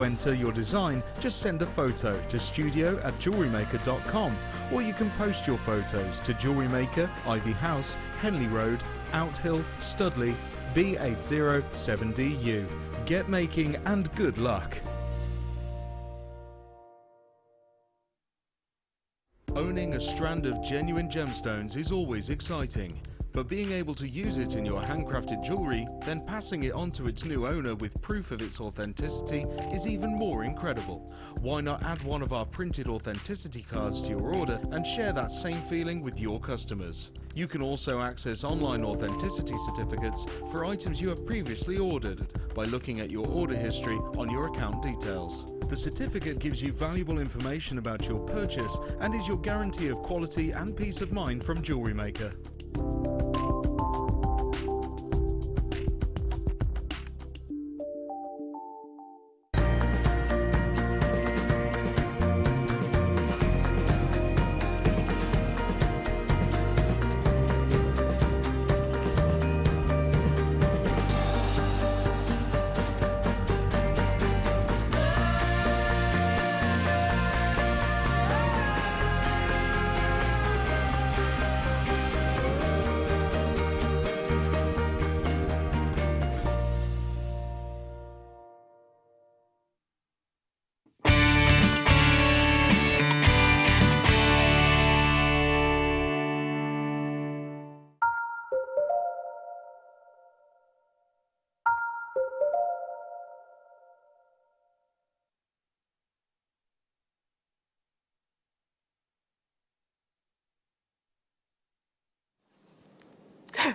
enter your design, just send a photo to studio@jewellerymaker.com, or you can post your photos to Jewellery Maker, Ivy House, Henley Road, Outhill, Studley, B807DU. Get making and good luck. Owning a strand of genuine gemstones is always exciting, but being able to use it in your handcrafted jewellery, then passing it on to its new owner with proof of its authenticity is even more incredible. Why not add one of our printed authenticity cards to your order and share that same feeling with your customers? You can also access online authenticity certificates for items you have previously ordered by looking at your order history on your account details. The certificate gives you valuable information about your purchase and is your guarantee of quality and peace of mind from Jewellery Maker.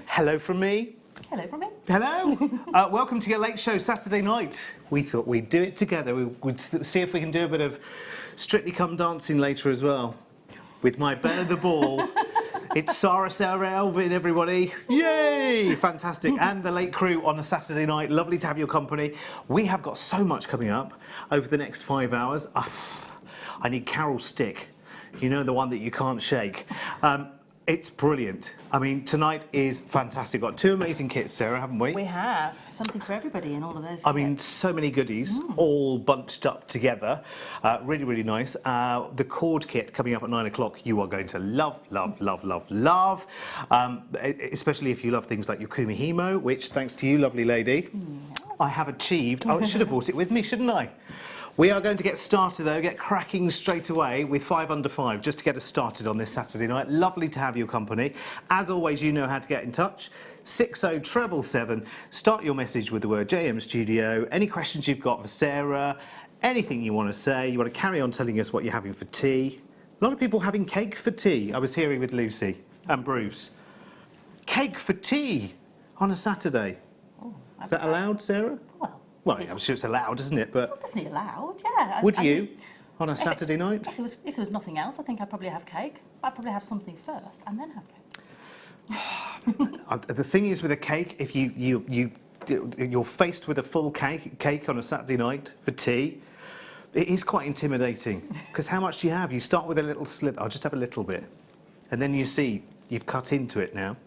Hello from me. Hello from me. Hello. Welcome to your late show Saturday night. We thought we'd do it together. We'd see if we can do a bit of Strictly Come Dancing later as well. With my belle of the ball. It's Sarah Elvin, everybody. Yay! Fantastic. And the late crew on a Saturday night. Lovely to have your company. We have got so much coming up over the next 5 hours. I need Carol's stick. You know, the one that you can't shake. It's brilliant. I mean, tonight is fantastic. We've got two amazing kits, Sarah, haven't we? We have. Something for everybody in all of those kits. I mean, so many goodies, all bunched up together. Really, really nice. The cord kit coming up at 9 o'clock, you are going to love, love, love, love, love. Especially if you love things like your Kumihimo, which, thanks to you, lovely lady, I have achieved. Oh, I should have brought it with me, shouldn't I? We are going to get started though, get cracking straight away with 5 under 5, just to get us started on this Saturday night. Lovely to have your company. As always, you know how to get in touch. 60777. Start your message with the word JM Studio. Any questions you've got for Sarah, anything you want to say, you want to carry on telling us what you're having for tea. A lot of people having cake for tea. I was hearing with Lucy and Bruce. Cake for tea on a Saturday. Oh, is that allowed, Sarah? Well, I'm sure it's allowed, isn't it? But it's definitely allowed, yeah. Would you, on a Saturday night? If there was nothing else, I think I'd probably have cake. I'd probably have something first and then have cake. The thing is with a cake, if you're faced with a full cake on a Saturday night for tea, it is quite intimidating. Because how much do you have? You start with a little slit. I'll just have a little bit, and then you see you've cut into it now.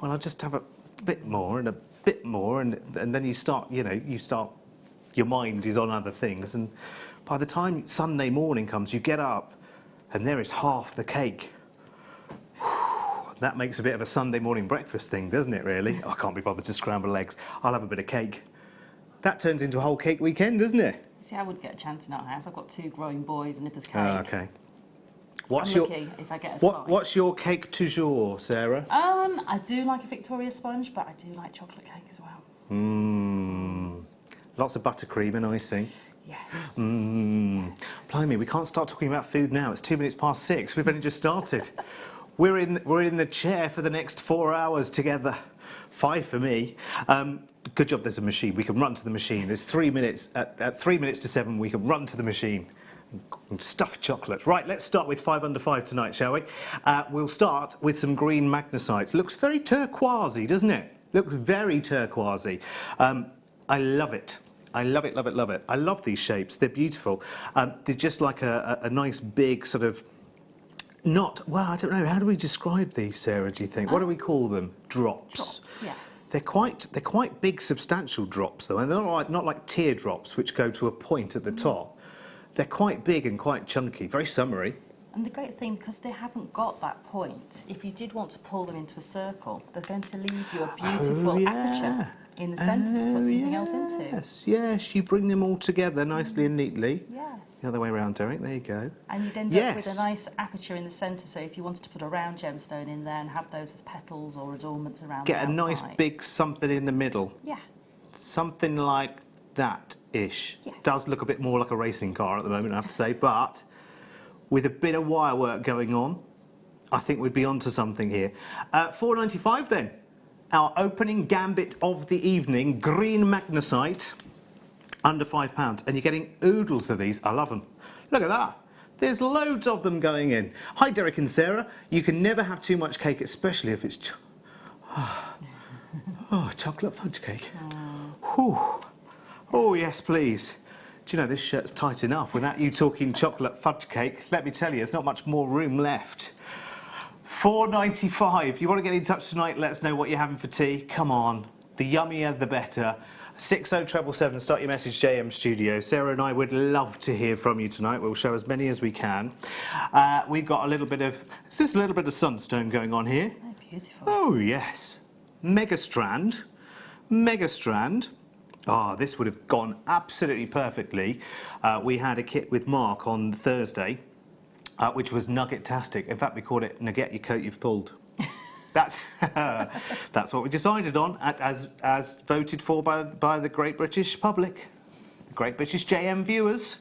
Well, I'll just have a bit more and a bit more, and then you start. Your mind is on other things, and by the time Sunday morning comes, you get up, and there is half the cake. That makes a bit of a Sunday morning breakfast thing, doesn't it, really? I can't be bothered to scramble eggs. I'll have a bit of cake. That turns into a whole cake weekend, doesn't it? See, I wouldn't get a chance in our house. I've got 2 growing boys, and if there's cake... Okay. I'm lucky if I get a slice. What's your cake du jour, Sarah? I do like a Victoria sponge, but I do like chocolate cake as well. Lots of buttercream and icing. Yes. Blimey, we can't start talking about food now. It's 6:02. We've only just started. We're in the chair for the next 4 hours together. 5 for me. Good job there's a machine. We can run to the machine. There's 3 minutes. At 3 minutes to 7, we can run to the machine. Stuffed chocolate. Right, let's start with 5 under 5 tonight, shall we? We'll start with some green magnesite. Looks very turquoisey, doesn't it? Looks very turquoisey. I love it. I love it, love it, love it. I love these shapes. They're beautiful. They're just like a nice big sort of... Well, I don't know. How do we describe these, Sarah, do you think? What do we call them? Drops. Drops, yes. They're quite big, substantial drops, though, and they're not like teardrops, which go to a point at the top. They're quite big and quite chunky, very summery. And the great thing, because they haven't got that point, if you did want to pull them into a circle, they're going to leave you a beautiful aperture in the centre to put something else into. Yes, you bring them all together nicely and neatly. Yes. The other way around, Derek, there you go. And you'd end up with a nice aperture in the centre, so if you wanted to put a round gemstone in there and have those as petals or adornments around Get the a nice outside. big something in the middle. Yeah. Something like that-ish. Yes. Does look a bit more like a racing car at the moment, I have to say, but with a bit of wire work going on, I think we'd be onto something here. $4.95 then. Our opening gambit of the evening, green magnesite, under £5. And you're getting oodles of these. I love them. Look at that. There's loads of them going in. Hi, Derek and Sarah. You can never have too much cake, especially if it's chocolate fudge cake. Whew. Oh, yes, please. Do you know, this shirt's tight enough without you talking chocolate fudge cake. Let me tell you, there's not much more room left. $4.95. If you want to get in touch tonight, let us know what you're having for tea. Come on. The yummier, the better. 60777, start your message, JM Studio. Sarah and I would love to hear from you tonight. We'll show as many as we can. We've got a little bit of, it's just a little bit of sunstone going on here. Oh, beautiful. Oh, yes. Mega strand. Mega strand. Ah, this would have gone absolutely perfectly. We had a kit with Mark on Thursday, which was nugget-tastic. In fact, we called it Nugget Your Coat You've Pulled. That's what we decided on, as voted for by the Great British public, the Great British JM viewers.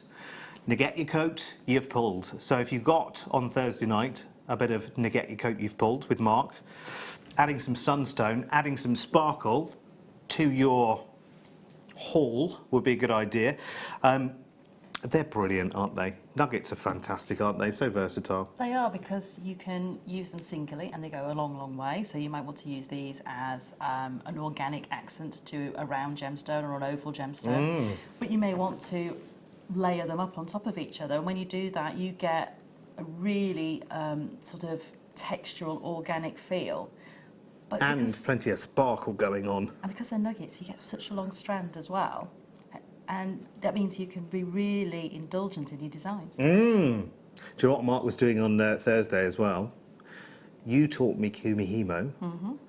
Nugget Your Coat You've Pulled. So if you got on Thursday night a bit of Nugget Your Coat You've Pulled with Mark, adding some sunstone, adding some sparkle to your haul would be a good idea. They're brilliant, aren't they? Nuggets are fantastic, aren't they? So versatile. They are, because you can use them singly and they go a long, long way. So you might want to use these as an organic accent to a round gemstone or an oval gemstone. But you may want to layer them up on top of each other. And when you do that, you get a really sort of textural, organic feel. But And plenty of sparkle going on. And because they're nuggets, you get such a long strand as well. And that means you can be really indulgent in your designs. Do you know what Mark was doing on Thursday as well? You taught me Kumihimo.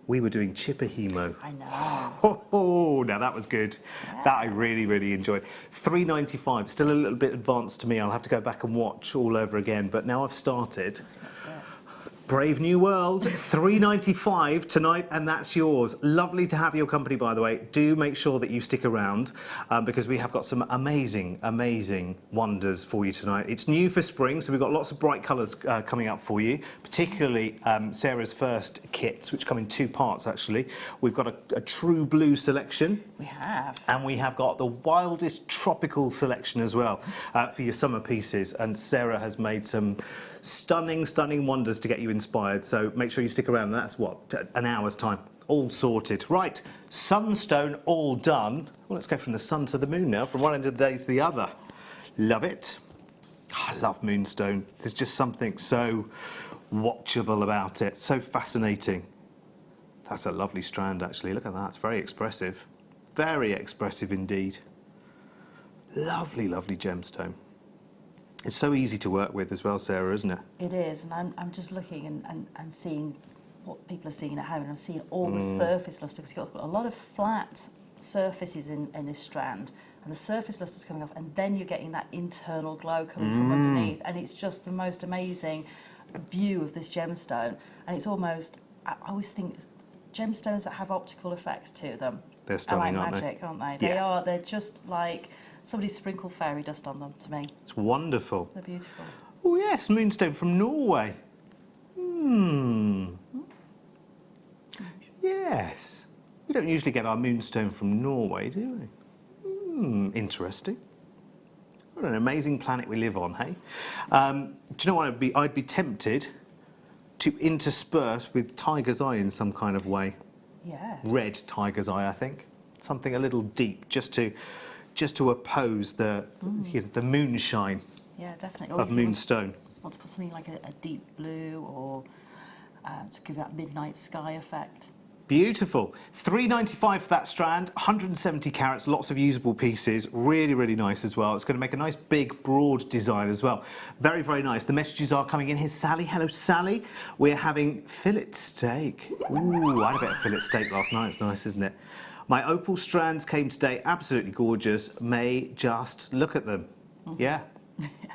We were doing Chippahimo. I know. Oh, now that was good. Yeah. That I really, really enjoyed. $3.95, still a little bit advanced to me. I'll have to go back and watch all over again. But now I've started. That's it. Brave new world, $3.95 tonight, and that's yours. Lovely to have your company, by the way. Do make sure that you stick around because we have got some amazing, amazing wonders for you tonight. It's new for spring, so we've got lots of bright colours coming up for you, particularly Sarah's first kits, which come in two parts, actually. We've got a true blue selection. We have. And we have got the wildest tropical selection as well for your summer pieces. And Sarah has made some stunning, stunning wonders to get you inspired. So make sure you stick around. That's what, an hour's time. All sorted. Right, sunstone all done. Well, let's go from the sun to the moon now, from one end of the day to the other. Love it. I love moonstone. There's just something so watchable about it. So fascinating. That's a lovely strand, actually. Look at that. It's very expressive. Very expressive indeed. Lovely, lovely gemstone. It's so easy to work with as well, Sarah, isn't it? It is, and I'm just looking and seeing what people are seeing at home, and I'm seeing all the surface lustre, because you've got a lot of flat surfaces in this strand, and the surface lustre's coming off, and then you're getting that internal glow coming from underneath, and it's just the most amazing view of this gemstone. And it's almost, I always think gemstones that have optical effects to them They're stunning, are aren't like they? magic, aren't they? Yeah. They're just like somebody sprinkled fairy dust on them to me. It's wonderful. They're beautiful. Oh yes, moonstone from Norway. Yes. We don't usually get our moonstone from Norway, do we? Interesting. What an amazing planet we live on, hey? Do you know what I'd be tempted to intersperse with tiger's eye in some kind of way. Yeah. Red tiger's eye, I think. Something a little deep, just to oppose the the moonshine Yeah, definitely. Or of if you moonstone. want to put something like a deep blue, or to give that midnight sky effect. Beautiful. $3.95 for that strand, 170 carats, lots of usable pieces. Really, really nice as well. It's going to make a nice big, broad design as well. Very, very nice. The messages are coming in. Here's Sally. Hello, Sally. We're having fillet steak. Ooh, I had a bit of fillet steak last night. It's nice, isn't it? My opal strands came today. Absolutely gorgeous. May just look at them. Yeah.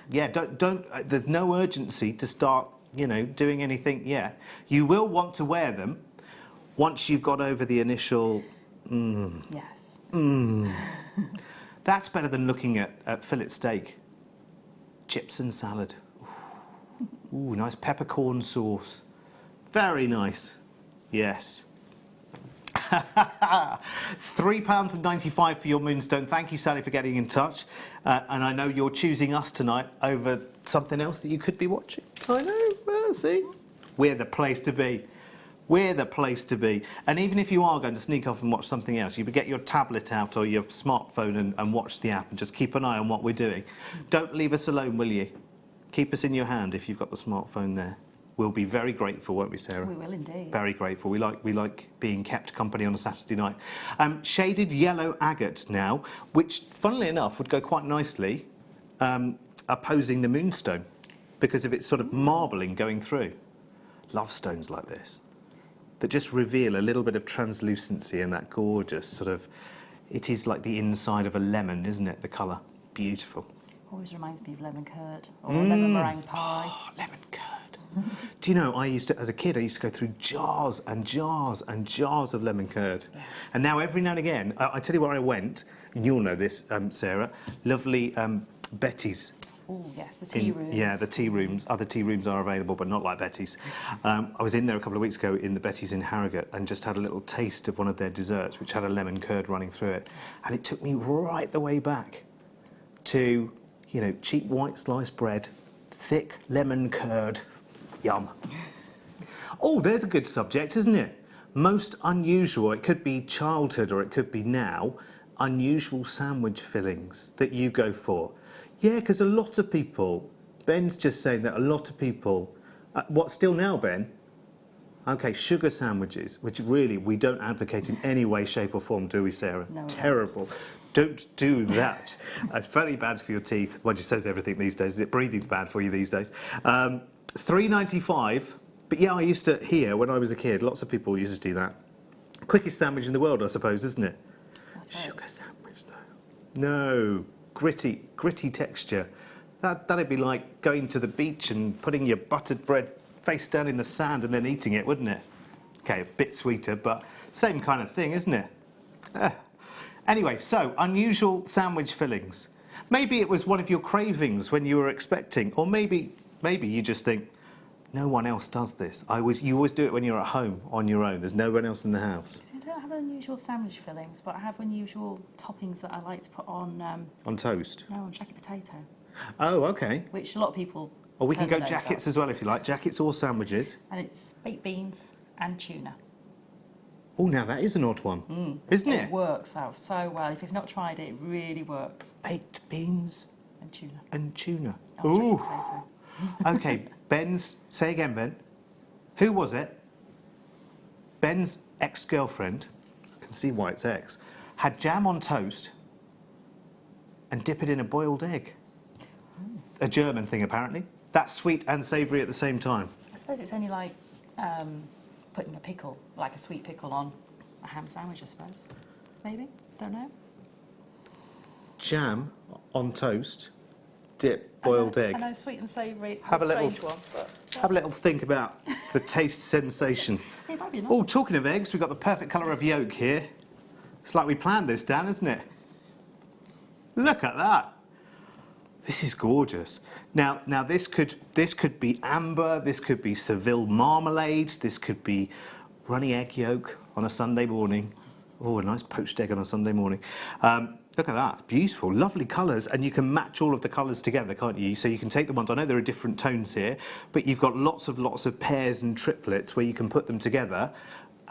Yeah, don't, there's no urgency to start, you know, doing anything yet. You will want to wear them once you've got over the initial, Yes. That's better than looking at fillet steak. Chips and salad. Ooh, nice peppercorn sauce. Very nice. Yes. £3.95 for your moonstone. Thank you, Sally, for getting in touch. And I know you're choosing us tonight over something else that you could be watching. I know. Well, see, we're the place to be. We're the place to be. And even if you are going to sneak off and watch something else, you would get your tablet out or your smartphone and watch the app and just keep an eye on what we're doing. Don't leave us alone, will you? Keep us in your hand if you've got the smartphone there. We'll be very grateful, won't we, Sarah? We will indeed. Very grateful. We like being kept company on a Saturday night. Shaded yellow agate now, which, funnily enough, would go quite nicely opposing the moonstone because of its sort of marbling going through. Love stones like this that just reveal a little bit of translucency and that gorgeous sort of... It is like the inside of a lemon, isn't it, the colour? Beautiful. Always reminds me of lemon curd or lemon meringue pie. Oh, lemon curd. Do you know, I used to, as a kid, I used to go through jars and jars and jars of lemon curd. Yeah. And now every now and again, I tell you where I went, and you'll know this, Sarah, lovely Betty's. Oh, yes, the tea rooms. Yeah, the tea rooms. Other tea rooms are available, but not like Betty's. I was in there a couple of weeks ago in the Betty's in Harrogate and just had a little taste of one of their desserts, which had a lemon curd running through it. And it took me right the way back to, you know, cheap white sliced bread, thick lemon curd. Yum. Oh, there's a good subject, isn't it? Most unusual, it could be childhood or it could be now, unusual sandwich fillings that you go for. Yeah, because a lot of people, Ben's just saying that a lot of people, what still now, Ben? Okay, sugar sandwiches, which really we don't advocate in any way, shape or form, do we, Sarah? No, terrible. Don't do that. It's very bad for your teeth. Well, it just says everything these days. Breathing's bad for you these days. $3.95. But yeah, I used to hear when I was a kid, lots of people used to do that. Quickest sandwich in the world, I suppose, isn't it? That's right. Sugar sandwich, though. No, gritty texture. That'd be like going to the beach and putting your buttered bread face down in the sand and then eating it, wouldn't it? Okay, a bit sweeter, but same kind of thing, isn't it? Anyway, so unusual sandwich fillings. Maybe it was one of your cravings when you were expecting, or maybe you just think, no one else does this. You always do it when you're at home on your own. There's no one else in the house. See, I don't have unusual sandwich fillings, but I have unusual toppings that I like to put on... On toast? No, on jacket potato, Oh, okay. which a lot of people... Or we can turn go their nose jackets up. as well if you like. Jackets or sandwiches. And it's baked beans and tuna. Oh, now that is an odd one, isn't it? It works, though, so well. If you've not tried it, it really works. Baked beans And tuna. and tuna. On Ooh. jacket potato. Okay, say again, Ben. Who was it? Ben's ex-girlfriend, I can see why it's ex, had jam on toast and dip it in a boiled egg. A German thing, apparently. That's sweet and savoury at the same time. I suppose it's only like putting a pickle, like a sweet pickle on a ham sandwich, I suppose. Maybe? Don't know. Jam on toast, dip, boiled egg. I know, sweet and savoury. It's Have a a little- strange one, but... Have a little think about the taste sensation. It might be nice. Oh, talking of eggs, we've got the perfect colour of yolk here. It's like we planned this, Dan, isn't it? Look at that. This is gorgeous. Now this could be amber, this could be Seville marmalade, this could be runny egg yolk on a Sunday morning. Oh, a nice poached egg on a Sunday morning. Look at that, it's beautiful, lovely colours, and you can match all of the colours together, can't you? So you can take the ones, I know there are different tones here, but you've got lots of pairs and triplets where you can put them together.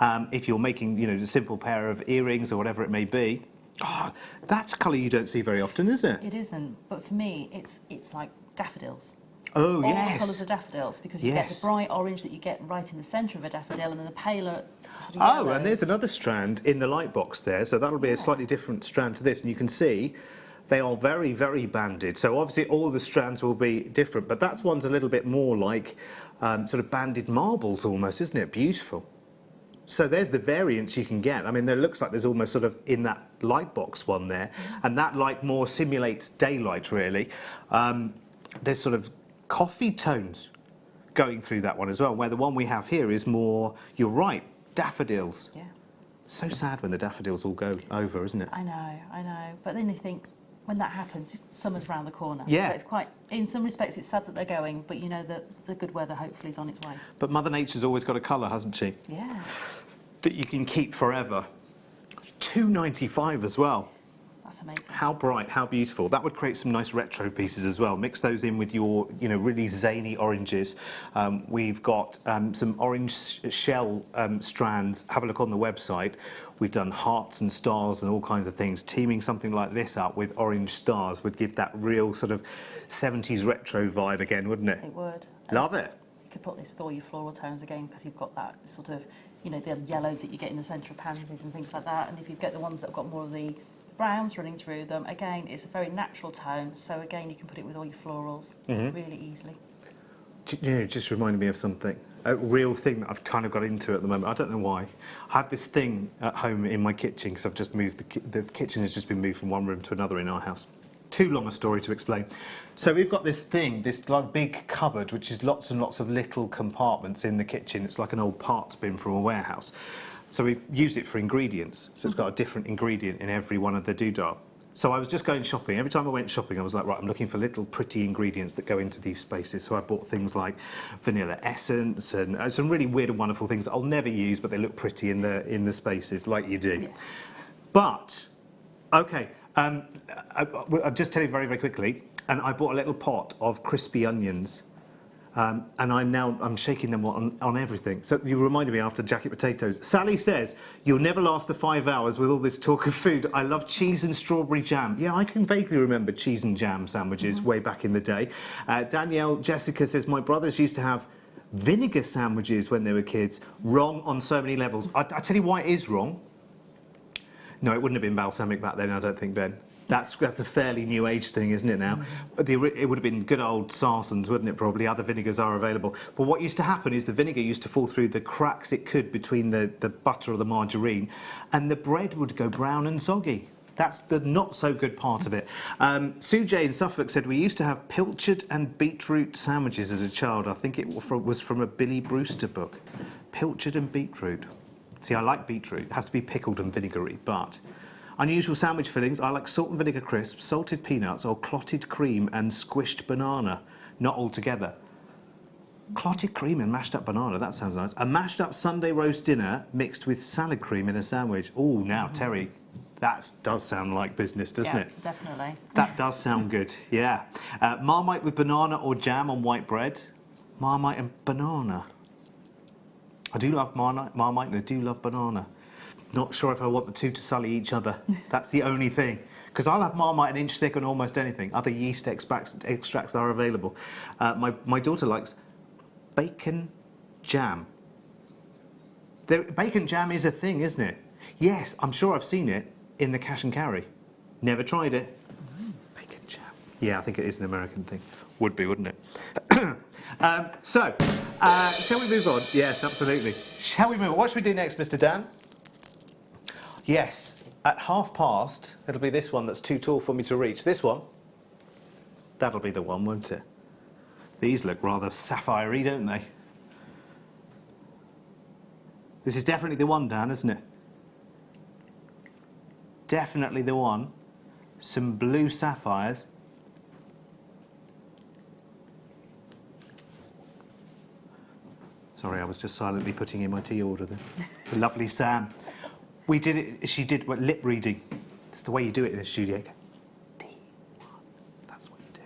If you're making, you know, a simple pair of earrings or whatever it may be. Oh, that's a colour you don't see very often, is it? It isn't, but for me, it's like daffodils. Oh, all yes. the colours of daffodils, because you get Yes. the bright orange that you get right in the centre of a daffodil, and then the paler sort of Oh, yellows. and there's another strand in the light box there, so that'll be a slightly different strand to this, and you can see they are very, very banded. So obviously all the strands will be different, but that one's a little bit more like sort of banded marbles almost, isn't it? Beautiful. So there's the variance you can get. I mean, there looks like there's almost sort of in that light box one there, and that light more simulates daylight, really. There's sort of coffee tones going through that one as well, where the one we have here is more, you're right, daffodils. Yeah. So sad when the daffodils all go over, isn't it? I know. But then you think, when that happens, summer's round the corner. Yeah. So it's quite, in some respects, it's sad that they're going, but you know that the good weather hopefully is on its way. But Mother Nature's always got a colour, hasn't she? Yeah. That you can keep forever. £2.95 as well. That's amazing. How bright, how beautiful. That would create some nice retro pieces as well. Mix those in with your, really zany oranges. We've got some orange shell strands. Have a look on the website. We've done hearts and stars and all kinds of things. Teaming something like this up with orange stars would give that real sort of 70s retro vibe again, wouldn't it? It would. Love it. You could put this with all your floral tones again, because you've got that sort of, the yellows that you get in the centre of pansies and things like that. And if you get the ones that have got more of the browns running through them, again, it's a very natural tone. So again, you can put it with all your florals really easily. It just reminded me of something. A real thing that I've kind of got into at the moment. I don't know why. I have this thing at home in my kitchen, because I've just moved, the kitchen has just been moved from one room to another in our house. Too long a story to explain. So we've got this thing, this like big cupboard, which is lots and lots of little compartments in the kitchen. It's like an old parts bin from a warehouse. So we've used it for ingredients. So it's got a different ingredient in every one of the doodah. So I was just going shopping. Every time I went shopping, I was like, right, I'm looking for little pretty ingredients that go into these spaces. So I bought things like vanilla essence and some really weird and wonderful things that I'll never use, but they look pretty in the spaces, like you do. Yeah. But, okay, I'll just tell you very, very quickly. And I bought a little pot of crispy onions. And I'm shaking them on everything. So you reminded me after jacket potatoes. Sally says, you'll never last the 5 hours with all this talk of food. I love cheese and strawberry jam. Yeah, I can vaguely remember cheese and jam sandwiches way back in the day. Danielle Jessica says, my brothers used to have vinegar sandwiches when they were kids. Wrong on so many levels. I tell you why it is wrong. No, it wouldn't have been balsamic back then, I don't think, Ben. That's a fairly new age thing, isn't it now? It would have been good old Sarsons, wouldn't it, probably? Other vinegars are available. But what used to happen is the vinegar used to fall through the cracks it could between the butter or the margarine, and the bread would go brown and soggy. That's the not-so-good part of it. Sue J in Suffolk said, we used to have pilchard and beetroot sandwiches as a child. I think it was from a Billy Brewster book. Pilchard and beetroot. See, I like beetroot. It has to be pickled and vinegary, but... Unusual sandwich fillings, I like salt and vinegar crisps, salted peanuts or clotted cream and squished banana, not all together. Clotted cream and mashed up banana, that sounds nice. A mashed up Sunday roast dinner mixed with salad cream in a sandwich. Oh, now, Terry, that does sound like business, doesn't it? Yeah, definitely. That does sound good, yeah. Marmite with banana or jam on white bread. Marmite and banana. I do love Marmite and I do love banana. Not sure if I want the two to sully each other. That's the only thing. Because I'll have Marmite an inch thick on almost anything. Other yeast extracts are available. My daughter likes bacon jam. Bacon jam is a thing, isn't it? Yes, I'm sure I've seen it in the cash and carry. Never tried it. Bacon jam. Yeah, I think it is an American thing. Would be, wouldn't it? Shall we move on? Yes, absolutely. Shall we move on? What should we do next, Mr. Dan? Yes, at past, it'll be this one that's too tall for me to reach. This one, that'll be the one, won't it? These look rather sapphire-y, don't they? This is definitely the one, Dan, isn't it? Definitely the one. Some blue sapphires. Sorry, I was just silently putting in my tea order there. The lovely Sam. We did it, she did lip reading. It's the way you do it in a studio. D1. That's what you do.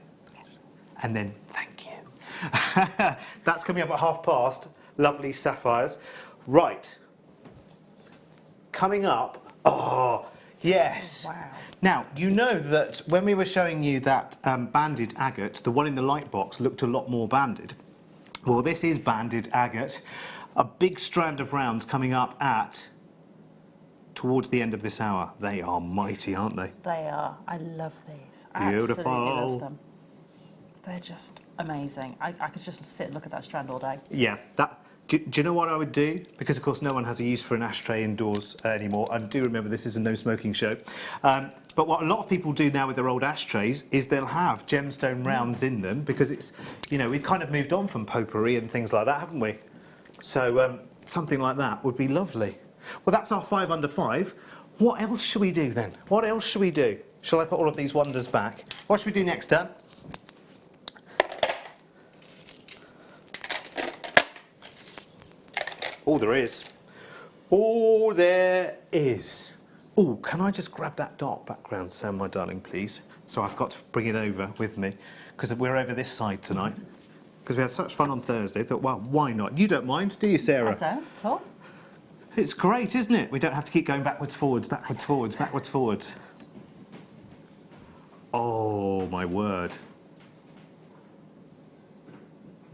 And then, thank you. That's coming up at past. Lovely sapphires. Right. Coming up, Yes. Oh, wow. Now, you know that when we were showing you that banded agate, the one in the light box looked a lot more banded. Well, this is banded agate. A big strand of rounds coming up towards the end of this hour. They are mighty, aren't they? They are. I love these. Beautiful. Absolutely love them. They're just amazing. I could just sit and look at that strand all day. Yeah. Do you know what I would do? Because, of course, no one has a use for an ashtray indoors anymore. And do remember, this is a no-smoking show. But what a lot of people do now with their old ashtrays is they'll have gemstone rounds in them because it's, you know, we've kind of moved on from potpourri and things like that, haven't we? So something like that would be lovely. Well, that's our 5 under 5. What else should we do then? What else should we do? Shall I put all of these wonders back? What should we do next, Dan? Oh, there is. Oh, there is. Oh, can I just grab that dark background, Sam, my darling, please? So I've got to bring it over with me, because we're over this side tonight. Because we had such fun on Thursday, thought, well, why not? You don't mind, do you, Sarah? I don't at all. It's great, isn't it? We don't have to keep going backwards, forwards, backwards, forwards, backwards, forwards. Oh, my word.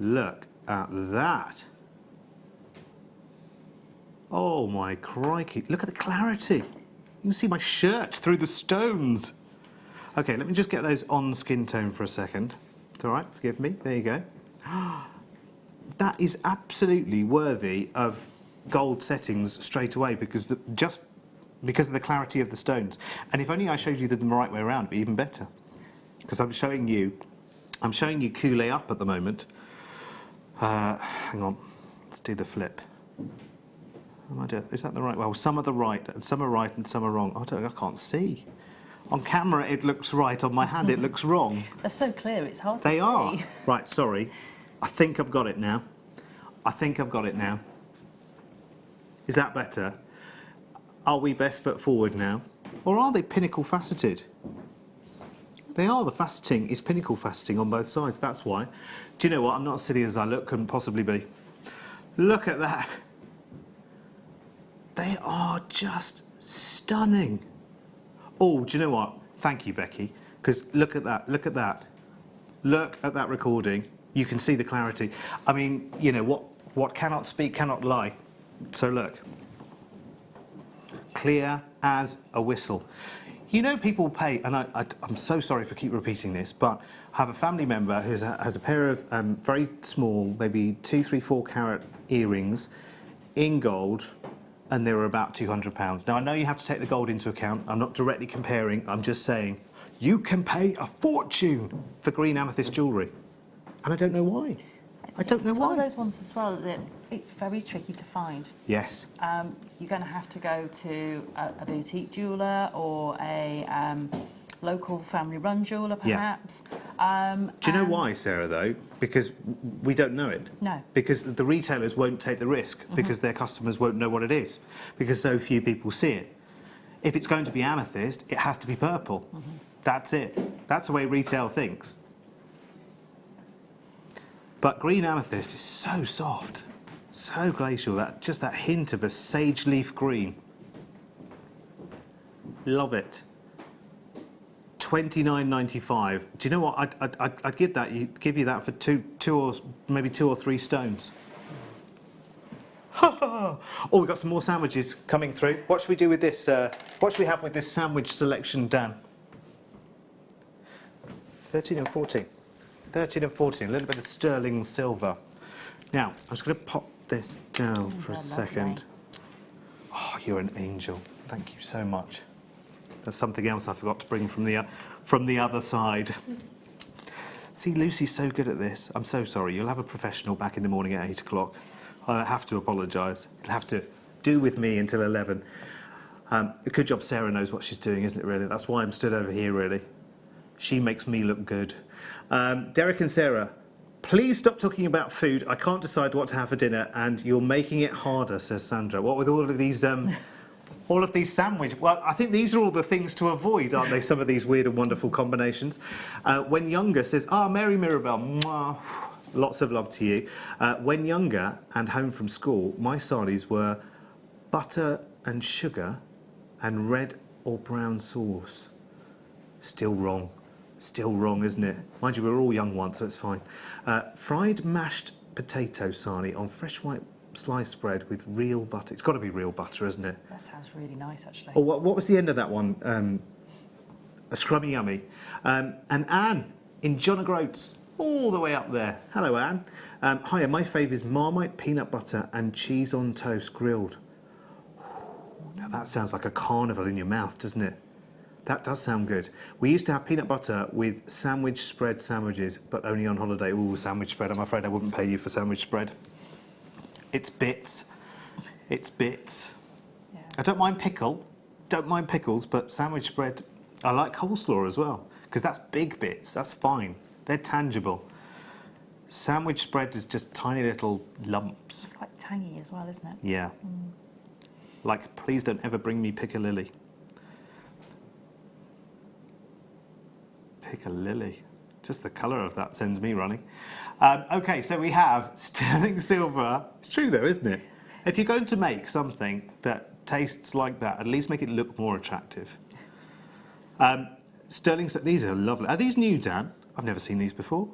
Look at that. Oh, my crikey. Look at the clarity. You can see my shirt through the stones. OK, let me just get those on skin tone for a second. It's all right, forgive me. There you go. That is absolutely worthy of gold settings straight away because just because of the clarity of the stones. And if only I showed you them the right way around, it'd be even better. Because I'm showing you Kool-Aid up at the moment. Hang on, let's do the flip. Is that the right? Well, some are the right, and some are right, and some are wrong. I can't see. On camera, it looks right. On my hand, it looks wrong. They're so clear, it's hard to see. They are. Right, sorry. I think I've got it now. Is that better? Are we best foot forward now? Or are they pinnacle faceted? They are. The faceting is pinnacle faceting on both sides. That's why. Do you know what? I'm not as silly as I look. Couldn't possibly be. Look at that. They are just stunning. Oh, do you know what? Thank you, Becky. Because look at that. Look at that. Look at that recording. You can see the clarity. I mean, you know, what cannot speak cannot lie. So look. Clear as a whistle. You know, people pay, and I'm so sorry for keep repeating this, but I have a family member who has a pair of very small, maybe 2, 3, 4 carat earrings in gold, and they were about £200. Now, I know you have to take the gold into account. I'm not directly comparing. I'm just saying you can pay a fortune for green amethyst jewellery. And I don't know why. I don't know why. It's one of those ones as well that it's very tricky to find. Yes. You're going to have to go to a boutique jeweller or a local family-run jeweller, perhaps. Yeah. Do you know why, Sarah, though? Because we don't know it. No. Because the retailers won't take the risk, because their customers won't know what it is, because so few people see it. If it's going to be amethyst, it has to be purple. That's it. That's the way retail thinks. But green amethyst is so soft, so glacial, just that hint of a sage leaf green. Love it. $29.95. Do you know what? I'd give you that for two or maybe 2 or 3 stones. Oh, we've got some more sandwiches coming through. What should we do with this? What should we have with this sandwich selection, Dan? 13 and 14. 13 and 14, a little bit of sterling silver. Now, I'm just going to pop this down for a second. Oh, you're an angel. Thank you so much. There's something else I forgot to bring from the other side. See, Lucy's so good at this. I'm so sorry. You'll have a professional back in the morning at 8 o'clock. I have to apologise. You'll have to do with me until 11. A good job Sarah knows what she's doing, isn't it, really? That's why I'm stood over here, really. She makes me look good. Derek and Sarah, please stop talking about food. I can't decide what to have for dinner, and you're making it harder, says Sandra. What with all of these sandwiches? Well, I think these are all the things to avoid, aren't they? Some of these weird and wonderful combinations. When Younger says, Mary Mirabelle, mwah, lots of love to you. When Younger and home from school, my saris were butter and sugar and red or brown sauce? Still wrong. Still wrong, isn't it? Mind you, we were all young once, so it's fine. Fried mashed potato sarnie on fresh white sliced bread with real butter. It's got to be real butter, isn't it? That sounds really nice, actually. Oh, what was the end of that one? A scrummy yummy. And Anne in John O'Groats, all the way up there. Hello, Anne. Hiya, my favourite is Marmite peanut butter and cheese on toast grilled. Now that sounds like a carnival in your mouth, doesn't it? That does sound good. We used to have peanut butter with sandwich spread sandwiches, but only on holiday. Ooh, sandwich spread. I'm afraid I wouldn't pay you for sandwich spread. It's bits. It's bits. Yeah. I don't mind pickle. Don't mind pickles, but sandwich spread, I like coleslaw as well, because that's big bits. That's fine. They're tangible. Sandwich spread is just tiny little lumps. It's quite tangy as well, isn't it? Yeah. Like, please don't ever bring me piccalilli. Piccalilli. Just the colour of that sends me running. OK, so we have sterling silver. It's true though, isn't it? If you're going to make something that tastes like that, at least make it look more attractive. Sterling, these are lovely. Are these new, Dan? I've never seen these before.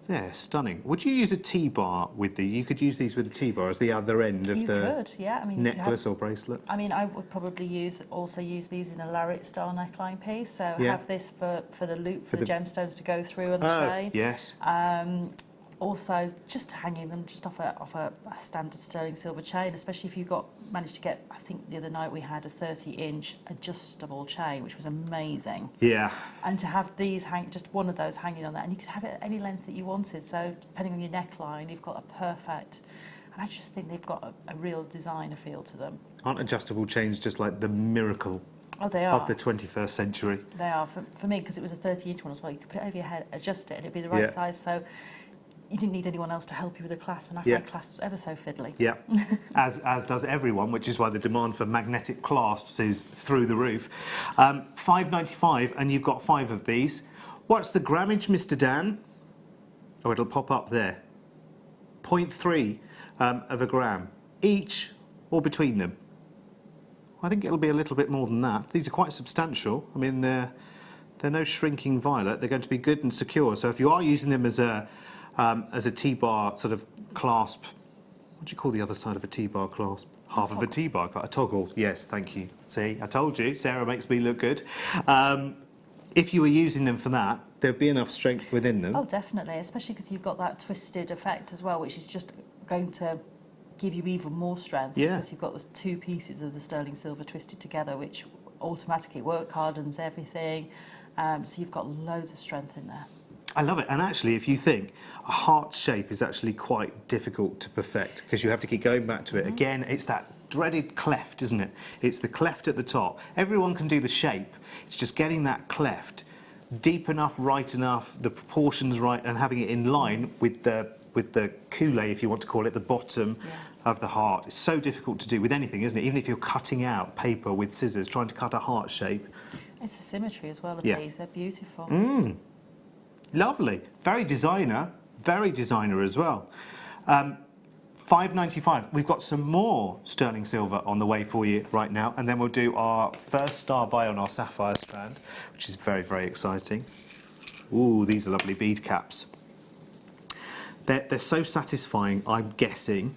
They're stunning. Would you use a T-bar with these? You could use these with a T-bar as the other end of You could, yeah. I mean, necklace or bracelet. I mean, I would probably also use these in a lariat style neckline piece. So Yeah. have this for the loop for the gemstones to go through on the chain. Yes. Also, just hanging them just off a standard sterling silver chain, especially if you managed to get. I think the other night we had a 30-inch adjustable chain, which was amazing. Yeah. And to have these just one of those hanging on there, and you could have it at any length that you wanted. So depending on your neckline, you've got a perfect. And I just think they've got a real designer feel to them. Aren't adjustable chains just like the miracle They are. of the 21st century? They are for me, because it was a 30-inch one as well. You could put it over your head, adjust it, and it'd be the right size. So you didn't need anyone else to help you with the clasp, and I find clasps ever so fiddly. Yeah, as does everyone, which is why the demand for magnetic clasps is through the roof. $5.95, and you've got 5 of these. What's the grammage, Mr. Dan? Oh, it'll pop up there. 0.3 of a gram each, or between them. I think it'll be a little bit more than that. These are quite substantial. I mean, they're no shrinking violet. They're going to be good and secure. So if you are using them as a T-bar sort of clasp, what do you call the other side of a T-bar clasp? Half of a T-bar clasp. A toggle. Yes, thank you. See, I told you. Sarah makes me look good. If you were using them for that, there'd be enough strength within them. Oh, definitely, especially because you've got that twisted effect as well, which is just going to give you even more strength. Yeah. Because you've got those 2 pieces of the sterling silver twisted together, which automatically hardens everything. So you've got loads of strength in there. I love it. And actually, if you think, a heart shape is actually quite difficult to perfect because you have to keep going back to it. Again, it's that dreaded cleft, isn't it? It's the cleft at the top. Everyone can do the shape. It's just getting that cleft deep enough, right enough, the proportions right, and having it in line with the coulée, if you want to call it, the bottom of the heart. It's so difficult to do with anything, isn't it? Even if you're cutting out paper with scissors, trying to cut a heart shape. It's the symmetry as well of these. They're beautiful. Lovely. Very designer as well. $5.95. We've got some more sterling silver on the way for you right now, and then we'll do our first star buy on our sapphire strand, which is very, very exciting. Ooh, these are lovely bead caps. They're so satisfying, I'm guessing,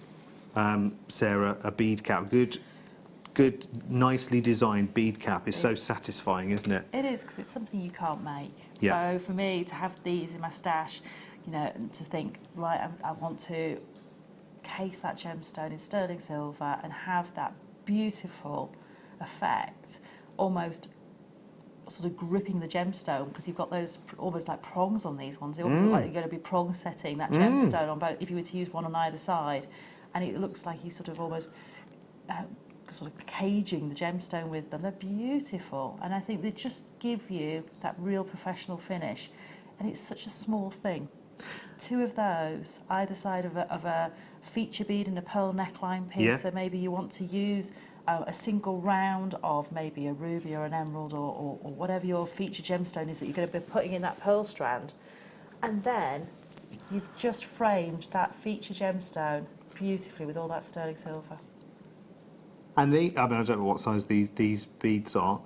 Sarah, a bead cap. Good, nicely designed bead cap is so satisfying, isn't it? It is, because it's something you can't make. Yeah. So for me to have these in my stash, you know, and to think, right, I want to case that gemstone in sterling silver and have that beautiful effect, almost sort of gripping the gemstone, because you've got those almost like prongs on these ones. They almost look like you're going to be prong setting that gemstone on both, if you were to use one on either side, and it looks like you sort of almost sort of caging the gemstone with them. They're beautiful, and I think they just give you that real professional finish, and it's such a small thing. 2 of those either side of a feature bead and a pearl neckline piece. So maybe you want to use a single round of maybe a ruby or an emerald or whatever your feature gemstone is that you're going to be putting in that pearl strand, and then you've just framed that feature gemstone beautifully with all that sterling silver. And I mean, I don't know what size these beads are,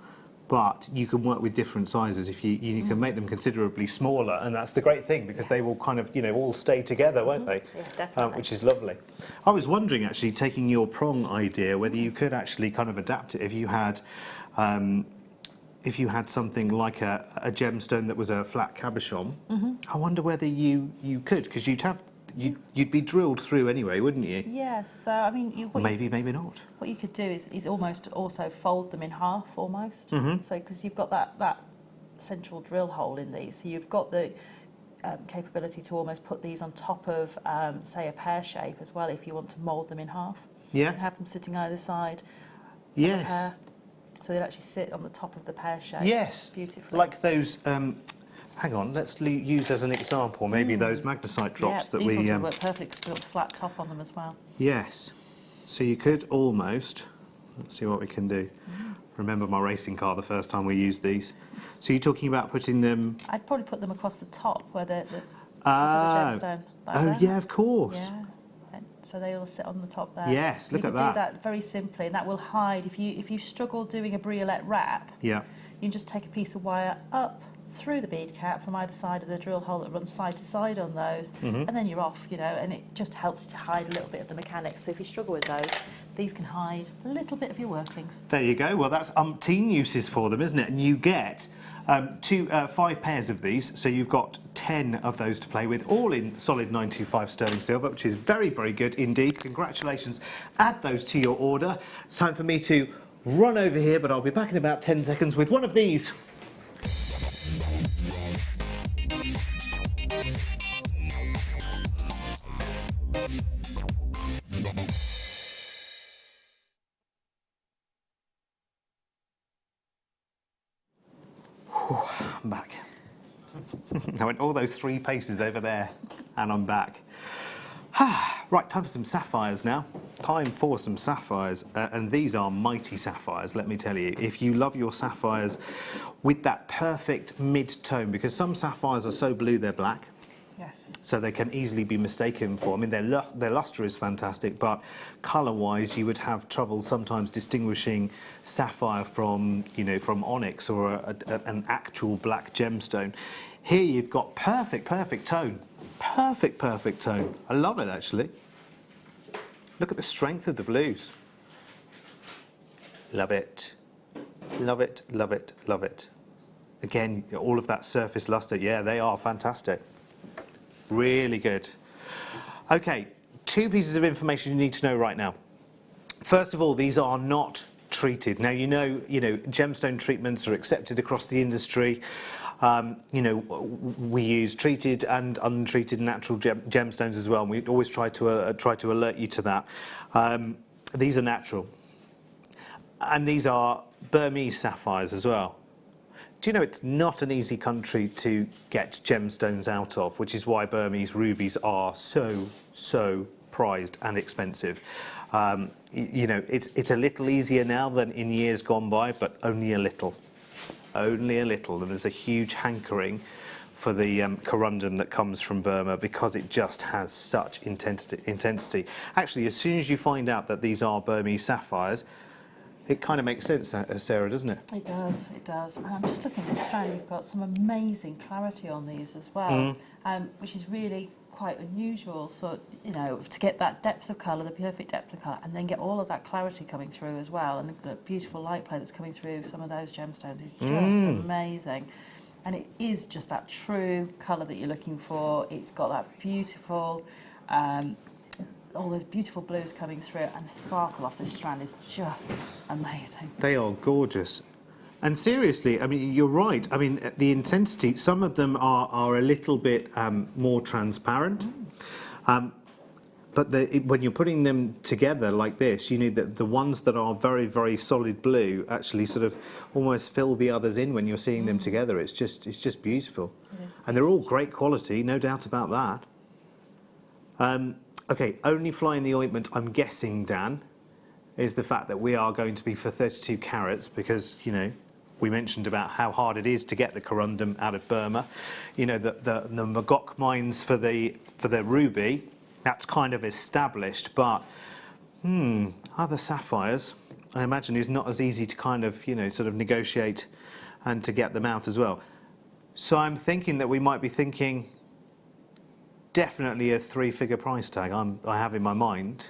but you can work with different sizes. If you can make them considerably smaller, and that's the great thing, because they will kind of, all stay together, won't they? Yeah, definitely. Which is lovely. I was wondering, actually, taking your prong idea, whether you could actually kind of adapt it if you had something like a gemstone that was a flat cabochon. I wonder whether you could, because you'd be drilled through anyway, wouldn't you? Yes, so I mean, Maybe not. what you could do is almost also fold them in half, almost. So because you've got that central drill hole in these, so you've got the capability to almost put these on top of, say, a pear shape as well, if you want to mould them in half. Yeah. And have them sitting either side. Yes. Of a pear. So they'd actually sit on the top of the pear shape. Yes. Beautifully. Like those. Hang on. Let's use as an example maybe those magnesite drops that these we. ones would work perfect because they've got a flat top on them as well. Yes. So you could almost. Let's see what we can do. Remember my racing car the first time we used these. So you're talking about putting them. I'd probably put them across the top where the top of the gemstone. Like Oh that. yeah, of course. Yeah. And so they all sit on the top there. Yes, look you at can that. do that very simply, and that will hide. If you struggle doing a briolette wrap, Yeah. you can just take a piece of wire up through the bead cap from either side of the drill hole that runs side to side on those, and then you're off, and it just helps to hide a little bit of the mechanics. So if you struggle with those, these can hide a little bit of your workings. There you go. Well, that's umpteen uses for them, isn't it? And you get 5 pairs of these, so you've got 10 of those to play with, all in solid 925 sterling silver, which is very, very good indeed. Congratulations. Add those to your order. It's time for me to run over here, but I'll be back in about 10 seconds with one of these. I'm back. I went all those 3 paces over there, and I'm back. Right, time for some sapphires now. Time for some sapphires, and these are mighty sapphires, let me tell you. If you love your sapphires with that perfect mid-tone, because some sapphires are so blue they're black. Yes. So they can easily be mistaken for. I mean, their luster is fantastic, but colour-wise, you would have trouble sometimes distinguishing sapphire from, from onyx or an actual black gemstone. Here you've got perfect tone. Perfect tone. I love it, actually. Look at the strength of the blues. Love it. Love it, love it, love it. Again, all of that surface luster. Yeah, they are fantastic. Really good. Okay, 2 pieces of information you need to know right now. First of all, these are not treated. Now, gemstone treatments are accepted across the industry. We use treated and untreated natural gemstones as well, and we always try to alert you to that. These are natural, and these are Burmese sapphires as well. Do you know it's not an easy country to get gemstones out of, which is why Burmese rubies are so prized and expensive. It's a little easier now than in years gone by, but only a little. Only a little. And there's a huge hankering for the corundum that comes from Burma because it just has such intensity. Actually, as soon as you find out that these are Burmese sapphires, it kind of makes sense, Sarah, doesn't it? It does, it does. And I'm just looking at this strand, you've got some amazing clarity on these as well, which is really quite unusual. So, to get that depth of colour, the perfect depth of colour, and then get all of that clarity coming through as well, and the beautiful light play that's coming through some of those gemstones is just amazing. And it is just that true colour that you're looking for. It's got that beautiful, all those beautiful blues coming through, and the sparkle off this strand is just amazing. They are gorgeous. And seriously, I mean, you're right. I mean, the intensity, some of them are a little bit more transparent. But when you're putting them together like this, the ones that are very, very solid blue actually sort of almost fill the others in when you're seeing them together. It's just beautiful. And they're all great quality, no doubt about that. Okay, only fly in the ointment, I'm guessing, Dan, is the fact that we are going to be for 32 carats because, we mentioned about how hard it is to get the corundum out of Burma. The Magok mines for the ruby, that's kind of established, but other sapphires, I imagine, is not as easy to kind of, sort of negotiate and to get them out as well. So I'm thinking that we might be thinking definitely a 3-figure price tag I have in my mind.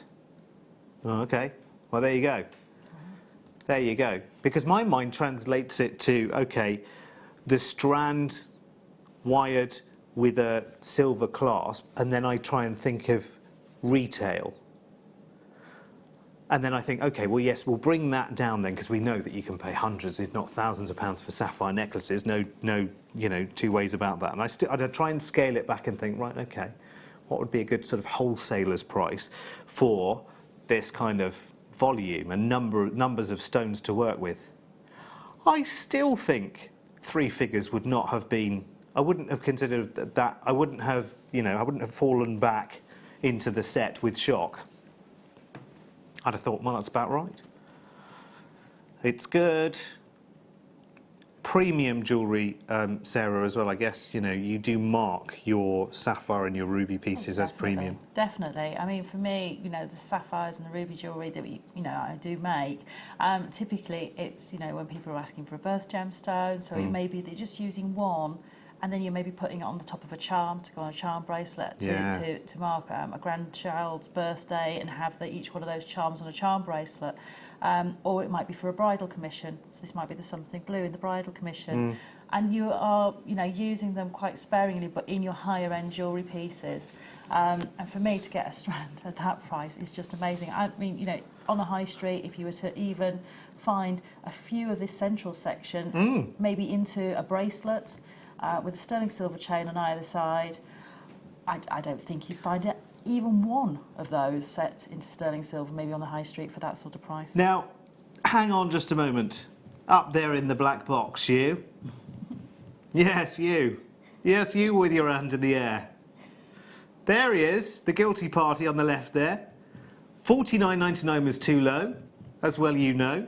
Oh, okay, well, there you go. There you go. Because my mind translates it to, okay, the strand wired with a silver clasp, and then I try and think of retail. And then I think, okay, well, yes, we'll bring that down then, because we know that you can pay hundreds, if not thousands of pounds for sapphire necklaces. No, two ways about that. And I'd try and scale it back and think, right, okay, what would be a good sort of wholesaler's price for this kind of volume and numbers of stones to work with? I still think 3 figures would not have been. I wouldn't have considered that. I wouldn't have fallen back into the set with shock. I'd have thought, well, that's about right. It's good. Premium jewellery, Sarah, as well. I guess, you do mark your sapphire and your ruby pieces as premium. Definitely. I mean, for me, the sapphires and the ruby jewellery that I do make, typically it's, when people are asking for a birth gemstone, so it may be they're just using one, and then you're maybe putting it on the top of a charm to go on a charm bracelet to mark a grandchild's birthday and have each one of those charms on a charm bracelet. Or it might be for a bridal commission. So this might be the something blue in the bridal commission. And you are, using them quite sparingly, but in your higher end jewellery pieces. And for me to get a strand at that price is just amazing. I mean, on a high street, if you were to even find a few of this central section, maybe into a bracelet, with a sterling silver chain on either side, I don't think you'd find it even one of those set into sterling silver, maybe on the high street for that sort of price. Now, hang on just a moment. Up there in the black box, you. Yes, you. Yes, you with your hand in the air. There he is, the guilty party on the left there. $49.99 was too low, as well you know.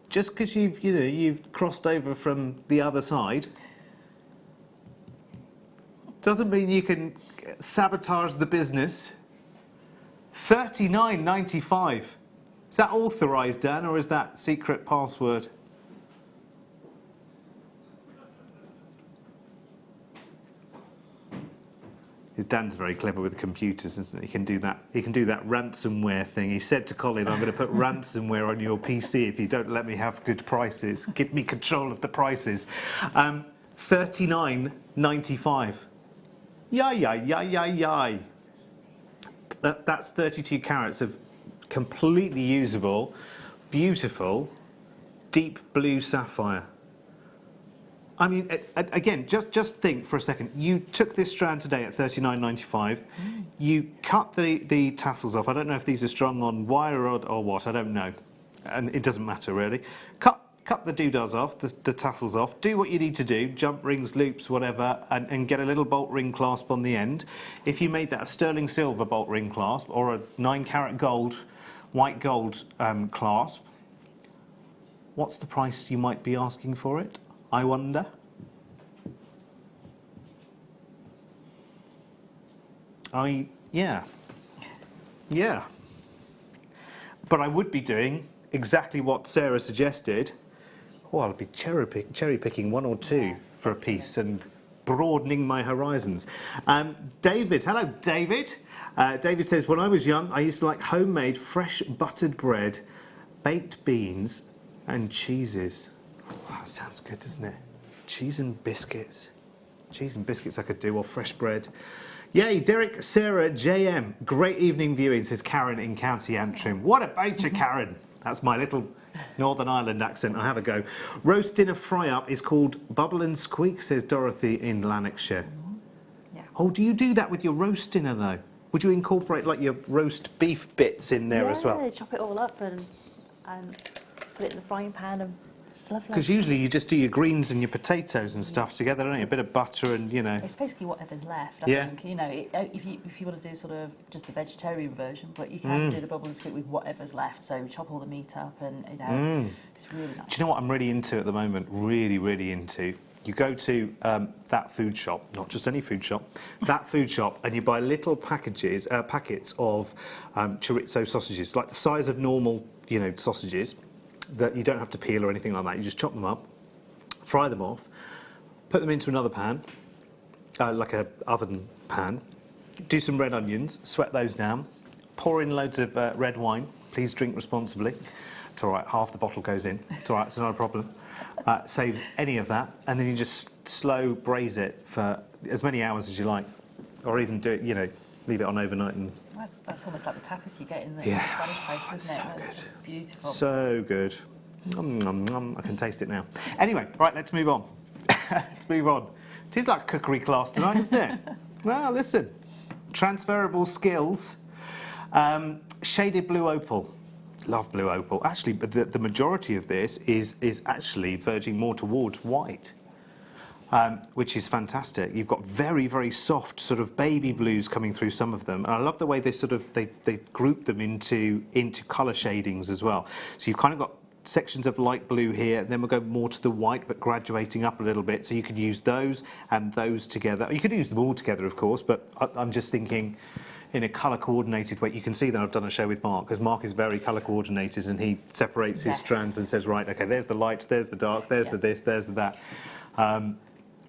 Just because you've crossed over from the other side doesn't mean you can sabotage the business. $39.95. Is that authorised, Dan, or is that secret password? Dan's very clever with computers, isn't he? He can do that. He can do that ransomware thing. He said to Colin, "I'm going to put ransomware on your PC if you don't let me have good prices. Give me control of the prices." $39.95. Yay. That's 32 carats of completely usable, beautiful, deep blue sapphire. I mean, again, just think for a second. You took this strand today at $39.95. You cut the tassels off. I don't know if these are strung on wire or what. I don't know. And it doesn't matter, really. Cut the doodads off, the tassels off, do what you need to do, jump rings, loops, whatever, and get a little bolt ring clasp on the end. If you made that a sterling silver bolt ring clasp or a 9-carat gold, white gold clasp, what's the price you might be asking for it, I wonder? Yeah. But I would be doing exactly what Sarah suggested. Oh, I'll be cherry picking one or two for a piece and broadening my horizons. David, hello, David. David says, when I was young, I used to like homemade fresh buttered bread, baked beans, and cheeses. Oh, that sounds good, doesn't it? Cheese and biscuits. Cheese and biscuits I could do, or fresh bread. Yay, Derek, Sarah, JM. Great evening viewing, says Karen in County Antrim. What about you, Karen? That's my little Northern Ireland accent. I have a go. Roast dinner fry-up is called Bubble and Squeak, says Dorothy in Lanarkshire. Yeah. Oh, do you do that with your roast dinner, though? Would you incorporate, like, your roast beef bits in there as well? Yeah, chop it all up and put it in the frying pan, and it's lovely. Because usually you just do your greens and your potatoes and stuff together, don't you? A bit of butter and, It's basically whatever's left, I think. If you want to do sort of just the vegetarian version, but you can do the bubble and squeak with whatever's left. So chop all the meat up and, it's really nice. Do you know what I'm really into at the moment? Really, really into? You go to that food shop, not just any food shop, that food shop, and you buy little packets of chorizo sausages, like the size of normal, sausages. that you don't have to peel or anything like that. You just chop them up, fry them off, put them into another pan, like a oven pan. Do some red onions, sweat those down, pour in loads of red wine. Please drink responsibly. It's all right, half the bottle goes in. It's all right, it's not a problem. Saves any of that, and then you just slow braise it for as many hours as you like, or even do it, you know, leave it on overnight. And that's almost like the tapas you get in the yeah, Spanish place, isn't it? so That's good. beautiful. So good. Nom, nom, nom. I can taste it now. Anyway, right, let's move on. Let's move on. It is like a cookery class tonight, isn't it? Well, listen. Transferable skills. Shaded blue opal. Love blue opal. Actually, but the majority of this is actually verging more towards white, which is fantastic. You've got very, very soft sort of baby blues coming through some of them. And I love the way they've grouped them into colour shadings as well. So you've kind of got sections of light blue here, and then we'll go more to the white, but graduating up a little bit. So you could use those and those together. You could use them all together, of course, but I'm just thinking in a colour coordinated way. You can see that I've done a show with Mark, because Mark is very colour coordinated, and he separates his strands and says, right, okay, there's the light, there's the dark, there's the this, there's the that.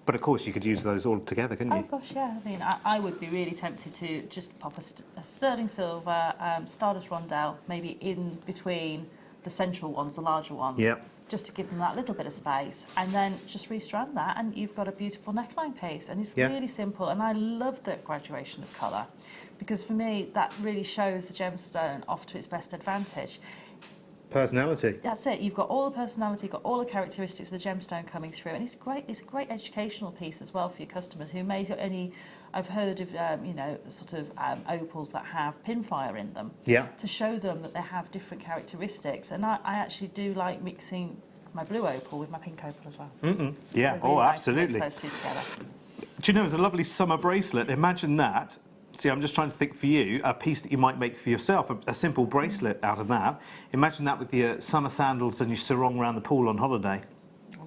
But of course, you could use those all together, couldn't you? Oh gosh, yeah. I mean, I would be really tempted to just pop a sterling silver, Stardust rondelle, maybe in between the central ones, the larger ones. Yep. Just to give them that little bit of space, and then just restrand that, and you've got a beautiful neckline piece. And it's really simple, and I love the graduation of colour, because for me that really shows the gemstone off to its best advantage. Personality. That's it. You've got all the personality, got all the characteristics of the gemstone coming through, and it's great. It's a great educational piece as well for your customers who may only. I've heard of you know, sort of opals that have pinfire in them. Yeah. To show them that they have different characteristics, and I actually do like mixing my blue opal with my pink opal as well. Yeah. So really Absolutely. nice to mix those two together. Do you know, it's a lovely summer bracelet. Imagine that. See, I'm just trying to think for you, a piece that you might make for yourself, a simple bracelet out of that. Imagine that with your summer sandals and your sarong around the pool on holiday.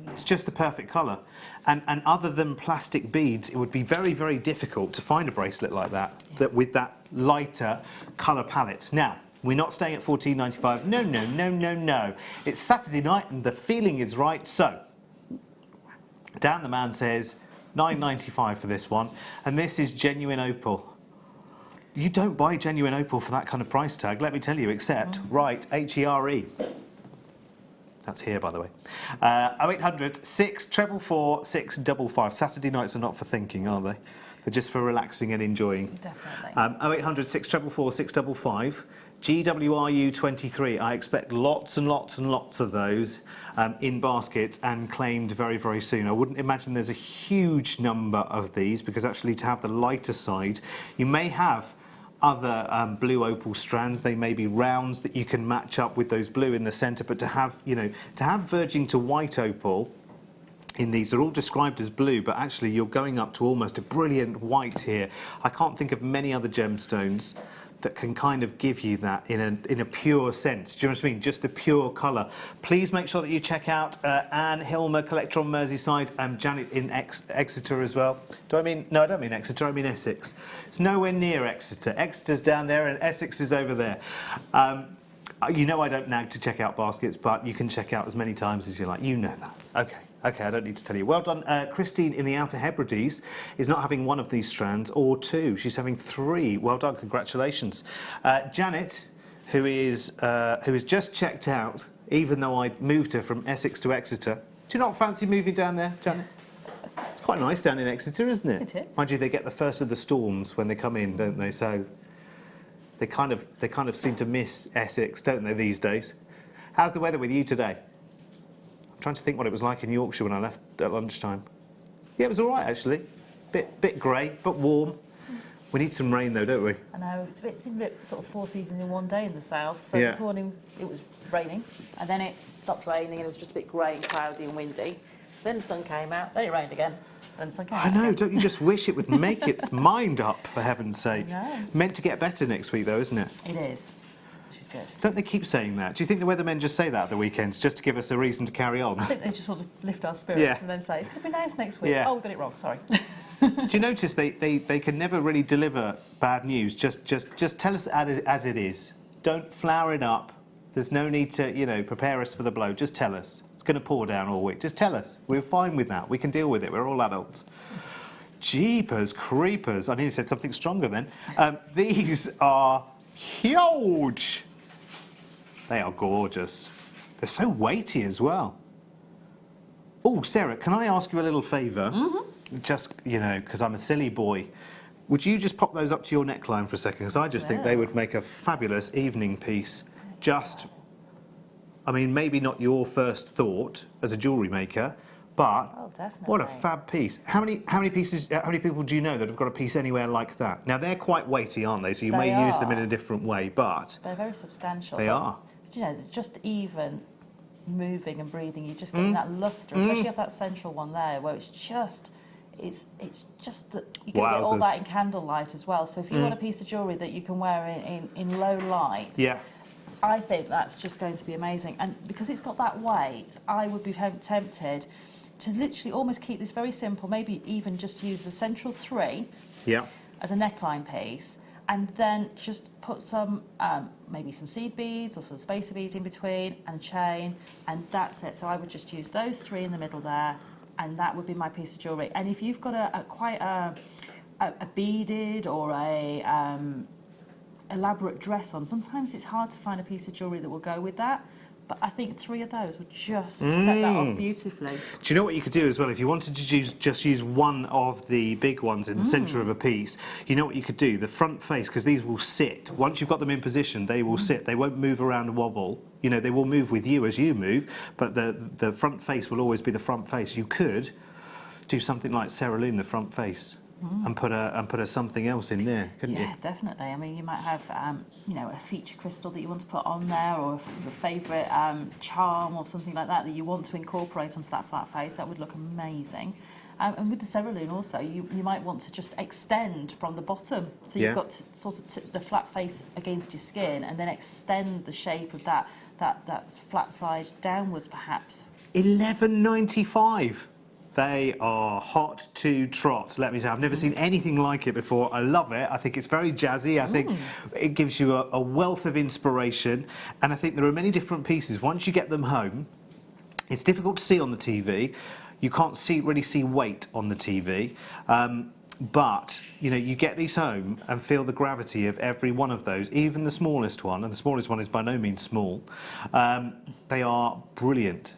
It's just the perfect colour. And other than plastic beads, it would be very, very difficult to find a bracelet like that, with that lighter colour palette. Now, we're not staying at $14.95. No, no, no, no, no. It's Saturday night and the feeling is right. So, Dan the man says $9.95 for this one. And this is genuine opal. You don't buy genuine opal for that kind of price tag, let me tell you, except, right, H-E-R-E. That's here, by the way. 0800 644 655. Saturday nights are not for thinking, are they? They're just for relaxing and enjoying. Definitely. 0800 644 655. GWRU23. I expect lots and lots and lots of those in baskets and claimed very, very soon. I wouldn't imagine there's a huge number of these, because actually to have the lighter side, you may have other blue opal strands. They may be rounds that you can match up with those blue in the centre, but to have, you know, to have verging to white opal in these, are all described as blue, but actually you're going up to almost a brilliant white here. I can't think of many other gemstones that can kind of give you that in a pure sense. Do you know what I mean? Just the pure colour. Please make sure that you check out Anne Hilmer, Collector on Merseyside, and Janet in Exeter as well. Do I mean... No, I don't mean Exeter, I mean Essex. It's nowhere near Exeter. Exeter's down there and Essex is over there. You know I don't nag to check out baskets, but you can check out as many times as you like. You know that. Okay. Okay, I don't need to tell you. Well done. Christine in the Outer Hebrides is not having one of these strands or two. She's having three. Well done. Congratulations. Janet, who is just checked out, even though I moved her from Essex to Exeter. Do you not fancy moving down there, Janet? It's quite nice down in Exeter, isn't it? It is. Mind you, they get the first of the storms when they come in, don't they? So they kind of seem to miss Essex, don't they, these days? How's the weather with you today? I'm trying to think what it was like in Yorkshire when I left at lunchtime. Yeah, it was all right, actually. Bit grey, but warm. We need some rain, though, don't we? I know. It's been sort of 4 seasons in one day in the south. So this morning it was raining, and then it stopped raining, and it was just a bit grey and cloudy and windy. Then the sun came out, then it rained again. Then the sun came out. I know, again. don't you just wish it would make its mind up, for heaven's sake? I know. Meant to get better next week, though, isn't it? It is. Which is good. Don't they keep saying that? Do you think the weathermen just say that at the weekends, just to give us a reason to carry on? I think they just want to lift our spirits and then say, it's going to be nice next week. Yeah. Oh, we got it wrong, sorry. Do you notice they can never really deliver bad news? Just tell us as it is. Don't flower it up. There's no need to, you know, prepare us for the blow. Just tell us. It's going to pour down all week. Just tell us. We're fine with that. We can deal with it. We're all adults. Jeepers creepers. I nearly said something stronger then. These are huge. They are gorgeous. They're so weighty as well. Oh, Sarah, can I ask you a little favour? Mm-hmm. Just, you know, because I'm a silly boy. Would you just pop those up to your neckline for a second? Because I just think they would make a fabulous evening piece. Just, I mean, maybe not your first thought as a jewellery maker, but what a fab piece. How many pieces, how many people do you know that have got a piece anywhere like that? Now, they're quite weighty, aren't they? So you may use them in a different way, but... They're very substantial. They are. But, you know, it's just even moving and breathing, you're just getting that lustre, especially of that central one there, where it's just that you can get all that in candlelight as well. So if you want a piece of jewellery that you can wear in low light, I think that's just going to be amazing. And because it's got that weight, I would be tempted to literally almost keep this very simple, maybe even just use the central 3 as a neckline piece, and then just put some, maybe some seed beads or some spacer beads in between and chain, and that's it. So I would just use those 3 in the middle there, and that would be my piece of jewellery. And if you've got quite a beaded or a elaborate dress on, sometimes it's hard to find a piece of jewellery that will go with that. But I think 3 of those would just set that off beautifully. Do you know what you could do as well? If you wanted to just use one of the big ones in the centre of a piece, you know what you could do? The front face, because these will sit. Once you've got them in position, they will sit. They won't move around and wobble. You know, they will move with you as you move, but the front face will always be the front face. You could do something like Sarah Lune, the front face. And put a something else in there, couldn't you? Yeah, definitely. I mean, you might have, you know, a feature crystal that you want to put on there, or a favourite charm or something like that you want to incorporate onto that flat face. That would look amazing. And with the cerulean also, you might want to just extend from the bottom. So you've got to sort of the flat face against your skin, and then extend the shape of that flat side downwards, perhaps. $11.95. They are hot to trot, let me say. I've never seen anything like it before. I love it. I think it's very jazzy. I think it gives you a wealth of inspiration. And I think there are many different pieces. Once you get them home, it's difficult to see on the TV. You can't really see weight on the TV. But, you know, you get these home and feel the gravity of every one of those, even the smallest one, and the smallest one is by no means small. They are brilliant.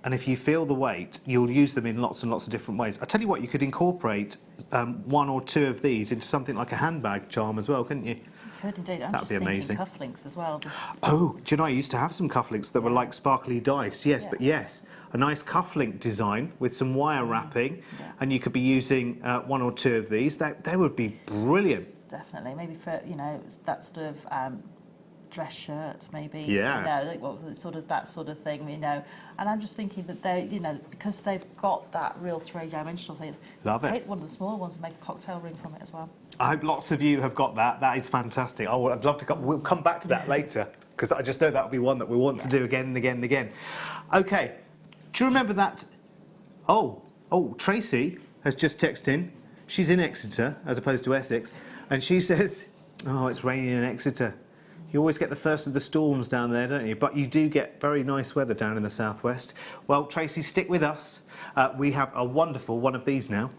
And if you feel the weight, you'll use them in lots and lots of different ways. I tell you what, you could incorporate 1 or 2 of these into something like a handbag charm as well, couldn't you? You could indeed. I'm That'd just be amazing. thinking cufflinks as well. Oh, do you know, I used to have some cufflinks that were like sparkly dice, yes, but yes, a nice cufflink design with some wire wrapping, and you could be using 1 or 2 of these. They would be brilliant. Definitely, maybe for, you know, that sort of dress shirt, maybe. Yeah. You know, like, sort of that sort of thing, you know. And I'm just thinking that they, you know, because they've got that real 3-dimensional thing. Love it. Take one of the small ones and make a cocktail ring from it as well. I hope lots of you have got that. That is fantastic. Oh, I'd love to come. We'll come back to that later, because I just know that'll be one that we want to do again and again and again. Okay. Do you remember that? Oh, Tracy has just texted in. She's in Exeter as opposed to Essex, and she says, "Oh, it's raining in Exeter. You always get the first of the storms down there, don't you? But you do get very nice weather down in the southwest." Well, Tracy, stick with us. We have a wonderful one of these now.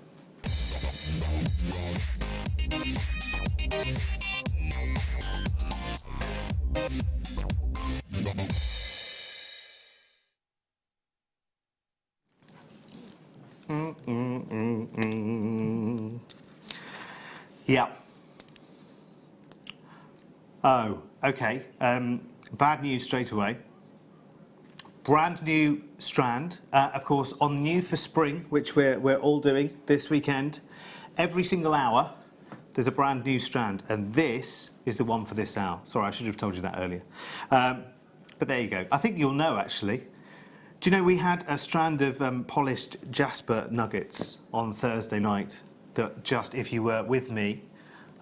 Yeah. Oh, okay. Bad news straight away. Brand new strand, of course, on new for spring, which we're all doing this weekend. Every single hour, there's a brand new strand, and this is the one for this hour. Sorry, I should have told you that earlier. But there you go. I think you'll know, actually. Do you know we had a strand of polished jasper nuggets on Thursday night that just, if you were with me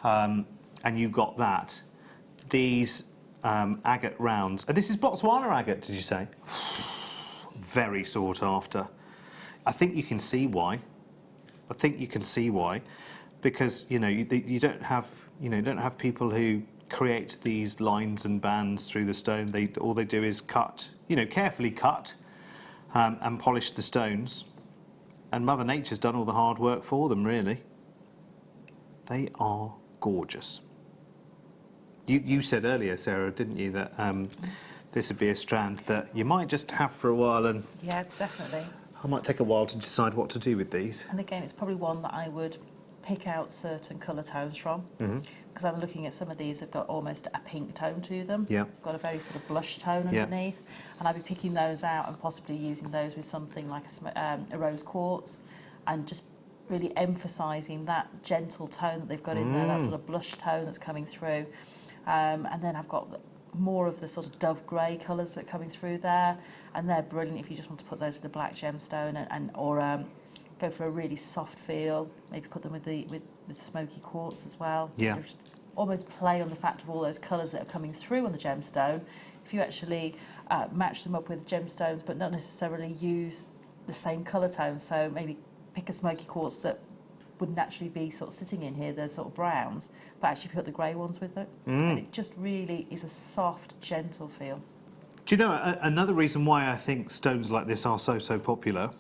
and you got that, these agate rounds, and this is Botswana agate, did you say? Very sought after. I think you can see why. Because you know you don't have people who create these lines and bands through the stone. All they do is cut, carefully cut and polish the stones. And Mother Nature's done all the hard work for them, really. They are gorgeous. You said earlier, Sarah, didn't you, that this would be a strand that you might just have for a while, and Yeah, definitely. I might take a while to decide what to do with these. And again, it's probably one that I would pick out certain colour tones from, because I'm looking at some of these, they've got almost a pink tone to them. Yeah. Got a very sort of blush tone Yeah. underneath, and I'd be picking those out and possibly using those with something like a rose quartz, and just really emphasising that gentle tone that they've got in there, that sort of blush tone that's coming through. And then I've got more of the sort of dove grey colours that are coming through there, and they're brilliant if you just want to put those with the black gemstone, or go for a really soft feel. Maybe put them with the smoky quartz as well. Yeah. Just almost play on the fact of all those colours that are coming through on the gemstone. If you actually match them up with gemstones, but not necessarily use the same colour tone, so maybe pick a smoky quartz that would naturally be sort of sitting in here, those sort of browns, but actually put the grey ones with it. And it just really is a soft, gentle feel. Do you know, another reason why I think stones like this are so popular,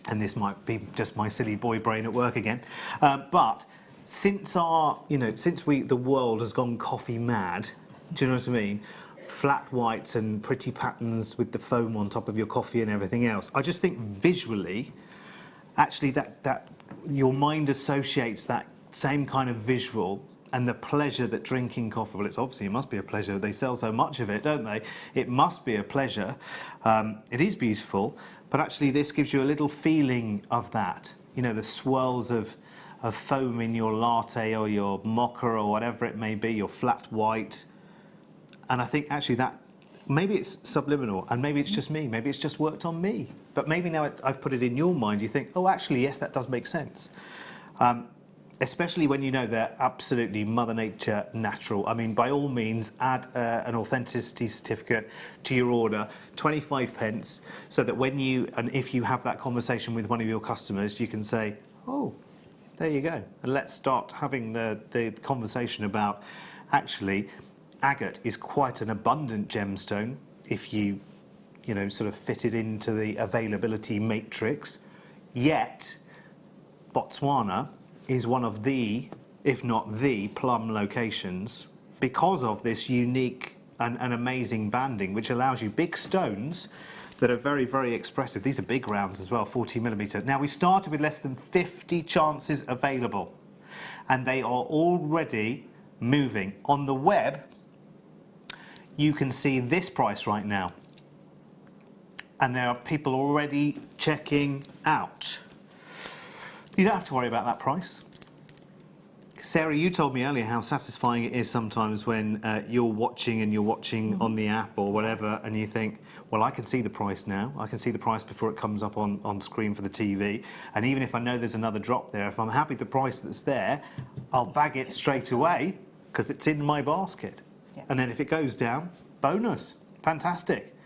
and this might be just my silly boy brain at work again, but since the world has gone coffee mad, do you know what I mean? Flat whites and pretty patterns with the foam on top of your coffee and everything else. I just think visually, actually, that your mind associates that same kind of visual and the pleasure that drinking coffee. Well, it must be a pleasure. They sell so much of it, don't they? It must be a pleasure. It is beautiful, but actually, this gives you a little feeling of that. The swirls of foam in your latte or your mocha or whatever it may be, your flat white. And I think actually that maybe it's subliminal, and maybe it's just me, maybe it's just worked on me. But maybe now I've put it in your mind, you think, oh, actually, yes, that does make sense. Especially when you know they're absolutely Mother Nature natural. I mean, by all means, add an authenticity certificate to your order, 25 pence, so that if you have that conversation with one of your customers, you can say, oh, there you go. And let's start having the conversation about, actually, agate is quite an abundant gemstone if you sort of fit it into the availability matrix. Yet, Botswana is one of the, if not the, plum locations because of this unique and amazing banding, which allows you big stones that are very, very expressive. These are big rounds as well, 40mm. Now, we started with less than 50 chances available, and they are already moving. On the web, you can see this price right now, and there are people already checking out. You don't have to worry about that price. Sarah, you told me earlier how satisfying it is sometimes when you're watching on the app or whatever, and you think, well, I can see the price now. I can see the price before it comes up on screen for the TV. And even if I know there's another drop there, if I'm happy with the price that's there, I'll bag it straight away because it's in my basket. Yeah. And then if it goes down, bonus. Fantastic.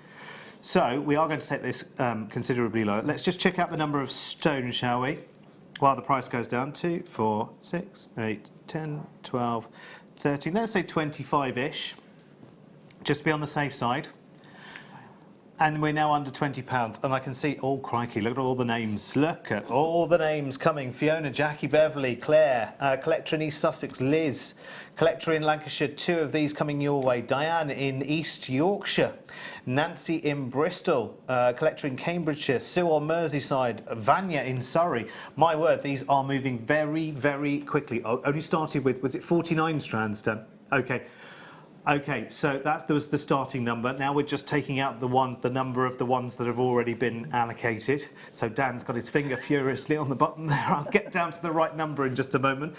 So we are going to take this considerably lower. Let's just check out the number of stones, shall we? While the price goes down, 2, 4, 6, 8, 10, 12, 13, let's say 25-ish, just to be on the safe side. And we're now under £20, and I can see, oh crikey, look at all the names. Look at all the names coming. Fiona, Jackie, Beverly, Claire, collector in East Sussex, Liz, collector in Lancashire, 2 of these coming your way. Diane in East Yorkshire, Nancy in Bristol, collector in Cambridgeshire, Sue on Merseyside, Vanya in Surrey. My word, these are moving very, very quickly. Only started with, was it 49 strands done? Okay, so that was the starting number. Now we're just taking out the number of the ones that have already been allocated. So Dan's got his finger furiously on the button there. I'll get down to the right number in just a moment.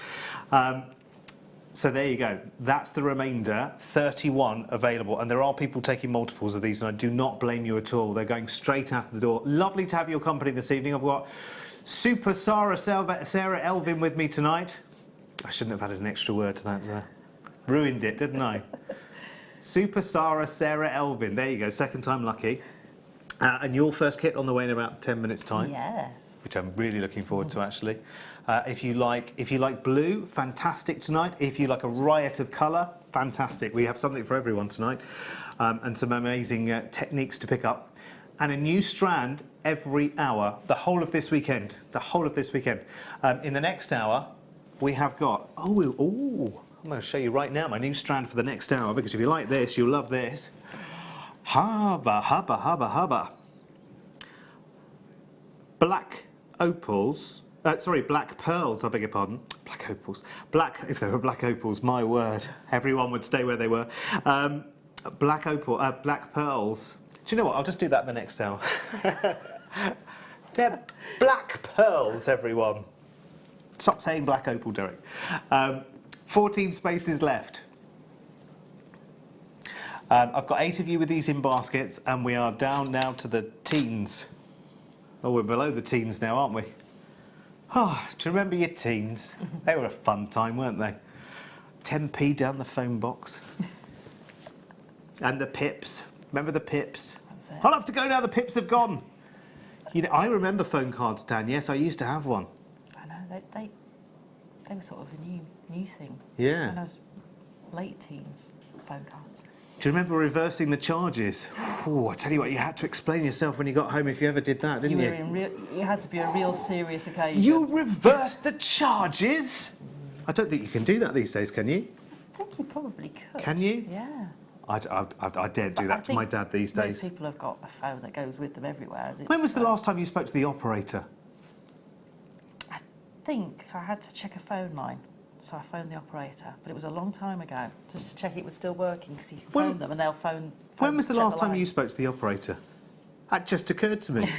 So there you go. That's the remainder, 31 available. And there are people taking multiples of these, and I do not blame you at all. They're going straight out the door. Lovely to have your company this evening. I've got Super Sarah Elvin with me tonight. I shouldn't have added an extra word to that. Ruined it, didn't I? Super Sarah Elvin. There you go, second time lucky. And your first kit on the way in about 10 minutes' time. Yes. Which I'm really looking forward to, actually. If you like blue, fantastic tonight. If you like a riot of colour, fantastic. We have something for everyone tonight, and some amazing techniques to pick up. And a new strand every hour, the whole of this weekend. The whole of this weekend. In the next hour, we have got I'm going to show you right now my new strand for the next hour, because if you like this, you'll love this. Hubba, hubba, hubba, hubba. Black opals. Black pearls, I beg your pardon. Black opals. If they were black opals, my word, everyone would stay where they were. Black pearls. Do you know what? I'll just do that in the next hour. They're black pearls, everyone. Stop saying black opal, Derek. 14 spaces left. I've got 8 of you with these in baskets, and we are down now to the teens. Oh, we're below the teens now, aren't we? Oh, do you remember your teens? They were a fun time, weren't they? 10p down the phone box. And the pips. Remember the pips? I'll have to go now, the pips have gone. You know, I remember phone cards, Dan. Yes, I used to have one. I know, they were sort of a new thing. Yeah. When I was late teens, phone cards. Do you remember reversing the charges? Oh, I tell you what, you had to explain yourself when you got home if you ever did that, didn't you? It had to be a real serious occasion. You reversed the charges? I don't think you can do that these days, can you? I think you probably could. Can you? Yeah. I daren't do that to my dad these days. Most people have got a phone that goes with them everywhere. When was the last time you spoke to the operator? I think I had to check a phone line. So I phoned the operator, but it was a long time ago, just to check it was still working, because you can phone them and they'll phone when was the last time you spoke to the operator? That just occurred to me.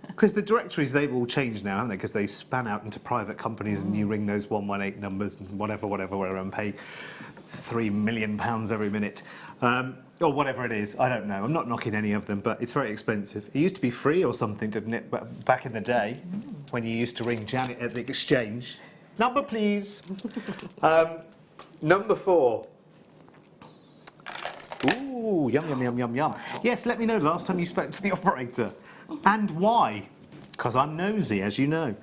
Because the directories, they've all changed now, haven't they? Because they span out into private companies and you ring those 118 numbers and whatever, and pay £3 million every minute. Or whatever it is, I don't know. I'm not knocking any of them, but it's very expensive. It used to be free or something, didn't it? But back in the day, when you used to ring Janet at the exchange. Number, please. Number 4. Ooh, yum, yum, yum, yum, yum. Yes, let me know the last time you spoke to the operator. And why? Because I'm nosy, as you know.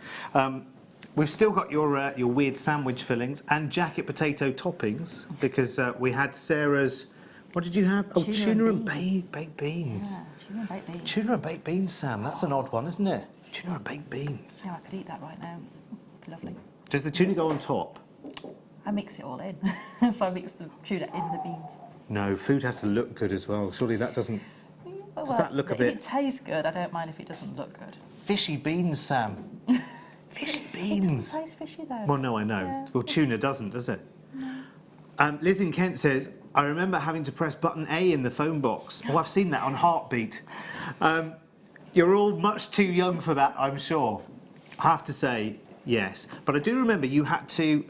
We've still got your weird sandwich fillings and jacket potato toppings, because we had Sarah's... What did you have? Oh, tuna and baked beans. Yeah, tuna and baked beans. Tuna and baked beans, Sam. That's an odd one, isn't it? Tuna and baked beans. Yeah, I could eat that right now. Lovely. Does the tuna go on top? I mix it all in. So I mix the tuna in the beans. No, food has to look good as well. Surely that doesn't... Well, does that look a bit... If it tastes good, I don't mind if it doesn't look good. Fishy beans, Sam. Fishy beans. It doesn't taste fishy, though. Well, no, I know. Yeah. Well, tuna doesn't, does it? No. Liz in Kent says, I remember having to press button A in the phone box. Oh, I've seen that on Heartbeat. You're all much too young for that, I'm sure. I have to say, yes. But I do remember you had to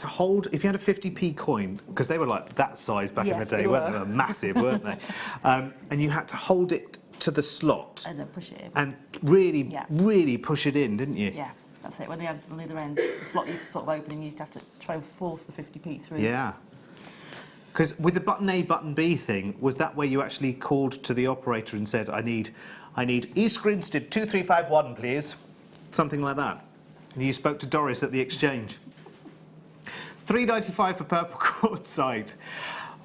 hold, if you had a 50p coin, because they were like that size back in the day, weren't they? They were massive, weren't they? And you had to hold it to the slot. And then push it in. And really push it in, didn't you? Yeah, that's it. When the answer's on the other end, the slot used to sort of open and you used to have to try and force the 50p through. Yeah. Because with the button A, button B thing, was that where you actually called to the operator and said, I need East Grinstead 2351, please? Something like that. And you spoke to Doris at the exchange. £3.95 for purple quartzite.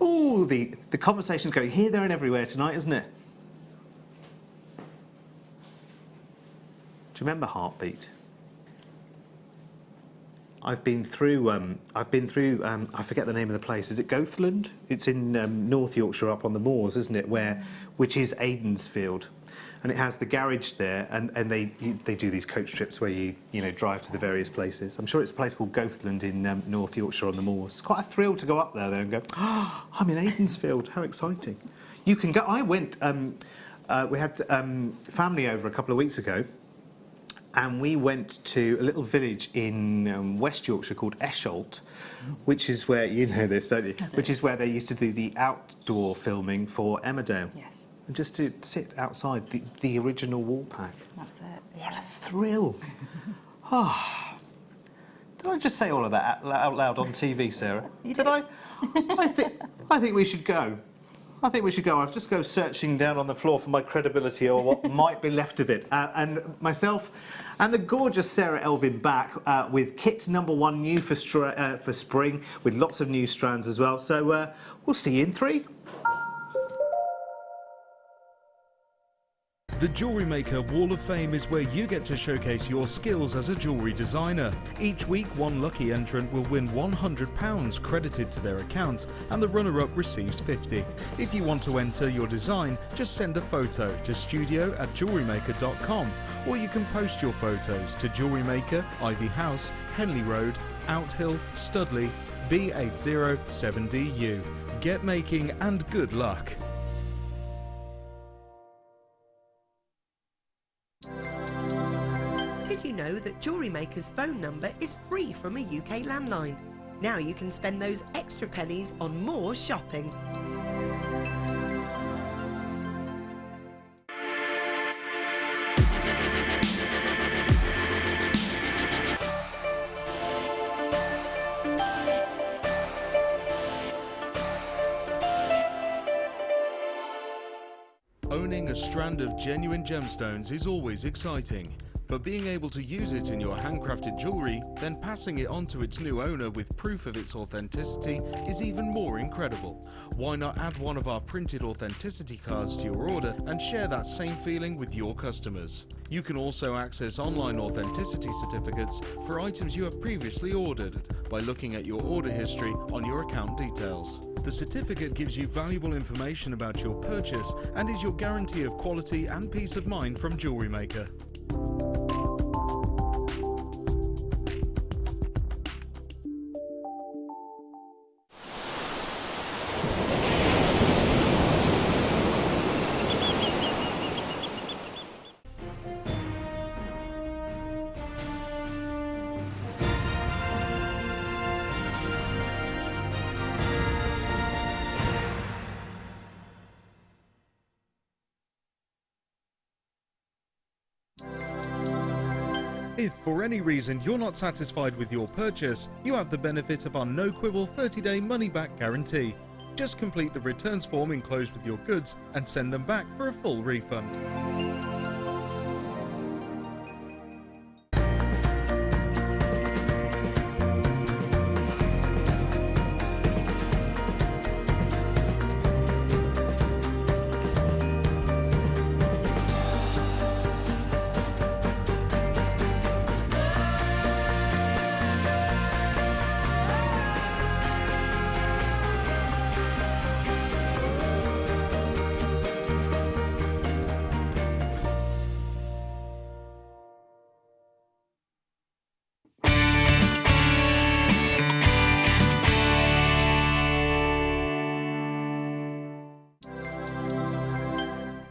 Oh, the conversation's going here, there and everywhere tonight, isn't it? Do you remember Heartbeat? I've been through, I forget the name of the place. Is it Goathland? It's in North Yorkshire up on the moors, isn't it? Which is Aidensfield. And it has the garage there, and they do these coach trips where you drive to the various places. I'm sure it's a place called Goathland in North Yorkshire on the moors. It's quite a thrill to go up there and go, oh, I'm in Aidensfield, how exciting. You can go, I went, we had family over a couple of weeks ago, and we went to a little village in West Yorkshire called Esholt, which is where, you know this, don't you? Which is where they used to do the outdoor filming for Emmerdale. Yes. And just to sit outside the original Woolpack. That's it. What a thrill. Oh. Did I just say all of that out loud on TV, Sarah? Did I? I think we should go. I think we should go. I'll just go searching down on the floor for my credibility or what might be left of it. And myself and the gorgeous Sarah Elvin back with kit number 1 new for spring, with lots of new strands as well. So we'll see you in 3. The Jewellery Maker Wall of Fame is where you get to showcase your skills as a jewellery designer. Each week, one lucky entrant will win £100 credited to their account, and the runner-up receives £50. If you want to enter your design, just send a photo to studio@jewellerymaker.com, or you can post your photos to Jewellery Maker, Ivy House, Henley Road, Outhill, Studley, B807DU. Get making and good luck. Did you know that Jewellery Maker's phone number is free from a UK landline? Now you can spend those extra pennies on more shopping. Owning a strand of genuine gemstones is always exciting, but being able to use it in your handcrafted jewellery, then passing it on to its new owner with proof of its authenticity is even more incredible. Why not add one of our printed authenticity cards to your order and share that same feeling with your customers? You can also access online authenticity certificates for items you have previously ordered by looking at your order history on your account details. The certificate gives you valuable information about your purchase and is your guarantee of quality and peace of mind from Jewellery Maker. If for any reason you're not satisfied with your purchase, you have the benefit of our no-quibble 30-day money-back guarantee. Just complete the returns form enclosed with your goods and send them back for a full refund.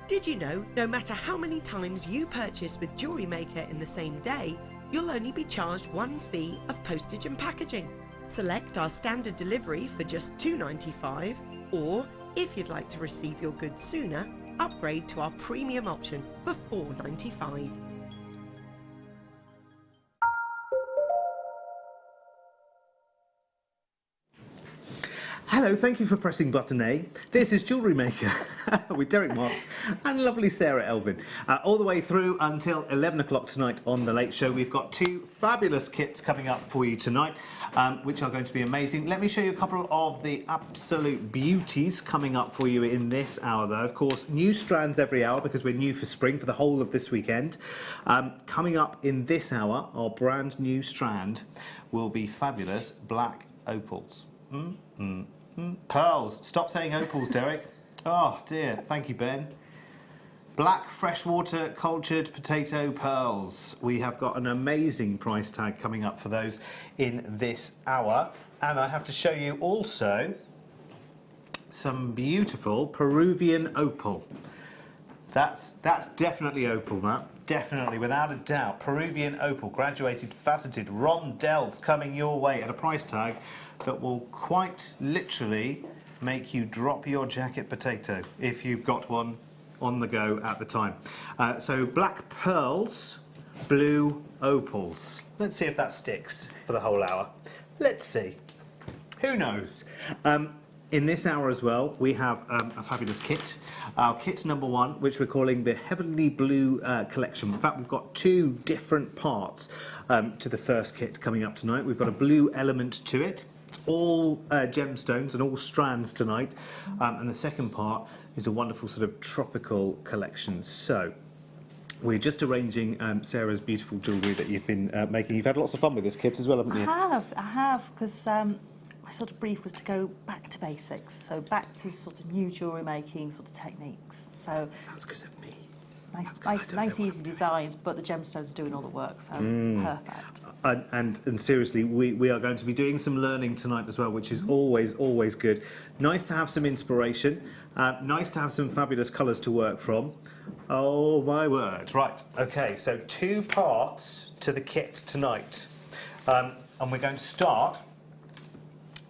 Did you know no matter how many times you purchase with Jewellery Maker in the same day, you'll only be charged one fee of postage and packaging? Select our standard delivery for just £2.95, or if you'd like to receive your goods sooner, upgrade to our premium option for £4.95. Hello, thank you for pressing button A. This is Jewellery Maker with Derek Marks and lovely Sarah Elvin. All the way through until 11 o'clock tonight on The Late Show. We've got 2 fabulous kits coming up for you tonight, which are going to be amazing. Let me show you a couple of the absolute beauties coming up for you in this hour, though. Of course, new strands every hour because we're new for spring for the whole of this weekend. Coming up in this hour, our brand new strand will be fabulous black opals. Pearls. Stop saying opals, Derek. Oh dear. Thank you, Ben. Black freshwater cultured potato pearls. We have got an amazing price tag coming up for those in this hour. And I have to show you also some beautiful Peruvian opal. That's definitely opal, that. Definitely, without a doubt. Peruvian opal, graduated, faceted rondelles coming your way at a price tag that will quite literally make you drop your jacket potato if you've got one on the go at the time. So black pearls, blue opals. Let's see if that sticks for the whole hour. Let's see. Who knows? in this hour as well, we have a fabulous kit. Our kit number 1, which we're calling the Heavenly Blue collection. In fact, we've got 2 different parts to the first kit coming up tonight. We've got a blue element to it. It's all gemstones and all strands tonight. And the second part is a wonderful sort of tropical collection. So we're just arranging Sarah's beautiful jewellery that you've been making. You've had lots of fun with this kit as well, haven't you? I have, because my sort of brief was to go back to basics, so back to sort of new jewellery making sort of techniques. So That's because of me. nice easy designs, but the gemstones are doing all the work, so perfect. And seriously, we are going to be doing some learning tonight as well, which is always good. Nice to have some inspiration. Nice to have some fabulous colours to work from. Oh my word! Right. Okay. So 2 parts to the kit tonight, and we're going to start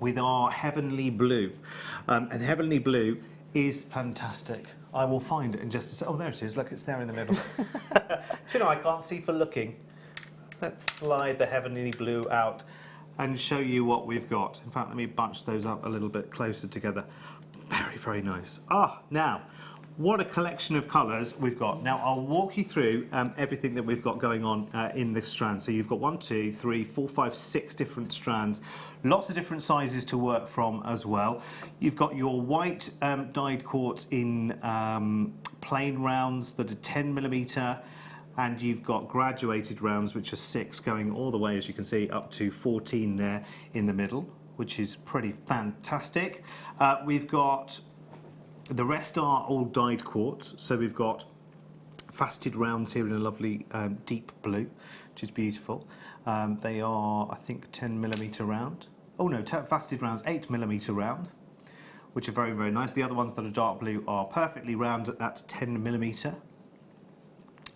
with our Heavenly Blue, and Heavenly Blue is fantastic. I will find it in just a second. Oh, there it is. Look, it's there in the middle. Do you know, I can't see for looking. Let's slide the Heavenly Blue out and show you what we've got. In fact, let me bunch those up a little bit closer together. Very nice. Now, what a collection of colours we've got. Now, I'll walk you through everything that we've got going on in this strand. So you've got 1, 2, 3, 4, 5, 6 different strands. Lots of different sizes to work from as well. You've got your white dyed quartz in plain rounds that are 10mm, and you've got graduated rounds which are 6, going all the way, as you can see, up to 14 there in the middle, which is pretty fantastic. We've got the rest are all dyed quartz, so we've got faceted rounds here in a lovely deep blue, which is beautiful. They are, I think, 10mm round. Oh no, faceted rounds 8mm round, which are very nice. The other ones that are dark blue are perfectly round at that 10mm.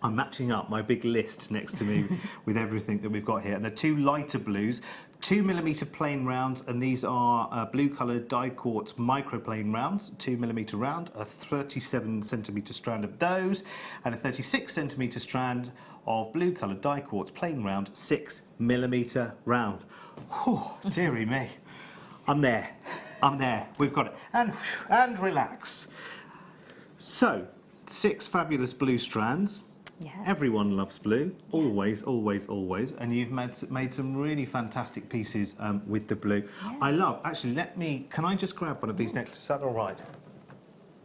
I'm matching up my big list next to me with everything that we've got here. And the 2 lighter blues, 2mm plain rounds, and these are blue coloured dyed quartz microplane rounds, 2mm round, a 37cm strand of those, and a 36cm strand of blue coloured dyed quartz plain round, 6mm round. Whew, dearie me. I'm there. We've got it. And relax. So, 6 fabulous blue strands. Yes. Everyone loves blue, always. And you've made some really fantastic pieces with the blue. Yeah. I love, actually, can I just grab one of these necklaces? Is that all right?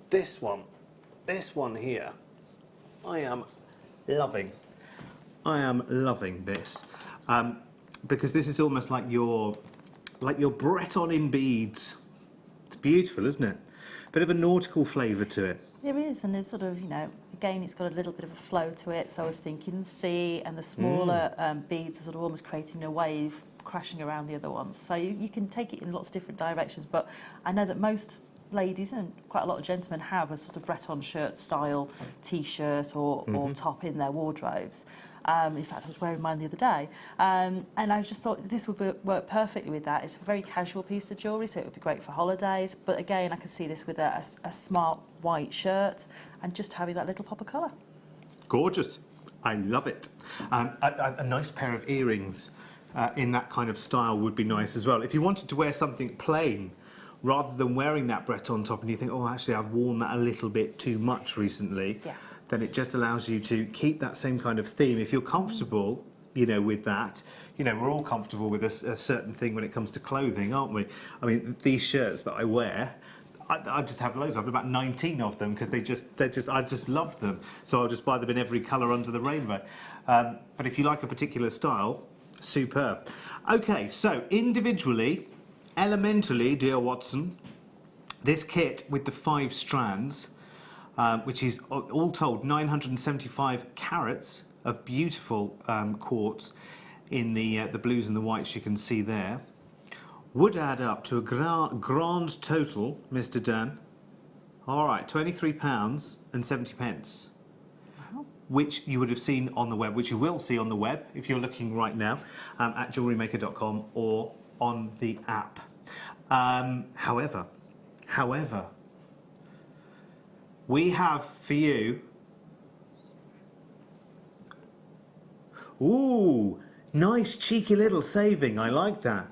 This one here, I am loving this. Because this is almost like your Breton in beads. It's beautiful, isn't it? Bit of a nautical flavour to it. There is, and there's sort of, again, it's got a little bit of a flow to it. So I was thinking the sea and the smaller beads are sort of almost creating a wave crashing around the other ones. So you can take it in lots of different directions. But I know that most ladies and quite a lot of gentlemen have a sort of Breton shirt style T-shirt or top in their wardrobes. In fact, I was wearing mine the other day, and I just thought this would work perfectly with that. It's a very casual piece of jewellery, so it would be great for holidays. But again, I could see this with a smart white shirt and just having that little pop of colour. Gorgeous. I love it. A nice pair of earrings in that kind of style would be nice as well. If you wanted to wear something plain, rather than wearing that Breton top and you think, oh, actually, I've worn that a little bit too much recently, then it just allows you to keep that same kind of theme. If you're comfortable, with that, we're all comfortable with a certain thing when it comes to clothing, aren't we? I mean, these shirts that I wear, I just have loads. I have about 19 of them because I just love them. So I'll just buy them in every colour under the rainbow. But if you like a particular style, superb. Okay, so individually, elementally, dear Watson, this kit with the 5 strands, which is all told 975 carats of beautiful quartz in the blues and the whites you can see there, would add up to a grand total, Mr. Dan. All right, £23.70. Wow. Which you would have seen on the web, which you will see on the web if you're looking right now at JewelleryMaker.com or on the app. However, we have for you, ooh, nice cheeky little saving. I like that.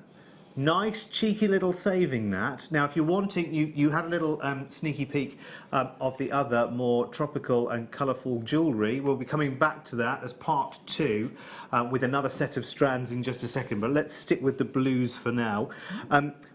Nice, cheeky little saving that. Now, if you're wanting, you had a little sneaky peek of the other more tropical and colourful jewellery. We'll be coming back to that as part 2 with another set of strands in just a second. But let's stick with the blues for now.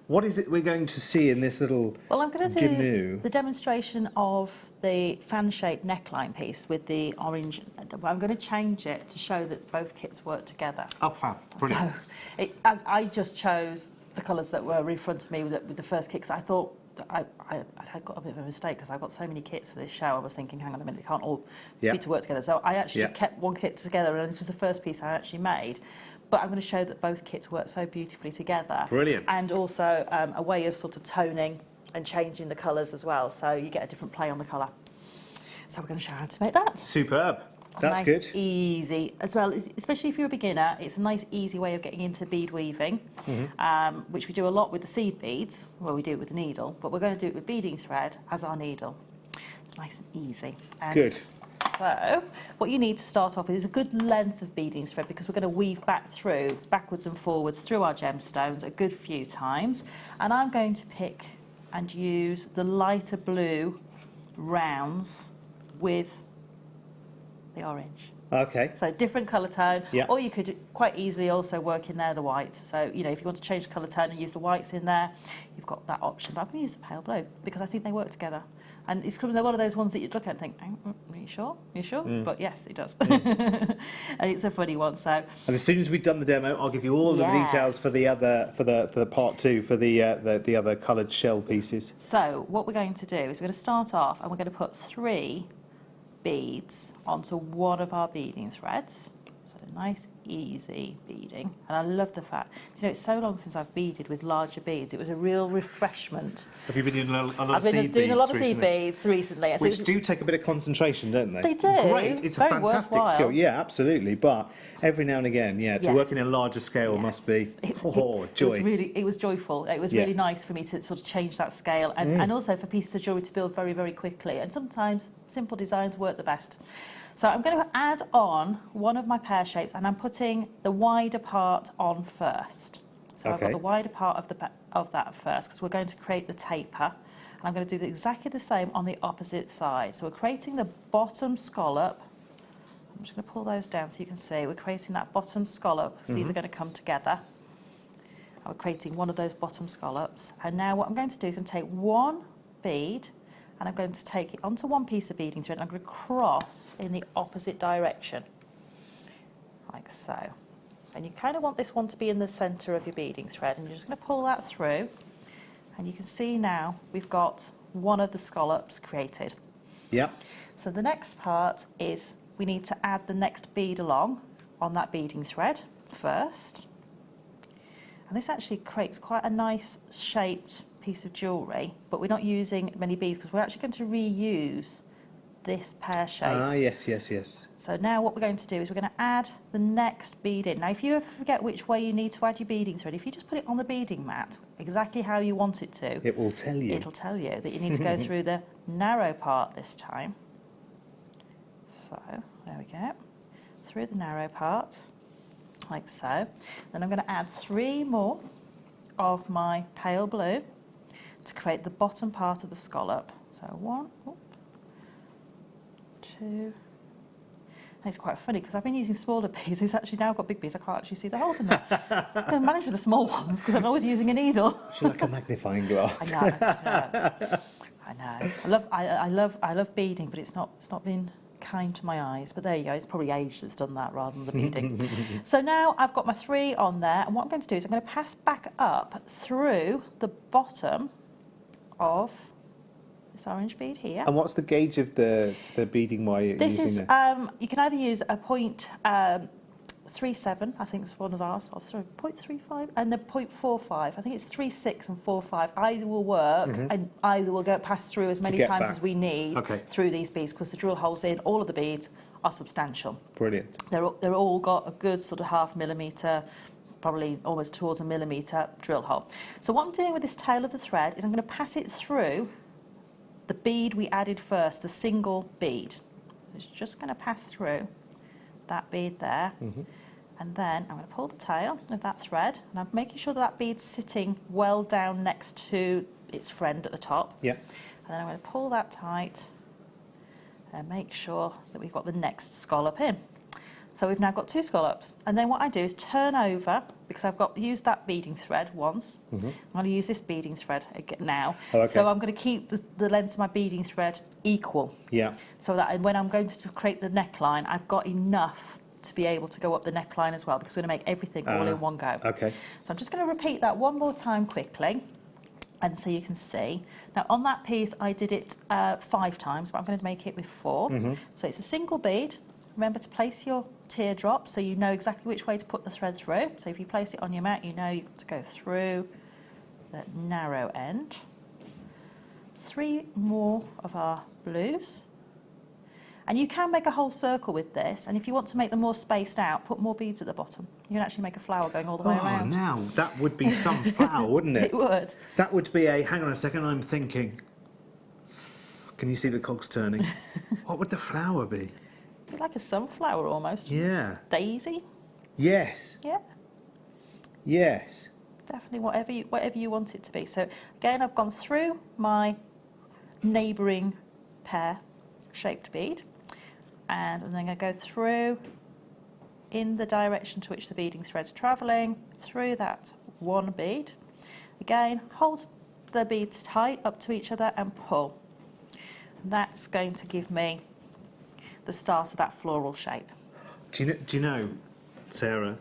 What is it we're going to see in this little Well, I'm going to demo? do the demonstration of the fan-shaped neckline piece with the orange. I'm going to change it to show that both kits work together. Oh, fab. Brilliant. So I just chose the colours that were in front of me with the first kit, because I thought I had got a bit of a mistake, because I've got so many kits for this show. I was thinking, hang on a minute, they can't all be to work together. So I actually just kept one kit together, and this was the first piece I actually made. But I'm going to show that both kits work so beautifully together. Brilliant. And also a way of sort of toning and changing the colours as well, so you get a different play on the colour. So we're going to show how to make that. Superb. That's nice, good. Easy as well, especially if you're a beginner. It's a nice, easy way of getting into bead weaving, which we do a lot with the seed beads. Well, we do it with the needle, but we're going to do it with beading thread as our needle. Nice and easy. Good. So, what you need to start off with is a good length of beading thread, because we're going to weave backwards and forwards through our gemstones a good few times. And I'm going to pick and use the lighter blue rounds with the orange. Okay. So different colour tone, Yeah. or you could quite easily also work in there the white. So, you know, if you want to change the colour tone and use the whites in there, you've got that option. But I'm going to use the pale blue because I think they work together. And it's kind of one of those ones that you'd look at and think, are you sure? Are you sure? But yes, it does. And it's a funny one. So. And as soon as we've done the demo, I'll give you all of the details for the other, for the part 2, for the other coloured shell pieces. So what we're going to do is we're going to start off and we're going to put 3 beads onto one of our beading threads. So nice, easy beading. And I love the fact, you know, it's so long since I've beaded with larger beads. It was a real refreshment. Have you been doing a lot of I've seed been beads doing a lot of recently? seed beads recently. Which do take a bit of concentration, don't they? They do. Great. It's a Very fantastic worthwhile. skill. Yeah, absolutely. But every now and again, to Yes. work in a larger scale must be joy. It was joyful. It was really nice for me to sort of change that scale, and also for pieces of jewellery to build very, very quickly. And sometimes simple designs work the best. So I'm going to add on one of my pear shapes, and I'm putting the wider part on first. So I've got the wider part of that first, because we're going to create the taper. And I'm going to do exactly the same on the opposite side. So we're creating the bottom scallop. I'm just going to pull those down so you can see. We're creating that bottom scallop, because these are going to come together. And we're creating one of those bottom scallops. And now what I'm going to do is I'm going to take one bead, and I'm going to take it onto one piece of beading thread, and I'm going to cross in the opposite direction, like so. And you kind of want this one to be in the centre of your beading thread, and you're just going to pull that through, and you can see now we've got one of the scallops created. Yep. So the next part is we need to add the next bead along on that beading thread first. And this actually creates quite a nice shaped piece of jewellery, but we're not using many beads because we're actually going to reuse this pear shape. Ah, yes, yes, yes. So now what we're going to do is we're going to add the next bead in. Now if you ever forget which way you need to add your beading thread, if you just put it on the beading mat exactly how you want it to, it will tell you. It'll tell you that you need to go through the narrow part this time. So there we go, through the narrow part, like so. Then I'm going to add 3 more of my pale blue to create the bottom part of the scallop. So 1, 2. And it's quite funny because I've been using smaller beads. It's actually now got big beads. I can't actually see the holes in them. I can manage with the small ones because I'm always using a needle. She's like a magnifying glass. I know. I love beading, but it's not been kind to my eyes. But there you go. It's probably age that's done that rather than the beading. So now I've got my 3 on there, and what I'm going to do is I'm going to pass back up through the bottom of this orange bead here. And what's the gauge of the beading wire you're This using is there? you can either use a 0.37, I think it's one of ours, or sorry, 0.35, and the 0.45. I think it's 3.6 and 4.5. Either will work, and either will pass through as many times as we need through these beads, because the drill holes in all of the beads are substantial. Brilliant. They're all got a good sort of 0.5 millimetre, probably almost towards a millimetre drill hole. So what I'm doing with this tail of the thread is I'm going to pass it through the bead we added first, the single bead. It's just going to pass through that bead there. And then I'm going to pull the tail of that thread, and I'm making sure that bead's sitting well down next to its friend at the top. Yeah. And then I'm going to pull that tight and make sure that we've got the next scallop in. So we've now got 2 scallops. And then what I do is turn over, because I've used that beading thread once. I'm going to use this beading thread again now. Oh, okay. So I'm going to keep the length of my beading thread equal. Yeah. So that when I'm going to create the neckline, I've got enough to be able to go up the neckline as well, because we're going to make everything all in one go. Okay. So I'm just going to repeat that one more time quickly, and so you can see. Now on that piece I did it 5 times, but I'm going to make it with 4. So it's a single bead. Remember to place your teardrop so you know exactly which way to put the thread through. So if you place it on your mat, you know you've got to go through the narrow end. 3 more of our blues. And you can make a whole circle with this, and if you want to make them more spaced out, put more beads at the bottom. You can actually make a flower going all the way around. Now, that would be some flower, wouldn't it? It would. That would be a, hang on a second, I'm thinking, can you see the cogs turning? What would the flower be? Like a sunflower almost. Yeah. Daisy. Yes. Yeah. Yes. Definitely whatever you want it to be. So again, I've gone through my neighbouring pear-shaped bead, and I'm then going to go through in the direction to which the beading thread's travelling, through that one bead. Again, hold the beads tight up to each other and pull. And that's going to give me the start of that floral shape. Do you know, Sarah,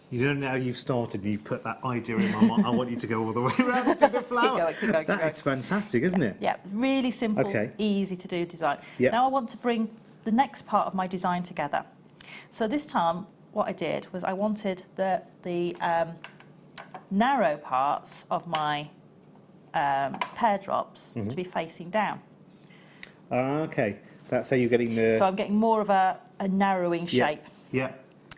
you know now you've started and you've put that idea in my mind, I want you to go all the way around to the flower. Keep going. That's fantastic, isn't it? Yeah, really simple, Okay. easy to do design. Yeah. Now I want to bring the next part of my design together. So this time what I did was I wanted the narrow parts of my pear drops to be facing down. Okay, that's how you're getting the... So I'm getting more of a narrowing shape. Yeah.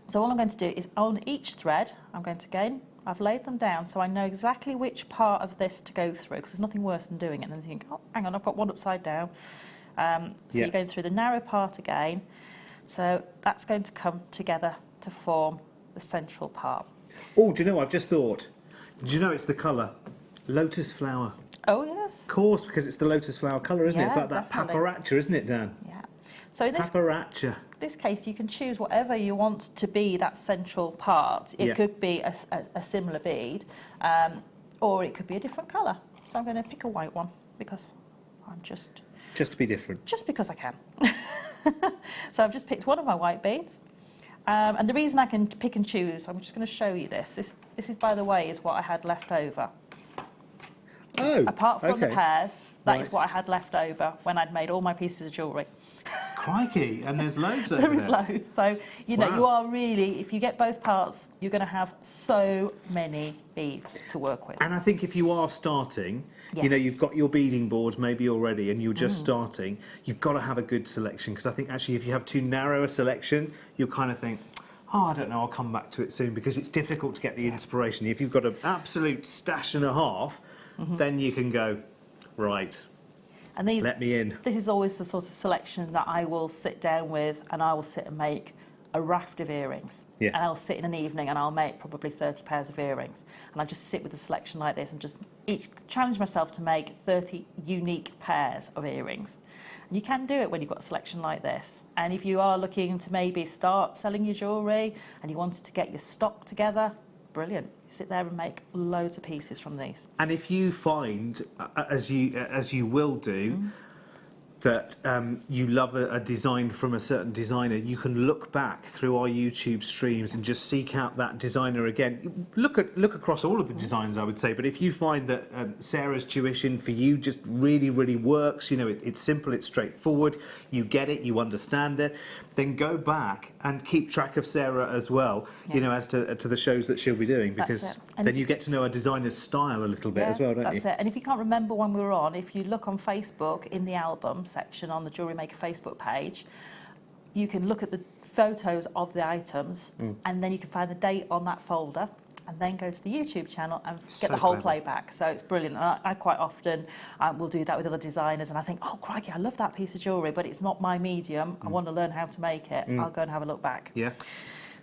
So all I'm going to do is on each thread, I'm going to I've laid them down so I know exactly which part of this to go through, because there's nothing worse than doing it and then think, oh, hang on, I've got one upside down. So you're going through the narrow part again. So that's going to come together to form the central part. Oh, do you know, I've just thought, do you know it's the colour? Lotus flower. Oh, yes. Of course, because it's the lotus flower colour, isn't it? It's Yeah, like that definitely. paparacha, isn't it, Dan? Yeah. So in Paparacha. this case, you can choose whatever you want to be that central part. It could be a similar bead, or it could be a different colour. So I'm going to pick a white one because I'm just to be different. Just because I can. So I've just picked one of my white beads. And the reason I can pick and choose, I'm just going to show you this. This is, by the way, is what I had left over. Oh, Apart from the pears, that is Right. what I had left over when I'd made all my pieces of jewellery. Crikey, and there's loads over There is loads. So, you know, Wow. you are really, if you get both parts, you're going to have so many beads to work with. And I think if you are starting, you know, Yes. you've got your beading board maybe already and you're just starting, you've got to have a good selection, because I think actually if you have too narrow a selection, you'll kind of think, oh, I don't know, I'll come back to it soon, because it's difficult to get the inspiration. If you've got an absolute stash and a half, then you can go, right, And these, let me in. this is always the sort of selection that I will sit down with, and I will sit and make a raft of earrings. Yeah. And I'll sit in an evening and I'll make probably 30 pairs of earrings. And I just sit with a selection like this and just challenge myself to make 30 unique pairs of earrings. And you can do it when you've got a selection like this. And if you are looking to maybe start selling your jewellery and you wanted to get your stock together, brilliant. Sit there and make loads of pieces from these. And if you find, as you will do, that you love a design from a certain designer, you can look back through our YouTube streams and just seek out that designer again. Look across all of the designs, I would say. But if you find that Sarah's tuition for you just really, really works, you know, it's simple, it's straightforward, you get it, you understand it, then go back and keep track of Sarah as well, you know, as to the shows that she'll be doing, because then you get to know a designer's style a little bit as well, don't you? That's it. And if you can't remember when we were on, if you look on Facebook in the album section on the Jewellery Maker Facebook page, you can look at the photos of the items and then you can find the date on that folder and then go to the YouTube channel and get the whole playback. So it's brilliant. And I quite often will do that with other designers, and I think, oh, crikey, I love that piece of jewellery, but it's not my medium. I want to learn how to make it. I'll go and have a look back. Yeah.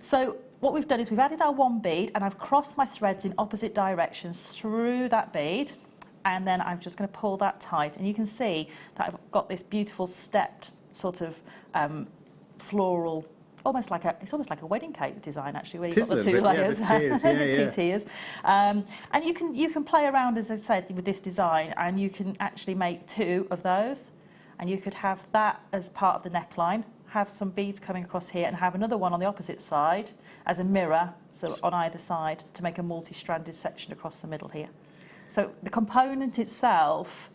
So what we've done is we've added our one bead, and I've crossed my threads in opposite directions through that bead, and then I'm just going to pull that tight, and you can see that I've got this beautiful stepped sort of floral, it's almost like a wedding cake design, actually, where you've got the two layers, the tiers, two tiers. And you can play around, as I said, with this design, and you can actually make two of those, and you could have that as part of the neckline, have some beads coming across here, and have another one on the opposite side as a mirror, so on either side, to make a multi-stranded section across the middle here. So the component itself,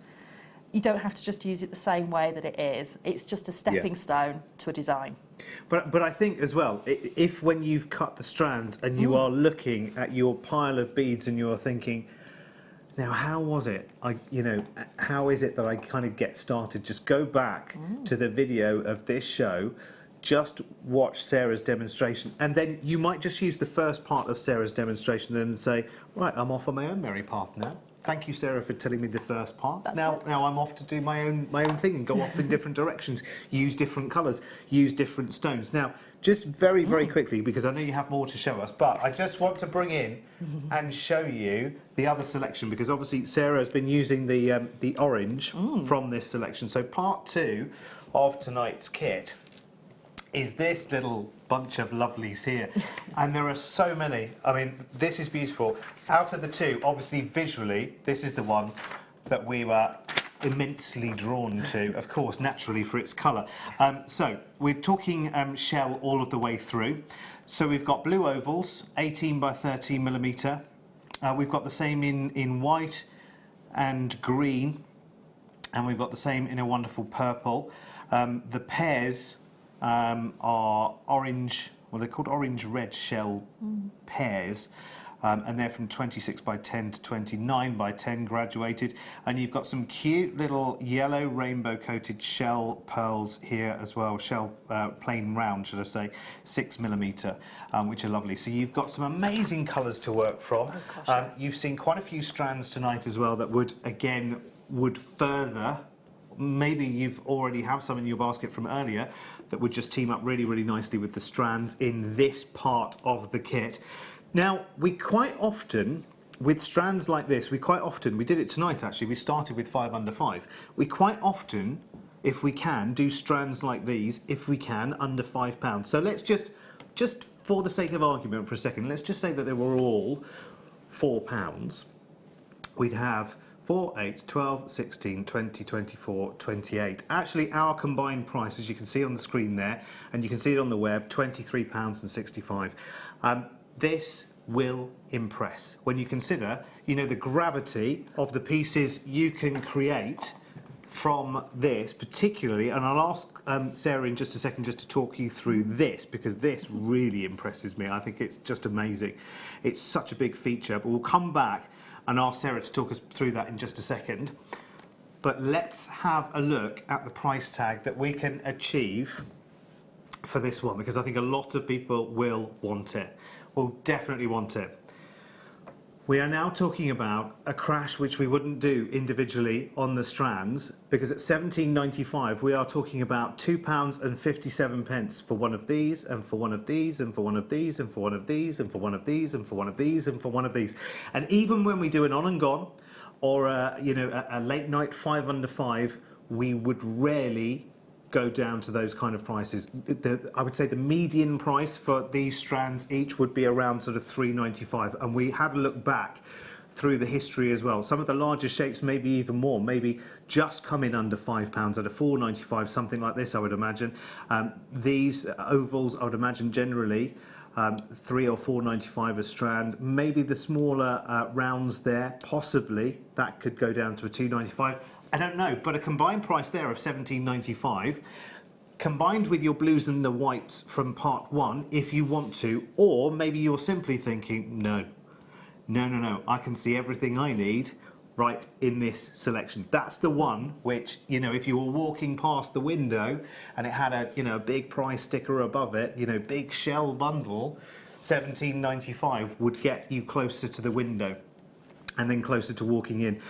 you don't have to just use it the same way that it is. It's just a stepping stone to a design. But I think as well, if when you've cut the strands and you are looking at your pile of beads and you're thinking, now how was it? How is it that I kind of get started? Just go back to the video of this show, just watch Sarah's demonstration, and then you might just use the first part of Sarah's demonstration and say, right, I'm off on my own merry path now. Thank you, Sarah, for telling me the first part. Now I'm off to do my own thing and go off in different directions, use different colours, use different stones. Now, just very, very quickly, because I know you have more to show us, but I just want to bring in and show you the other selection, because obviously Sarah has been using the orange from this selection. So part 2 of tonight's kit is this little bunch of lovelies here. And there are so many. I mean, this is beautiful. Out of the two, obviously visually, this is the one that we were immensely drawn to, of course, naturally for its colour. So we're talking shell all of the way through. So we've got blue ovals, 18 by 13 millimetre. We've got the same in white and green, and we've got the same in a wonderful purple. The pairs are orange, well, they're called orange-red shell pairs, and they're from 26 by 10 to 29 by 10 graduated, and you've got some cute little yellow rainbow-coated shell pearls here as well, shell plain round, should I say, 6 millimetre, which are lovely. So you've got some amazing colours to work from. You've seen quite a few strands tonight as well that would further. Maybe you've already have some in your basket from earlier that would just team up really, really nicely with the strands in this part of the kit. Now, we quite often, with strands like this, we did it tonight actually, we started with 5 under 5. We quite often, if we can, do strands like these, if we can, under £5. So let's just for the sake of argument for a second, let's just say that they were all £4. We'd have 4, 8, 12, 16, 20, 24, 28. Actually, our combined price, as you can see on the screen there, and you can see it on the web, £23.65. This will impress when you consider, the gravity of the pieces you can create from this, particularly, and I'll ask Sarah in just a second just to talk you through this, because this really impresses me. I think it's just amazing. It's such a big feature, but we'll come back and ask Sarah to talk us through that in just a second. But let's have a look at the price tag that we can achieve for this one, because I think a lot of people will want it. Will definitely want it. We are now talking about a crash which we wouldn't do individually on the strands, because at £17.95 we are talking about £2.57 for one of these, and for one of these, and for one of these, and for one of these, and for one of these, and for one of these, and for one of these. And even when we do an on and gone, or a late night 5 under 5, we would rarely go down to those kind of prices. I would say the median price for these strands each would be around sort of £3.95, and we had a look back through the history as well. Some of the larger shapes maybe even more, maybe just come in under £5 at a £4.95, something like this, I would imagine. These ovals, I would imagine generally £3 or £4.95 a strand. Maybe the smaller rounds there, possibly that could go down to a £2.95. I don't know, but a combined price there of £17.95, combined with your blues and the whites from part 1, if you want to, or maybe you're simply thinking, no, I can see everything I need right in this selection. That's the one which, if you were walking past the window and it had a big price sticker above it, big shell bundle, £17.95 would get you closer to the window and then closer to walking in.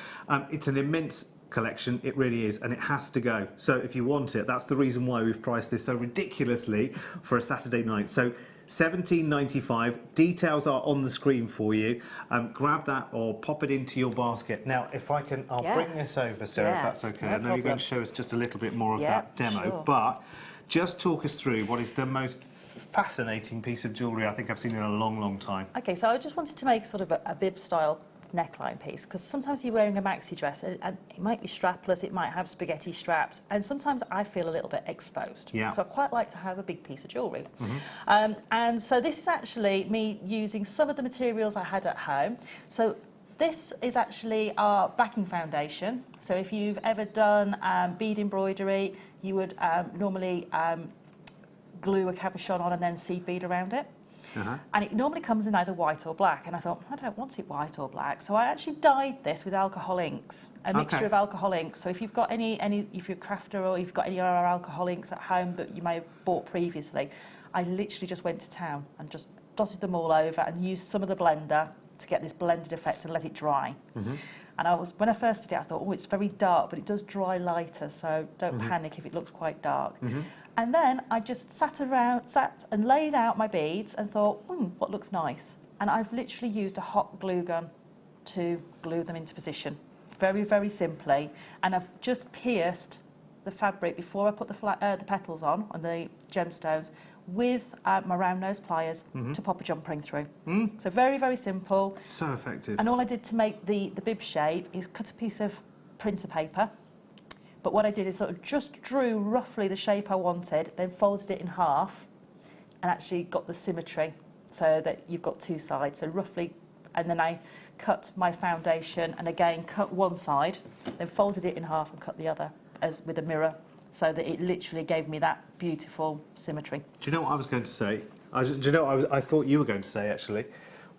It's an immense collection, it really is, and it has to go. So if you want it, that's the reason why we've priced this so ridiculously for a Saturday night. So £17.95. Details are on the screen for you. Grab that or pop it into your basket. Now, if I can, I'll bring this over, Sarah, if that's okay. I know you're going to show us just a little bit more of that demo, but just talk us through what is the most fascinating piece of jewellery I think I've seen in a long, long time. Okay, so I just wanted to make sort of a bib-style neckline piece, because sometimes you're wearing a maxi dress and it might be strapless, it might have spaghetti straps, and sometimes I feel a little bit exposed. Yeah. So I quite like to have a big piece of jewellery. And so this is actually me using some of the materials I had at home. So this is actually our backing foundation. So if you've ever done bead embroidery, you would normally glue a cabochon on and then seed bead around it. And it normally comes in either white or black, and I thought, I don't want it white or black, so I actually dyed this with alcohol inks, a mixture of alcohol inks. So if you've got any if you're a crafter or you've got any other alcohol inks at home that you may have bought previously, I literally just went to town and just dotted them all over and used some of the blender to get this blended effect and let it dry. And when I first did it, I thought, oh, it's very dark, but it does dry lighter, so don't panic if it looks quite dark. And then I just sat and laid out my beads and thought, what looks nice? And I've literally used a hot glue gun to glue them into position, very, very simply. And I've just pierced the fabric before I put the petals on the gemstones with my round nose pliers to pop a jump ring through. So very, very simple. So effective. And all I did to make the bib shape is cut a piece of printer paper. But what I did is sort of just drew roughly the shape I wanted, then folded it in half and actually got the symmetry so that you've got two sides. So roughly, and then I cut my foundation and again cut one side, then folded it in half and cut the other with a mirror, so that it literally gave me that beautiful symmetry. Do you know what I was going to say? Do you know what I thought you were going to say, actually?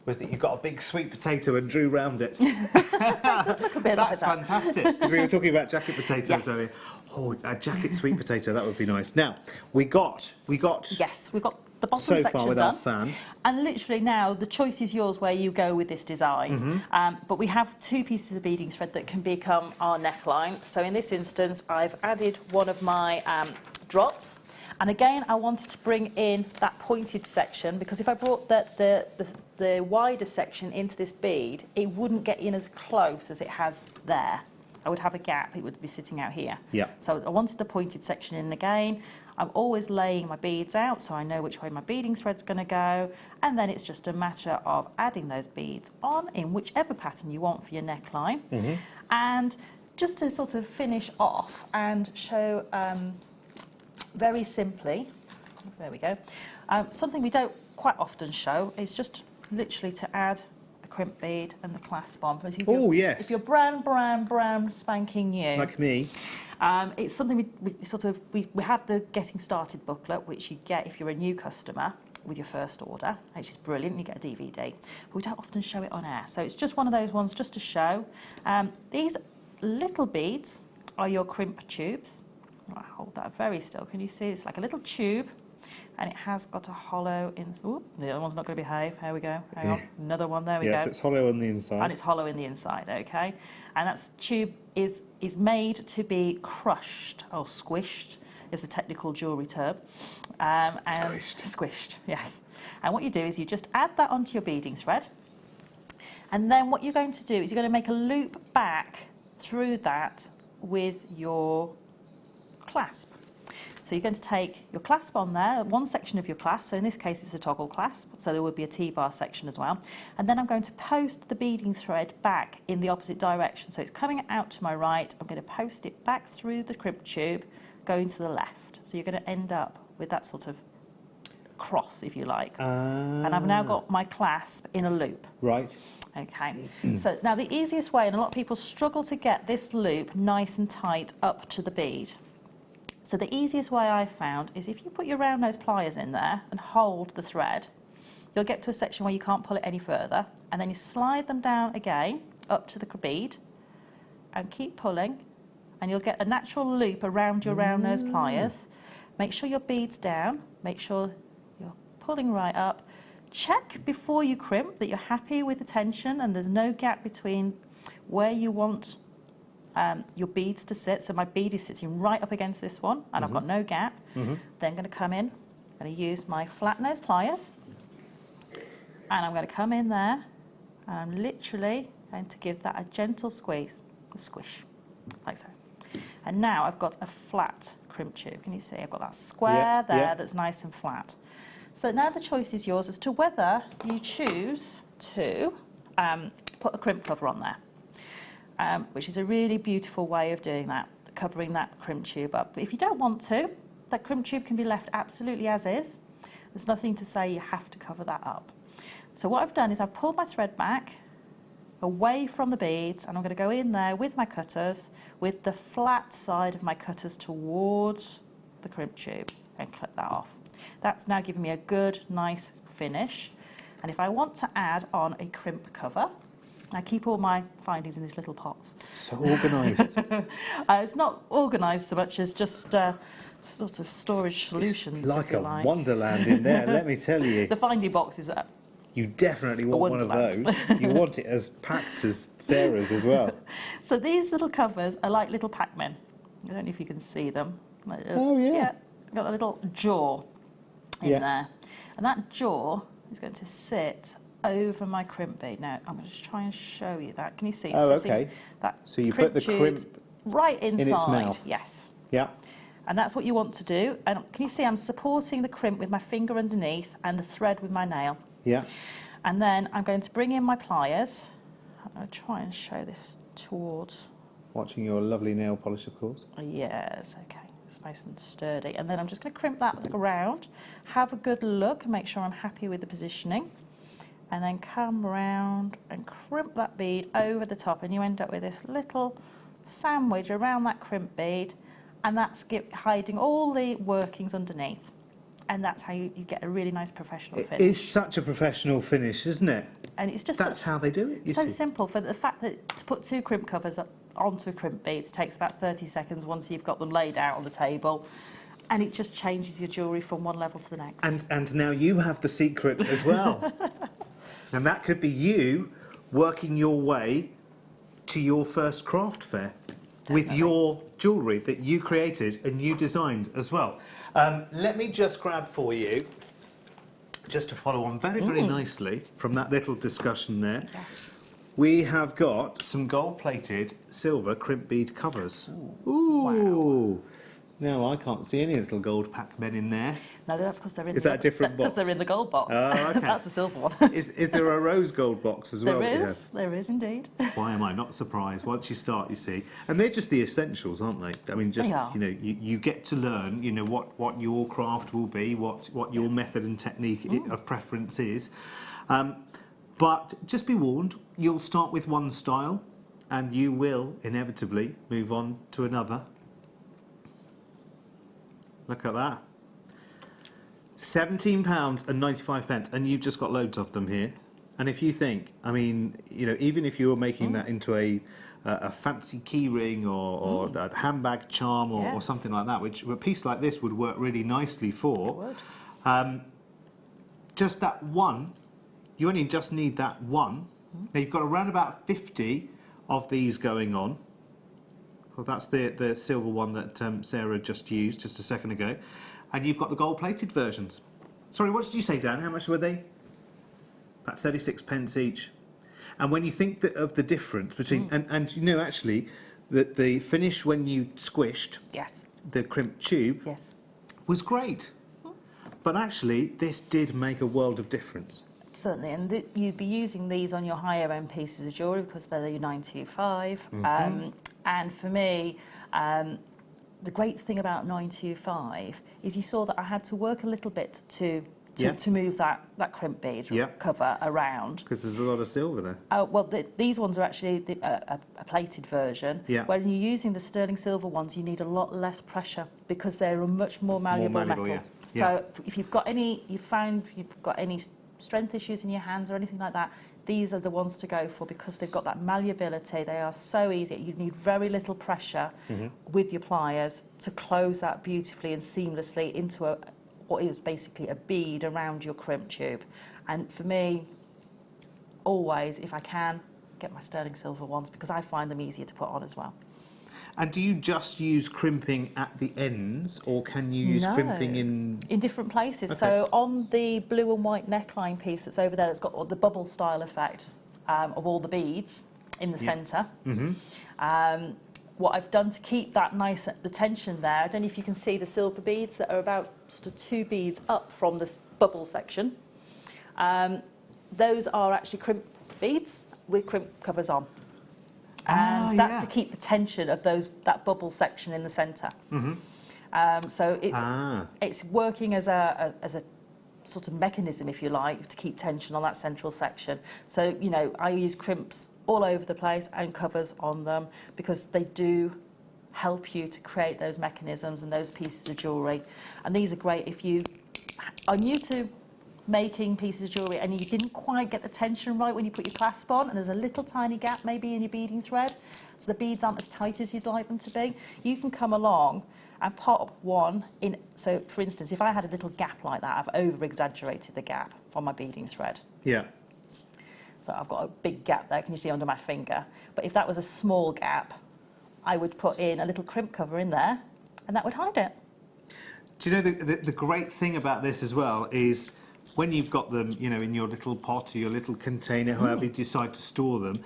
Was that you got a big sweet potato and drew round it. It does look a bit like that. That's fantastic, because we were talking about jacket potatoes earlier. Yes. Oh, a jacket sweet potato, that would be nice. Now, we got Yes, we've got the bottom so section far with done. our fan. And literally now, the choice is yours where you go with this design. But we have two pieces of beading thread that can become our neckline. So in this instance, I've added one of my drops. And again, I wanted to bring in that pointed section, because if I brought the wider section into this bead, it wouldn't get in as close as it has there. I would have a gap, it would be sitting out here. Yeah. So I wanted the pointed section in again. I'm always laying my beads out so I know which way my beading thread's going to go, and then it's just a matter of adding those beads on in whichever pattern you want for your neckline. And just to sort of finish off and show very simply, there we go, something we don't quite often show is just literally to add a crimp bead and the clasp on. Oh, yes. If you're brand spanking new. Like me. It's something we have the Getting Started booklet, which you get if you're a new customer with your first order, which is brilliant. You get a DVD, but we don't often show it on air. So it's just one of those ones just to show. These little beads are your crimp tubes. I hold that very still. Can you see? It's like a little tube, and it has got a hollow in. Ooh, the other one's not going to behave. Here we go. Hang on. Another one. There we go. Yes, it's hollow on the inside. And it's hollow in the inside. Okay. And that tube is made to be crushed or squished, is the technical jewellery term. And squished. Yes. And what you do is you just add that onto your beading thread, and then what you're going to do is you're going to make a loop back through that with your clasp. So you're going to take your clasp on there, one section of your clasp, so in this case it's a toggle clasp, so there would be a T-bar section as well, and then I'm going to post the beading thread back in the opposite direction, so it's coming out to my right, I'm going to post it back through the crimp tube, going to the left, so you're going to end up with that sort of cross, if you like. And I've now got my clasp in a loop. Right. Okay, so now the easiest way, and a lot of people struggle to get this loop nice and tight up to the bead. So the easiest way I found is if you put your round nose pliers in there and hold the thread, you'll get to a section where you can't pull it any further, and then you slide them down again up to the bead and keep pulling, and you'll get a natural loop around your round nose pliers. Make sure your bead's down, make sure you're pulling right up. Check before you crimp that you're happy with the tension and there's no gap between where you want your beads to sit. So my bead is sitting right up against this one and I've got no gap. Then I'm going to come in I'm going to use my flat nose pliers, and I'm going to come in there, and I'm literally going to give that a gentle squeeze, a squish, like so. And now I've got a flat crimp tube. Can you see? I've got that square there that's nice and flat. So now the choice is yours as to whether you choose to put a crimp cover on there, which is a really beautiful way of doing that, covering that crimp tube up. But if you don't want to, that crimp tube can be left absolutely as is. There's nothing to say you have to cover that up. So what I've done is I've pulled my thread back away from the beads, and I'm going to go in there with my cutters, with the flat side of my cutters towards the crimp tube, and clip that off. That's now giving me a good, nice finish. And if I want to add on a crimp cover, I keep all my findings in these little pots. So organised. It's not organised so much as just sort of storage solutions. It's like if you a wonderland in there, let me tell you. The finding box is You definitely want one of those. You want it as packed as Sarah's as well. So these little covers are like little Pac-Men. I don't know if you can see them. Oh, yeah. Yeah, got a little jaw in there. And that jaw is going to sit over my crimp bead. Now, I'm going to try and show you that. Can you see? Oh, okay. That So you put the crimp right inside. in its mouth. Yes. Yeah. And that's what you want to do. And can you see I'm supporting the crimp with my finger underneath and the thread with my nail. Yeah. And then I'm going to bring in my pliers. I'm going to try and show this towards. Watching your lovely nail polish, of course. Yes, okay. It's nice and sturdy. And then I'm just going to crimp that around, have a good look and make sure I'm happy with the positioning. And then come round and crimp that bead over the top, and you end up with this little sandwich around that crimp bead, and that's hiding all the workings underneath. And that's how you get a really nice professional finish. It is such a professional finish, isn't it? And it's just That's how they do it, you so see. simple. For the fact that to put 2 crimp covers onto a crimp bead takes about 30 seconds once you've got them laid out on the table, and it just changes your jewellery from one level to the next. And now you have the secret as well. And that could be you working your way to your first craft fair with your jewellery that you created and you designed as well. Let me just grab for you, just to follow on very, very nicely from that little discussion there. Yes. We have got some gold-plated silver crimp bead covers. Ooh. Wow. Now, I can't see any little gold Pac-Men in there. No, that's because they're in. Is that a different box? Because they're in the gold box. Oh, okay. That's the silver one. Is there a rose gold box as well? There is indeed. Why am I not surprised? Once you start, you see. And they're just the essentials, aren't they? I mean, just, They are. you know, you get to learn, you know, what your craft will be, what your method and technique of preference is. But just be warned, you'll start with one style and you will inevitably move on to another. Look at that. £17.95, and you've just got loads of them here. And if you think, I mean, you know, even if you were making that into a fancy key ring or a handbag charm or something like that, which a piece like this would work really nicely for. It would. Just that one, you only just need that one. Now you've got around about 50 of these going on. Well, that's the silver one that Sarah just used just a second ago. And you've got the gold-plated versions. Sorry, what did you say, Dan? How much were they? About 36 pence each. And when you think of the difference between... And you know, actually, that the finish when you squished the crimp tube was great. But actually, this did make a world of difference. Certainly, and you'd be using these on your higher end pieces of jewellery because they're the 925. And for me, the great thing about 925 is you saw that I had to work a little bit to move that crimp bead cover around. Because there's a lot of silver there. Well, these ones are actually a plated version. When you're using the sterling silver ones, you need a lot less pressure because they're a much more malleable metal. So if you've got any, you've got any strength issues in your hands or anything like that, these are the ones to go for because they've got that malleability. They are so easy. You need very little pressure with your pliers to close that beautifully and seamlessly into what is basically a bead around your crimp tube. And for me, always, if I can, get my sterling silver ones because I find them easier to put on as well. And do you just use crimping at the ends, or can you use crimping in different places? Okay. So on the blue and white neckline piece that's over there, it's got the bubble style effect of all the beads in the centre. What I've done to keep that nice, the tension there, I don't know if you can see the silver beads that are about sort of 2 beads up from this bubble section. Those are actually crimp beads with crimp covers on. And that's to keep the tension of that bubble section in the centre. So it's working as a sort of mechanism, if you like, to keep tension on that central section. So, you know, I use crimps all over the place and covers on them because they do help you to create those mechanisms and those pieces of jewellery. And these are great if you are new to making pieces of jewellery and you didn't quite get the tension right when you put your clasp on and there's a little tiny gap maybe in your beading thread, so the beads aren't as tight as you'd like them to be. You can come along and pop one in. So for instance, if I had a little gap like that, I've over exaggerated the gap on my beading thread. Yeah. So I've got a big gap there, can you see under my finger? But if that was a small gap, I would put in a little crimp cover in there and that would hide it. Do you know the great thing about this as well is when you've got them, you know, in your little pot or your little container, however you decide to store them,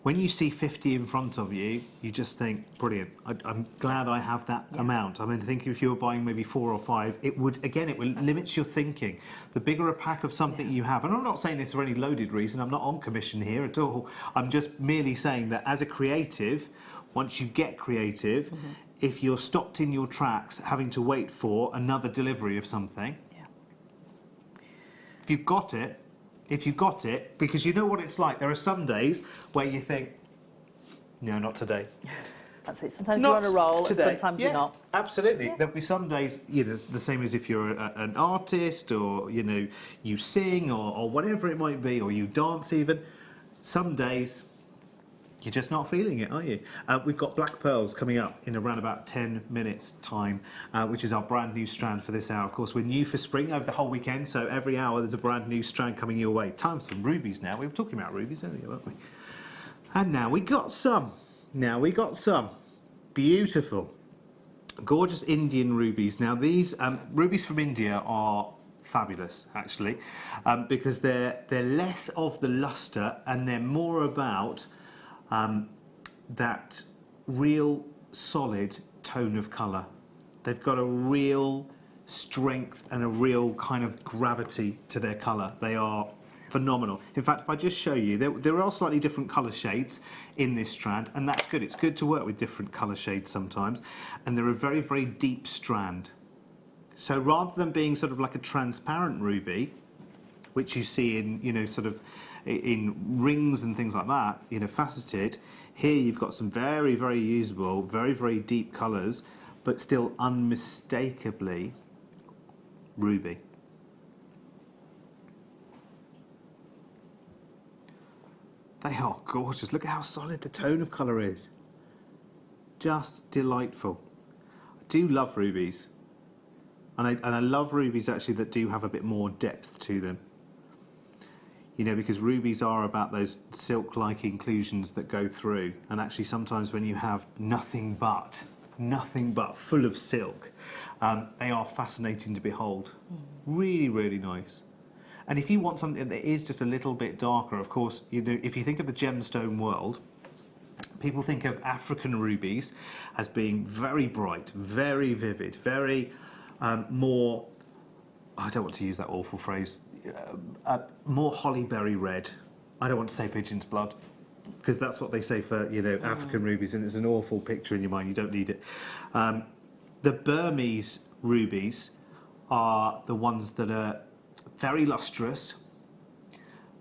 when you see 50 in front of you, you just think, brilliant, I'm glad I have that amount. I mean, I think if you were buying maybe 4 or 5, it would limit your thinking. The bigger a pack of something you have, and I'm not saying this for any loaded reason, I'm not on commission here at all, I'm just merely saying that as a creative, once you get creative, if you're stopped in your tracks having to wait for another delivery of something, if you've got it, because you know what it's like. There are some days where you think, no, not today. That's it. Sometimes you're on a roll, and sometimes you're not. Absolutely. There'll be some days, you know, the same as if you're an artist or, you know, you sing or whatever it might be, or you dance even. Some days, you're just not feeling it, are you? We've got Black Pearls coming up in around about 10 minutes' time, which is our brand new strand for this hour. Of course, we're new for spring over the whole weekend, so every hour there's a brand new strand coming your way. Time for some rubies now. We were talking about rubies earlier, weren't we? And now we got some. Beautiful. Gorgeous Indian rubies. Now these rubies from India are fabulous, actually, because they're less of the luster and they're more about that real solid tone of colour. They've got a real strength and a real kind of gravity to their colour. They are phenomenal. In fact, if I just show you, there are slightly different colour shades in this strand, and that's good. It's good to work with different colour shades sometimes, and they're a very, very deep strand. So rather than being sort of like a transparent ruby, which you see in, you know, sort of in rings and things like that, you know, faceted, here you've got some very, very usable, very, very deep colours, but still unmistakably ruby. They are gorgeous. Look at how solid the tone of colour is. Just delightful. I do love rubies. And I love rubies actually that do have a bit more depth to them. You know, because rubies are about those silk-like inclusions that go through. And actually sometimes when you have nothing but full of silk, they are fascinating to behold. Really, really nice. And if you want something that is just a little bit darker, of course, you know, if you think of the gemstone world, people think of African rubies as being very bright, very vivid, very more, I don't want to use that awful phrase, more hollyberry red. I don't want to say pigeon's blood, because that's what they say for, you know, African rubies, and it's an awful picture in your mind. You don't need it. The Burmese rubies are the ones that are very lustrous,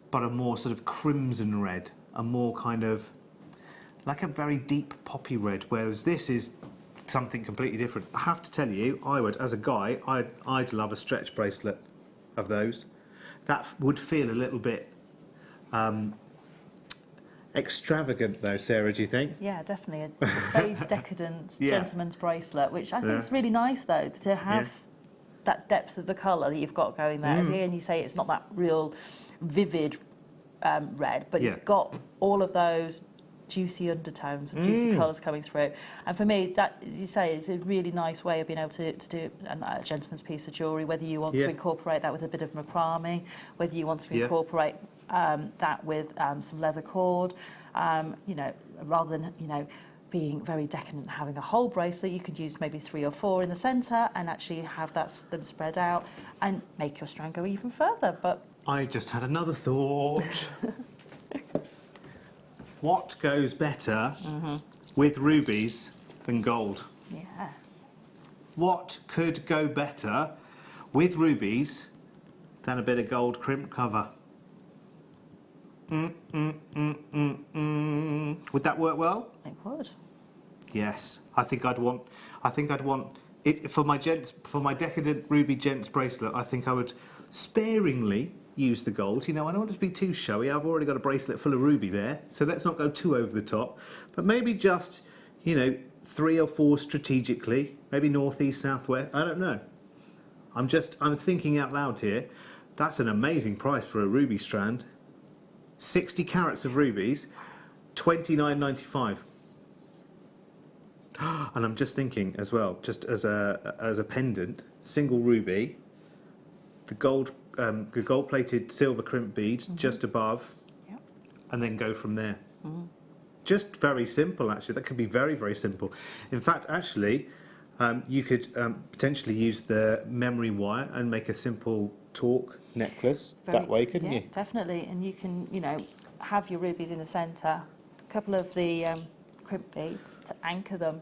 but a more sort of crimson red, a more kind of like a very deep poppy red, whereas this is something completely different. I have to tell you, I would, as a guy, I'd love a stretch bracelet of those. That would feel a little bit extravagant though, Sarah, do you think? Yeah, definitely. A very decadent gentleman's bracelet, which I think is really nice though, to have that depth of the colour that you've got going there. As and you say, it's not that real vivid red, but it's got all of those juicy undertones and juicy colours coming through. And for me, that, as you say, is a really nice way of being able to do a gentleman's piece of jewellery, whether you want to incorporate that with a bit of macrame, whether you want to incorporate that with some leather cord, you know, rather than, you know, being very decadent and having a whole bracelet, you could use maybe 3 or 4 in the centre and actually have them spread out and make your strand go even further. But I just had another thought. What goes better with rubies than gold? yes. What could go better with rubies than a bit of gold crimp cover? Would that work well? It would. Yes, I think I'd want it for my decadent ruby gents bracelet. I think I would sparingly use the gold. You know, I don't want it to be too showy. I've already got a bracelet full of ruby there, so let's not go too over the top. But maybe just, you know, 3 or 4 strategically, maybe north, east, south, west. I don't know. I'm thinking out loud here. That's an amazing price for a ruby strand. 60 carats of rubies, $29.95. And I'm just thinking as well, just as a pendant, single ruby, the gold-plated silver crimp beads just above, and then go from there. Just very simple, actually. That could be very, very simple. In fact, actually, you could potentially use the memory wire and make a simple torque necklace that way, couldn't you? Definitely. And you can, you know, have your rubies in the centre, a couple of the crimp beads to anchor them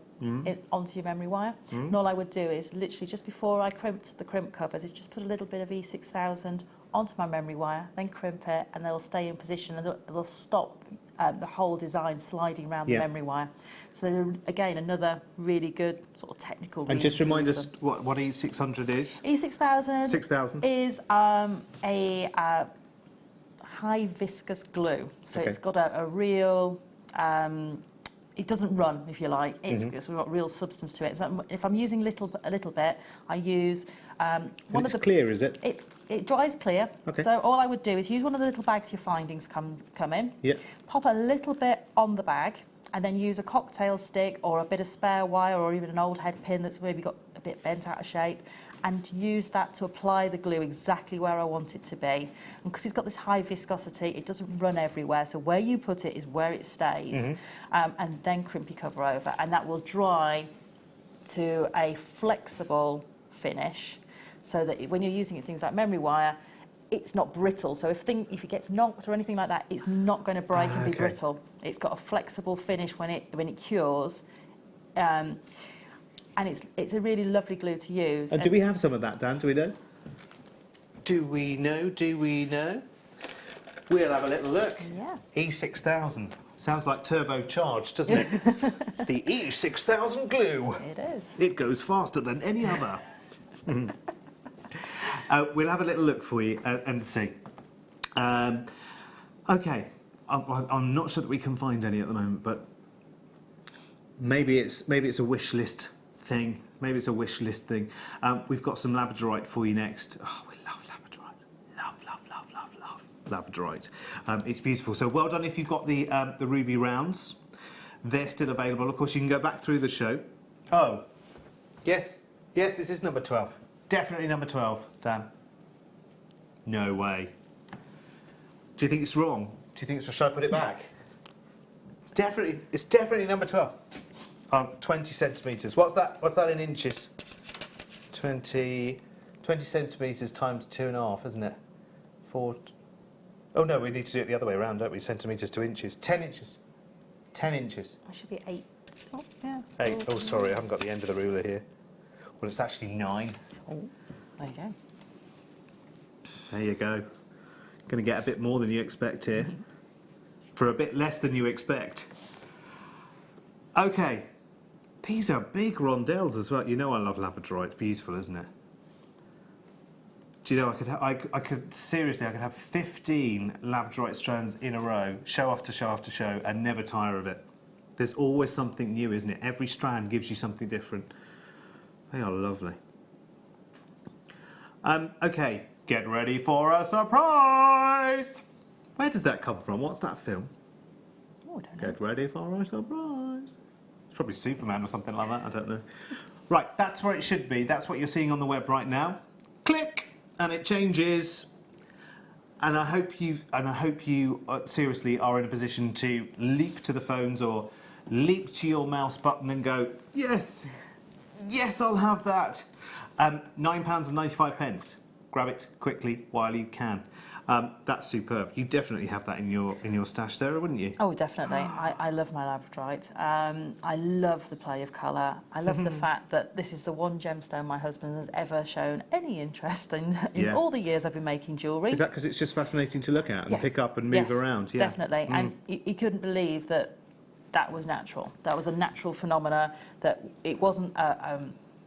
onto your memory wire. And all I would do is literally just before I crimped the crimp covers is just put a little bit of E6000 onto my memory wire, then crimp it, and they'll stay in position and they'll stop the whole design sliding around the memory wire. So again, another really good sort of technical. And just remind us what E600 is. E6000 6,000 is a high viscous glue. So it's got a real. It doesn't run, if you like. It's got real substance to it. So if I'm using a little bit, I use one of the. Clear, is it? It dries clear. Okay. So all I would do is use one of the little bags your findings come in. Yeah. Pop a little bit on the bag, and then use a cocktail stick or a bit of spare wire or even an old head pin that's maybe got a bit bent out of shape, and use that to apply the glue exactly where I want it to be. And because it's got this high viscosity, it doesn't run everywhere. So where you put it is where it stays, and then crimp your cover over, and that will dry to a flexible finish, so that when you're using things like memory wire, it's not brittle. So if it gets knocked or anything like that, it's not going to break and be brittle. It's got a flexible finish when it cures. And it's a really lovely glue to use. And do we have some of that, Dan? Do we know? Do we know? We'll have a little look. Yeah. E6000. Sounds like turbocharged, doesn't it? It's the E6000 glue. It is. It goes faster than any other. We'll have a little look for you and see. Okay. I'm not sure that we can find any at the moment, but maybe it's a wish list thing. Maybe it's a wish list thing. We've got some labradorite for you next. Oh, we love labradorite. Love labradorite. It's beautiful. So well done if you've got the ruby rounds. They're still available. Of course, you can go back through the show. Oh, yes, this is number 12. Definitely number 12, Dan. No way. Do you think it's wrong? Do you think should I put it back? It's definitely number 12. 20 centimetres. What's that in inches? 20 centimetres times 2.5, isn't it? 4. Oh no, we need to do it the other way around, don't we? Centimetres to inches. 10 inches. 10 inches. That should be 8. Oh, yeah. 8. Oh, sorry, I haven't got the end of the ruler here. Well, it's actually 9. Oh, there you go. There you go. Going to get a bit more than you expect here. For a bit less than you expect. Okay. These are big rondelles as well. You know I love labradorite. It's beautiful, isn't it? Do you know I could seriously have 15 labradorite strands in a row, show after show after show, and never tire of it. There's always something new, isn't it? Every strand gives you something different. They are lovely. Okay, get ready for a surprise! Where does that come from? What's that film? Oh, I don't know. Get ready for a surprise. It's probably Superman or something like that, I don't know. Right, that's where it should be. That's what you're seeing on the web right now. Click, and it changes. And I hope you seriously are in a position to leap to the phones or leap to your mouse button and go, yes, yes, I'll have that. £9.95. Grab it quickly while you can. That's superb. You definitely have that in your stash, Sarah, wouldn't you? Oh, definitely. I love my labradorite. I love the play of colour. I love the fact that this is the one gemstone my husband has ever shown any interest in all the years I've been making jewellery. Is that because it's just fascinating to look at and Yes. pick up and move around? Yeah, Definitely. And he couldn't believe that was natural. That was a natural phenomena, that it wasn't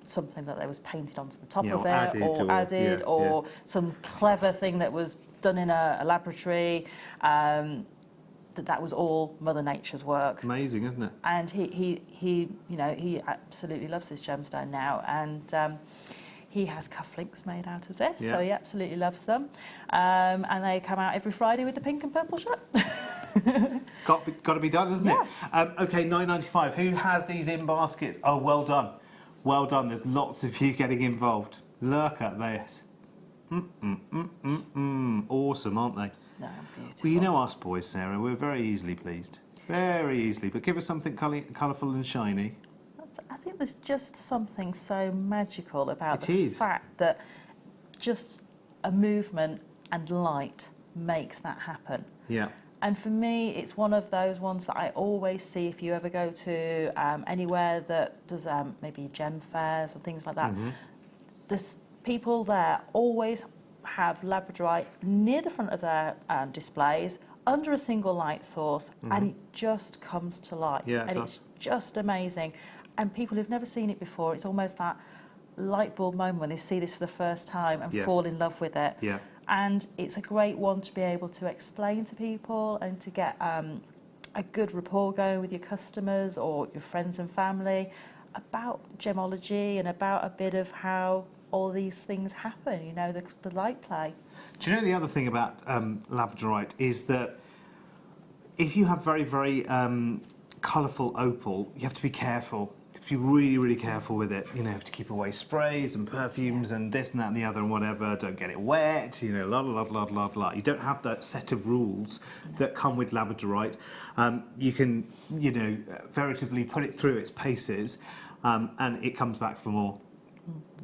something that they was painted onto the top of or it added or some clever thing that was done in a laboratory. That was all Mother Nature's work. Amazing, isn't it? And he absolutely loves this gemstone now, and he has cufflinks made out of this, so he absolutely loves them. And they come out every Friday with the pink and purple shirt. Got to be done, isn't it? Okay, £9.95. Who has these in baskets? Oh, well done. Well done. There's lots of you getting involved. Look at this. Awesome, aren't they? No, beautiful. Well, you know us boys, Sarah, we're very easily pleased. Very easily. But give us something colourful and shiny. I think there's just something so magical about It the is. fact that just a movement and light makes that happen. Yeah. And for me, it's one of those ones that I always see if you ever go to anywhere that does maybe gem fairs and things like that. There's people there always have labradorite near the front of their displays under a single light source, and it just comes to life. Yeah, it and does. it's just amazing. And people who've never seen it before, it's almost that light bulb moment when they see this for the first time and fall in love with it. Yeah. And it's a great one to be able to explain to people and to get a good rapport going with your customers or your friends and family about gemology and about a bit of how all these things happen, you know, the light play. Do you know the other thing about labradorite is that if you have very, very colourful opal, you have to be careful. You have to be really, really careful with it. You know, you have to keep away sprays and perfumes and this and that and the other and whatever. Don't get it wet, you know, la la la la la la. You don't have that set of rules that come with labradorite. You can, you know, veritably put it through its paces and it comes back for more.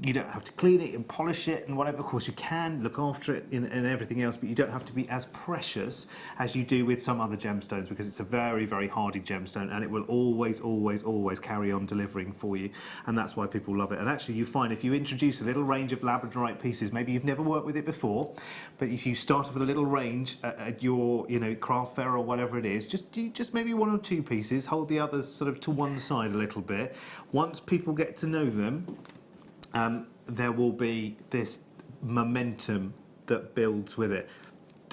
You don't have to clean it and polish it and whatever. Of course, you can look after it and everything else, but you don't have to be as precious as you do with some other gemstones, because it's a very, very hardy gemstone and it will always, always, always carry on delivering for you. And that's why people love it. And actually, you find if you introduce a little range of labradorite pieces, maybe you've never worked with it before, but if you start off with a little range at your, you know, craft fair or whatever it is, just maybe one or two pieces, hold the others sort of to one side a little bit. Once people get to know them, there will be this momentum that builds with it.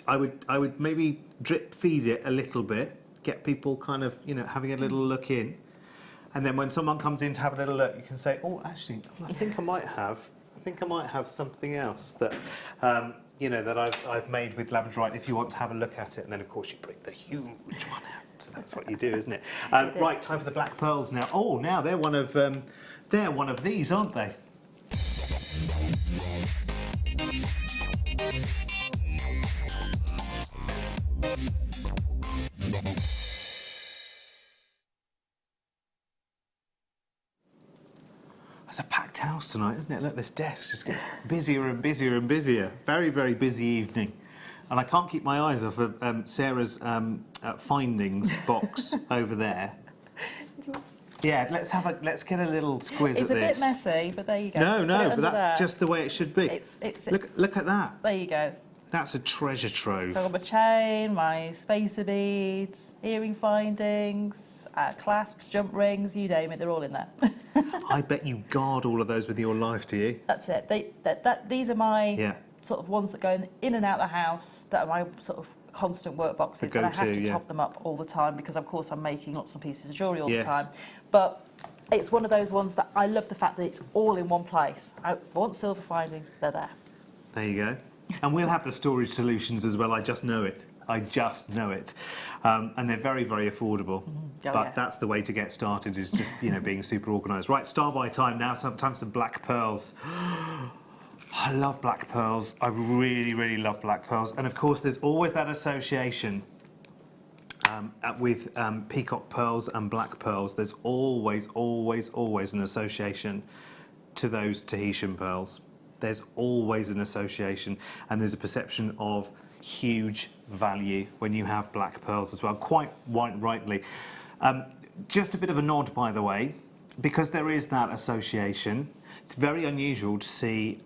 I would maybe drip feed it a little bit, get people kind of, you know, having a little look in, and then when someone comes in to have a little look, you can say, oh, actually, I think I might have something else that you know, that I've made with labradorite. If you want to have a look at it, and then of course you bring the huge one out. So that's what you do, isn't it? Right, time for the black pearls now. Oh, now they're one of these, aren't they? It's a packed house tonight, isn't it? Look, this desk just gets busier and busier and busier. Very, very busy evening. And I can't keep my eyes off of Sarah's findings box over there. Yeah, let's get a little squiz at this. It's a bit messy, but there you go. No, but that's just the way it should be. Look at that. There you go. That's a treasure trove. So I've got my chain, my spacer beads, earring findings, clasps, jump rings, you name it, they're all in there. I bet you guard all of those with your life, do you? That's it. These are my sort of ones that go in and out of the house, that are my sort of constant work boxes, and I have to top them up all the time because, of course, I'm making lots of pieces of jewellery all the time. But it's one of those ones that I love the fact that it's all in one place. I want silver findings, they're there. There you go. And we'll have the storage solutions as well, I just know it. I just know it. And they're very, very affordable. Oh, But yes. that's the way to get started, is just, being super organised. Right, star by time now, sometimes some black pearls. I love black pearls. I really, really love black pearls. And of course, there's always that association with peacock pearls and black pearls. There's always, always, always an association to those Tahitian pearls. There's always an association, and there's a perception of huge value when you have black pearls as well, quite rightly. Just a bit of a nod, by the way, because there is that association. It's very unusual to see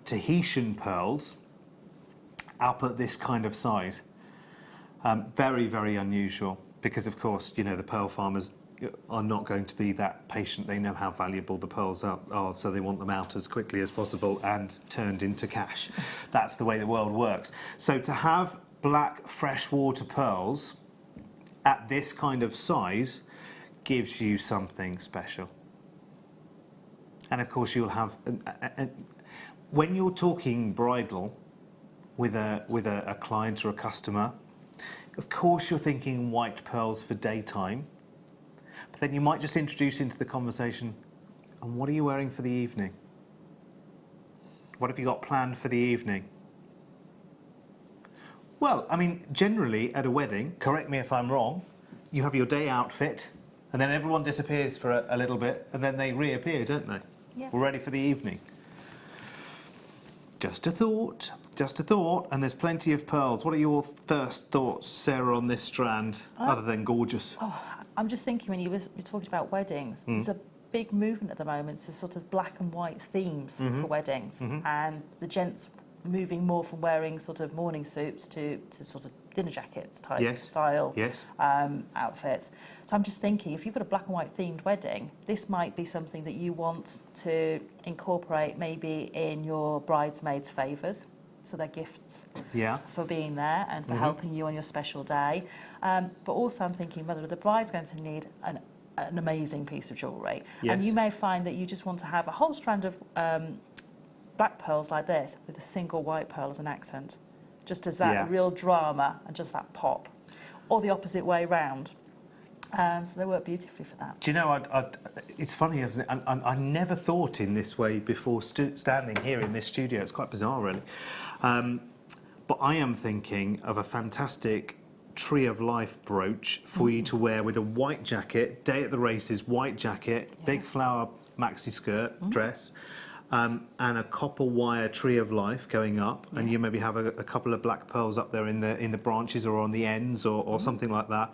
Tahitian pearls up at this kind of size. Very, very unusual, because of course, the pearl farmers are not going to be that patient. They know how valuable the pearls are, so they want them out as quickly as possible and turned into cash. That's the way the world works. So to have black freshwater pearls at this kind of size gives you something special. And of course, you'll have, when you're talking bridal with a client or a customer, of course you're thinking white pearls for daytime. But then you might just introduce into the conversation, and what are you wearing for the evening? What have you got planned for the evening? Well, I mean, generally at a wedding, correct me if I'm wrong, you have your day outfit, and then everyone disappears for a little bit, and then they reappear, don't they? Yeah. We're ready for the evening. Just a thought, and there's plenty of pearls. What are your first thoughts, Sarah, on this strand, other than gorgeous? I'm just thinking, when you were talking about weddings, there's a big movement at the moment to sort of black and white themes for weddings, and the gents moving more from wearing sort of morning suits to sort of dinner jackets type style outfits. So I'm just thinking, if you've got a black and white themed wedding, this might be something that you want to incorporate maybe in your bridesmaids' favours. So they're gifts for being there and for helping you on your special day. But also I'm thinking, whether the bride's going to need an amazing piece of jewellery. Yes. And you may find that you just want to have a whole strand of black pearls like this with a single white pearl as an accent, just as that real drama and just that pop, or the opposite way round. So they work beautifully for that. Do you know, it's funny, isn't it? I never thought in this way before standing here in this studio. It's quite bizarre, really. But I am thinking of a fantastic Tree of Life brooch for you to wear with a white jacket, day at the races, white jacket, big flower maxi skirt, dress, and a copper wire Tree of Life going up, and you maybe have a couple of black pearls up there in the branches or on the ends or something like that.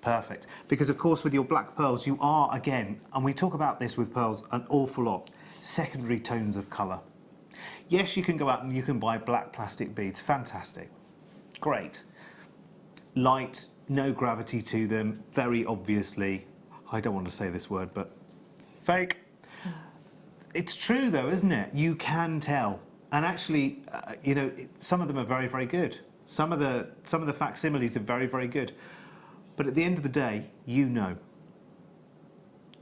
Perfect. Because of course with your black pearls you are, again, and we talk about this with pearls an awful lot, secondary tones of colour. Yes, you can go out and you can buy black plastic beads, fantastic, great. Light, no gravity to them, very obviously, I don't want to say this word, but fake. It's true though, isn't it? You can tell. And actually, some of them are very, very good. Some of the facsimiles are very, very good. But at the end of the day, you know.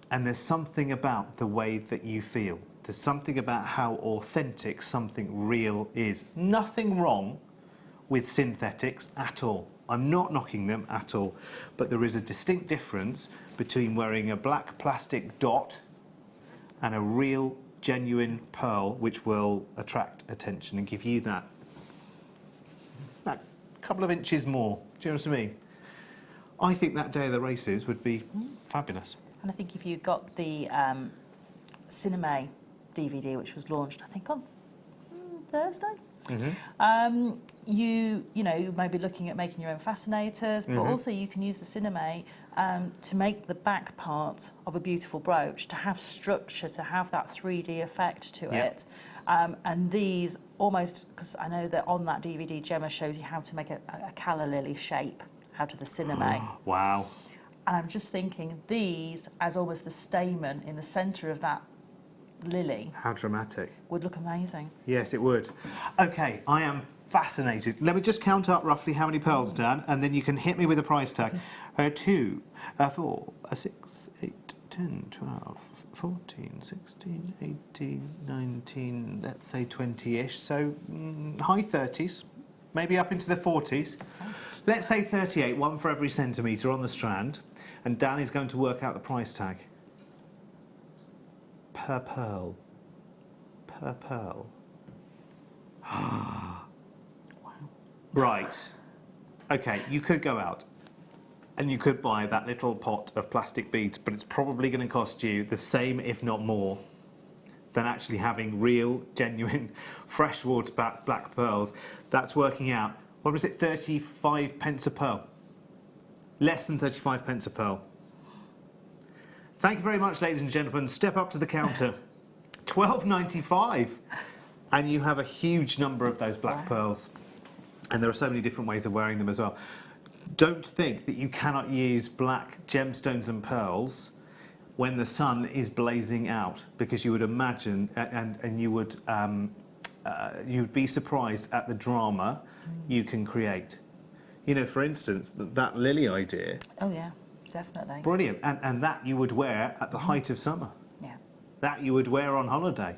And there's something about the way that you feel. There's something about how authentic something real is. Nothing wrong with synthetics at all. I'm not knocking them at all. But there is a distinct difference between wearing a black plastic dot and a real, genuine pearl, which will attract attention and give you that couple of inches more. Do you know what I mean? I think that day of the races would be fabulous. And I think if you got the Cinema DVD, which was launched, I think, on Thursday, you may be looking at making your own fascinators, but also you can use the Cinema to make the back part of a beautiful brooch, to have structure, to have that 3D effect to it. And these almost, because I know that on that DVD, Gemma shows you how to make a calla lily shape out of the Cinema. Wow. And I'm just thinking, these as almost the stamen in the centre of that lily. How dramatic. Would look amazing. Yes, it would. Okay, I am fascinated. Let me just count up roughly how many pearls, Dan, and then you can hit me with a price tag. 2, 4, 6, 8, 10, 12, 14, 16, 18, 19, let's say 20-ish, so high 30s. maybe up into the 40s. Let's say 38, one for every centimetre on the strand. And Danny's going to work out the price tag. Per pearl. Per pearl. Wow. Right. Okay, you could go out and you could buy that little pot of plastic beads, but it's probably going to cost you the same, if not more, than actually having real, genuine, freshwater black pearls. That's working out, what was it, 35 pence a pearl? Less than 35 pence a pearl. Thank you very much, ladies and gentlemen. Step up to the counter. £12.95. And you have a huge number of those black pearls. And there are so many different ways of wearing them as well. Don't think that you cannot use black gemstones and pearls when the sun is blazing out, because you would imagine and you would you'd be surprised at the drama you can create. You know, for instance, that lily idea. Oh yeah, definitely. Brilliant, and that you would wear at the height of summer. Yeah. That you would wear on holiday.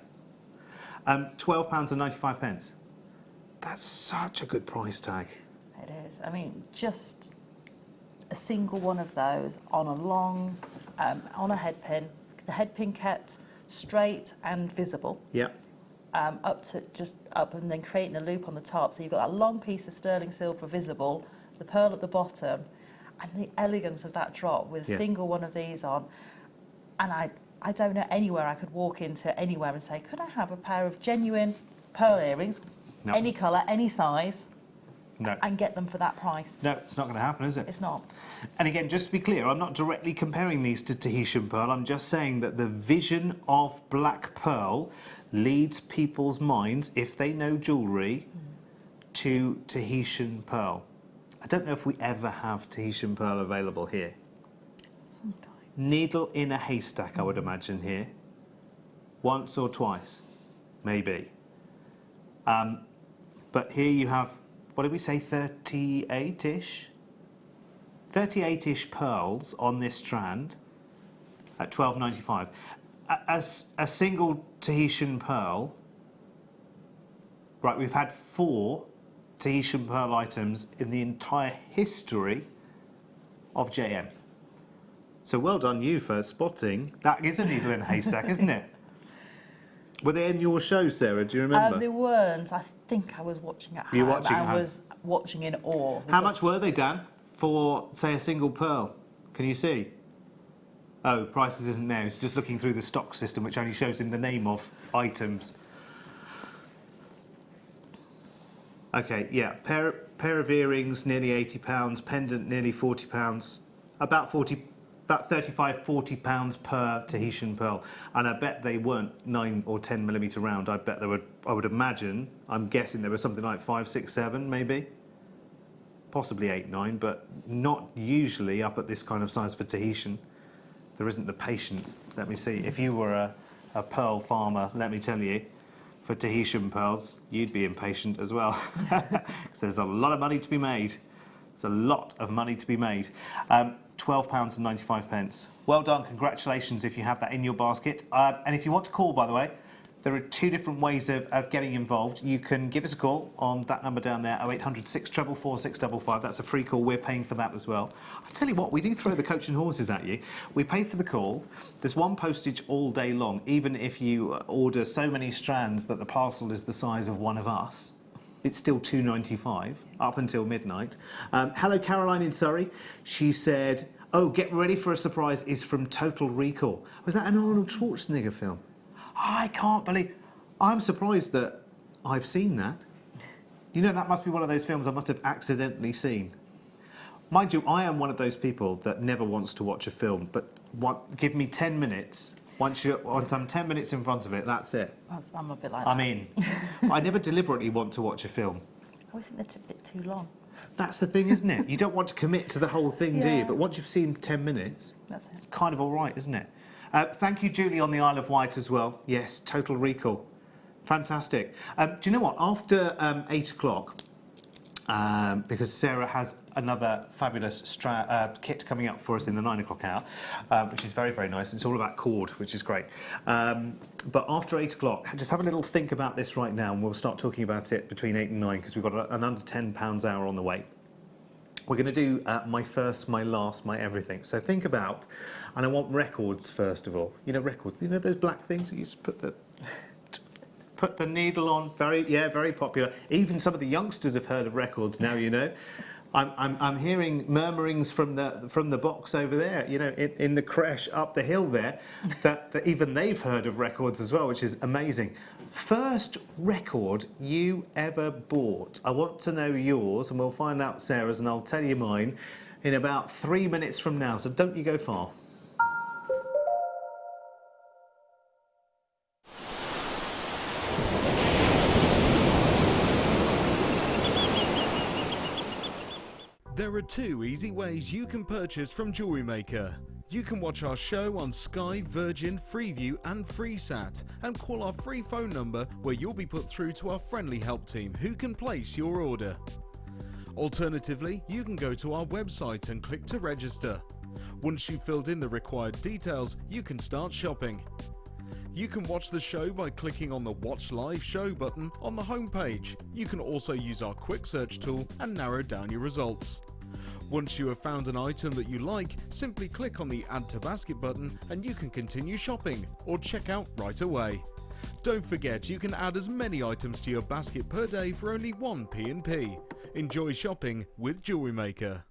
£12.95. That's such a good price tag. It is. I mean, just a single one of those on a long, on a head pin. The head pin kept straight and visible. Yeah. Up to just up, and then creating a loop on the top. So you've got that long piece of sterling silver visible, the pearl at the bottom, and the elegance of that drop with a single one of these on. And I don't know anywhere I could walk into anywhere and say, could I have a pair of genuine pearl earrings, No. any colour, any size, No. and get them for that price? No, it's not going to happen, is it? It's not. And again, just to be clear, I'm not directly comparing these to Tahitian pearl. I'm just saying that the vision of black pearl leads people's minds, if they know jewellery, to Tahitian pearl. I don't know if we ever have Tahitian pearl available here. Sometimes. Needle in a haystack, I would imagine here. Once or twice, maybe. But here you have, what did we say, 38-ish? 38-ish pearls on this strand at £12.95. A single Tahitian pearl, right, we've had 4 Tahitian pearl items in the entire history of JM. So well done you for spotting. That is a needle in a haystack, isn't it? Were they in your show, Sarah? Do you remember? They weren't. I think I was watching at home. You were watching at home? I was watching in awe. How much were they, Dan, for, say, a single pearl? Can you see? Oh, prices isn't there. It's just looking through the stock system, which only shows him the name of items. Okay, yeah. Pair of earrings, nearly £80. Pendant, nearly £40. About 35, £40 per Tahitian pearl. And I bet they weren't 9 or 10 millimetre round. I bet they were, I would imagine, I'm guessing there was something like 5, 6, 7 maybe. Possibly 8, 9, but not usually up at this kind of size for Tahitian. There isn't the patience. Let me see. If you were a pearl farmer, let me tell you, for Tahitian pearls, you'd be impatient as well. Because there's a lot of money to be made. There's a lot of money to be made. £12.95. Well done, congratulations if you have that in your basket. And if you want to call, by the way, there are 2 different ways of getting involved. You can give us a call on that number down there, 0800 644 655. That's a free call. We're paying for that as well. I tell you what, we do throw the coach and horses at you. We pay for the call. There's 1 postage all day long, even if you order so many strands that the parcel is the size of one of us. It's still £2.95 up until midnight. Hello, Caroline in Surrey. She said, oh, get ready for a surprise is from Total Recall. Was that an Arnold Schwarzenegger film? I can't believe... I'm surprised that I've seen that. You know, that must be one of those films I must have accidentally seen. Mind you, I am one of those people that never wants to watch a film, but give me 10 minutes. Once I'm 10 minutes in front of it, that's it. I'm a bit like I'm that. in. I never deliberately want to watch a film. I always think they're a bit too long. That's the thing, isn't it? You don't want to commit to the whole thing, do you? Yeah. But once you've seen 10 minutes, That's it. it's kind of all right, isn't it? Thank you, Julie, on the Isle of Wight as well. Yes, Total Recall. Fantastic. Do you know what? After 8 o'clock, because Sarah has another fabulous kit coming up for us in the 9 o'clock hour, which is very, very nice. It's all about cord, which is great. But after 8 o'clock, just have a little think about this right now, and we'll start talking about it between 8 and 9, because we've got an under £10 hour on the way. We're going to do my first, my last, my everything. So think about, and I want records first of all. You know, records. You know those black things that you just put the needle on. Very popular. Even some of the youngsters have heard of records now. You know, I'm hearing murmurings from the box over there. You know, in the creche up the hill there, that even they've heard of records as well, which is amazing. First record you ever bought. I want to know yours, and we'll find out Sarah's, and I'll tell you mine in about 3 minutes from now, so don't you go far. There are 2 easy ways you can purchase from Jewellery Maker. You can watch our show on Sky, Virgin, Freeview and FreeSat, and call our free phone number where you'll be put through to our friendly help team who can place your order. Alternatively, you can go to our website and click to register. Once you've filled in the required details, you can start shopping. You can watch the show by clicking on the Watch Live Show button on the homepage. You can also use our quick search tool and narrow down your results. Once you have found an item that you like, simply click on the Add to Basket button and you can continue shopping or check out right away. Don't forget, you can add as many items to your basket per day for only 1 P&P. Enjoy shopping with Jewellery Maker.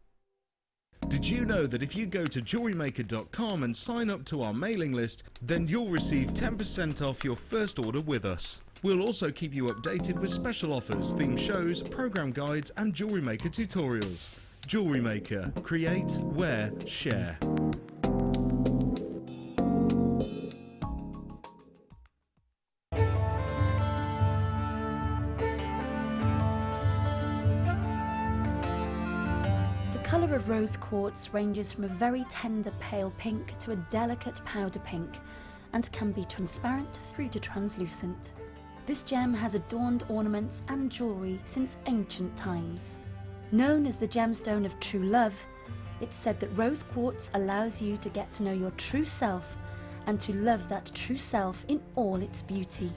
Did you know that if you go to JewelleryMaker.com and sign up to our mailing list, then you'll receive 10% off your first order with us. We'll also keep you updated with special offers, theme shows, program guides and Jewellery Maker tutorials. Jewellery Maker. Create, wear, share. The colour of rose quartz ranges from a very tender pale pink to a delicate powder pink and can be transparent through to translucent. This gem has adorned ornaments and jewellery since ancient times. Known as the gemstone of true love, it's said that rose quartz allows you to get to know your true self and to love that true self in all its beauty.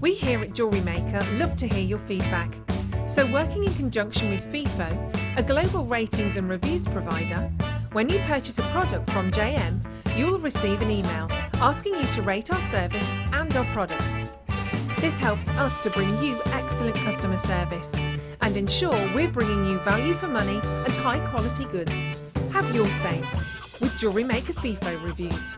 We here at Jewellery Maker love to hear your feedback. So working in conjunction with FIFO, a global ratings and reviews provider, when you purchase a product from JM, you'll receive an email asking you to rate our service and our products. This helps us to bring you excellent customer service and ensure we're bringing you value for money and high quality goods. Have your say with Jewellery Maker FIFO reviews.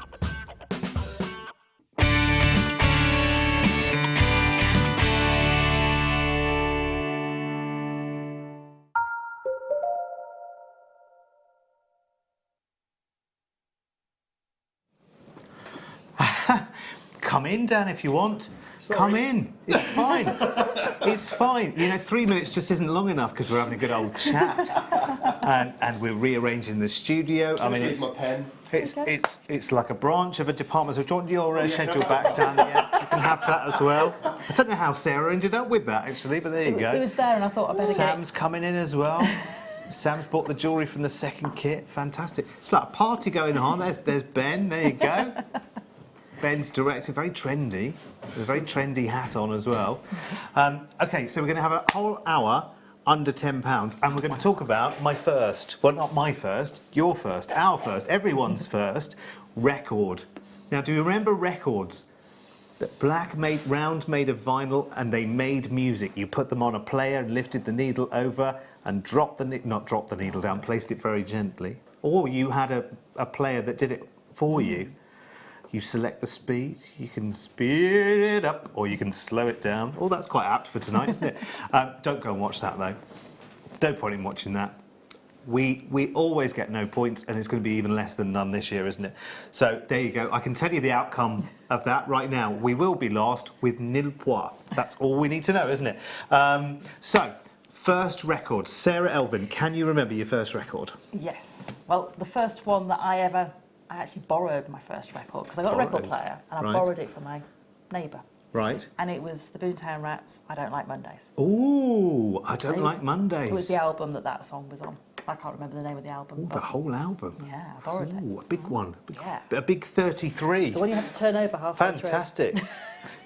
Come in, Dan, if you want. Sorry. Come in. It's fine. It's fine. You know, 3 minutes just isn't long enough because we're having a good old chat, and we're rearranging the studio. I mean, it's my pen. It's like a branch of a department. So do you want your schedule back, Dan? Yeah, you can have that as well. I don't know how Sarah ended up with that actually, but there you go. It was there, and I thought I better Sam's coming in as well. Sam's bought the jewellery from the second kit. Fantastic. It's like a party going on. There's Ben. There you go. Ben's director, very trendy, with a very trendy hat on as well. OK, so we're going to have a whole hour under £10, and we're going to talk about my first, well, not my first, your first, our first, everyone's first record. Now, do you remember records? round made of vinyl, and they made music. You put them on a player and lifted the needle over and not dropped the needle down, placed it very gently. Or you had a player that did it for you. You select the speed, you can speed it up, or you can slow it down. Oh, that's quite apt for tonight, isn't it? Don't go and watch that, though. No point in watching that. We always get no points, and it's going to be even less than none this year, isn't it? So there you go. I can tell you the outcome of that right now. We will be last with nil points. That's all we need to know, isn't it? So, first record. Sarah Elvin, can you remember your first record? Yes. Well, the first one that I actually borrowed my first record, because I got a record player, and I borrowed it from my neighbour. Right. And it was the Boomtown Rats, I Don't Like Mondays. Ooh, I Don't Like Mondays. It was the album that song was on. I can't remember the name of the album. Ooh, the whole album? Yeah, I borrowed it. Ooh, a big one. Yeah. A big 33. The one you had to turn over halfway through. Fantastic.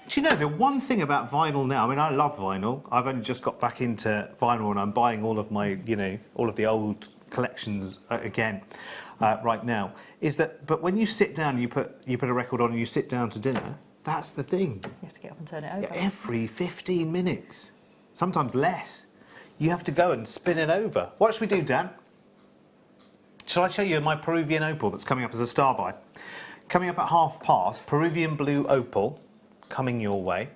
Do you know, the one thing about vinyl now, I mean, I love vinyl. I've only just got back into vinyl, and I'm buying all of my, all of the old collections again right now, is that, but when you sit down and you put a record on and you sit down to dinner, that's the thing. You have to get up and turn it over. Yeah, every 15 minutes, sometimes less, you have to go and spin it over. What should we do, Dan? Shall I show you my Peruvian opal that's coming up as a star buy? Coming up at 1:30, Peruvian blue opal, coming your way.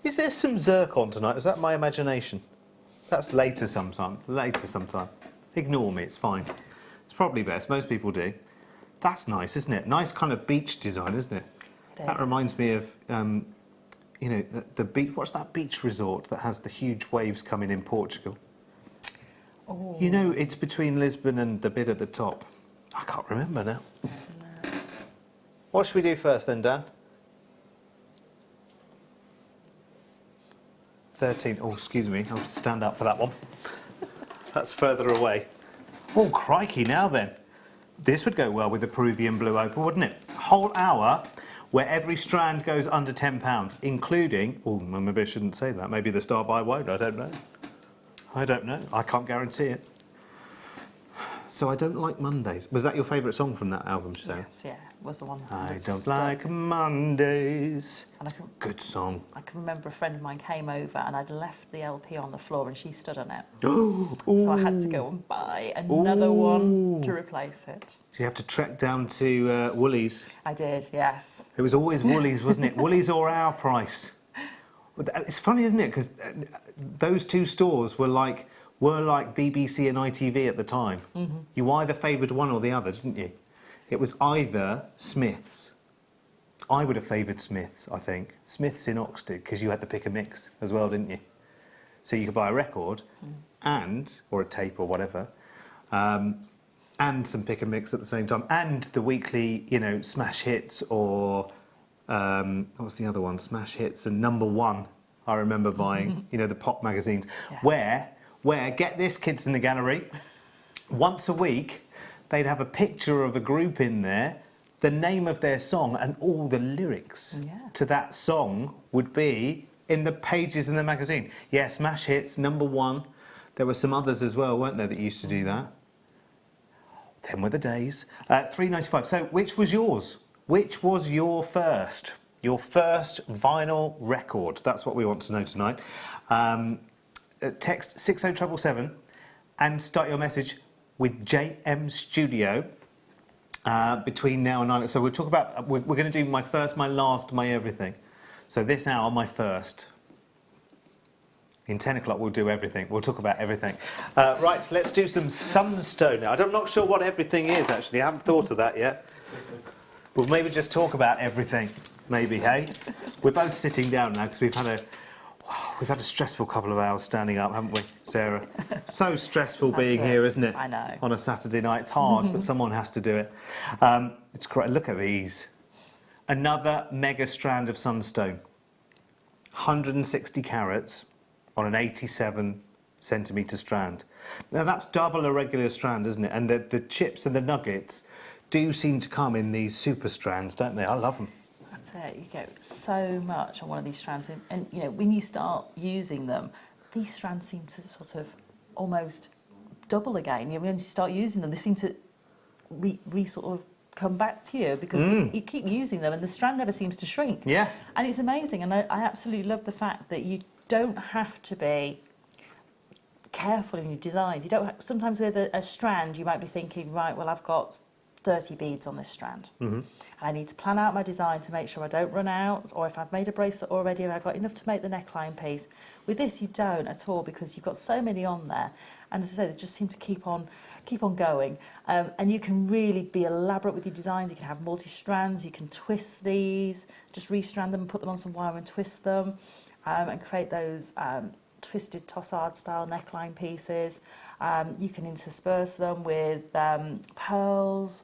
Is there some zircon tonight? Is that my imagination? That's later sometime. Ignore me, it's fine. It's probably best, most people do. That's nice, isn't it? Nice kind of beach design, isn't it? That reminds me of, the beach. What's that beach resort that has the huge waves coming in Portugal? Oh. It's between Lisbon and the bit at the top. I can't remember now. No. What should we do first then, Dan? 13. Oh, excuse me. I'll stand up for that one. That's further away. Oh, crikey, now then. This would go well with the Peruvian blue opal, wouldn't it? Whole hour where every strand goes under £10, including... Oh, maybe I shouldn't say that. Maybe the star buy won't. I don't know. I can't guarantee it. So I Don't Like Mondays. Was that your favourite song from that album, Sarah? Yes, yeah. It was the one. I Don't Like Mondays. And good song. I can remember a friend of mine came over and I'd left the LP on the floor and she stood on it. Oh, so I had to go and buy another one to replace it. So you have to trek down to Woolies. I did, yes. It was always Woolies, wasn't it? Woolies or our price. It's funny, isn't it? Because those two stores were like BBC and ITV at the time. Mm-hmm. You either favoured one or the other, didn't you? It was either Smiths. I would have favoured Smiths, I think. Smiths in Oxted, because you had the pick and mix as well, didn't you? So you could buy a record or a tape or whatever, and some pick and mix at the same time, and the weekly, smash hits or what's the other one? Smash hits and number one. I remember buying, the pop magazines, where get this, kids in the gallery, once a week they'd have a picture of a group in there, the name of their song, and all the lyrics to that song would be in the pages in the magazine. Yeah, smash hits, number one. There were some others as well, weren't there, that used to do that? Them were the days. £3.95. So, which was yours? Which was your first? Your first vinyl record? That's what we want to know tonight. Text 60777 and start your message with JM Studio between now and 9. So we'll talk about, we're going to do my first, my last, my everything. So this hour, my first. In 10 o'clock, we'll do everything. We'll talk about everything. Right, let's do some sunstone. I'm not sure what everything is, actually. I haven't thought of that yet. We'll maybe just talk about everything, maybe, hey? We're both sitting down now because we've had a stressful couple of hours standing up, haven't we, Sarah? So stressful being here, isn't it? I know. On a Saturday night. It's hard, but someone has to do it. It's great. Look at these. Another mega strand of sunstone. 160 carats on an 87 centimetre strand. Now, that's double a regular strand, isn't it? And the chips and the nuggets do seem to come in these super strands, don't they? I love them. You get so much on one of these strands, and when you start using them, these strands seem to sort of almost double again. When you start using them, they seem to sort of come back to you because you keep using them and the strand never seems to shrink. Yeah. And it's amazing, and I absolutely love the fact that you don't have to be careful in your designs. You don't. Sometimes with a strand, you might be thinking, right, well, I've got 30 beads on this strand. And I need to plan out my design to make sure I don't run out, or if I've made a bracelet already and I've got enough to make the neckline piece. With this, you don't at all because you've got so many on there. And as I say, they just seem to keep on going. And you can really be elaborate with your designs. You can have multi-strands, you can twist these, just restrand them and put them on some wire and twist them, and create those twisted tossard style neckline pieces. You can intersperse them with pearls.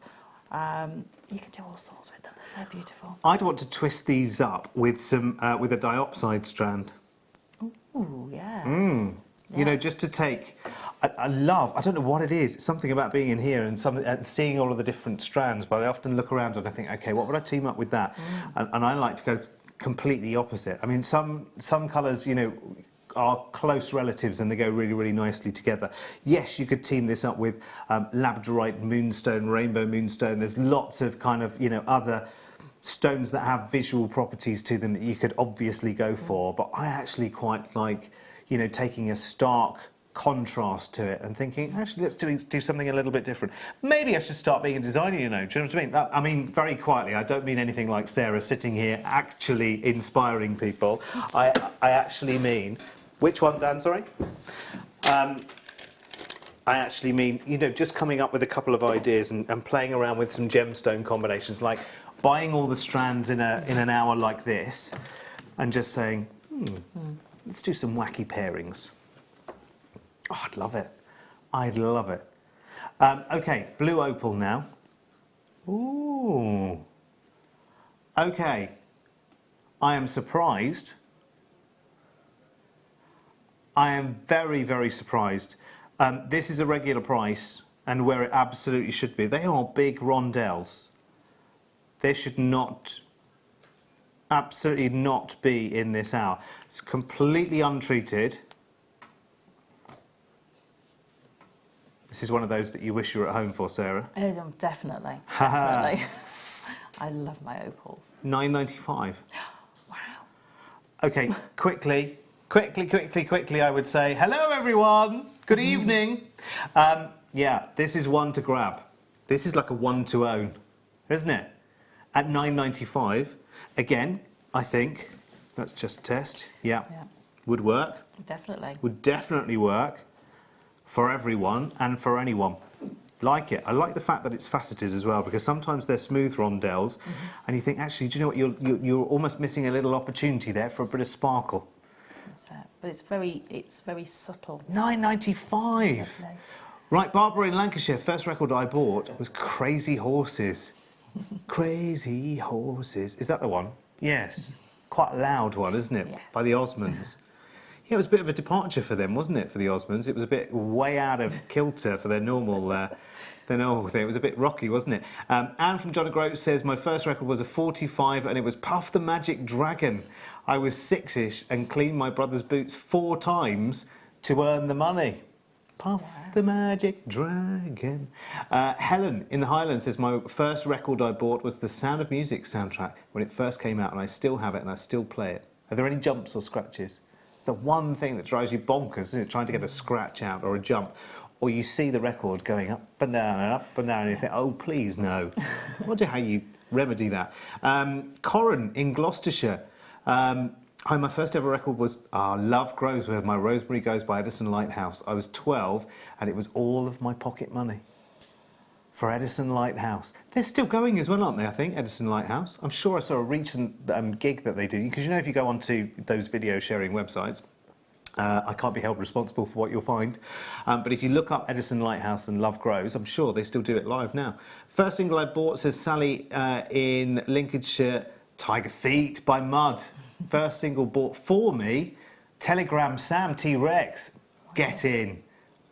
You can do all sorts with them. They're so beautiful. I'd want to twist these up with some with a diopside strand. Ooh, yes. You know, just to take. I love. I don't know what it is. It's something about being in here and seeing all of the different strands. But I often look around and I think, okay, what would I team up with that? And I like to go completely opposite. I mean, some colours, you know, are close relatives and they go really, really nicely together. Yes, you could team this up with labradorite moonstone, rainbow moonstone. There's lots of kind of, you know, other stones that have visual properties to them that you could obviously go for. But I actually quite like, you know, taking a stark contrast to it and thinking, actually, let's do something a little bit different. Maybe I should start being a designer, you know. Do you know what I mean? I mean, very quietly, I don't mean anything like Sarah sitting here actually inspiring people. I actually mean... Which one, Dan, sorry? I actually mean, you know, just coming up with a couple of ideas and playing around with some gemstone combinations, like buying all the strands in an hour like this and just saying, let's do some wacky pairings. Oh, I'd love it. I'd love it. OK, blue opal now. Ooh. OK. I am surprised. I am very, very surprised. This is a regular price and where it absolutely should be. They are big rondelles. They should not, absolutely not be in this hour. It's completely untreated. This is one of those that you wish you were at home for, Sarah. Definitely. Definitely. I love my opals. £9.95. Wow. OK, quickly, I would say, hello, everyone. Good evening. Yeah, this is one to grab. This is like a one to own, isn't it? At £9.95. Again, I think, let's just test. Yeah, would work. Definitely. Would definitely work for everyone and for anyone. Like it. I like the fact that it's faceted as well, because sometimes they're smooth rondelles, and you think, actually, do you know what? You're almost missing a little opportunity there for a bit of sparkle. But it's very subtle. £9.95. Right, Barbara in Lancashire. First record I bought was Crazy Horses. Crazy Horses. Is that the one? Yes. Quite a loud one, isn't it? Yes. By the Osmonds. Yeah, it was a bit of a departure for them, wasn't it? For the Osmonds, it was a bit way out of kilter for their normal thing. It was a bit rocky, wasn't it? Anne from John O'Groat says, my first record was a 45 and it was Puff the Magic Dragon. I was 6-ish and cleaned my brother's boots 4 times to earn the money. Puff the Magic Dragon. Helen in the Highlands says, my first record I bought was the Sound of Music soundtrack when it first came out, and I still have it and I still play it. Are there any jumps or scratches? The one thing that drives you bonkers, isn't it? Trying to get a scratch out or a jump. Or you see the record going up and down and up and down and you think, oh, please, no. I wonder how you remedy that. Corin in Gloucestershire. Hi, my first ever record was Love Grows, where My Rosemary Goes by Edison Lighthouse. I was 12 and it was all of my pocket money for Edison Lighthouse. They're still going as well, aren't they, I think, Edison Lighthouse? I'm sure I saw a recent gig that they did, because you know if you go onto those video sharing websites, I can't be held responsible for what you'll find. But if you look up Edison Lighthouse and Love Grows, I'm sure they still do it live now. First single I bought, says Sally in Lincolnshire, Tiger Feet by Mud. First single bought for me, Telegram Sam T-Rex, Get In.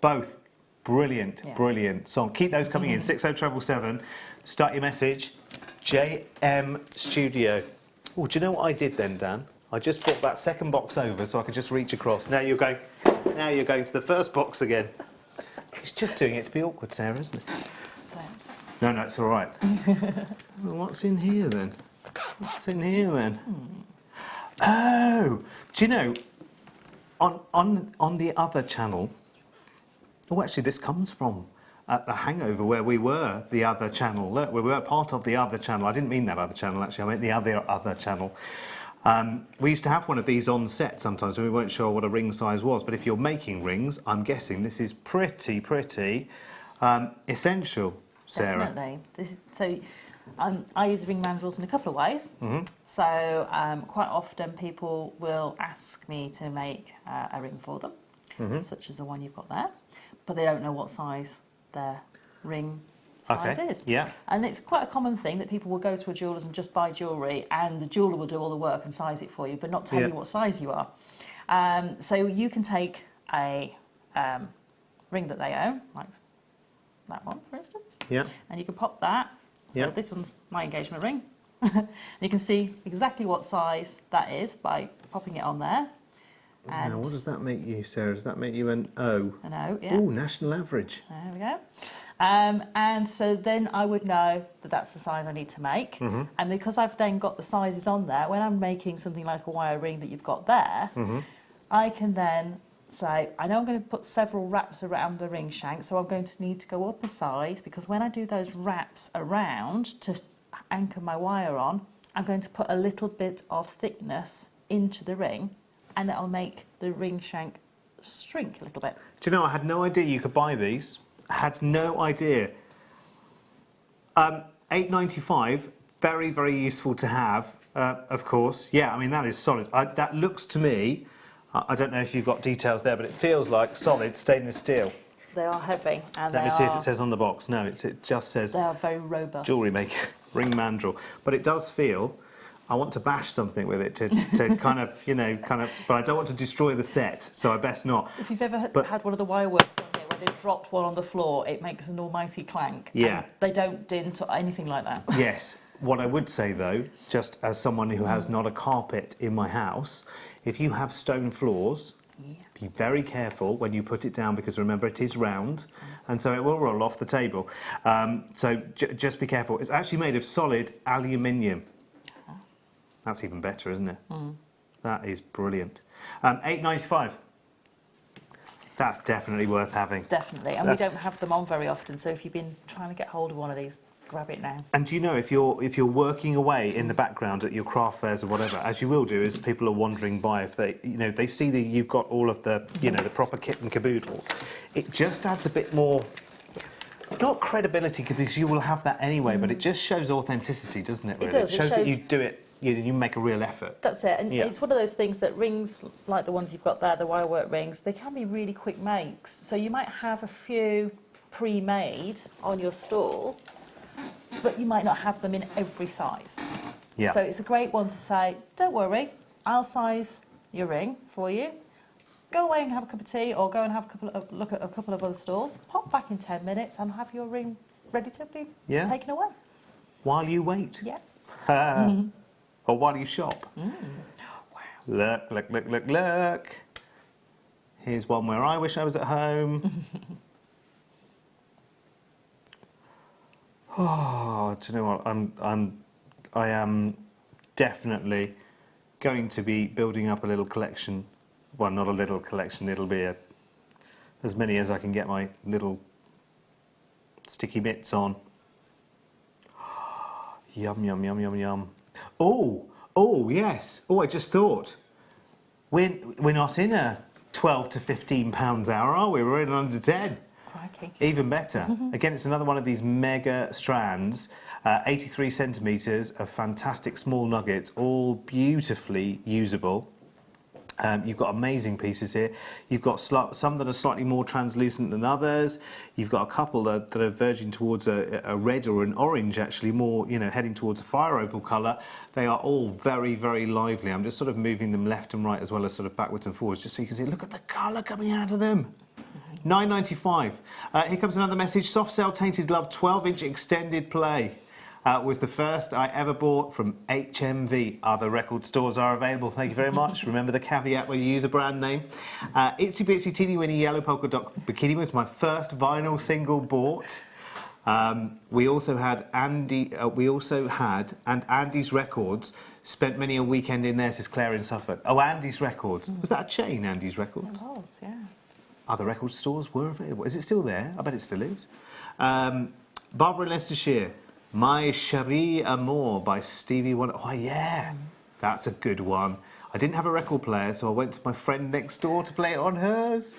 Both brilliant, brilliant song. Keep those coming in, 60777. Start your message, JM Studio. Oh, do you know what I did then, Dan? I just brought that second box over so I could just reach across. Now you're going to the first box again. It's just doing it to be awkward, Sarah, isn't it? No, no, it's all right. Well, what's in here then? What's in here then? Oh, do you know, on the other channel, oh, actually, this comes from the Hangover where we were the other channel. Look, we were part of the other channel. I didn't mean that other channel, actually. I meant the other channel. We used to have one of these on set sometimes when we weren't sure what a ring size was. But if you're making rings, I'm guessing this is pretty essential, Sarah. Definitely. I use ring mandrels in a couple of ways. So quite often people will ask me to make a ring for them, such as the one you've got there, but they don't know what size their ring size is. Yeah. And it's quite a common thing that people will go to a jeweller's and just buy jewellery, and the jeweller will do all the work and size it for you, but not tell you what size you are. So you can take a ring that they own, like that one, for instance, and you can pop that. So this one's my engagement ring. You can see exactly what size that is by popping it on there. And now, what does that make you, Sarah? Does that make you an O? An O, yeah. Oh, national average. There we go. And so then I would know that that's the size I need to make. And because I've then got the sizes on there, when I'm making something like a wire ring that you've got there, I can then say, I know I'm going to put several wraps around the ring shank, so I'm going to need to go up a size, because when I do those wraps around to anchor my wire on, I'm going to put a little bit of thickness into the ring, and that'll make the ring shank shrink a little bit. Do you know, I had no idea you could buy these. I had no idea. $8.95, very useful to have, of course. Yeah, I mean, that is solid. That looks to me, I don't know if you've got details there, but it feels like solid stainless steel. They are heavy. And Let me see if it says on the box. No, it just says they are very robust. Jewellery Maker, ring mandrel. But it does feel, I want to bash something with it to kind of, but I don't want to destroy the set, so I best not. If you've ever had one of the wire works on here where they've dropped one on the floor, it makes an almighty clank. Yeah. They don't dint or anything like that. Yes. What I would say, though, just as someone who has not a carpet in my house, if you have stone floors, be very careful when you put it down, because remember, it is round, and so it will roll off the table. So just be careful. It's actually made of solid aluminium. That's even better, isn't it? That is brilliant. $8.95. That's definitely worth having. Definitely, and we don't have them on very often, so if you've been trying to get hold of one of these, grab it now. And do you know, if you're working away in the background at your craft fairs or whatever, as you will do, as people are wandering by, if they they see that you've got all of the the proper kit and caboodle, it just adds a bit more, not credibility, because you will have that anyway, but it just shows authenticity, doesn't it? Really? It does. It shows that you do it. You make a real effort. That's it, and it's one of those things that rings like the ones you've got there, the wirework rings, they can be really quick makes. So you might have a few pre-made on your stall, but you might not have them in every size. Yeah. So it's a great one to say, don't worry, I'll size your ring for you. Go away and have a cup of tea, or go and have look at a couple of other stalls. Pop back in 10 minutes and have your ring ready to be taken away. While you wait. Yeah. Or while you shop. Wow. Look. Here's one where I wish I was at home. Oh, do you know what? I am definitely going to be building up a little collection. Well, not a little collection. It'll be as many as I can get my little sticky bits on. Yum. Oh, yes. Oh, I just thought. We're not in a 12 to 15 pounds hour, are we? We're in under 10. Crikey. Even better. Again, it's another one of these mega strands, 83 centimetres of fantastic small nuggets, all beautifully usable. You've got amazing pieces here. You've got some that are slightly more translucent than others. You've got a couple that are verging towards a red or an orange, actually, more, heading towards a fire opal colour. They are all very lively. I'm just sort of moving them left and right, as well as sort of backwards and forwards, just so you can see, look at the colour coming out of them. $9.95. Here comes another message. Soft Cell Tainted Love 12-inch extended play. Was the first I ever bought from HMV. Other record stores are available. Thank you very much. Remember the caveat when you use a brand name. Itsy Bitsy Teeny Weeny Yellow Polka Dot Bikini was my first vinyl single bought. We also had Andy. And Andy's Records spent many a weekend in there, says Claire in Suffolk. Oh, Andy's Records. Was that a chain, Andy's Records? It was, yeah. Other record stores were available. Is it still there? I bet it still is. Barbara in Leicestershire. My Cherie Amour by Stevie Wonder. Oh, yeah. That's a good one. I didn't have a record player, so I went to my friend next door to play it on hers.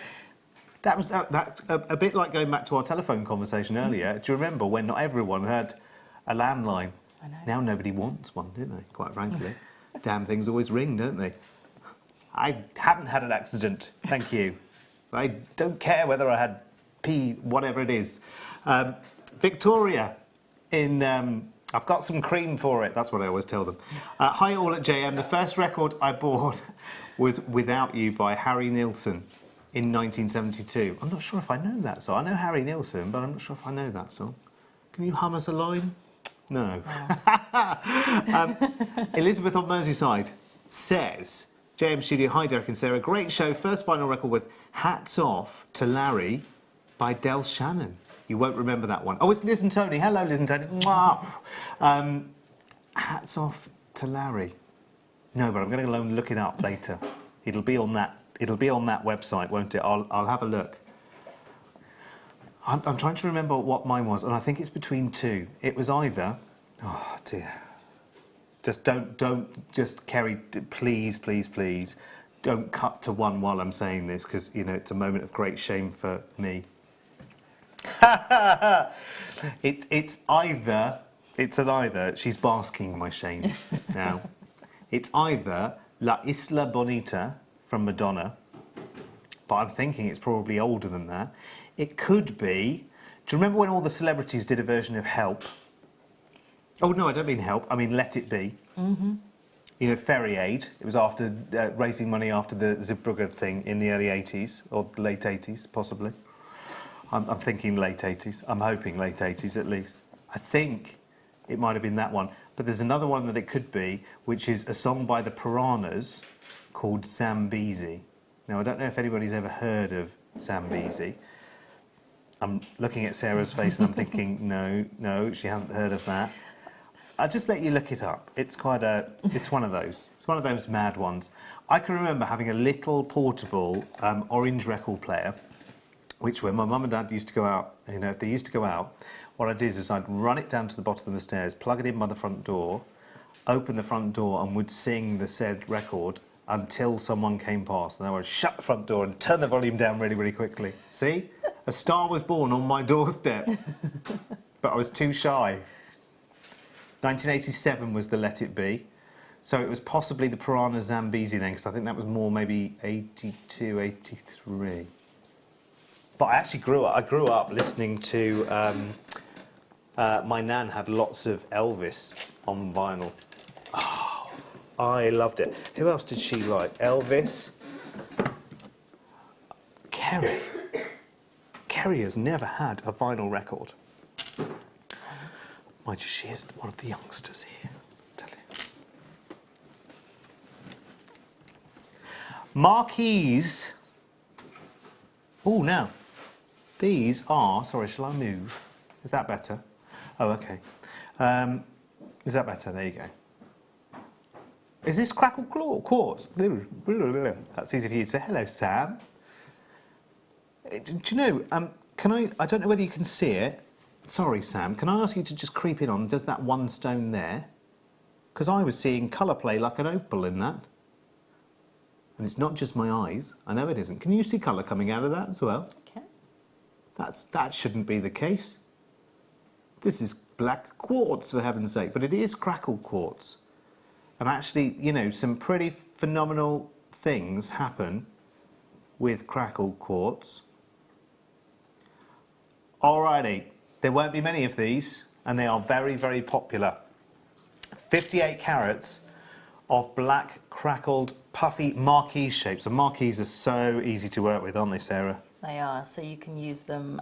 That's a bit like going back to our telephone conversation earlier. Do you remember when not everyone had a landline? I know. Now nobody wants one, do they? Quite frankly. Damn things always ring, don't they? I haven't had an accident, thank you. I don't care whether I had whatever it is. Victoria in... I've got some cream for it. That's what I always tell them. Hi all at JM. The first record I bought was Without You by Harry Nilsson in 1972. I'm not sure if I know that song. I know Harry Nilsson, but I'm not sure if I know that song. Can you hum us a line? No. Elizabeth on Merseyside says, JM Studio, hi Derek and Sarah. Great show. First final record with Hats Off to Larry by Del Shannon. You won't remember that one. Oh, it's Liz and Tony. Hello, Liz and Tony. Mwah. Hats Off to Larry. No, but I'm going to go and look it up later. It'll be on that. It'll be on that website, won't it? I'll have a look. I'm trying to remember what mine was, and I think it's between two. It was either. Oh dear. Just don't just Kerry. Please, please, please, don't cut to one while I'm saying this, because you know it's a moment of great shame for me. It's an either. She's basking my shame now. It's either La Isla Bonita from Madonna, but I'm thinking it's probably older than that. It could be... Do you remember when all the celebrities did a version of Help? Oh, no, I don't mean Help. I mean Let It Be. Mm-hmm. You know, Ferry Aid. It was after raising money after the Zeebrugge thing in the early 80s, or late 80s, possibly. I'm thinking late 80s. I'm hoping late 80s, at least. I think it might have been that one. But there's another one that it could be, which is a song by the Piranhas called Zambezi. Now, I don't know if anybody's ever heard of Zambezi. I'm looking at Sarah's face and I'm thinking, no, she hasn't heard of that. I'll just let you look it up. It's one of those. It's one of those mad ones. I can remember having a little portable orange record player, which when my mum and dad used to go out, you know, if they used to go out, what I did is I'd run it down to the bottom of the stairs, plug it in by the front door, open the front door and would sing the said record until someone came past. And I would shut the front door and turn the volume down really, really quickly. See? A star was born on my doorstep. But I was too shy. 1987 was the Let It Be. So it was possibly the Piranha Zambezi then, because I think that was more maybe 82, 83. But I actually grew up listening to... my nan had lots of Elvis on vinyl. Oh, I loved it. Who else did she like? Elvis. Kerry. Kerry has never had a vinyl record. Mind you, she is one of the youngsters here. I'll tell you. Marquise. Oh, now. These are... Sorry, shall I move? Is that better? Oh, OK. Is that better? There you go. Is this crackle quartz? That's easy for you to say. Hello, Sam. Do you know, I don't know whether you can see it. Sorry, Sam. Can I ask you to just creep in on, does that one stone there? Because I was seeing colour play like an opal in that. And it's not just my eyes. I know it isn't. Can you see colour coming out of that as well? Okay. That shouldn't be the case. This is black quartz, for heaven's sake, but it is crackle quartz. And actually, you know, some pretty phenomenal things happen with crackle quartz. Alrighty, there won't be many of these, and they are very, very popular. 58 carats of black, crackled, puffy marquise shapes. And marquises are so easy to work with, aren't they, Sarah? They are, so you can use them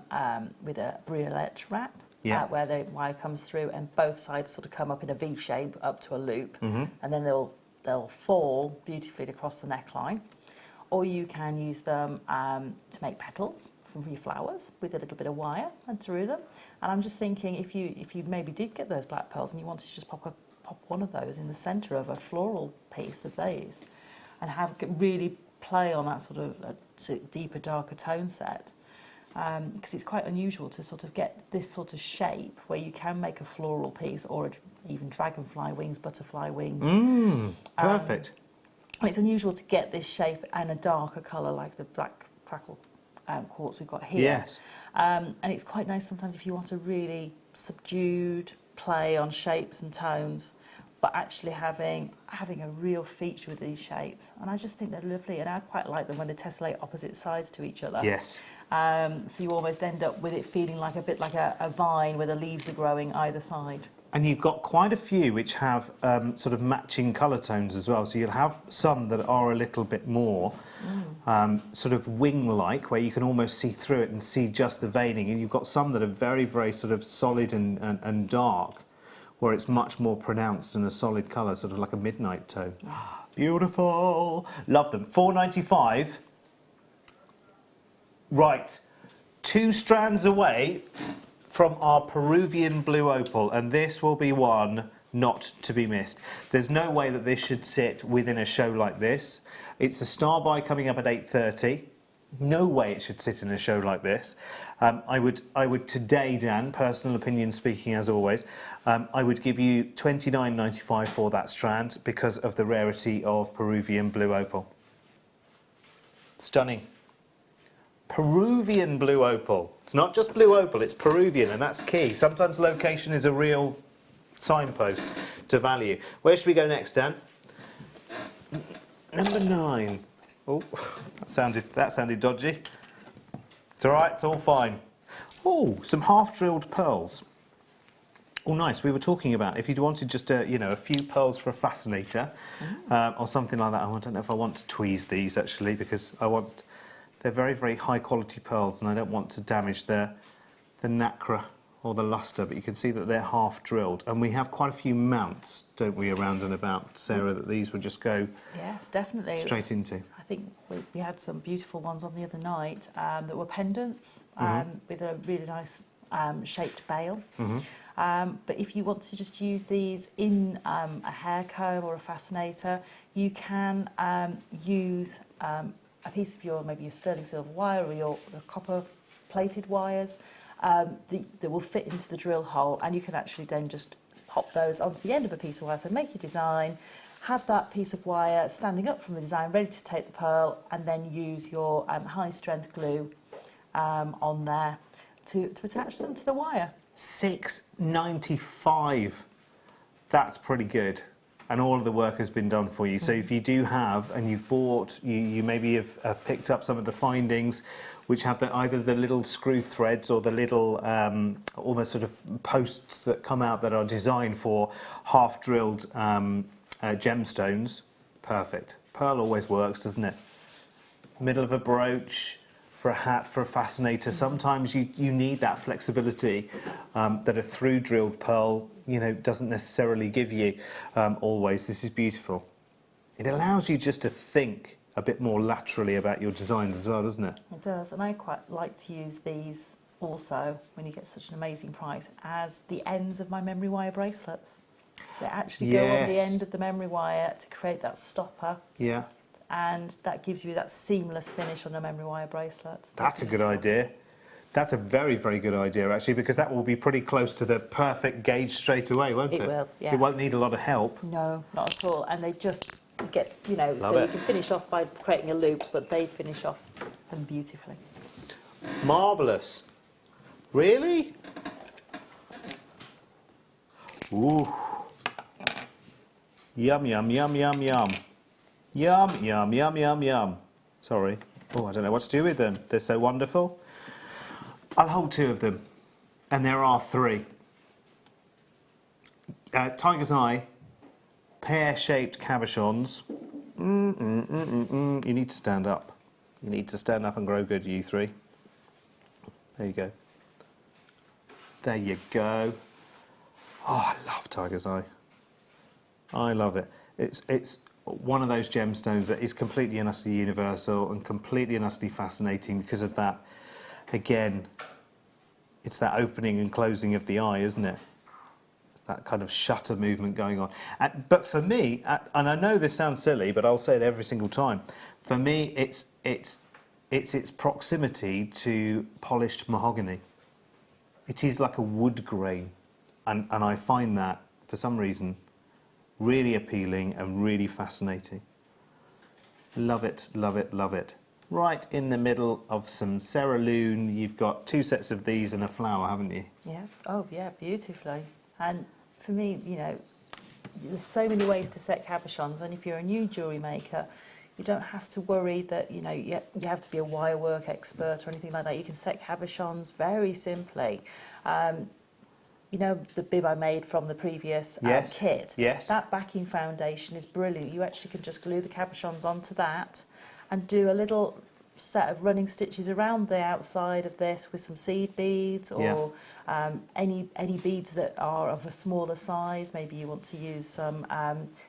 with a briolet wrap. Yeah. Where the wire comes through and both sides sort of come up in a V shape up to a loop, and then they'll fall beautifully across the neckline. Or you can use them to make petals from your flowers with a little bit of wire and through them. And I'm just thinking, if you maybe did get those black pearls and you wanted to just pop one of those in the centre of a floral piece of these, and really play on that sort of deeper, darker tone set, because it's quite unusual to sort of get this sort of shape where you can make a floral piece or even dragonfly wings, butterfly wings. Perfect. And it's unusual to get this shape and a darker colour like the black crackle quartz we've got here. Yes. And it's quite nice sometimes if you want a really subdued play on shapes and tones, but actually having a real feature with these shapes. And I just think they're lovely, and I quite like them when they tessellate opposite sides to each other. Yes. So you almost end up with it feeling like a bit like a vine where the leaves are growing either side. And you've got quite a few which have sort of matching colour tones as well. So you'll have some that are a little bit more sort of wing-like, where you can almost see through it and see just the veining. And you've got some that are very, very sort of solid and dark, where it's much more pronounced and a solid colour, sort of like a midnight tone. Beautiful. Love them. $4.95. Right. 2 strands away from our Peruvian blue opal, and this will be one not to be missed. There's no way that this should sit within a show like this. It's a star buy coming up at 8:30. No way it should sit in a show like this. I would today, Dan, personal opinion speaking as always, I would give you $29.95 for that strand because of the rarity of Peruvian blue opal. Stunning. Peruvian blue opal. It's not just blue opal, it's Peruvian, and that's key. Sometimes location is a real signpost to value. Where should we go next, Dan? Number 9. Oh, that sounded dodgy. It's all right, it's all fine. Oh, some half-drilled pearls. Oh, nice. We were talking about if you wanted just a few pearls for a fascinator or something like that. I don't know if I want to tweeze these actually, because they're very, very high quality pearls, and I don't want to damage the nacre or the lustre, but you can see that they're half drilled. And we have quite a few mounts, don't we, around and about, Sarah, that these would just go yes, definitely straight into. I think we had some beautiful ones on the other night that were pendants with a really nice shaped bail. But if you want to just use these in a hair comb or a fascinator, you can use a piece of maybe your sterling silver wire or your copper plated wires that will fit into the drill hole, and you can actually then just pop those onto the end of a piece of wire. So make your design, have that piece of wire standing up from the design, ready to take the pearl, and then use your high strength glue on there to attach them to the wire. $6.95. That's pretty good. And all of the work has been done for you. So if you do have, and you've bought, you maybe have picked up some of the findings which have either the little screw threads or the little almost sort of posts that come out that are designed for half-drilled gemstones. Perfect. Pearl always works, doesn't it? Middle of a brooch, for a hat, for a fascinator. Sometimes you need that flexibility that a through-drilled pearl, doesn't necessarily give you always. This is beautiful. It allows you just to think a bit more laterally about your designs as well, doesn't it? It does, and I quite like to use these also, when you get such an amazing price, as the ends of my memory wire bracelets. They actually go on the end of the memory wire to create that stopper. Yeah. And that gives you that seamless finish on a memory wire bracelet. That's a good idea. That's a very, very good idea, actually, because that will be pretty close to the perfect gauge straight away, won't it? It will, yes. It won't need a lot of help. No, not at all. And they just get, Love so it. you can finish off by creating a loop, but they finish off them beautifully. Marvellous. Really? Ooh. Yum, yum, yum, yum, yum. Yum, yum, yum, yum, yum. Sorry. Oh, I don't know what to do with them. They're so wonderful. I'll hold 2 of them. And there are 3. Tiger's Eye, pear-shaped cabochons. You need to stand up. You need to stand up and grow good, you 3. There you go. There you go. Oh, I love Tiger's Eye. I love it. It's one of those gemstones that is completely and utterly universal and completely and utterly fascinating because of that again, it's that opening and closing of the eye, isn't it? It's that kind of shutter movement going on. But for me, and I know this sounds silly, but I'll say it every single time. For me, it's its proximity to polished mahogany. It is like a wood grain, and I find that, for some reason, really appealing and really fascinating. Love it, love it, love it. Right in the middle of some cerulean, you've got 2 sets of these and a flower, haven't you? Yeah, oh yeah, beautifully. And for me, you know, there's so many ways to set cabochons, and if you're a new jewellery maker, you don't have to worry that, you know, you have to be a wire work expert or anything like that. You can set cabochons very simply. You know, the bib I made from the previous kit, that backing foundation is brilliant. You actually can just glue the cabochons onto that and do a little set of running stitches around the outside of this with some seed beads or any beads that are of a smaller size. Maybe you want to use some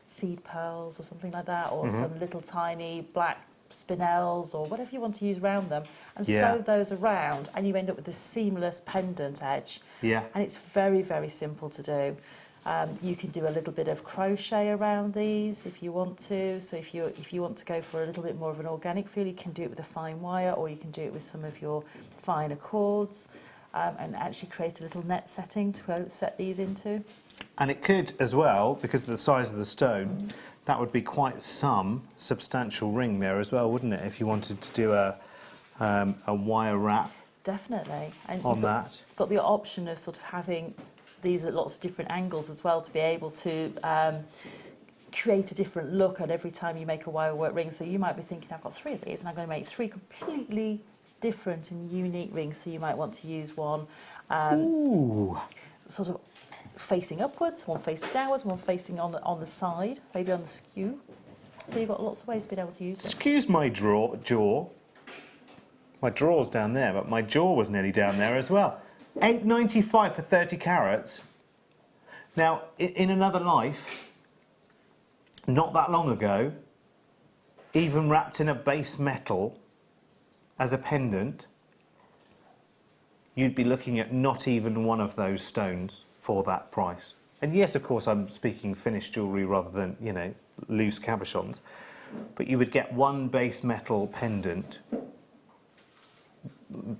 seed pearls or something like that, or some little tiny black spinels or whatever you want to use around them, and sew those around, and you end up with this seamless pendant edge. And it's very, very simple to do. You can do a little bit of crochet around these if you want to. So if you want to go for a little bit more of an organic feel, you can do it with a fine wire, or you can do it with some of your finer cords, and actually create a little net setting to set these into. And it could as well, because of the size of the stone, that would be quite some substantial ring there as well, wouldn't it? If you wanted to do a wire wrap. Definitely. And on that. Got the option of sort of having these at lots of different angles as well, to be able to create a different look at every time you make a wire work ring. So you might be thinking, I've got 3 of these and I'm going to make 3 completely different and unique rings. So you might want to use one sort of facing upwards, one facing downwards, one facing on the side, maybe on the skew. So you've got lots of ways to be able to use it. Excuse my jaw. My draw's down there, but my jaw was nearly down there as well. £8.95 for 30 carats. Now, in another life, not that long ago, even wrapped in a base metal as a pendant, you'd be looking at not even one of those stones for that price. And yes, of course, I'm speaking finished jewellery rather than, you know, loose cabochons. But you would get one base metal pendant,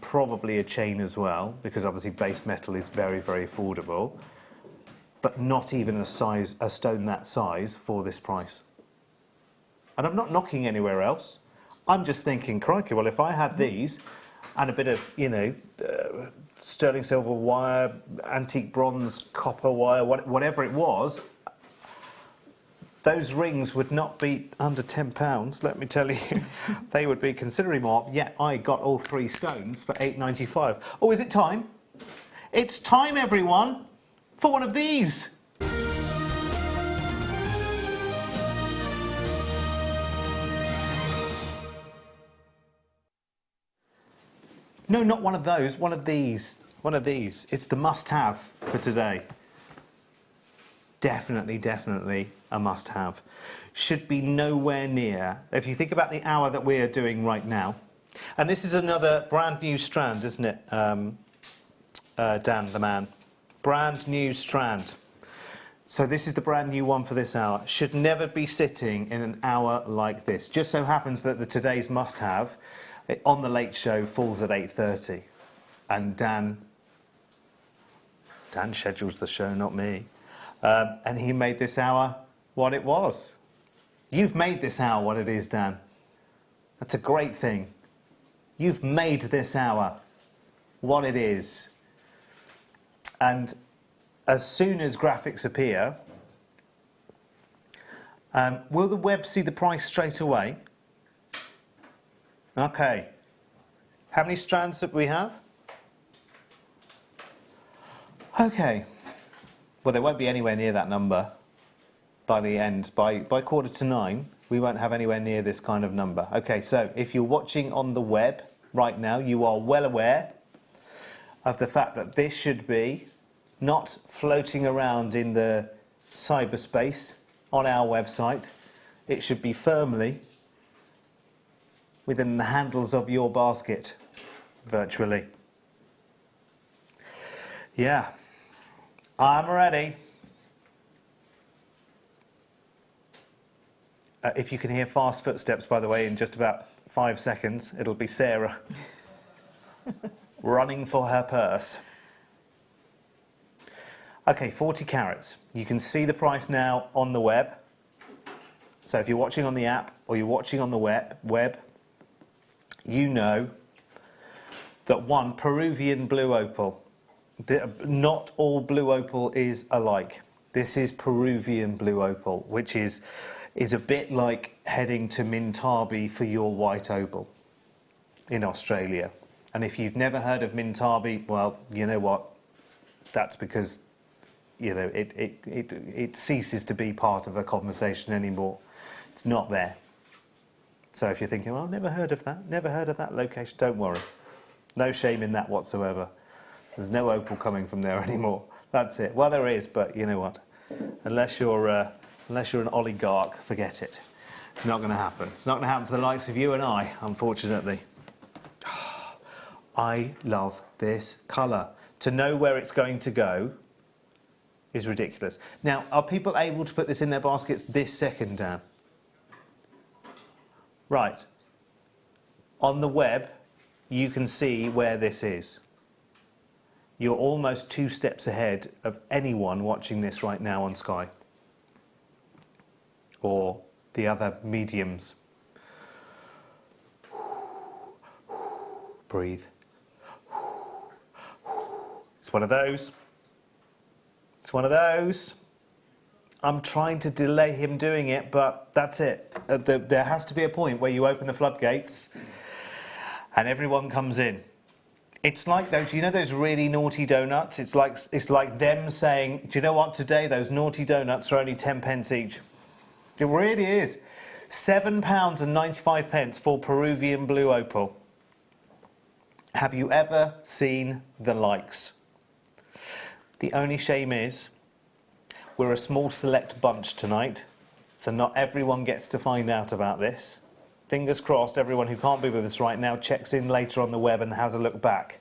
probably a chain as well, because obviously base metal is very, very affordable, but not even a stone that size for this price. And I'm not knocking anywhere else. I'm just thinking, crikey, well, if I had these and a bit of, you know, sterling silver wire, antique bronze, copper wire, whatever it was, those rings would not be under £10, let me tell you. They would be considerably more, yet I got all 3 stones for £8.95. Oh, is it time? It's time, everyone, for one of these. No, not one of those, one of these. One of these. It's the must-have for today. Definitely, definitely a must-have. Should be nowhere near. If you think about the hour that we're doing right now, and this is another brand new strand, isn't it, Dan the man? Brand new strand. So this is the brand new one for this hour. Should never be sitting in an hour like this. Just so happens that the today's must-have on the Late Show falls at 8:30, and Dan schedules the show, not me. And he made this hour what it was. You've made this hour what it is, Dan. That's a great thing. You've made this hour what it is. And as soon as graphics appear, will the web see the price straight away? Okay. How many strands that we have? Okay. Well, there won't be anywhere near that number by the end. By 8:45, we won't have anywhere near this kind of number. Okay, so if you're watching on the web right now, you are well aware of the fact that this should be not floating around in the cyberspace on our website. It should be firmly within the handles of your basket. virtually. Yeah, I'm ready. If you can hear fast footsteps, by the way, in just about 5 seconds, it'll be Sarah running for her purse. Okay, 40 carats. You can see the price now on the web. So if you're watching on the app or you're watching on the web, you know that one, Peruvian blue opal. Not all blue opal is alike. This is Peruvian blue opal, which is a bit like heading to Mintabi for your white opal in Australia. And if you've never heard of Mintabi, well, you know what? That's because, you know, it ceases to be part of a conversation anymore. It's not there. So if you're thinking, well, I've never heard of that location, don't worry. No shame in that whatsoever. There's no opal coming from there anymore. That's it. Well, there is, but you know what? Unless you're an oligarch, forget it. It's not going to happen. It's not going to happen for the likes of you and I, unfortunately. I love this colour. To know where it's going to go is ridiculous. Now, are people able to put this in their baskets this second, Dan? Right. On the web, you can see where this is. You're almost 2 steps ahead of anyone watching this right now on Sky or the other mediums. Breathe. It's one of those. It's one of those. I'm trying to delay him doing it, but that's it. There has to be a point where you open the floodgates and everyone comes in. It's like those, you know, those really naughty donuts? It's like them saying, do you know what, today those naughty donuts are only 10 pence each. It really is. £7.95 for Peruvian blue opal. Have you ever seen the likes? The only shame is we're a small select bunch tonight, so not everyone gets to find out about this. Fingers crossed, everyone who can't be with us right now checks in later on the web and has a look back.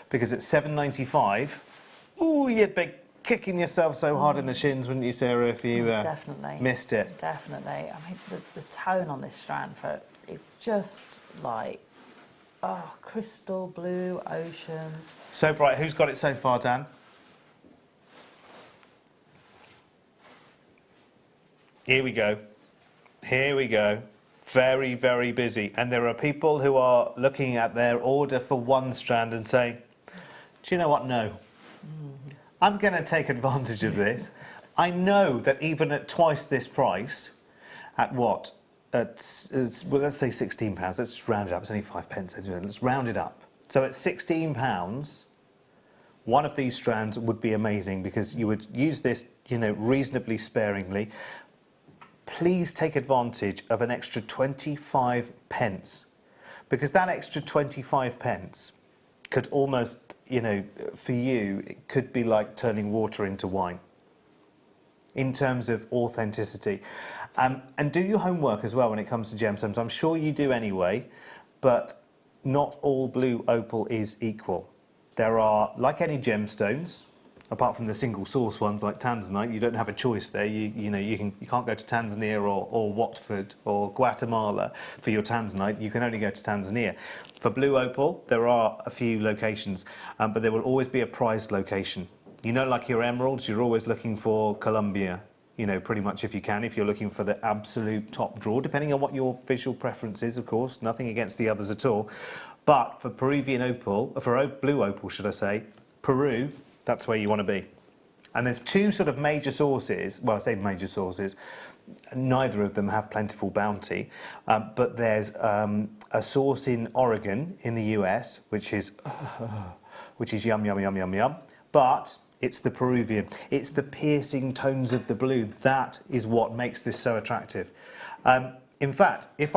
Because at £7.95, ooh, you'd be kicking yourself so hard in the shins, wouldn't you, Sarah, if you Definitely. missed it? Definitely. I mean, the tone on this strand for it is just like, oh, crystal blue oceans. So bright. Who's got it so far, Dan? Here we go. Here we go. Very, very busy. And there are people who are looking at their order for one strand and saying, do you know what? No. I'm going to take advantage of this. I know that even at twice this price, at what? Well, let's say £16. Let's round it up. It's only 5 pence. Let's round it up. So at £16, one of these strands would be amazing because you would use this, you know, reasonably sparingly. Please take advantage of an extra 25 pence because that extra 25 pence could almost, you know, for you, it could be like turning water into wine in terms of authenticity. And do your homework as well when it comes to gemstones. I'm sure you do anyway, but not all blue opal is equal. There are, like any gemstones, apart from the single source ones like tanzanite, you don't have a choice there. You can't go to Tanzania or Watford or Guatemala for your tanzanite. You can only go to Tanzania. For blue opal, there are a few locations, but there will always be a prized location. You know, like your emeralds, you're always looking for Colombia, you know, pretty much if you can, if you're looking for the absolute top draw, depending on what your visual preference is, of course, nothing against the others at all. But for Peruvian opal, for blue opal, should I say, Peru, that's where you want to be. And there's two sort of major sources, well, I say major sources, neither of them have plentiful bounty, but there's a source in Oregon in the US, which is yum, yum, yum, yum, yum, but it's the Peruvian. It's the piercing tones of the blue. That is what makes this so attractive. In fact, if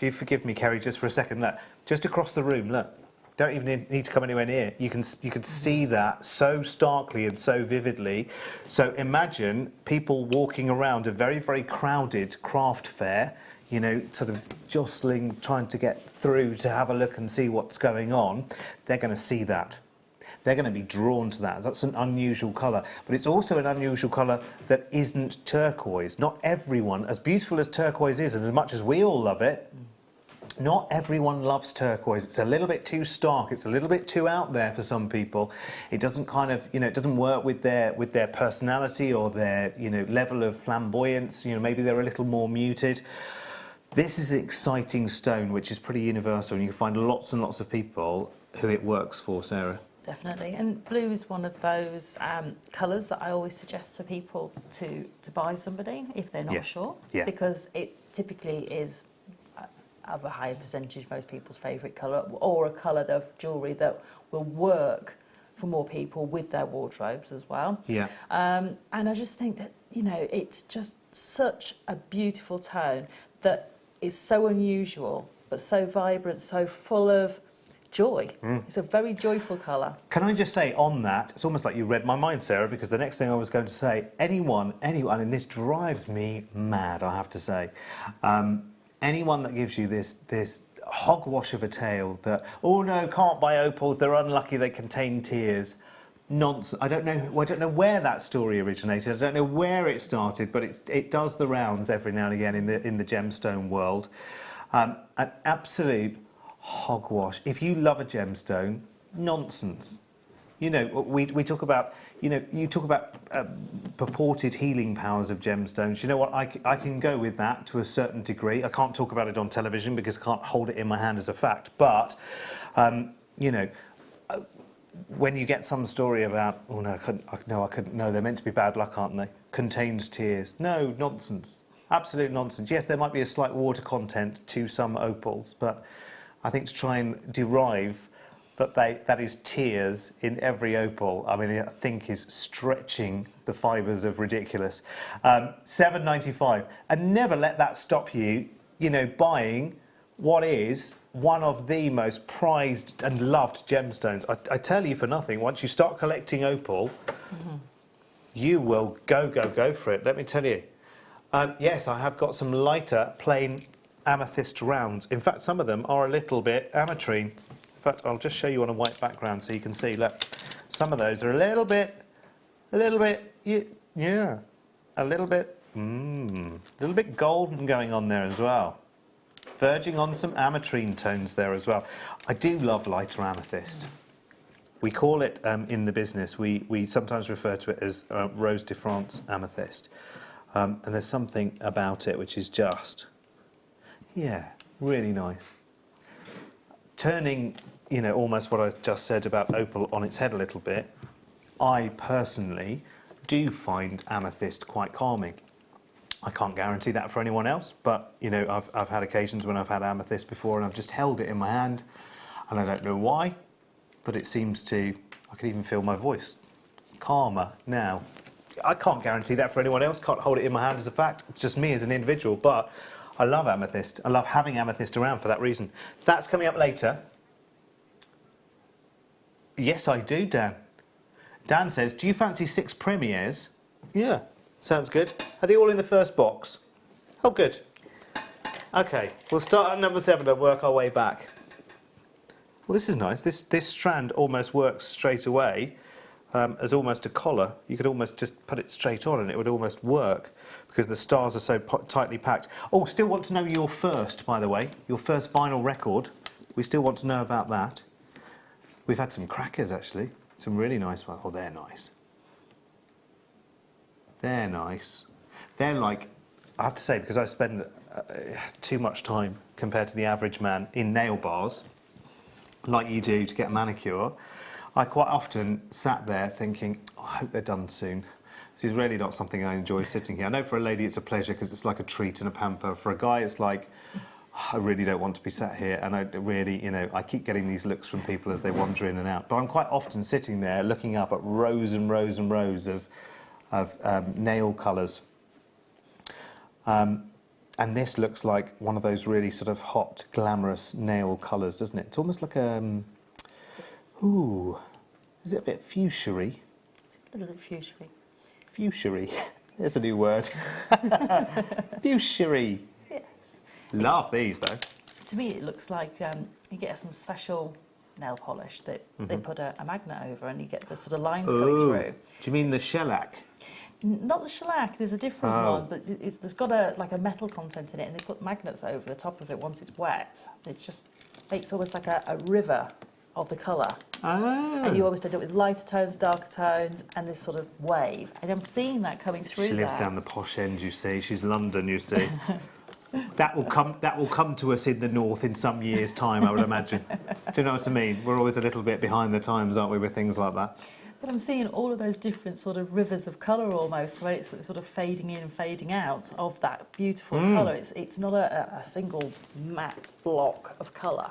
you forgive me, Kerry, just for a second, look, just across the room, look. Don't even need to come anywhere near. You can see that so starkly and so vividly. So imagine people walking around a very, very crowded craft fair. you know, sort of jostling, trying to get through to have a look and see what's going on, they're going to see that. They're going to be drawn to that. That's an unusual colour. But it's also an unusual colour that isn't turquoise. Not everyone, as beautiful as turquoise is, and as much as we all love it, not everyone loves turquoise. It's a little bit too stark. It's a little bit too out there for some people. It doesn't kind of, you know, it doesn't work with their personality or their, you know, level of flamboyance. You know, maybe they're a little more muted. This is an exciting stone, which is pretty universal, and you can find lots and lots of people who it works for, Sarah. Definitely, and blue is one of those colours that I always suggest for people to buy somebody if they're not sure, because it typically is of a higher percentage most people's favourite colour, or a colour of jewellery that will work for more people with their wardrobes as well. And I just think that, you know, it's just such a beautiful tone that is so unusual but so vibrant, so full of joy. It's a very joyful colour. Can I just say on that, it's almost like you read my mind, Sarah, because the next thing I was going to say, anyone, and this drives me mad, I have to say, anyone that gives you this hogwash of a tale that, oh no, can't buy opals, they're unlucky, they contain tears. Nonsense. I don't know where that story originated. I don't know where it started, but it does the rounds every now and again in the gemstone world. An absolute hogwash. If you love a gemstone, nonsense. You know, we talk about, you know, you talk about purported healing powers of gemstones. You know what, I can go with that to a certain degree. I can't talk about it on television because I can't hold it in my hand as a fact. But, you know, when you get some story about, oh no, I couldn't, no, they're meant to be bad luck, aren't they? Contains tears. No, nonsense. Absolute nonsense. Yes, there might be a slight water content to some opals, but I think to try and derive that is tears in every opal, I mean, I think is stretching the fibres of ridiculous. $7.95, and never let that stop you, you know, buying what is one of the most prized and loved gemstones. I tell you for nothing, once you start collecting opal, you will go for it, let me tell you. Yes, I have got some lighter plain amethyst rounds. In fact, some of them are a little bit ametrine. In fact, I'll just show you on a white background so you can see. Look, some of those are a little bit, yeah, a little bit golden going on there as well. Verging on some ametrine tones there as well. I do love lighter amethyst. We call it, in the business, we sometimes refer to it as Rose de France amethyst. And there's something about it which is just, yeah, really nice. Turning, you know, almost what I just said about opal on its head a little bit, I personally do find amethyst quite calming. I can't guarantee that for anyone else, but, you know, I've had occasions when I've had amethyst before and I've just held it in my hand, and I don't know why, but it seems to, I can even feel my voice calmer now. I can't guarantee that for anyone else, can't hold it in my hand as a fact, it's just me as an individual, but I love amethyst. I love having amethyst around for that reason. That's coming up later. Yes, I do, Dan. Dan says, do you fancy 6 premieres? Yeah, sounds good. Are they all in the first box? Oh, good. Okay, we'll start at number 7 and work our way back. Well, this is nice. This strand almost works straight away as almost a collar. You could almost just put it straight on and it would almost work because the stars are so tightly packed. Oh, still want to know your first, by the way, your first vinyl record. We still want to know about that. We've had some crackers, actually. Some really nice ones. Oh, they're nice. They're nice. They're like, I have to say, because I spend too much time compared to the average man in nail bars, like you do to get a manicure, I quite often sat there thinking, oh, I hope they're done soon. This is really not something I enjoy sitting here. I know for a lady it's a pleasure because it's like a treat and a pamper. For a guy it's like, I really don't want to be sat here, and I really, you know, I keep getting these looks from people as they wander in and out. But I'm quite often sitting there looking up at rows and rows and rows of nail colours. And this looks like one of those really sort of hot, glamorous nail colours, doesn't it? It's almost like a, ooh, is it a bit fuchsia-y? It's a little bit fuchsia-y. Fuchsia-y, there's a new word. Fuchsia-y. Yes. Love these though. To me, it looks like you get some special nail polish that they put a magnet over, and you get the sort of lines coming through. Do you mean the shellac? Not the shellac. There's a different one, but there's got like a metal content in it, and they put magnets over the top of it once it's wet. It just makes almost like a river of the colour. Ah. And you always end up with lighter tones, darker tones, and this sort of wave. And I'm seeing that coming through. She lives down the posh end, you see. She's London, you see. That will come to us in the north in some years' time, I would imagine. Do you know what I mean? We're always a little bit behind the times, aren't we, with things like that? But I'm seeing all of those different sort of rivers of colour almost, where it's sort of fading in and fading out of that beautiful colour. It's not a single matte block of colour.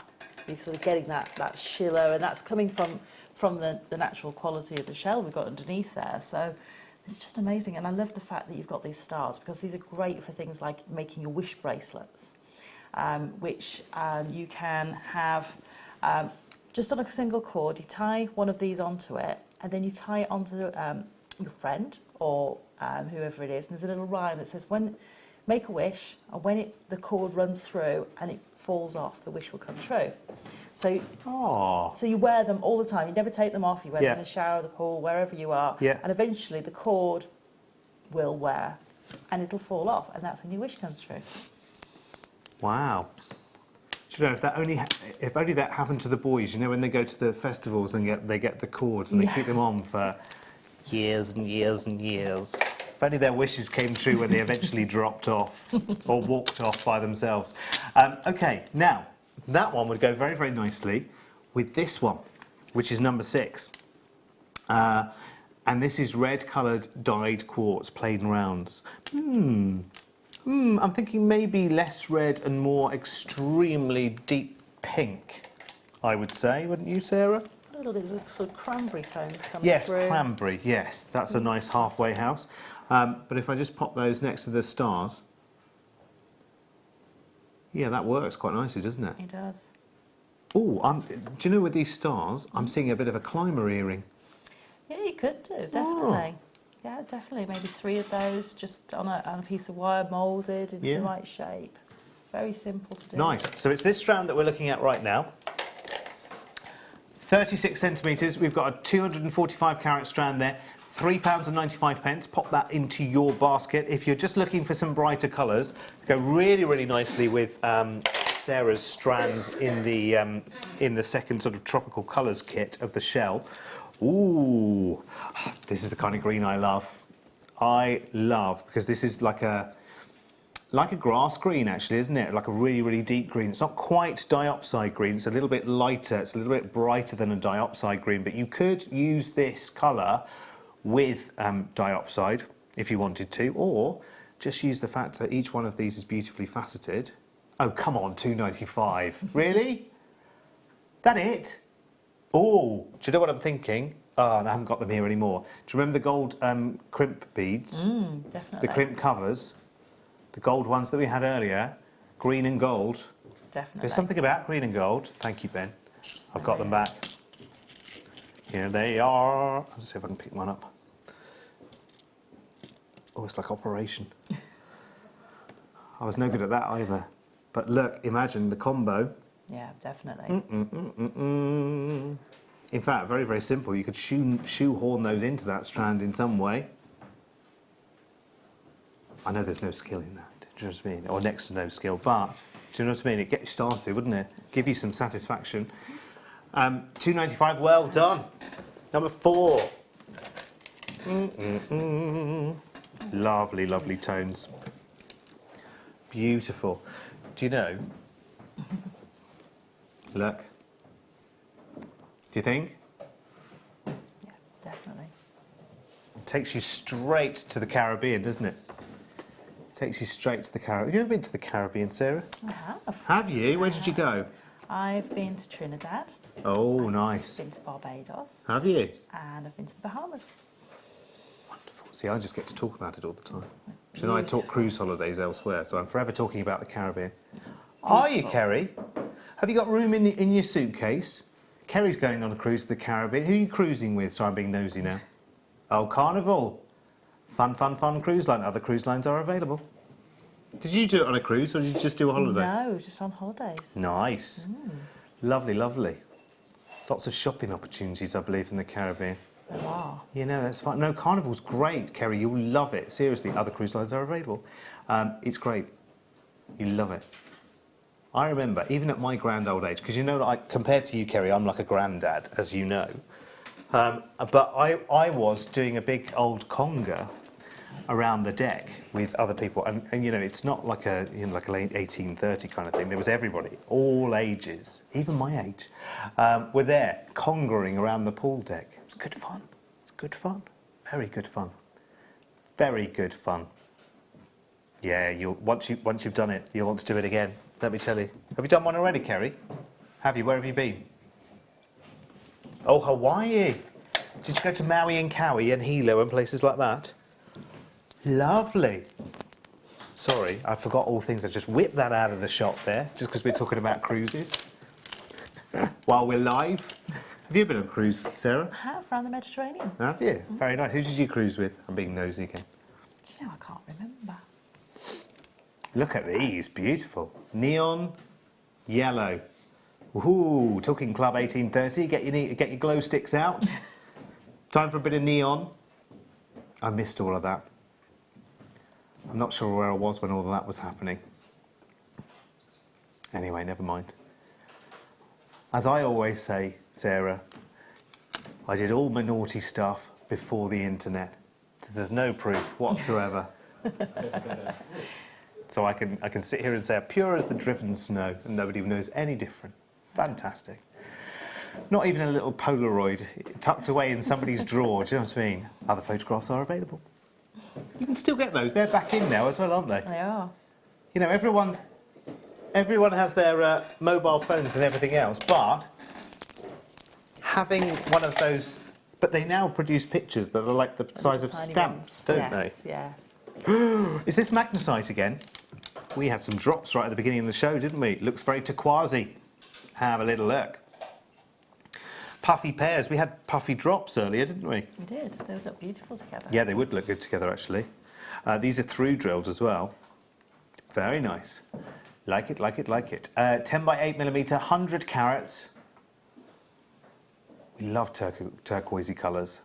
You're sort of getting that shimmer, and that's coming from the natural quality of the shell we've got underneath there. So it's just amazing, and I love the fact that you've got these stars, because these are great for things like making your wish bracelets, which you can have just on a single cord. You tie one of these onto it, and then you tie it onto your friend or whoever it is, and there's a little rhyme that says, "When make a wish, and when the cord runs through and it falls off, the wish will come true." So, so you wear them all the time. You never take them off. You wear them in the shower, the pool, wherever you are. Yeah. And eventually the cord will wear and it'll fall off. And that's when your wish comes true. Wow. Do you know, if only that happened to the boys, you know, when they go to the festivals and they get the cords and they keep them on for years and years and years. If only their wishes came true when they eventually dropped off or walked off by themselves. Okay, now, that one would go very, very nicely with this one, which is number 6. And this is red-coloured dyed quartz, plain rounds. I'm thinking maybe less red and more extremely deep pink, I would say, wouldn't you, Sarah? A little bit of sort of cranberry tones coming through. Yes, cranberry, yes. That's a nice halfway house. But if I just pop those next to the stars, yeah, that works quite nicely, doesn't it? It does. Oh, do you know with these stars, I'm seeing a bit of a climber earring. Yeah, you could do, definitely. Yeah, definitely. Maybe 3 of those just on a piece of wire moulded into the right shape. Very simple to do. Nice. So it's this strand that we're looking at right now. 36 centimetres. We've got a 245 carat strand there. £3.95. Pop that into your basket. If you're just looking for some brighter colours, go really, really nicely with Sarah's strands in the second sort of tropical colours kit of the shell. Ooh, this is the kind of green I love. I love, because this is like a grass green, actually, isn't it? Like a really, really deep green. It's not quite diopside green. It's a little bit lighter. It's a little bit brighter than a diopside green. But you could use this colour with diopside if you wanted to, or just use the fact that each one of these is beautifully faceted. Oh, come on, £2.95. Really? That it? Oh, do you know what I'm thinking? Oh, and I haven't got them here anymore. Do you remember the gold crimp beads? Definitely. The crimp covers? The gold ones that we had earlier? Green and gold? Definitely. There's something about green and gold. Thank you, Ben. I've got them back. Here they are. Let's see if I can pick one up. Oh, it's like Operation. I was no good at that either. But look, imagine the combo. Yeah, definitely. In fact, very, very simple. You could shoehorn those into that strand in some way. I know there's no skill in that, do you know what I mean? Or next to no skill, but do you know what I mean? It'd get you started, wouldn't it? Give you some satisfaction. £2.95, well done. Number 4. Lovely, lovely tones. Beautiful. Do you know? Look. Do you think? Yeah, definitely. It takes you straight to the Caribbean, doesn't it? Takes you straight to the Caribbean. Have you ever been to the Caribbean, Sarah? I have. Have you? Where did you go? I've been to Trinidad. Oh, nice. I've been to Barbados. Have you? And I've been to the Bahamas. Wonderful. See, I just get to talk about it all the time. Do you know, I talk cruise holidays elsewhere, so I'm forever talking about the Caribbean. Are you, Kerry? Have you got room in your suitcase? Kerry's going on a cruise to the Caribbean. Who are you cruising with? Sorry, I'm being nosy now. Oh, Carnival. Fun, fun, fun cruise line. Other cruise lines are available. Did you do it on a cruise or did you just do a holiday? No, just on holidays. Nice. Lovely, lovely. Lots of shopping opportunities, I believe, in the Caribbean. There are. You know, that's fun. No, Carnival's great, Kerry. You'll love it. Seriously, other cruise lines are available. It's great. You love it. I remember, even at my grand old age, because you know, compared to you, Kerry, I'm like a granddad, as you know. But I was doing a big old conga around the deck with other people, and you know, it's not like a like a late 1830 kind of thing. There was everybody, all ages, even my age, were there congering around the pool deck. It's good fun. It's good fun. Very good fun. Very good fun. Yeah, once you've done it, you'll want to do it again. Let me tell you. Have you done one already, Kerry? Have you? Where have you been? Oh, Hawaii. Did you go to Maui and Kauai and Hilo and places like that? Lovely. Sorry, I forgot all things. I just whipped that out of the shop there, just because we're talking about cruises. While we're live. Have you been on a cruise, Sarah? I have, around the Mediterranean. Have you? Very nice. Who did you cruise with? I'm being nosy again. You know, I can't remember. Look at these, beautiful. Neon, yellow. Ooh, talking Club 1830. Get your glow sticks out. Time for a bit of neon. I missed all of that. I'm not sure where I was when all of that was happening. Anyway, never mind. As I always say, Sarah, I did all my naughty stuff before the internet. So there's no proof whatsoever. So I can sit here and say, pure as the driven snow, and nobody knows any different. Fantastic. Not even a little Polaroid tucked away in somebody's drawer, do you know what I mean? Other photographs are available. You can still get those. They're back in now as well, aren't they? They are. You know, everyone has their mobile phones and everything else, but having one of those... But they now produce pictures that are like the size of Tiny stamps, ones. don't they? Yes. Is this magnesite again? We had some drops right at the beginning of the show, didn't we? Looks very turquoisey. Have a little look. Puffy pears. We had puffy drops earlier, didn't we? We did. They would look beautiful together. Yeah, they would look good together, actually. These are through drilled as well. Very nice. Like it, like it, like it. 10 by 8mm, 100 carats. We love turquoisey colours.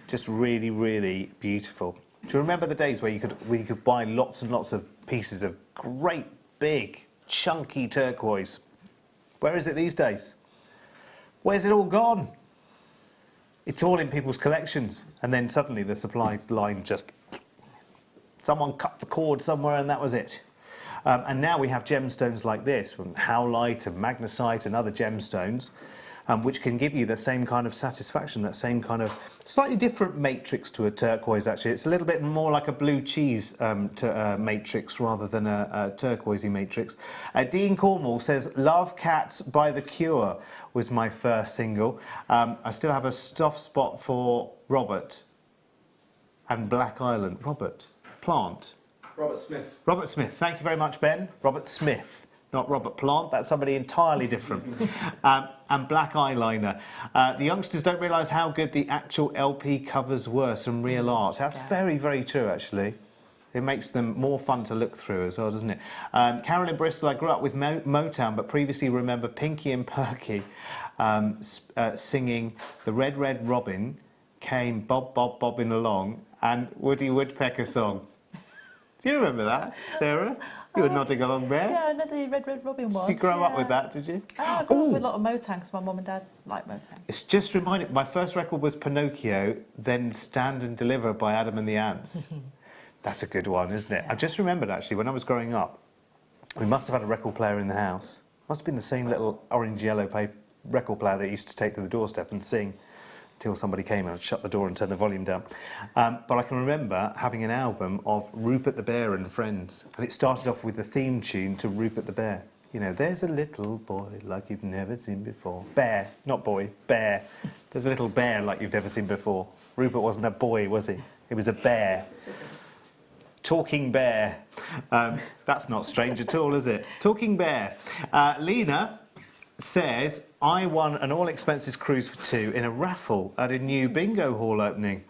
Just really, really beautiful. Do you remember the days where you could buy lots and lots of pieces of great, big, chunky turquoise? Where is it these days? Where's it all gone? It's all in people's collections, and then suddenly the supply line just... Someone cut the cord somewhere and that was it. And now we have gemstones like this, from howlite and magnesite and other gemstones, which can give you the same kind of satisfaction, that same kind of slightly different matrix to a turquoise, actually. It's a little bit more like a blue cheese matrix rather than a turquoisey matrix. Dean Cornwall says, Love Cats by The Cure was my first single. I still have a soft spot for Robert and Black Island. Robert Plant. Robert Smith. Robert Smith. Thank you very much, Ben. Robert Smith. Not Robert Plant, that's somebody entirely different. And Black Eyeliner. The youngsters don't realise how good the actual LP covers were, some real art. That's very, very true, actually. It makes them more fun to look through as well, doesn't it? Carol in Bristol, I grew up with Motown, but previously remember Pinky and Perky singing The Red, Red Robin Came Bob, Bob, Bobbing Along, and Woody Woodpecker song. Do you remember that, Sarah? You were nodding along there. Yeah, I know the Red Red Robin one. Did you grow up with that, did you? Oh, I grew up with a lot of Motown because my mum and dad liked Motown. It's just reminded... My first record was Pinocchio, then Stand and Deliver by Adam and the Ants. That's a good one, isn't it? I just remembered, actually, when I was growing up, we must have had a record player in the house. Must have been the same little orange-yellow record player that you used to take to the doorstep and sing until somebody came and I'd shut the door and turn the volume down. But I can remember having an album of Rupert the Bear and Friends, and it started off with the theme tune to Rupert the Bear. You know, there's a little boy like you've never seen before. Bear, not boy, bear. There's a little bear like you've never seen before. Rupert wasn't a boy, was he? He was a bear. Talking bear. That's not strange at all, is it? Talking bear. Lena says, I won an all-expenses cruise for two in a raffle at a new bingo hall opening.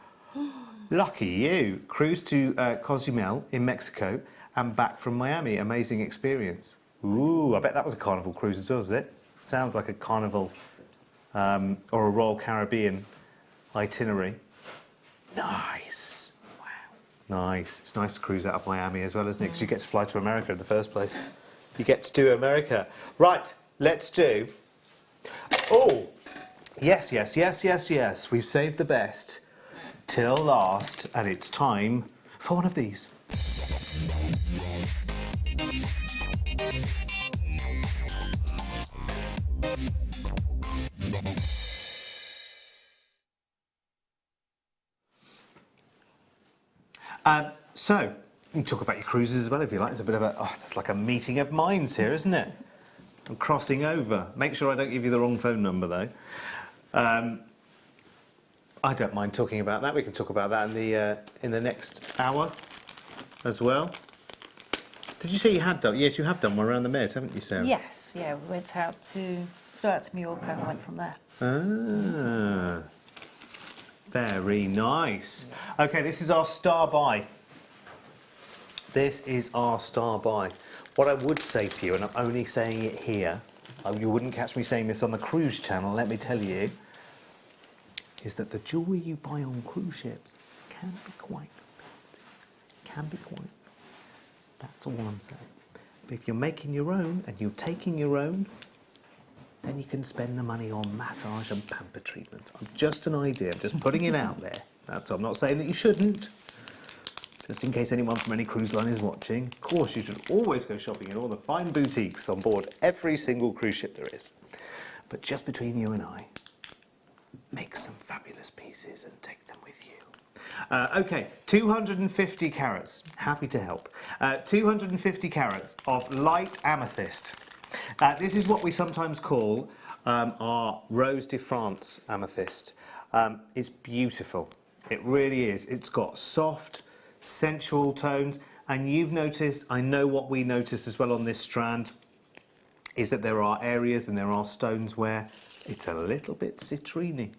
Lucky you. Cruise to Cozumel in Mexico and back from Miami. Amazing experience. Ooh, I bet that was a Carnival cruise as well, is it? Sounds like a Carnival or a Royal Caribbean itinerary. Nice. Wow. Nice. It's nice to cruise out of Miami as well, isn't it? Because you get to fly to America in the first place. You get to do America. Right, let's do... Oh, yes, yes, yes, yes, yes. We've saved the best till last, and it's time for one of these. So, you can talk about your cruises as well if you like. It's a bit of a, it's like a meeting of minds here, isn't it? I'm crossing over. Make sure I don't give you the wrong phone number, though. I don't mind talking about that. We can talk about that in the next hour as well. Did you say you had done? Yes, you have done one around the Med, haven't you, Sarah? Yes, yeah, we flew out to Mallorca and went from there. Ah, very nice. Okay, this is our star buy. This is our star buy. What I would say to you, and I'm only saying it here, you wouldn't catch me saying this on the cruise channel, let me tell you, is that the jewellery you buy on cruise ships can be quite expensive. Can be quite. That's all I'm saying. But if you're making your own and you're taking your own, then you can spend the money on massage and pamper treatments. Just an idea, I'm just putting it out there. That's all. I'm not saying that you shouldn't. Just in case anyone from any cruise line is watching, of course you should always go shopping in all the fine boutiques on board every single cruise ship there is. But just between you and I, make some fabulous pieces and take them with you. Okay, 250 carats, happy to help. 250 carats of light amethyst. This is what we sometimes call our Rose de France amethyst. It's beautiful, it really is. It's got soft, sensual tones, and you've noticed, I know what we noticed as well on this strand, is that there are areas and there are stones where it's a little bit citrine,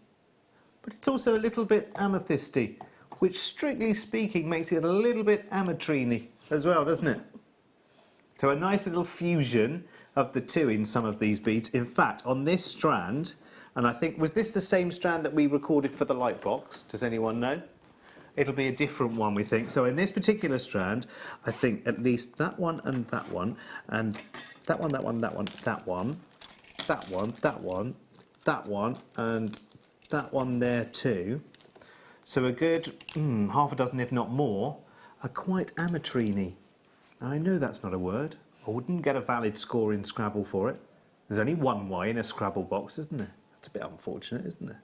but it's also a little bit amethysty, which strictly speaking makes it a little bit ametrine as well, doesn't it? So a nice little fusion of the two in some of these beads. In fact, on this strand, and I think, was this the same strand that we recorded for the light box? Does anyone know? It'll be a different one, we think. So in this particular strand, I think at least that one and that one, and that one, that one, that one, that one, that one, that one, that one, and that one there too. So a good half a dozen, if not more, are quite ametrine. I know that's not a word. I wouldn't get a valid score in Scrabble for it. There's only one Y in a Scrabble box, isn't there? That's a bit unfortunate, isn't there?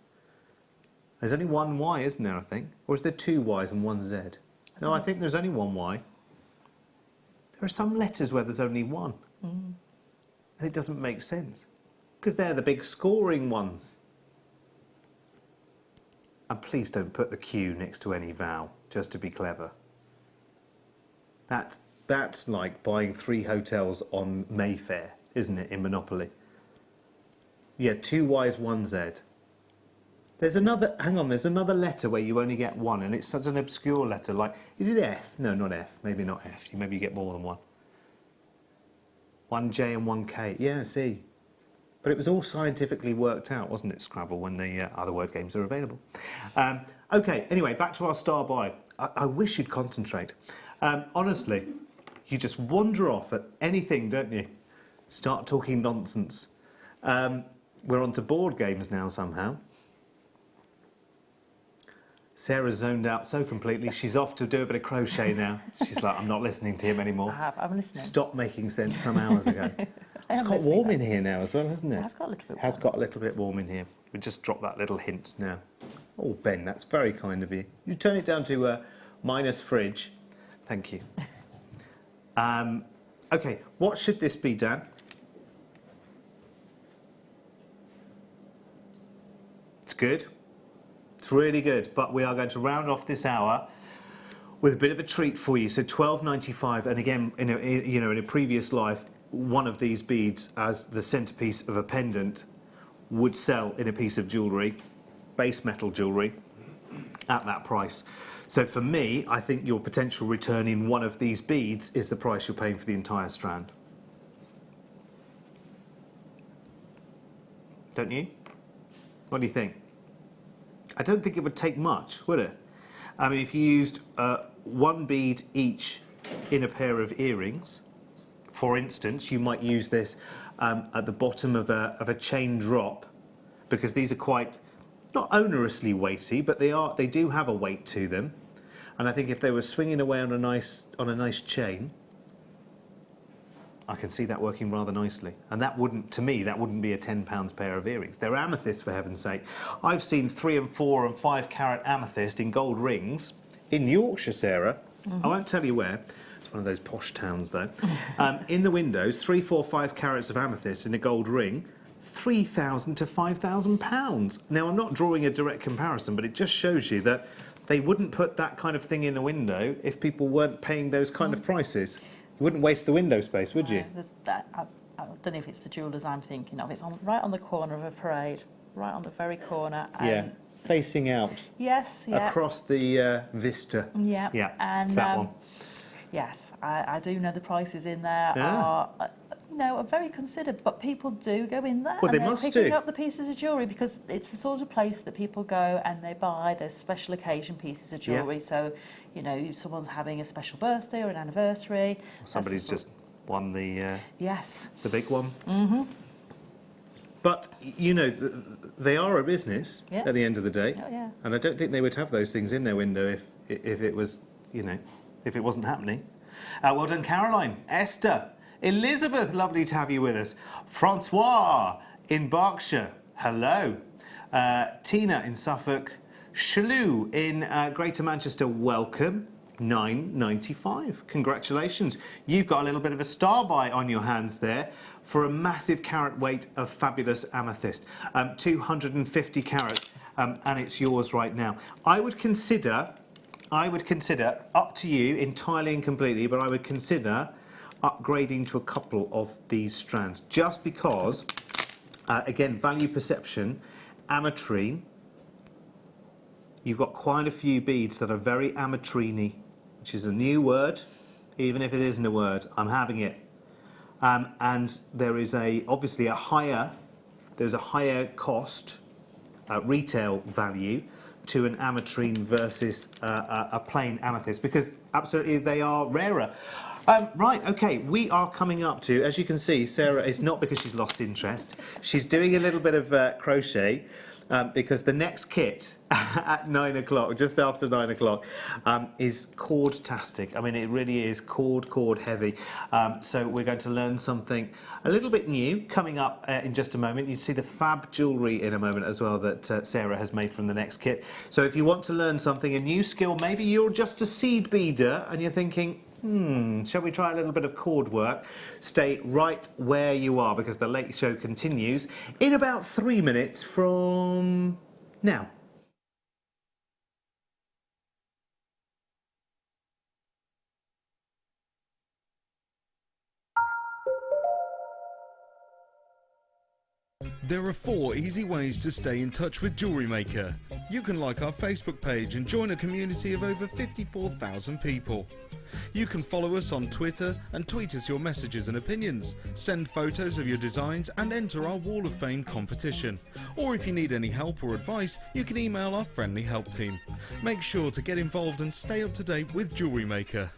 There's only one Y, isn't there, I think? Or is there two Ys and one Z? No, I think there's only one Y. There are some letters where there's only one. And it doesn't make sense. Because they're the big scoring ones. And please don't put the Q next to any vowel, just to be clever. That's like buying 3 hotels on Mayfair, isn't it, in Monopoly? Yeah, 2 Ys, 1 Z. There's another, hang on, there's another letter where you only get one, and it's such an obscure letter, like, is it F? No, not F, maybe not F, maybe you get more than one. 1 J and 1 K, yeah, see. But it was all scientifically worked out, wasn't it, Scrabble, when the other word games are available. Okay, anyway, back to our star buy. I wish you'd concentrate. Honestly, you just wander off at anything, don't you? Start talking nonsense. We're on to board games now somehow. Sarah's zoned out so completely, she's off to do a bit of crochet now. She's like, I'm not listening to him anymore. I'm listening. Stopped making sense some hours ago. It's got warm in here now as well, hasn't it? It has got a little bit warm. Has got a little bit warm in here. We just dropped that little hint now. Oh, Ben, that's very kind of you. You turn it down to minus fridge. Thank you. Okay, what should this be, Dan? It's good. It's really good, but we are going to round off this hour with a bit of a treat for you. So £12.95, and again, in a previous life, one of these beads as the centerpiece of a pendant would sell in a piece of jewellery, base metal jewellery. at that price. So for me, I think your potential return in one of these beads is the price you're paying for the entire strand. Don't you? What do you think? I don't think it would take much, would it? I mean, if you used one bead each in a pair of earrings, for instance, you might use this at the bottom of a chain drop, because these are quite, not onerously weighty, but they do have a weight to them. And I think if they were swinging away on a nice chain, I can see that working rather nicely. And that wouldn't, to me, that wouldn't be a £10 pair of earrings. They're amethyst, for heaven's sake. I've seen 3 and 4 and 5 carat amethyst in gold rings in Yorkshire, Sarah. I won't tell you where. It's one of those posh towns, though. In the windows, 3, 4, 5 carats of amethyst in a gold ring, £3,000 to £5,000. Now, I'm not drawing a direct comparison, but it just shows you that they wouldn't put that kind of thing in the window if people weren't paying those kind of prices. You wouldn't waste the window space, would you? I don't know if it's the jewellers I'm thinking of. It's right on the corner of a parade, right on the very corner. Yeah, facing out. Yes, yeah. Across the vista. Yeah. Yeah, And, it's that one. Yes, I do know the prices in there are, are very considered, but people do go in there. Well, and they must picking do. up the pieces of jewellery because it's the sort of place that people go and they buy those special occasion pieces of jewellery. So, if someone's having a special birthday or an anniversary. Somebody's just won the the big one. Mm-hmm. But, they are a business at the end of the day. Oh, yeah. And I don't think they would have those things in their window if it was, if it wasn't happening. Well done, Caroline. Esther. Elizabeth, lovely to have you with us. Francois in Berkshire, hello. Tina in Suffolk. Shalou in Greater Manchester, welcome. £9.95. Congratulations. You've got a little bit of a star buy on your hands there for a massive carat weight of fabulous amethyst. 250 carats, and it's yours right now. I would consider, up to you entirely and completely, but I would consider upgrading to a couple of these strands, just because, again, value perception, ametrine, you've got quite a few beads that are very ametrine-y, which is a new word. Even if it isn't a word, I'm having it. And there is obviously a higher cost, retail value to an ametrine versus a plain amethyst, because absolutely they are rarer. Right, okay, we are coming up to, as you can see, Sarah, it's not because she's lost interest. She's doing a little bit of crochet because the next kit at 9 o'clock, just after 9 o'clock, is cord-tastic. I mean, it really is cord heavy. So we're going to learn something a little bit new coming up in just a moment. You'd see the fab jewellery in a moment as well that Sarah has made from the next kit. So if you want to learn something, a new skill, maybe you're just a seed beader and you're thinking, shall we try a little bit of cord work? Stay right where you are, because the Late Show continues in about 3 minutes from now. There are 4 easy ways to stay in touch with Jewellery Maker. You can like our Facebook page and join a community of over 54,000 people. You can follow us on Twitter and tweet us your messages and opinions, send photos of your designs and enter our Wall of Fame competition. Or if you need any help or advice, you can email our friendly help team. Make sure to get involved and stay up to date with Jewellery Maker.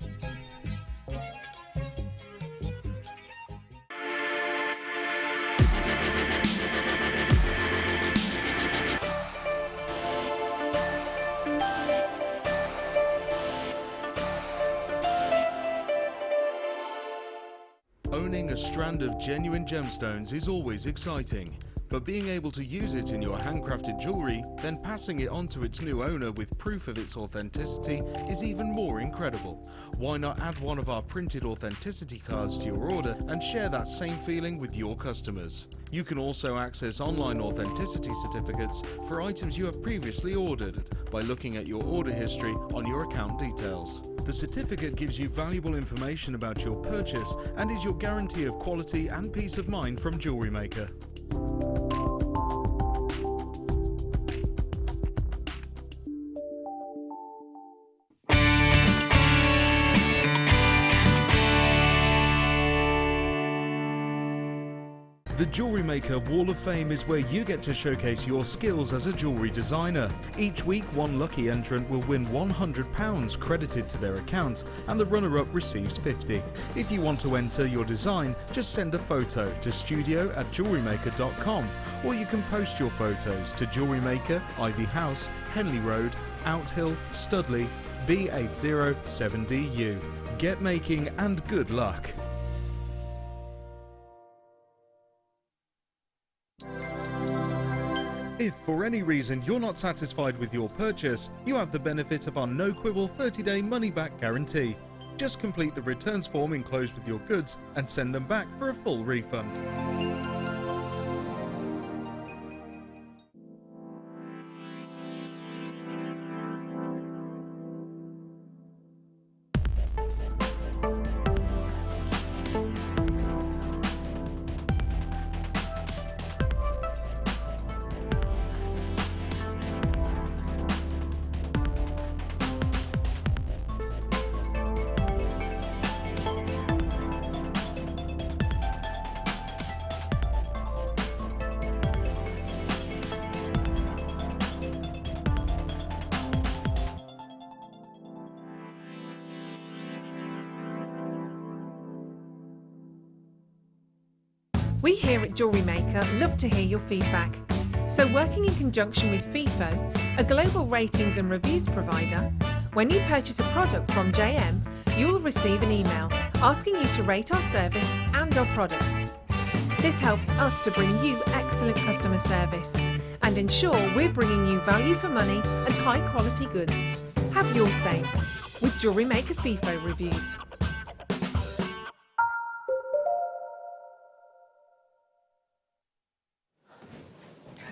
Owning a strand of genuine gemstones is always exciting, but being able to use it in your handcrafted jewellery, then passing it on to its new owner with proof of its authenticity is even more incredible. Why not add one of our printed authenticity cards to your order and share that same feeling with your customers? You can also access online authenticity certificates for items you have previously ordered by looking at your order history on your account details. The certificate gives you valuable information about your purchase and is your guarantee of quality and peace of mind from Jewellery Maker. The Jewellery Maker Wall of Fame is where you get to showcase your skills as a jewellery designer. Each week, one lucky entrant will win £100 credited to their account, and the runner-up receives £50. If you want to enter your design, just send a photo to studio@jewellerymaker.com, or you can post your photos to Jewellery Maker, Ivy House, Henley Road, Outhill, Studley, B807DU. Get making and good luck. If for any reason you're not satisfied with your purchase, you have the benefit of our no-quibble 30-day money-back guarantee. Just complete the returns form enclosed with your goods and send them back for a full refund. We here at Jewellery Maker love to hear your feedback. So working in conjunction with FIFO, a global ratings and reviews provider, when you purchase a product from JM, you'll receive an email asking you to rate our service and our products. This helps us to bring you excellent customer service and ensure we're bringing you value for money and high quality goods. Have your say with Jewellery Maker FIFO reviews.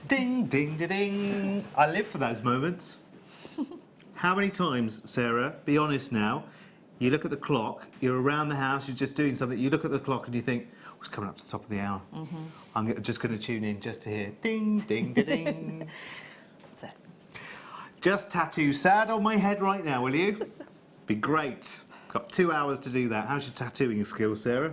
Ding, ding, ding, ding. I live for those moments. How many times, Sarah, be honest now, you look at the clock, you're around the house, you're just doing something, you look at the clock and you think, oh, it's coming up to the top of the hour. I'm just going to tune in just to hear ding, ding, ding, ding. That's it. Just tattoo sad on my head right now, will you? Be great. Got 2 hours to do that. How's your tattooing skills, Sarah?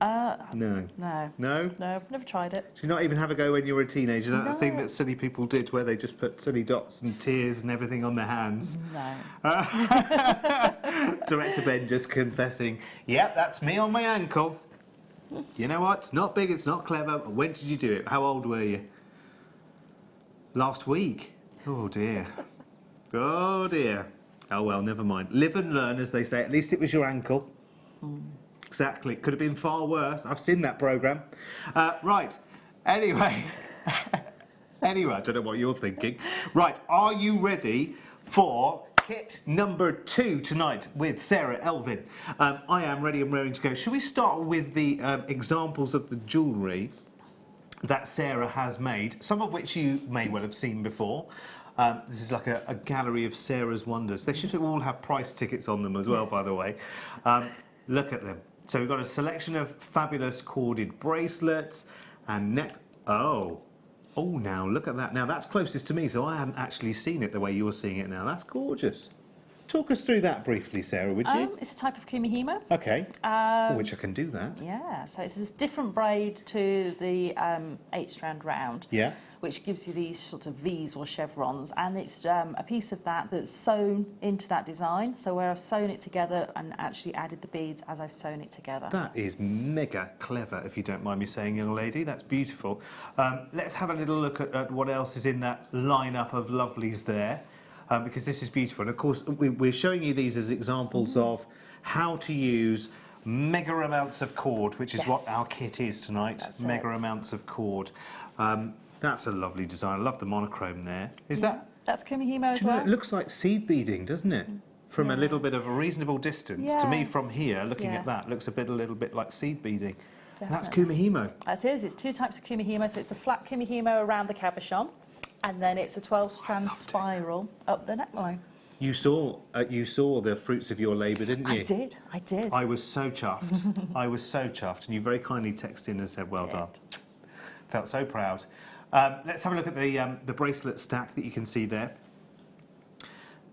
No. No. No? No, I've never tried it. Did you not even have a go when you were a teenager? That No. thing that silly people did where they just put silly dots and tears and everything on their hands? No. Director Ben just confessing, yep, that's me on my ankle. You know what? It's not big, it's not clever. When did you do it? How old were you? Last week? Oh dear. Oh dear. Oh well, never mind. Live and learn, as they say. At least it was your ankle. Exactly. Could have been far worse. I've seen that programme. Right. Anyway. Anyway, I don't know what you're thinking. Right. Are you ready for kit number 2 tonight with Sarah Elvin? I am ready and raring to go. Shall we start with the examples of the jewellery that Sarah has made, some of which you may well have seen before. This is like a gallery of Sarah's wonders. They should all have price tickets on them as well, by the way. Look at them. So we've got a selection of fabulous corded bracelets and neck... Oh, now look at that. Now that's closest to me, so I haven't actually seen it the way you're seeing it now. That's gorgeous. Talk us through that briefly, Sarah, would you? It's a type of kumihimo. Okay, which I can do that. Yeah, so it's this different braid to the 8-strand round. Yeah. Which gives you these sort of V's or chevrons, and it's a piece of that that's sewn into that design. So where I've sewn it together and actually added the beads as I've sewn it together. That is mega clever, if you don't mind me saying, young lady. That's beautiful. Let's have a little look at what else is in that lineup of lovelies there, because this is beautiful. And of course, we're showing you these as examples of how to use mega amounts of cord, which is what our kit is tonight. That's mega it. amounts of cord. That's a lovely design. I love the monochrome there. Is that? That's kumihimo as Do you know, well. it looks like seed beading, doesn't it? From a little bit of a reasonable distance. To me, Yes. from here, looking Yeah. at that, looks a little bit like seed beading. And that's Definitely. kumihimo. That is. It's 2 types of kumihimo. So it's a flat kumihimo around the cabochon, and then it's a 12-strand spiral up the neckline. You saw the fruits of your labour, didn't you? I did. I was so chuffed. I was so chuffed, and you very kindly texted in and said, "Well done." Felt so proud. 'Let's have a look at the bracelet stack that you can see there.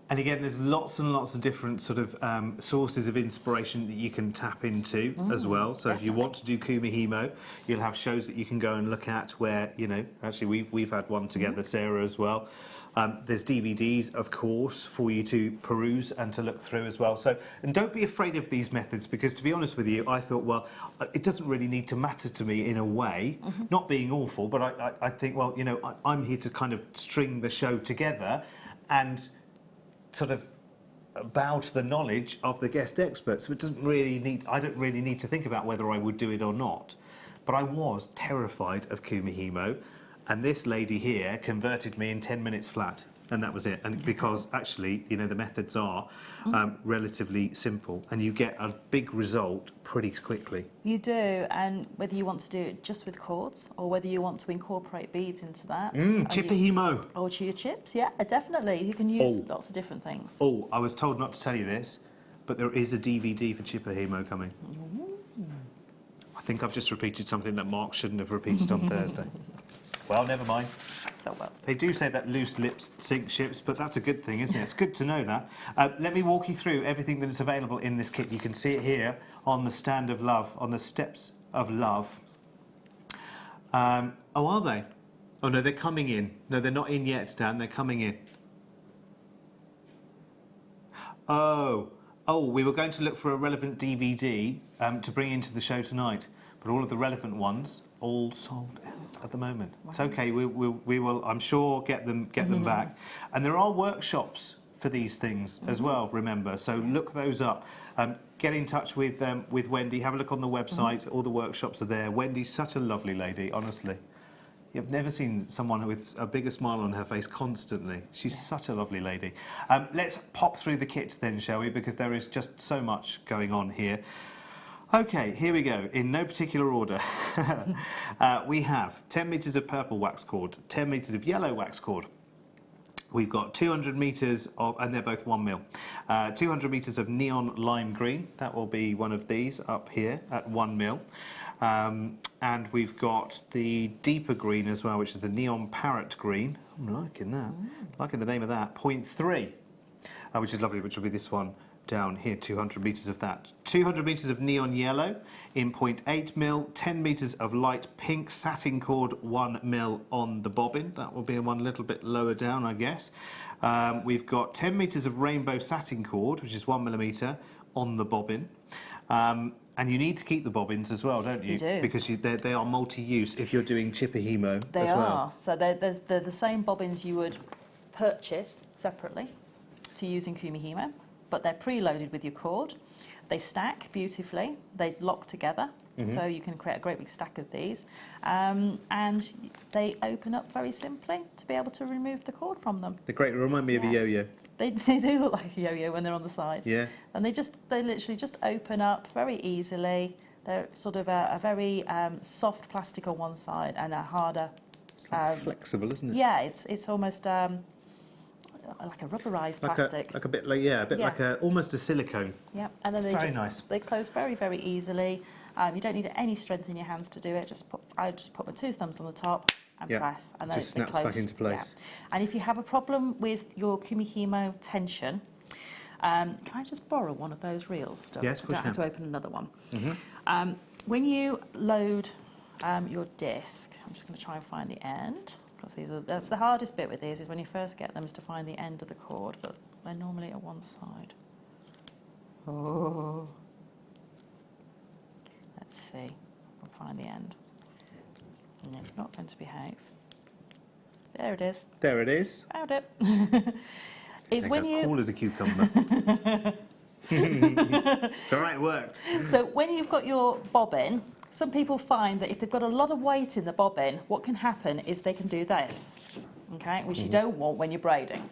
And again, there's lots and lots of different sort of sources of inspiration that you can tap into as well. So if you want to do kumihimo, you'll have shows that you can go and look at where, you know, actually we've had one together, Sarah, as well. There's DVDs, of course, for you to peruse and to look through as well. So, and don't be afraid of these methods, because to be honest with you, I thought, well, it doesn't really need to matter to me in a way, not being awful, but I think, well, you know, I'm here to kind of string the show together and sort of bow to the knowledge of the guest experts. So it doesn't really need, I don't really need to think about whether I would do it or not. But I was terrified of kumihimo, and this lady here converted me in 10 minutes flat, and that was it. And because actually, you know, the methods are relatively simple, and you get a big result pretty quickly. You do, and whether you want to do it just with cords or whether you want to incorporate beads into that. Chipahimo. Or chia chips, yeah, definitely. You can use lots of different things. Oh, I was told not to tell you this, but there is a DVD for Chipahimo coming. I think I've just repeated something that Mark shouldn't have repeated on Thursday. Well, never mind. Oh, well. They do say that loose lips sink ships, but that's a good thing, isn't it? It's good to know that. Let me walk you through everything that is available in this kit. You can see it here on the stand of love, on the steps of love. Oh, are they? Oh, no, they're coming in. No, they're not in yet, Dan. They're coming in. Oh, we were going to look for a relevant DVD to bring into the show tonight, but all of the relevant ones all sold out at the moment. Wow. It's okay. We will, I'm sure, get them back. And there are workshops for these things as well. Remember, so look those up. Get in touch with Wendy. Have a look on the website. All the workshops are there. Wendy's such a lovely lady, honestly. You've never seen someone with a bigger smile on her face constantly. She's such a lovely lady. Let's pop through the kit then, shall we? Because there is just so much going on here. Okay, here we go, in no particular order. We have 10 metres of purple wax cord, 10 metres of yellow wax cord. We've got 200 metres of, and they're both 1 mil, 200 metres of neon lime green. That will be one of these up here at 1 mil. And we've got the deeper green as well, which is the neon parrot green. I'm liking that, liking the name of that, 0.3, which is lovely, which will be this one down here, 200 metres of that. 200 metres of neon yellow in 0.8 mil, 10 metres of light pink satin cord 1 mil on the bobbin. That will be one a little bit lower down, I guess. We've got 10 metres of rainbow satin cord, which is 1 millimetre on the bobbin. And you need to keep the bobbins as well, don't you? You do. Because they are multi-use if you're doing chipahimo as well. They are. So they're the same bobbins you would purchase separately to use in kumihimo, but they're preloaded with your cord. They stack beautifully. They lock together, so you can create a great big stack of these. And they open up very simply to be able to remove the cord from them. They're great. They remind me of a yo-yo. They do look like a yo-yo when they're on the side. Yeah. And they literally just open up very easily. They're sort of a very soft plastic on one side and a harder. It's like flexible, isn't it? Yeah, it's almost like a rubberized plastic. Like a bit like almost a silicone. Yeah, and then it's very nice. They close very, very easily. You don't need any strength in your hands to do it. I just put my 2 thumbs on the top and press, and then just snaps back into place. Yeah. And if you have a problem with your kumihimo tension, can I just borrow one of those reels? Yes, of course. I don't have to open another one. When you load your disc, I'm just going to try and find the end. That's the hardest bit with these, is when you first get them, is to find the end of the cord, but they're normally at one side. Oh. Let's see. We'll find the end. And it's not going to behave. There it is. There it is. Found it. It's when you... cool as a cucumber. It's all right, it worked. So when you've got your bobbin, some people find that if they've got a lot of weight in the bobbin, what can happen is they can do this, okay, which you don't want when you're braiding.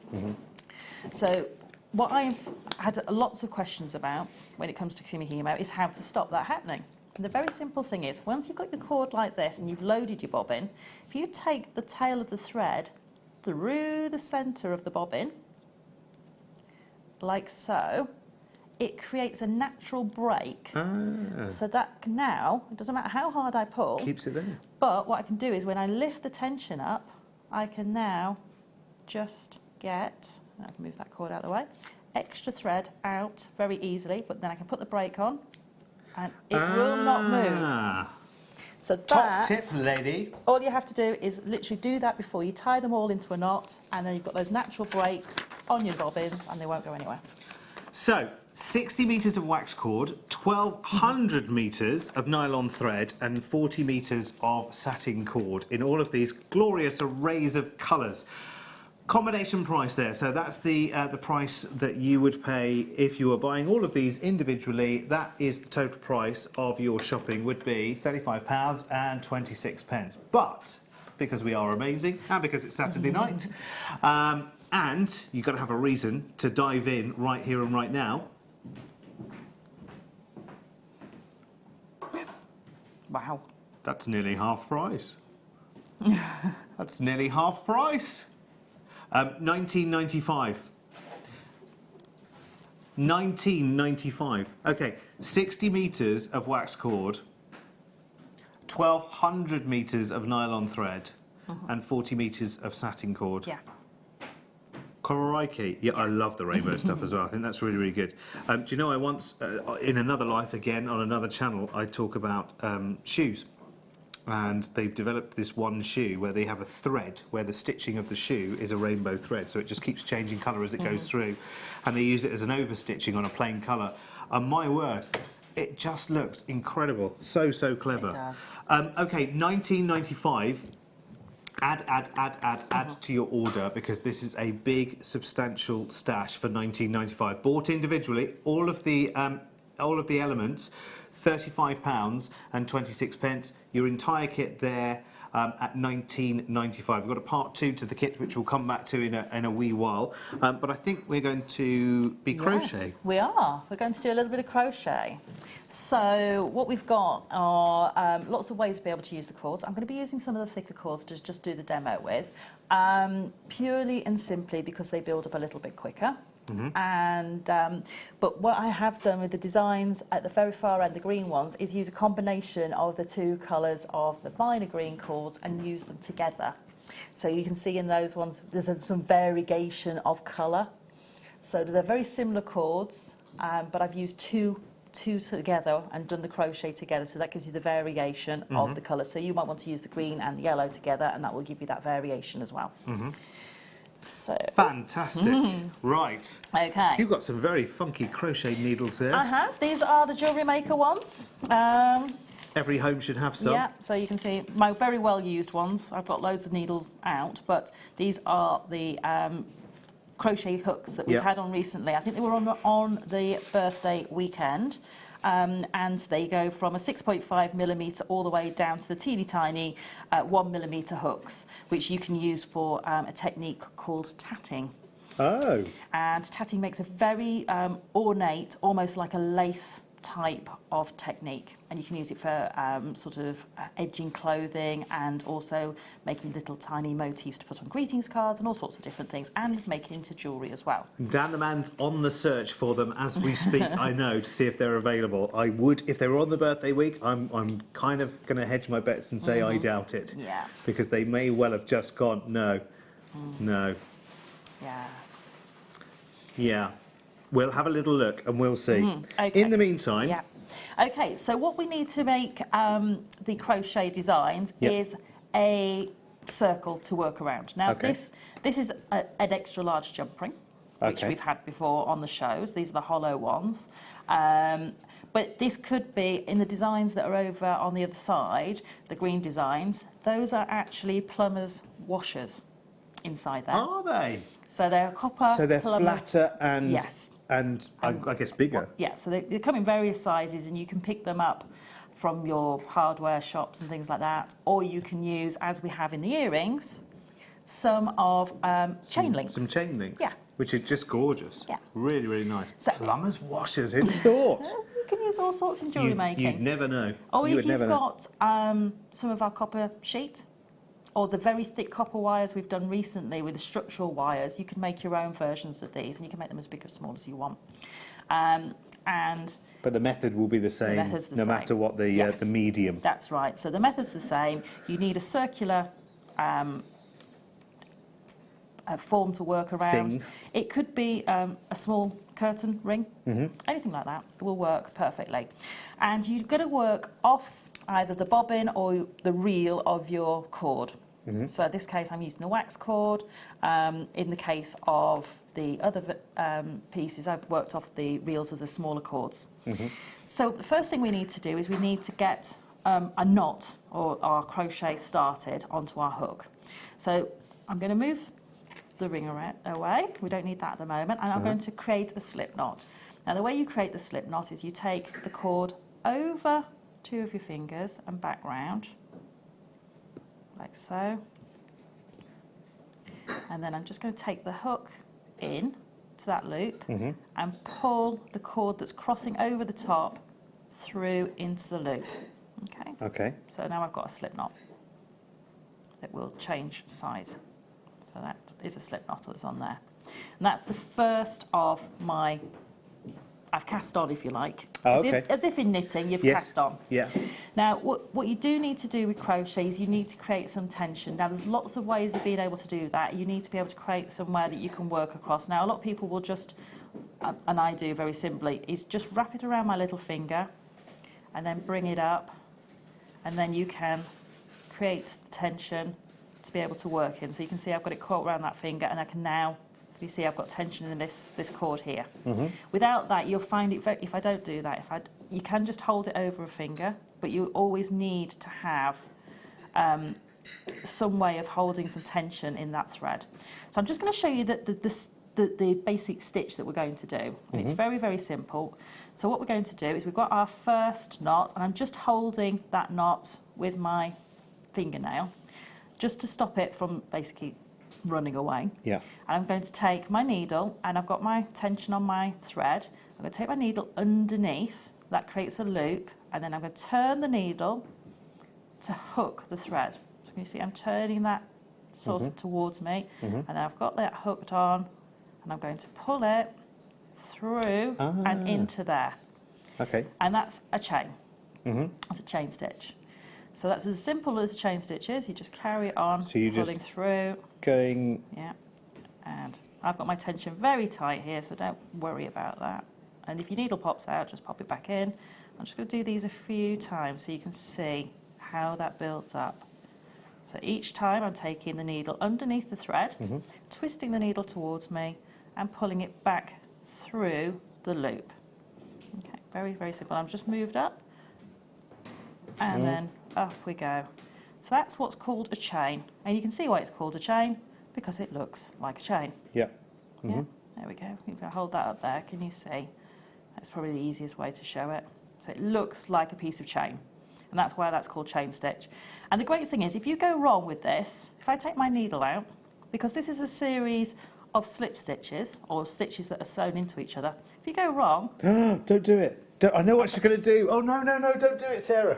So what I've had lots of questions about when it comes to kumihimo is how to stop that happening. And the very simple thing is, once you've got your cord like this and you've loaded your bobbin, if you take the tail of the thread through the centre of the bobbin, like so, it creates a natural break. So that now, it doesn't matter how hard I pull, keeps it there. But what I can do is when I lift the tension up, I can now just get I'll move that cord out of the way. Extra thread out very easily, but then I can put the brake on and it will not move. So Top that, tip, lady. all you have to do is literally do that before you tie them all into a knot, and then you've got those natural breaks on your bobbins and they won't go anywhere. So, 60 metres of wax cord, 1,200 metres of nylon thread and 40 metres of satin cord in all of these glorious arrays of colours. Combination price there, so that's the price that you would pay if you were buying all of these individually. That is the total price of your shopping would be £35.26. But because we are amazing and because it's Saturday night, and you've got to have a reason to dive in right here and right now. Wow. That's nearly half price. That's nearly half price. 19.95. 19.95. Okay, 60 metres of wax cord, 1,200 metres of nylon thread, and 40 metres of satin cord. Yeah. Crikey. Yeah, I love the rainbow stuff as well. I think that's really, really good. Do you know, I once, in another life again, on another channel, I talk about shoes. And they've developed this one shoe where they have a thread where the stitching of the shoe is a rainbow thread, so it just keeps changing colour as it goes through, and they use it as an overstitching on a plain colour. And my word, it just looks incredible. So, so clever. It does. Okay, 19.95. Add to your order, because this is a big, substantial stash for 19.95. Bought individually, all of the elements. £35.26. Your entire kit there at 19.95. We've got a part 2 to the kit, which we'll come back to in a wee while. But I think we're going to be crochet. Yes, we are. We're going to do a little bit of crochet. So what we've got are lots of ways to be able to use the cords. I'm going to be using some of the thicker cords to just do the demo with, purely and simply because they build up a little bit quicker. And but what I have done with the designs at the very far end, the green ones, is use a combination of the two colours of the finer green cords and use them together. So you can see in those ones there's some variegation of colour. So they're very similar cords, but I've used two together and done the crochet together, so that gives you the variation of the colour. So you might want to use the green and the yellow together, and that will give you that variation as well. So. Fantastic. Right. Okay. You've got some very funky crochet needles there. I have. These are the Jewellery Maker ones. Every home should have some. Yeah, so you can see my very well used ones. I've got loads of needles out, but these are the crochet hooks that we've had on recently. I think they were on the birthday weekend. And they go from a 6.5mm all the way down to the teeny tiny 1mm hooks, which you can use for a technique called tatting. Oh. And tatting makes a very ornate, almost like a lace type of technique, and you can use it for sort of edging clothing and also making little tiny motifs to put on greetings cards and all sorts of different things, and make it into jewellery as well. Dan the man's on the search for them as we speak, I know, to see if they're available. I would, if they were on the birthday week, I'm kind of going to hedge my bets and say I doubt it. Yeah. Because they may well have just gone, no, no. Yeah. Yeah. We'll have a little look and we'll see. Okay. In the meantime... Yeah. Okay, so what we need to make the crochet designs is a circle to work around. Now this is an extra large jump ring, which we've had before on the shows. These are the hollow ones. But this could be, in the designs that are over on the other side, the green designs, those are actually plumber's washers inside there. Are they? So they're copper. So they're plumbers. flatter and... Yes. And I guess bigger. Yeah, so they come in various sizes, and you can pick them up from your hardware shops and things like that, or you can use, as we have in the earrings, some of chain links. Some chain links. Yeah. Which are just gorgeous. Yeah. Really, really nice. So, plumber's washers, who'd have thought? You can use all sorts in jewellery making. You'd never know. Or you if you've got some of our copper sheet, or the very thick copper wires we've done recently with the structural wires, you can make your own versions of these, and you can make them as big or small as you want. But the method will be the same, no matter what the medium. That's right. So the method's the same. You need a circular form to work around. Thing. It could be a small curtain ring, anything like that. It will work perfectly. And you're going to work off either the bobbin or the reel of your cord. So in this case, I'm using a wax cord. In the case of the other pieces, I've worked off the reels of the smaller cords. So the first thing we need to do is we need to get a knot or our crochet started onto our hook. So I'm going to move the ring away. We don't need that at the moment. And I'm going to create a slip knot. Now the way you create the slip knot is you take the cord over 2 of your fingers and back round, like so. And then I'm just going to take the hook in to that loop and pull the cord that's crossing over the top through into the loop. Okay. Okay. So now I've got a slip knot that will change size. So that is a slip knot that's on there. And that's the first of my, I've cast on, if you like. Oh, As if in knitting, you've Yes. cast on. Yeah. Now, what you do need to do with crochet is you need to create some tension. Now, there's lots of ways of being able to do that. You need to be able to create somewhere that you can work across. Now, a lot of people will just, and I do very simply, is just wrap it around my little finger and then bring it up, and then you can create tension to be able to work in. So you can see I've got it caught around that finger, and I can now, you see I've got tension in this cord here. Without that, you'll find it very, if I don't do that, you can just hold it over a finger, but you always need to have some way of holding some tension in that thread. So I'm just going to show you the basic stitch that we're going to do, and it's very, very simple. So what we're going to do is we've got our first knot, and I'm just holding that knot with my fingernail just to stop it from basically running away. Yeah. And I'm going to take my needle, and I've got my tension on my thread. I'm going to take my needle underneath, that creates a loop, and then I'm going to turn the needle to hook the thread. So you see I'm turning that sort of towards me, and I've got that hooked on, and I'm going to pull it through and into there. Okay. And that's a chain. That's a chain stitch. So that's as simple as a chain stitch is. You just carry it on, So you pulling just through. Going. Yeah. And I've got my tension very tight here, so don't worry about that. And if your needle pops out, just pop it back in. I'm just going to do these a few times so you can see how that builds up. So each time I'm taking the needle underneath the thread, twisting the needle towards me and pulling it back through the loop. Okay, very, very simple. I've just moved up and then up we go. So that's what's called a chain. And you can see why it's called a chain, because it looks like a chain. Yeah. Yeah, there we go. If I hold that up there, can you see? That's probably the easiest way to show it. So it looks like a piece of chain, and that's why that's called chain stitch. And the great thing is, if you go wrong with this, if I take my needle out, because this is a series of slip stitches, or stitches that are sewn into each other, if you go wrong... Don't do it. I know what she's going to do. Oh, no, no, no, don't do it, Sarah.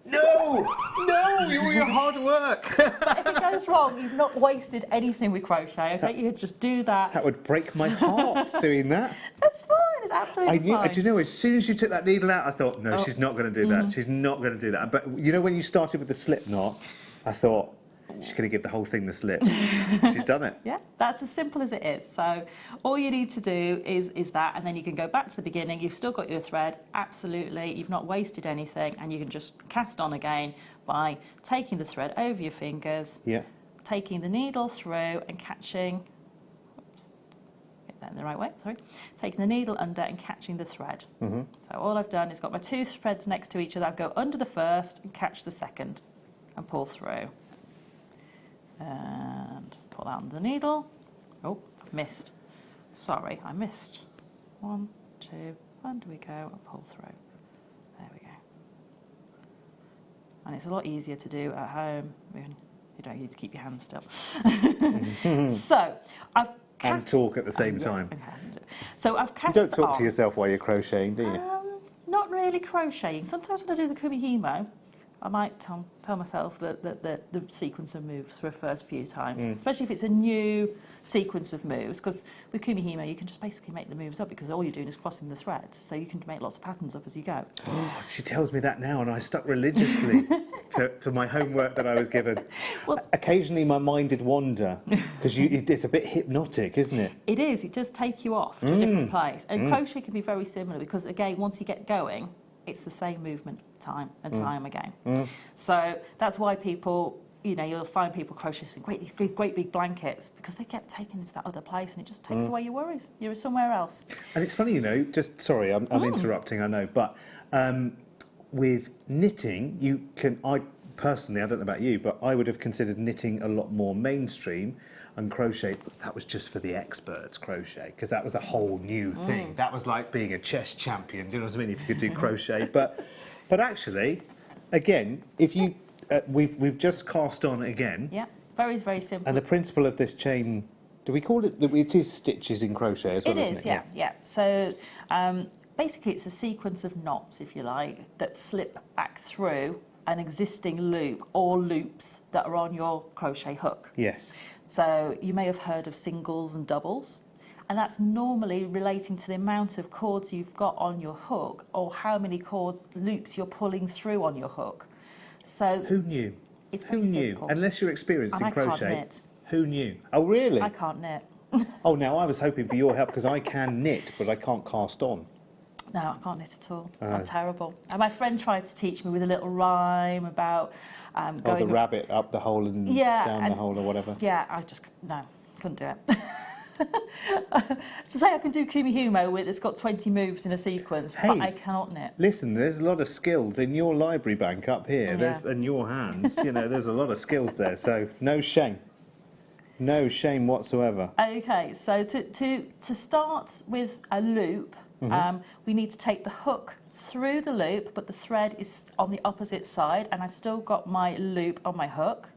No! No! Your hard work. If it goes wrong, you've not wasted anything with crochet. Okay, you just do that. That would break my heart doing that. That's fine. It's absolutely fine. Do you know, as soon as you took that needle out, I thought, no, she's not going to do that. She's not going to do that. But you know, when you started with the slip knot, I thought, she's going to give the whole thing the slip. She's done it. Yeah, that's as simple as it is. So all you need to do is that, and then you can go back to the beginning. You've still got your thread, absolutely. You've not wasted anything, and you can just cast on again by taking the thread over your fingers, taking the needle through and catching, get that in the right way, sorry, taking the needle under and catching the thread. So all I've done is got my two threads next to each other. I'll go under the first and catch the second and pull through. And pull out the needle. Oh, I've missed. Sorry, I missed. 1, 2, under we go, and pull through. There we go. And it's a lot easier to do at home. You don't need to keep your hands still. So, I've and talk at the same time. Okay. So I've cast You don't talk on. to yourself while you're crocheting, do you? Not really crocheting. Sometimes when I do the kumihimo, I might tell myself that the sequence of moves for the first few times, especially if it's a new sequence of moves, because with Kumihimo you can just basically make the moves up because all you're doing is crossing the threads, so you can make lots of patterns up as you go. Oh, she tells me that now and I stuck religiously to my homework that I was given. Well, occasionally my mind did wander because it's a bit hypnotic, isn't it? it is, it does take you off to a different place, and crochet can be very similar because again, once you get going, it's the same movement time and time again. So that's why people, you know, you'll find people crocheting these great big blankets because they get taken into that other place and it just takes away your worries. You're somewhere else. And it's funny, you know, just sorry, I'm interrupting, I know, but with knitting, you can, I personally, I don't know about you, but I would have considered knitting a lot more mainstream, and crochet, that was just for the experts, crochet, because that was a whole new thing. That was like being a chess champion, do you know what I mean, if you could do crochet. But actually, again, if you, we've just cast on again. Yeah, very, very simple. And the principle of this chain, do we call it, it is stitches in crochet as well, isn't it? It is, yeah. So basically it's a sequence of knots, if you like, that slip back through an existing loop or loops that are on your crochet hook. Yes. So you may have heard of singles and doubles, and that's normally relating to the amount of cords you've got on your hook or how many loops you're pulling through on your hook. So who knew? It's who very knew? simple. Unless you're experienced And in I can't crochet. knit. Who knew? Oh, really? I can't knit. Oh, now I was hoping for your help because I can knit, but I can't cast on. No, I can't knit at all. I'm terrible. And my friend tried to teach me with a little rhyme about going... the rabbit up the hole and down the hole or whatever. Yeah, no, couldn't do it. To say I can do Kumihimo it's got 20 moves in a sequence, but I cannot knit. Listen, there's a lot of skills in your library bank up here. There's in your hands. You know, there's a lot of skills there. So no shame. No shame whatsoever. Okay, so to start with a loop, we need to take the hook through the loop, but the thread is on the opposite side, and I've still got my loop on my hook.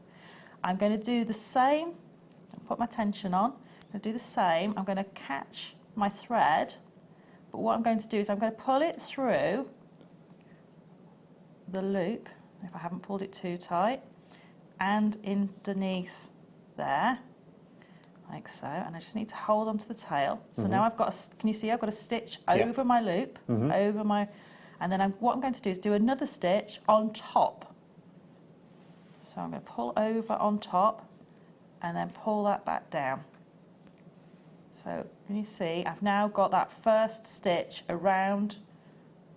I'm going to do the same. Put my tension on. I'm going to do the same. I'm going to catch my thread, but what I'm going to do is I'm going to pull it through the loop, if I haven't pulled it too tight, and underneath there, like so, and I just need to hold onto the tail. So now I've got can you see I've got a stitch over my loop, over my, and then what I'm going to do is do another stitch on top. So I'm going to pull over on top and then pull that back down. So can you see I've now got that first stitch around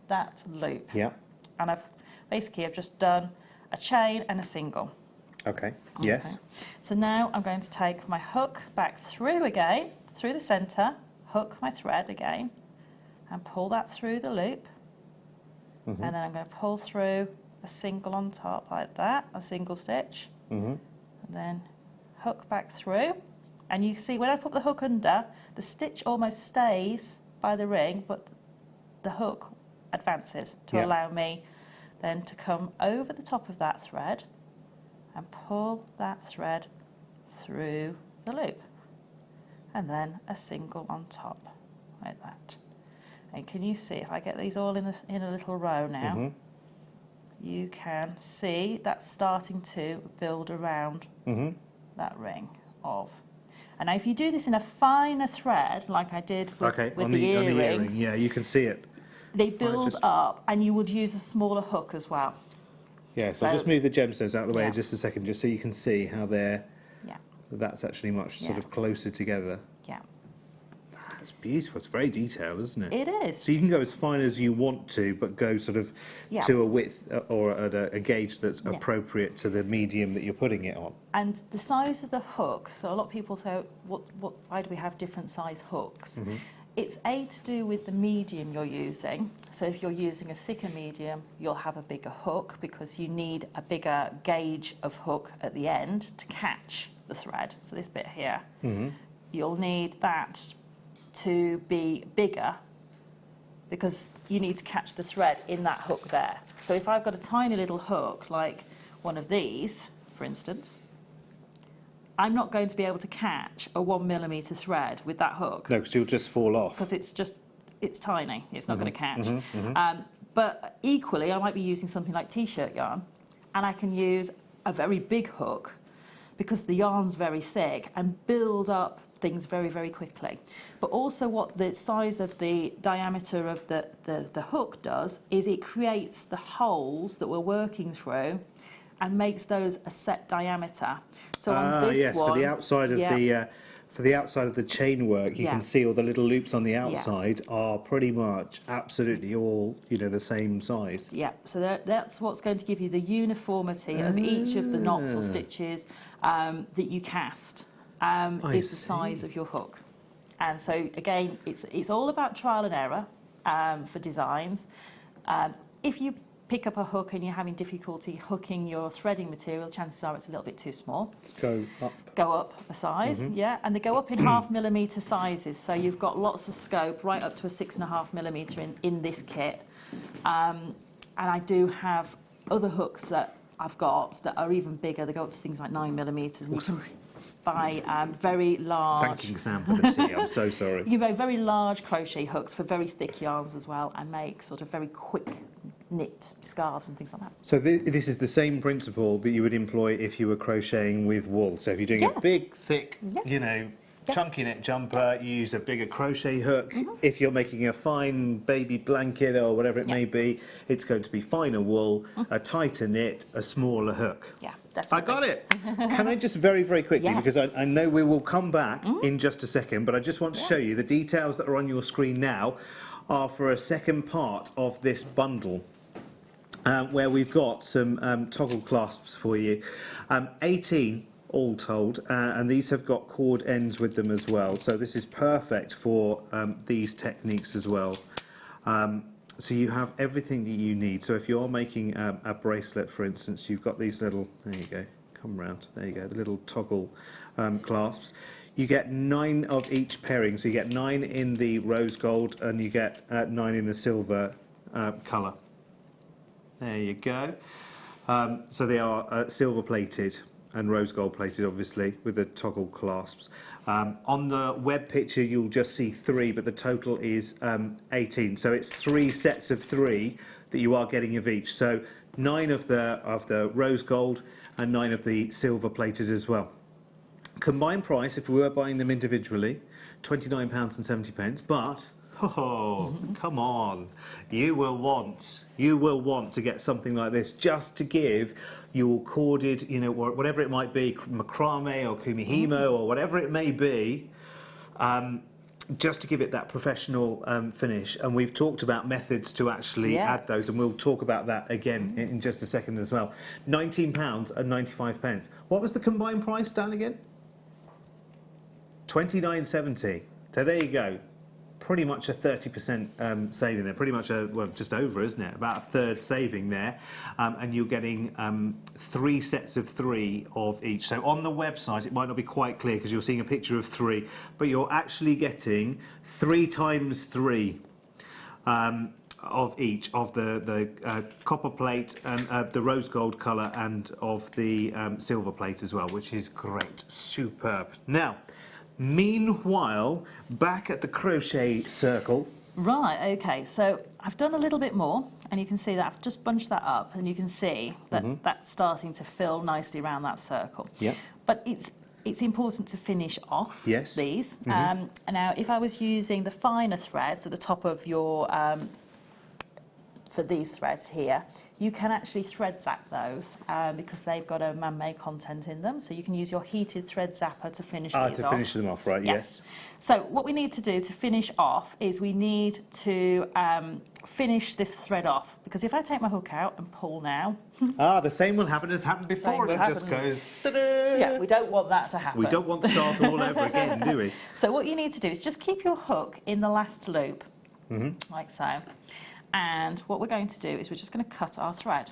that loop. Yeah. And I've just done a chain and a single. Okay. Yes. Okay. So now I'm going to take my hook back through again, through the centre, hook my thread again, and pull that through the loop. And then I'm going to pull through a single on top like that, a single stitch, and then hook back through. And you see when I put the hook under, the stitch almost stays by the ring, but the hook advances to allow me then to come over the top of that thread and pull that thread through the loop, and then a single on top like that. And can you see if I get these all in a little row now, you can see that's starting to build around that ring of. And now if you do this in a finer thread like I did with the earrings, yeah, you can see it. they build up, and you would use a smaller hook as well. Yeah, so just move the gemstones out of the way Yeah. just a second, just so you can see how Yeah, that's actually much sort Yeah. of closer together. yeah. That's beautiful. It's very detailed, isn't it? It is. So you can go as fine as you want to, but go sort of to a width or at a gauge that's appropriate to the medium that you're putting it on. And the size of the hook, so a lot of people say, why do we have different size hooks? It's to do with the medium you're using. So if you're using a thicker medium, you'll have a bigger hook because you need a bigger gauge of hook at the end to catch the thread. So this bit here, you'll need that to be bigger because you need to catch the thread in that hook there. So if I've got a tiny little hook like one of these, for instance, I'm not going to be able to catch a 1mm thread with that hook. No, because you'll just fall off. Because it's tiny, it's not going to catch. But equally, I might be using something like t-shirt yarn, and I can use a very big hook because the yarn's very thick and build up things very, very quickly. But also what the size of the diameter of the hook does is it creates the holes that we're working through and makes those a set diameter. So on this one, for the outside of for the outside of the chain work, you can see all the little loops on the outside are pretty much absolutely all, you know, the same size. Yeah, so that's what's going to give you the uniformity of each of the knots or stitches that you cast, is the size of your hook. And so again, it's all about trial and error for designs. If you pick up a hook and you're having difficulty hooking your threading material, chances are it's a little bit too small. Let's go up. Go up a size, yeah, and they go up in 0.5 millimetre sizes, so you've got lots of scope right up to a 6.5 millimetre in this kit. And I do have other hooks that I've got that are even bigger. They go up to things like 9 millimetres. And you can buy very large. Thanking Sam for the tea. I'm so sorry. You can buy very large crochet hooks for very thick yarns as well, and make sort of very quick knit scarves and things like that. So this is the same principle that you would employ if you were crocheting with wool. So if you're doing a big, thick, you know, chunky knit jumper, you use a bigger crochet hook. If you're making a fine baby blanket or whatever it may be, it's going to be finer wool, a tighter knit, a smaller hook. Yeah, definitely. I got it. Can I just very, very quickly, because I know we will come back in just a second, but I just want to show you the details that are on your screen now are for a second part of this bundle. Where we've got some toggle clasps for you. 18 all told, and these have got cord ends with them as well. So this is perfect for these techniques as well. So you have everything that you need. So if you're making a bracelet, for instance, you've got these little, there you go, come round, there you go, the little toggle clasps. You get 9 of each pairing. So you get 9 in the rose gold and you get 9 in the silver colour. There you go. So they are silver plated and rose gold plated, obviously, with the toggle clasps. On the web picture, you'll just see 3, but the total is 18. So it's 3 sets of 3 that you are getting of each. So 9 of the rose gold and 9 of the silver plated as well. Combined price, if we were buying them individually, £29.70, but come on, you will want to get something like this just to give your corded, you know, whatever it might be, macrame or kumihimo or whatever it may be, just to give it that professional finish. And we've talked about methods to actually add those, and we'll talk about that again in just a second as well. £19.95. What was the combined price, Dan, again? £29.70. So there you go. Pretty much a 30% saving there, pretty much well, just over, isn't it? About a third saving there, and you're getting 3 sets of 3 of each. So on the website, it might not be quite clear because you're seeing a picture of 3, but you're actually getting 3 times 3 of each, of the copper plate, and the rose gold colour, and of the silver plate as well, which is great, superb. Now, meanwhile, back at the crochet circle. Right, okay, so I've done a little bit more, and you can see that I've just bunched that up, and you can see that that's starting to fill nicely around that circle. Yeah. But it's important to finish off these. Now, if I was using the finer threads at the top of your, for these threads here, you can actually thread zap those because they've got a man-made content in them. So you can use your heated thread zapper to finish these off. To finish them off, right, yes. So what we need to do to finish off is we need to finish this thread off, because if I take my hook out and pull now... the same will happen as happened before, and it just goes... Ta-da! Yeah, we don't want that to happen. We don't want to start all over again, do we? So what you need to do is just keep your hook in the last loop, like so. And what we're going to do is we're just going to cut our thread,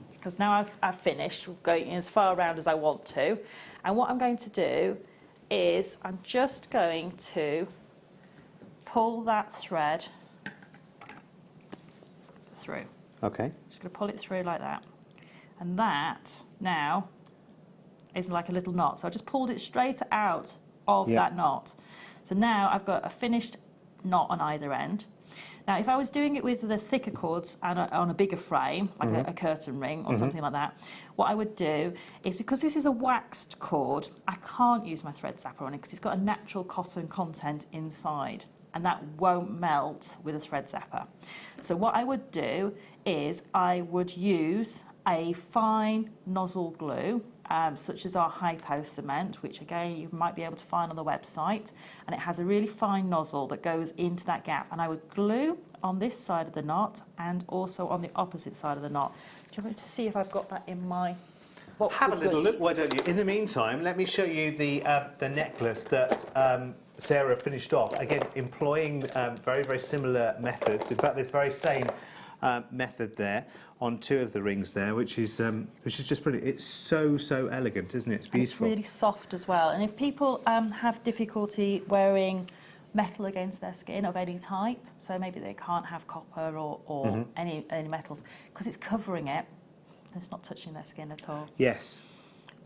because now I've finished going as far around as I want to. And what I'm going to do is I'm just going to pull that thread through. Okay. Just going to pull it through like that. And that now is like a little knot. So I just pulled it straight out of that knot. So now I've got a finished knot on either end. Now, if I was doing it with the thicker cords and on a bigger frame, like a curtain ring or something like that, what I would do is, because this is a waxed cord, I can't use my thread zapper on it because it's got a natural cotton content inside, and that won't melt with a thread zapper. So what I would do is I would use a fine nozzle glue, such as our hypo cement, which again you might be able to find on the website, and it has a really fine nozzle that goes into that gap, and I would glue on this side of the knot and also on the opposite side of the knot. Do you want me to see if I've got that in my box? Have a of little look, goodies? why don't you? In the meantime, let me show you the necklace that Sarah finished off. Again, employing very, very similar methods. In fact, this very same method there on two of the rings there, which is just brilliant. It's so elegant, isn't it? It's beautiful. And it's really soft as well. And if people have difficulty wearing metal against their skin of any type, so maybe they can't have copper or any metals, because it's covering it, it's not touching their skin at all. Yes.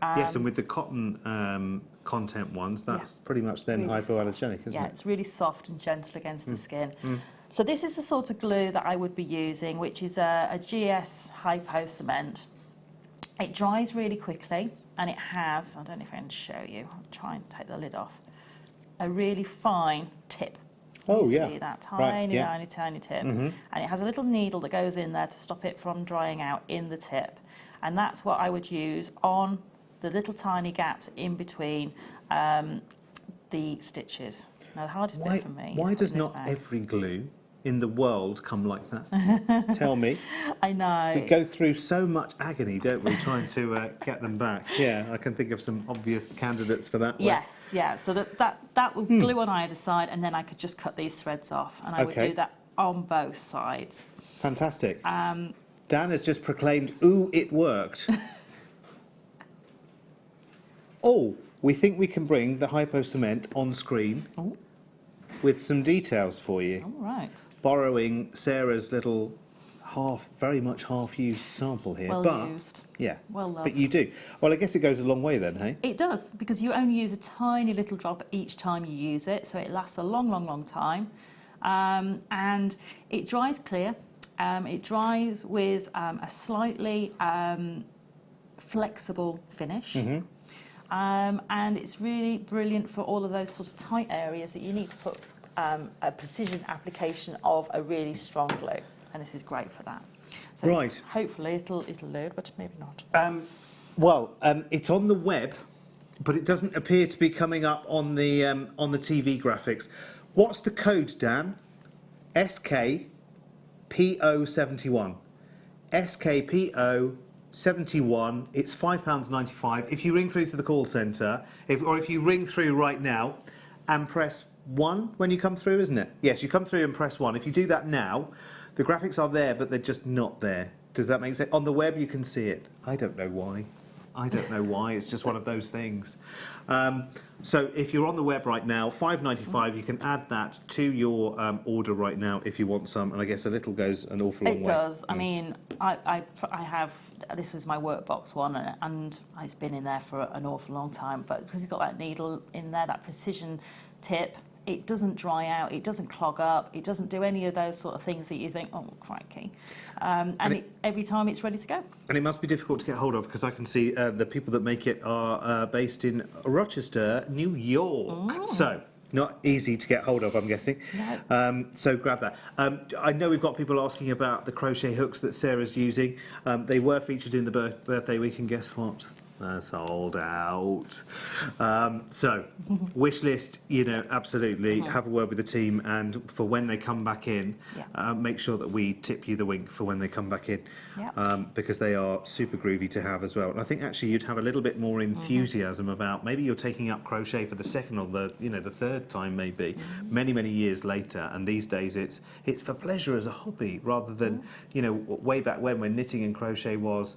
Yes, and with the cotton content ones, that's pretty much then Really hypoallergenic, isn't Yeah, it? it's really soft and gentle against the skin. So this is the sort of glue that I would be using, which is a GS hypo cement. It dries really quickly, and it has, I don't know if I can show you, I'll try and take the lid off, a really fine tip. Oh, You yeah. see that Right, tiny, yeah. tiny tip. And it has a little needle that goes in there to stop it from drying out in the tip. And that's what I would use on the little tiny gaps in between the stitches. Now, the hardest bit for me is Why does putting this not back. every glue in the world come like that? Tell me. I know. We go through so much agony, don't we, trying to get them back? Yeah, I can think of some obvious candidates for that one. Yes, yeah. So that would glue on either side, and then I could just cut these threads off, and I would Okay. do that on both sides. Fantastic. Dan has just proclaimed, ooh, it worked. Oh, we think we can bring the hypo cement on screen with some details for you. All right. Borrowing Sarah's little very much half-used sample here. Well but, used. Yeah. Well loved. But you do. Well, I guess it goes a long way then, hey? It does, because you only use a tiny little drop each time you use it, so it lasts a long time. And it dries clear. It dries with a slightly flexible finish. And it's really brilliant for all of those sort of tight areas that you need to put a precision application of a really strong glue. And this is great for that. So Right. hopefully it'll load, but maybe not. It's on the web, but it doesn't appear to be coming up on the TV graphics. What's the code, Dan? SKPO71. SKPO71. It's £5.95. If you ring through to the call centre, if you ring through right now and press 1 when you come through, isn't it? Yes, you come through and press 1. If you do that now, the graphics are there, but they're just not there. Does that make sense? On the web, you can see it. I don't know why. It's just one of those things. So if you're on the web right now, $5.95, you can add that to your order right now if you want some. And I guess a little goes an awful long way. It does. I mean, I have, this is my workbox one, and it's been in there for an awful long time. But because it's got that needle in there, that precision tip, it doesn't dry out, it doesn't clog up, it doesn't do any of those sort of things that you think, oh, crikey. Every time it's ready to go. And it must be difficult to get hold of because I can see the people that make it are based in Rochester, New York. So not easy to get hold of, I'm guessing. No. So grab that. I know we've got people asking about the crochet hooks that Sarah's using. They were featured in the birthday week, and guess what? They're sold out. So, wish list, absolutely. Have a word with the team, and for when they come back in, make sure that we tip you the wink for when they come back in, because they are super groovy to have as well. And I think actually you'd have a little bit more enthusiasm about maybe you're taking up crochet for the second or the third time maybe, many years later. And these days it's for pleasure as a hobby rather than way back when knitting and crochet was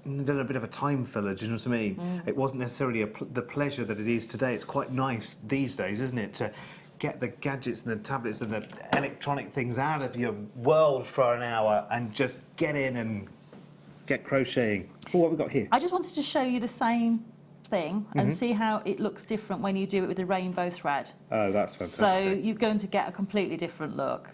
a bit of a time filler, do you know what I mean? It wasn't necessarily the pleasure that it is today. It's quite nice these days, isn't it, to get the gadgets and the tablets and the electronic things out of your world for an hour and just get in and get crocheting. Oh, what have we got here? I just wanted to show you the same thing and see how it looks different when you do it with a rainbow thread. Oh, that's fantastic. So you're going to get a completely different look.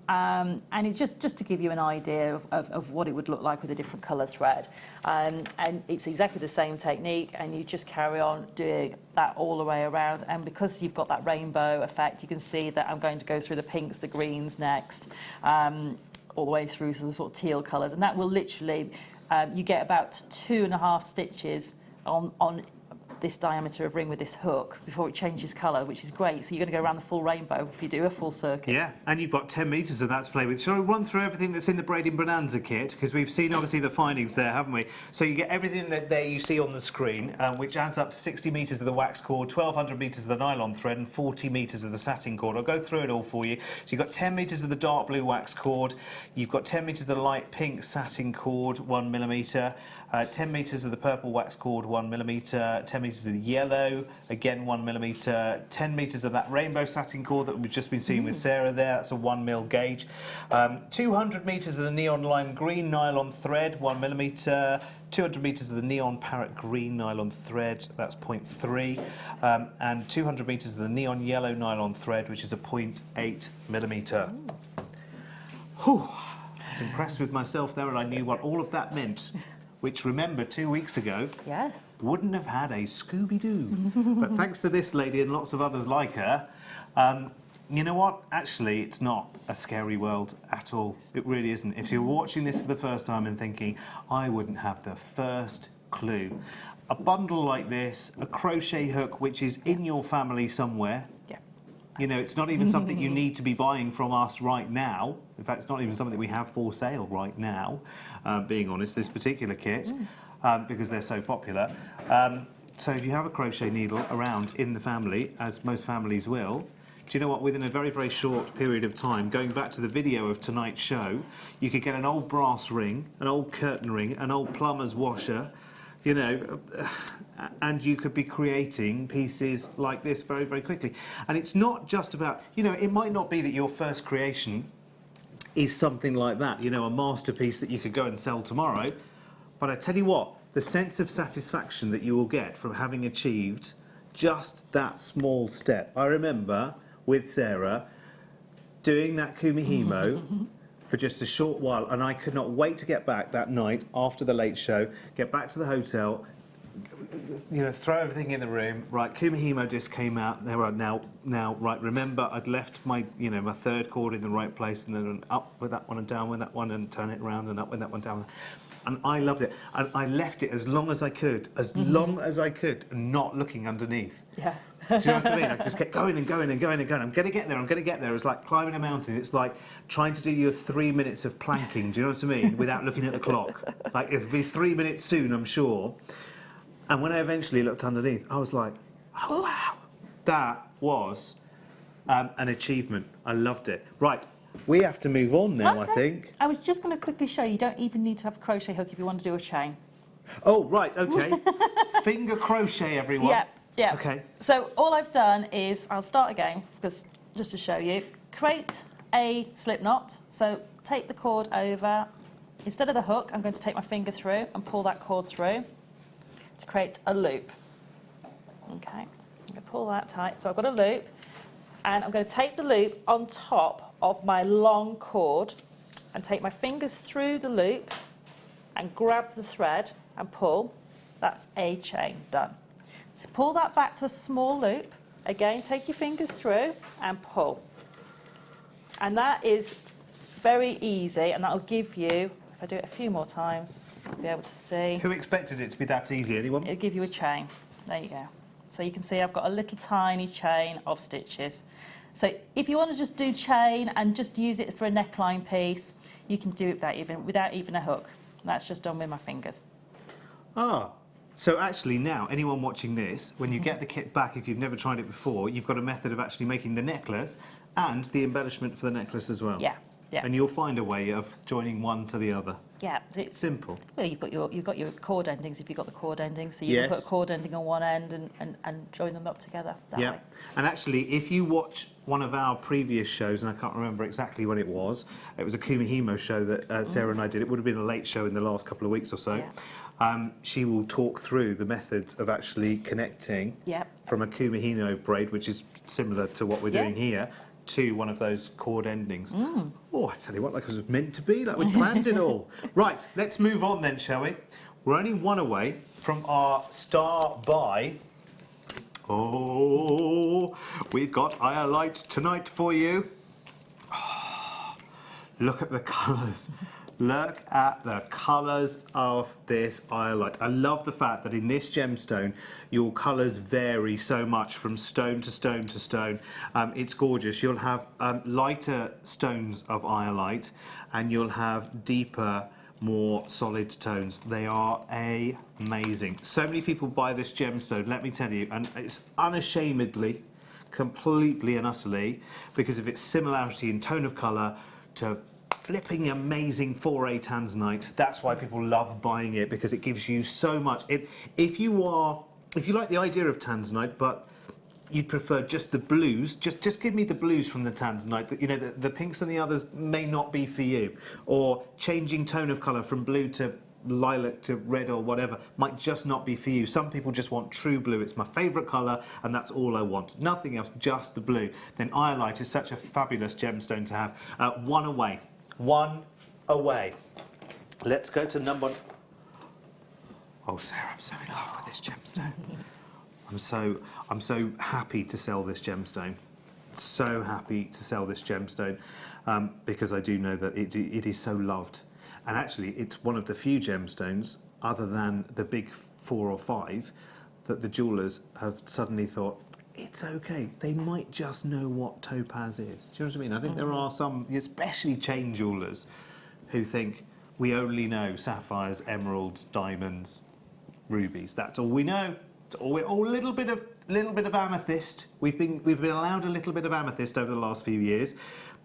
And it's just to give you an idea of what it would look like with a different colour thread. And it's exactly the same technique, and you just carry on doing that all the way around. And because you've got that rainbow effect, you can see that I'm going to go through the pinks, the greens next, all the way through to the sort of teal colours. And that will literally, you get about 2.5 stitches on this diameter of ring with this hook before it changes colour, which is great. So you're going to go around the full rainbow if you do a full circuit. Yeah, and you've got 10 metres of that to play with. Shall we run through everything that's in the Braiding Bonanza kit? Because we've seen, obviously, the findings there, haven't we? So you get everything that there you see on the screen, which adds up to 60 metres of the wax cord, 1,200 metres of the nylon thread, and 40 metres of the satin cord. I'll go through it all for you. So you've got 10 metres of the dark blue wax cord, you've got 10 metres of the light pink satin cord, 1mm, 10 metres of the purple wax cord, 1mm, 10 metres of the yellow, again 1mm, 10 metres of that rainbow satin cord that we've just been seeing with Sarah there, that's a 1mm gauge, 200 metres of the neon lime green nylon thread, 1mm, 200 metres of the neon parrot green nylon thread, that's 0.3, and 200 metres of the neon yellow nylon thread, which is a 0.8mm. Whew, I was impressed with myself there, and I knew what all of that meant. Which, remember, 2 weeks ago, Yes. wouldn't have had a Scooby-Doo. But thanks to this lady and lots of others like her, you know what? Actually, it's not a scary world at all. It really isn't. If you're watching this for the first time and thinking, I wouldn't have the first clue. A bundle like this, a crochet hook which is in your family somewhere. Yeah. You know, it's not even something you need to be buying from us right now. In fact, it's not even something that we have for sale right now, being honest, this particular kit, because they're so popular. So if you have a crochet needle around in the family, as most families will, do you know what, within a very, very short period of time, going back to the video of tonight's show, you could get an old brass ring, an old curtain ring, an old plumber's washer, you know, and you could be creating pieces like this very, very quickly. And it's not just about, you know, it might not be that your first creation is something like that, you know, a masterpiece that you could go and sell tomorrow. But I tell you what, the sense of satisfaction that you will get from having achieved just that small step. I remember with Sarah doing that kumihimo for just a short while, and I could not wait to get back that night after the late show, get back to the hotel, you know, throw everything in the room. Right, kumihimo disc came out. There are now. Right, remember, I'd left my, you know, my third cord in the right place, and then up with that one and down with that one, and turn it around and up with that one down. And I loved it, and I left it as long as I could, long as I could, and not looking underneath. Yeah. Do you know what I mean? I just kept going and going and going and going. I'm going to get there, I'm going to get there. It's like climbing a mountain. It's like trying to do your 3 minutes of planking, do you know what I mean? Without looking at the clock. Like, it'll be 3 minutes soon, I'm sure. And when I eventually looked underneath, I was like, oh, wow. That was an achievement. I loved it. Right, we have to move on now, I think. I was just going to quickly show you don't even need to have a crochet hook if you want to do a chain. Oh, right, OK. Finger crochet, everyone. Yeah. Yeah. Okay. So all I've done is, I'll start again, because just to show you, create a slip knot. So take the cord over. Instead of the hook, I'm going to take my finger through and pull that cord through to create a loop. Okay. I'm going to pull that tight. So I've got a loop, and I'm going to take the loop on top of my long cord and take my fingers through the loop and grab the thread and pull. That's a chain done. So pull that back to a small loop. Again, take your fingers through and pull. And that is very easy, and that'll give you, if I do it a few more times, you'll be able to see. Who expected it to be that easy, anyone? It'll give you a chain. There you go. So you can see I've got a little tiny chain of stitches. So if you want to just do chain and just use it for a neckline piece, you can do it without even a hook. That's just done with my fingers. Ah. So actually now, anyone watching this, when you get the kit back, if you've never tried it before, you've got a method of actually making the necklace and the embellishment for the necklace as well. Yeah. Yeah. And you'll find a way of joining one to the other. Yeah, it's Simple. Well, you've got your cord endings if you've got the cord endings, so you can put a cord ending on one end and join them up together that way. And actually, if you watch one of our previous shows, and I can't remember exactly when it was a Kumihimo show that Sarah and I did. It would have been a late show in the last couple of weeks or so. Yeah. She will talk through the methods of actually connecting from a Kumihimo braid, which is similar to what we're doing here, to one of those cord endings. Oh, I tell you what, like it was meant to be, like we planned it all. Right, let's move on then, shall we? We're only one away from our star buy. Oh, we've got Iolite tonight for you. Oh, look at the colours. Look at the colours of this Iolite. I love the fact that in this gemstone, your colours vary so much from stone to stone to stone. It's gorgeous. You'll have lighter stones of Iolite, and you'll have deeper, more solid tones. They are amazing. So many people buy this gemstone, let me tell you, and it's unashamedly, completely and utterly, because of its similarity in tone of colour to flipping amazing 4A tanzanite. That's why people love buying it, because it gives you so much. If you like the idea of tanzanite, but you'd prefer just the blues, just give me the blues from the tanzanite. You know, the pinks and the others may not be for you. Or changing tone of colour from blue to lilac to red or whatever might just not be for you. Some people just want true blue. It's my favourite colour and that's all I want. Nothing else, just the blue. Then Iolite is such a fabulous gemstone to have. One away. One away. Let's go to number... Oh, Sarah, I'm so in love with this gemstone. I'm so happy to sell this gemstone. So happy to sell this gemstone because I do know that it is so loved. And actually, it's one of the few gemstones, other than the big 4 or 5, that the jewellers have suddenly thought, it's okay. They might just know what topaz is. Do you know what I mean? I think there are some, especially chain jewellers, who think we only know sapphires, emeralds, diamonds, rubies. That's all we know. It's all a little bit of amethyst. We've been allowed a little bit of amethyst over the last few years,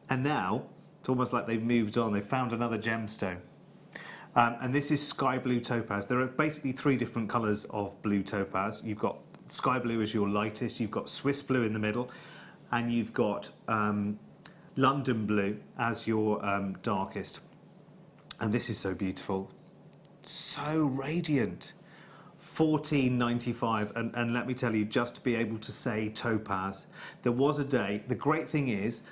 and now it's almost like they've moved on. They've found another gemstone. And this is sky blue topaz. There are basically 3 different colours of blue topaz. You've got sky blue as your lightest, you've got Swiss blue in the middle, and you've got London blue as your darkest. And this is so beautiful, so radiant. $14.95, and let me tell you, just to be able to say topaz, there was a day. The great thing is,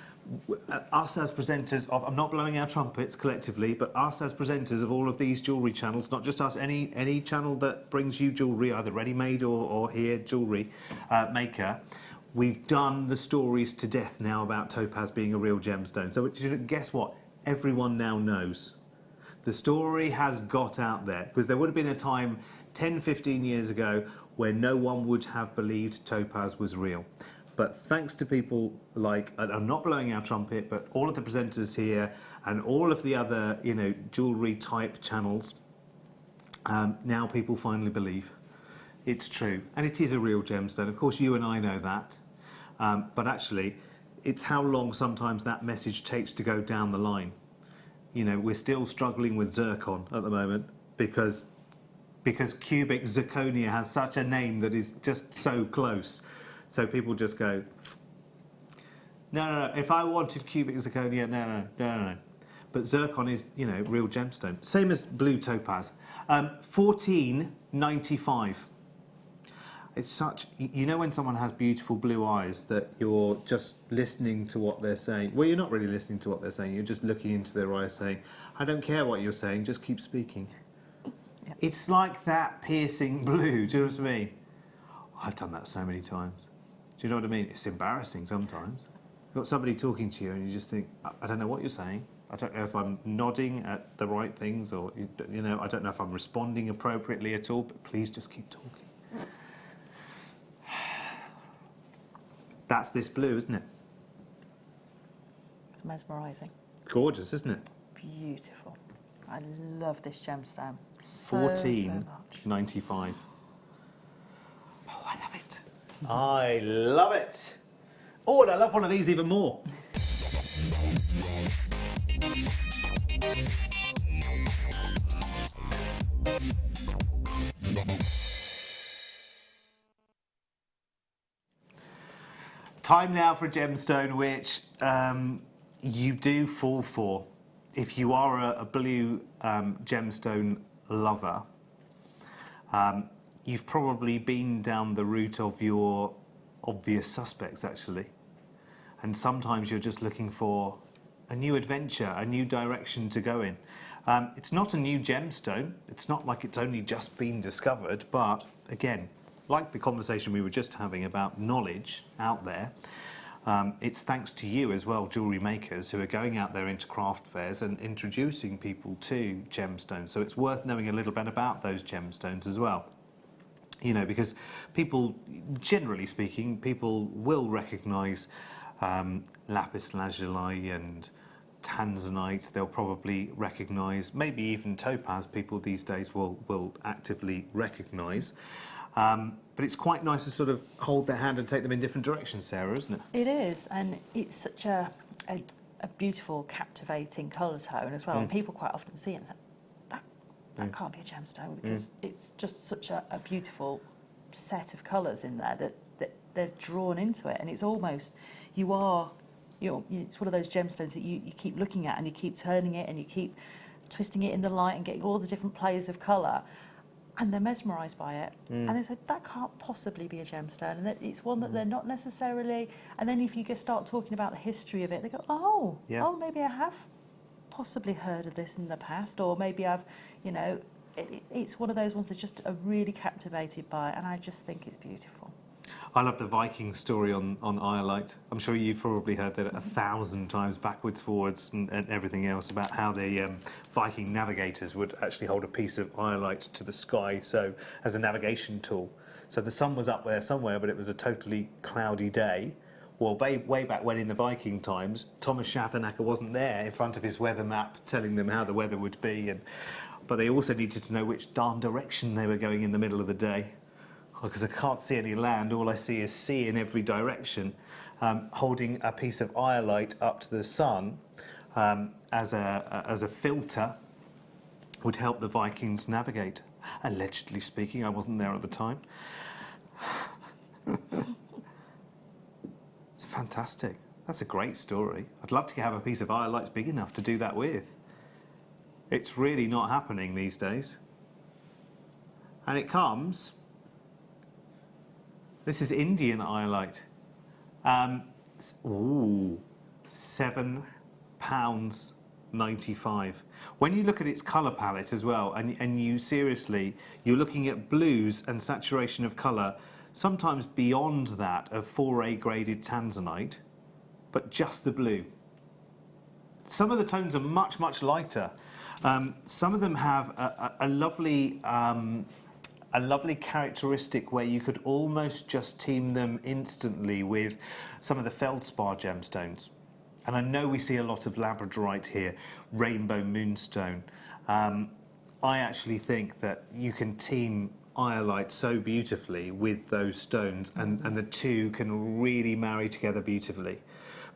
us as presenters of, I'm not blowing our trumpets collectively, but us as presenters of all of these jewellery channels, not just us, any channel that brings you jewellery, either ready-made or here, Jewellery Maker, we've done the stories to death now about topaz being a real gemstone. So guess what? Everyone now knows. The story has got out there, because there would have been a time 10, 15 years ago where no one would have believed topaz was real. But thanks to people like, and I'm not blowing our trumpet, but all of the presenters here and all of the other, jewellery type channels, now people finally believe it's true. And it is a real gemstone. Of course, you and I know that. But actually, it's how long sometimes that message takes to go down the line. We're still struggling with zircon at the moment because cubic zirconia has such a name that is just so close. So people just go, no. If I wanted cubic zirconia, no. But zircon is, real gemstone. Same as blue topaz. $14.95. It's such, when someone has beautiful blue eyes that you're just listening to what they're saying. Well, you're not really listening to what they're saying. You're just looking into their eyes saying, I don't care what you're saying, just keep speaking. Yep. It's like that piercing blue, do you know what I mean? I've done that so many times. Do you know what I mean? It's embarrassing sometimes. You've got somebody talking to you and you just think, I don't know what you're saying. I don't know if I'm nodding at the right things or, I don't know if I'm responding appropriately at all, but please just keep talking. That's this blue, isn't it? It's mesmerising. Gorgeous, isn't it? Beautiful. I love this gemstone. $14.95. Oh, I love it. I love it. Oh, and I love one of these even more. Time now for a gemstone which you do fall for. If you are a blue gemstone lover, you've probably been down the route of your obvious suspects, actually. And sometimes you're just looking for a new adventure, a new direction to go in. It's not a new gemstone. It's not like it's only just been discovered, but again, like the conversation we were just having about knowledge out there, it's thanks to you as well, jewellery makers, who are going out there into craft fairs and introducing people to gemstones. So it's worth knowing a little bit about those gemstones as well. You know, because people, generally speaking, people will recognise lapis lazuli and tanzanite. They'll probably recognise, maybe even topaz, people these days will actively recognise. But it's quite nice to sort of hold their hand and take them in different directions, Sarah, isn't it? It is, and it's such a beautiful, captivating colour tone as well. And people quite often see it and say, that can't be a gemstone, because it's just such a beautiful set of colours in there that they're drawn into it. And it's almost, it's one of those gemstones that you keep looking at and you keep turning it and you keep twisting it in the light and getting all the different players of colour. And they're mesmerised by it. And they say, that can't possibly be a gemstone. And it's one that they're not necessarily... And then if you start talking about the history of it, they go, oh, maybe I have possibly heard of this in the past. Or maybe I've, it's one of those ones that just are really captivated by. And I just think it's beautiful. I love the Viking story on iolite. I'm sure you've probably heard that 1,000 times backwards, forwards and everything else, about how the Viking navigators would actually hold a piece of iolite to the sky as a navigation tool. So the sun was up there somewhere, but it was a totally cloudy day. Well, way back when in the Viking times, Thomas Schaffenacker wasn't there in front of his weather map telling them how the weather would be. But they also needed to know which darn direction they were going in the middle of the day. Because I can't see any land, all I see is sea in every direction. Holding a piece of iolite up to the sun as a filter would help the Vikings navigate. Allegedly speaking, I wasn't there at the time. It's fantastic. That's a great story. I'd love to have a piece of iolite big enough to do that with. It's really not happening these days. And it comes... This is Indian iolite. £7.95. When you look at its colour palette as well, and you're looking at blues and saturation of colour, sometimes beyond that of 4A graded tanzanite, but just the blue. Some of the tones are much, much lighter. Some of them have a lovely characteristic where you could almost just team them instantly with some of the feldspar gemstones. And I know we see a lot of labradorite here, rainbow moonstone. I actually think that you can team iolite so beautifully with those stones, and the two can really marry together beautifully.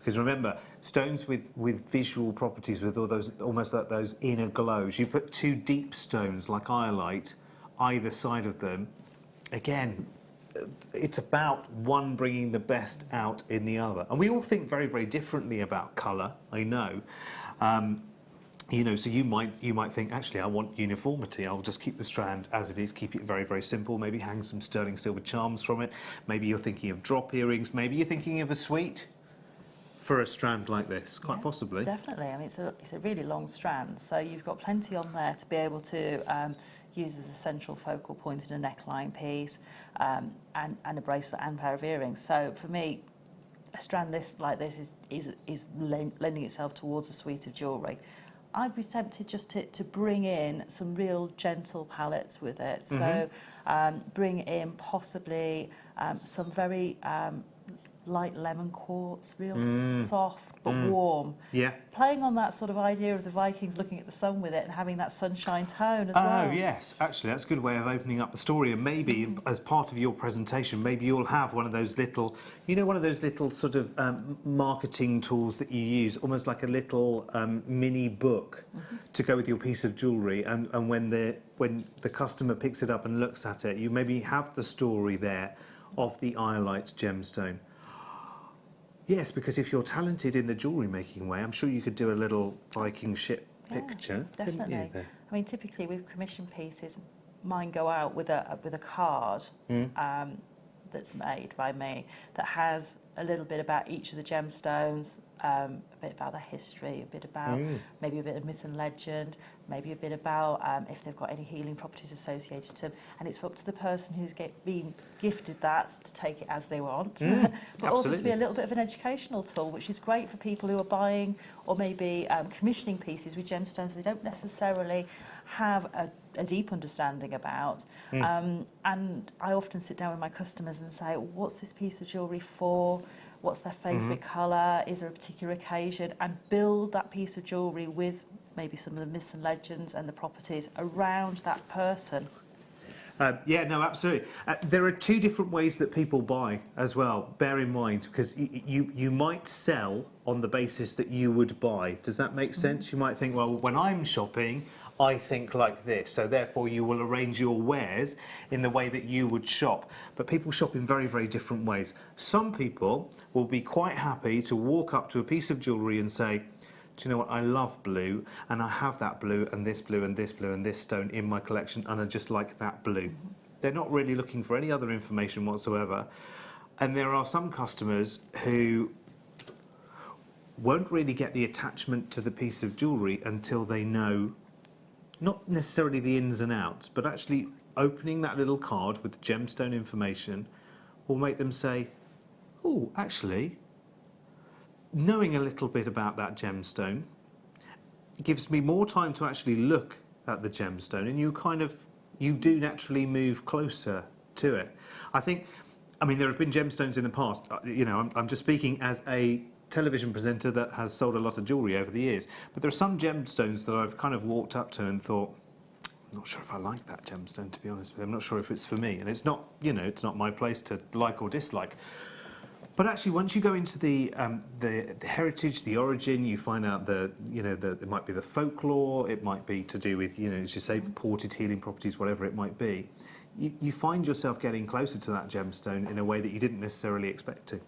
Because remember, stones with visual properties, with all those almost like those inner glows, you put two deep stones like iolite either side of them, again, it's about one bringing the best out in the other. And we all think very, very differently about colour, I know. So you might think, actually, I want uniformity. I'll just keep the strand as it is, keep it very, very simple, maybe hang some sterling silver charms from it. Maybe you're thinking of drop earrings. Maybe you're thinking of a suite for a strand like this, quite possibly. Definitely. I mean, it's a really long strand, so you've got plenty on there to be able to use as a central focal point in a neckline piece, and a bracelet and pair of earrings. So for me, a strand like this is lending itself towards a suite of jewellery. I'd be tempted just to bring in some real gentle palettes with it. So bring in possibly some very light lemon quartz, real soft but warm. Yeah. Playing on that sort of idea of the Vikings looking at the sun with it and having that sunshine tone as well. Oh, yes. Actually, that's a good way of opening up the story. And maybe as part of your presentation, maybe you'll have one of those little, you know, one of those little sort of marketing tools that you use, almost like a little mini book to go with your piece of jewellery. And when the customer picks it up and looks at it, you maybe have the story there of the iolite gemstone. Yes, because if you're talented in the jewellery making way, I'm sure you could do a little Viking ship picture. Definitely. You, there? I mean, typically with commission pieces, mine go out with a card that's made by me that has a little bit about each of the gemstones, a bit about their history, a bit about maybe a bit of myth and legend, maybe a bit about if they've got any healing properties associated to them. And it's up to the person who's been gifted that to take it as they want, but also to be a little bit of an educational tool, which is great for people who are buying or maybe commissioning pieces with gemstones they don't necessarily have a deep understanding about. And I often sit down with my customers and say, what's this piece of jewellery for? What's their favourite colour? Is there a particular occasion? And build that piece of jewellery with maybe some of the myths and legends and the properties around that person. Yeah, no, absolutely. There are two different ways that people buy as well, bear in mind, because you might sell on the basis that you would buy. Does that make sense? You might think, well, when I'm shopping, I think like this, so therefore you will arrange your wares in the way that you would shop. But people shop in very, very different ways. Some people will be quite happy to walk up to a piece of jewellery and say, do you know what, I love blue, and I have that blue and this blue and this blue and this stone in my collection, and I just like that blue. They're not really looking for any other information whatsoever. And there are some customers who won't really get the attachment to the piece of jewellery until they know not necessarily the ins and outs, but actually opening that little card with the gemstone information will make them say, oh, actually, knowing a little bit about that gemstone gives me more time to actually look at the gemstone, and you do naturally move closer to it. I mean, there have been gemstones in the past, you know, I'm just speaking as a television presenter that has sold a lot of jewellery over the years, but there are some gemstones that I've kind of walked up to and thought, I'm not sure if I like that gemstone, to be honest with you. I'm not sure if it's for me, and it's not, you know, it's not my place to like or dislike. But actually, once you go into the heritage, the origin, you find out it might be the folklore, it might be to do with, you know, as you say, purported healing properties, whatever it might be. You find yourself getting closer to that gemstone in a way that you didn't necessarily expect to.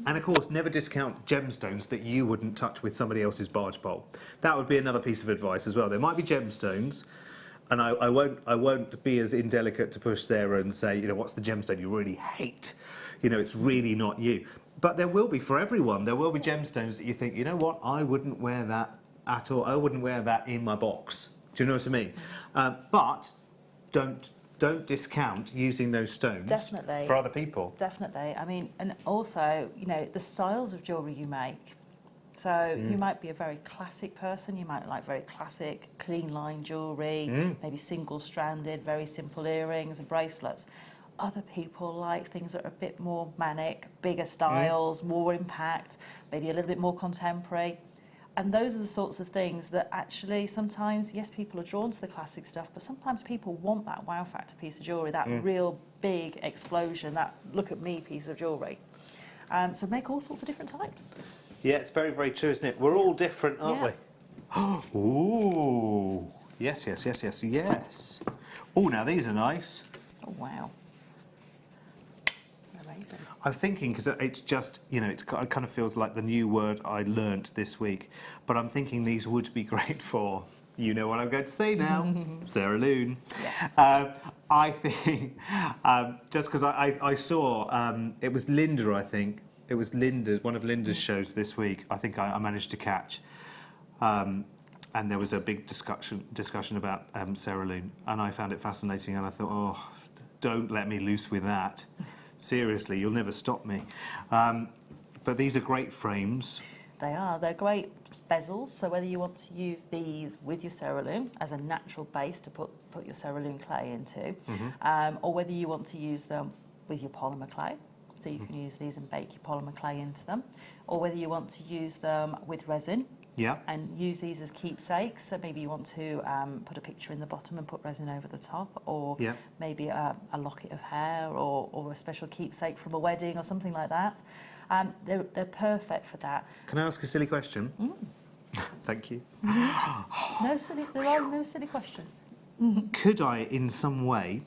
And of course, never discount gemstones that you wouldn't touch with somebody else's barge pole. That would be another piece of advice as well. There might be gemstones, and I won't be as indelicate to push Sarah and say, you know, what's the gemstone you really hate? You know, it's really not you. But there will be, for everyone, there will be gemstones that you think, you know what, I wouldn't wear that at all. I wouldn't wear that in my box. Do you know what I mean? But don't discount using those stones for other people. Definitely. I mean, and also, you know, the styles of jewellery you make. So you might be a very classic person, you might like very classic, clean line jewellery, maybe single-stranded, very simple earrings and bracelets. Other people like things that are a bit more manic, bigger styles, more impact, maybe a little bit more contemporary. And those are the sorts of things that actually sometimes, yes, people are drawn to the classic stuff, but sometimes people want that wow factor piece of jewellery, that real big explosion, that look at me piece of jewellery. So make all sorts of different types. Yeah, it's very, very true, isn't it? We're all different, aren't we? Ooh. Yes, yes, yes, yes, yes. Oh, now these are nice. Oh, wow. Amazing. I'm thinking, because it's just, you know, it kind of feels like the new word I learnt this week, but I'm thinking these would be great for, you know what I'm going to say now, Sarah Loon. Yes. I think, just because I saw, it was Linda, I think. It was Linda's, one of Linda's shows this week, I think I managed to catch. And there was a big discussion about Sarah Loon, and I found it fascinating, and I thought, oh, don't let me loose with that. Seriously, you'll never stop me. But these are great frames. They are. They're great bezels, so whether you want to use these with your cerulean as a natural base to put your cerulean clay into, or whether you want to use them with your polymer clay So you can use these and bake your polymer clay into them, or whether you want to use them with resin. Yeah. And use these as keepsakes. So maybe you want to put a picture in the bottom and put resin over the top, or maybe a locket of hair, or a special keepsake from a wedding or something like that. They're perfect for that. Can I ask a silly question? Thank you. There are no silly questions. Could I, in some way,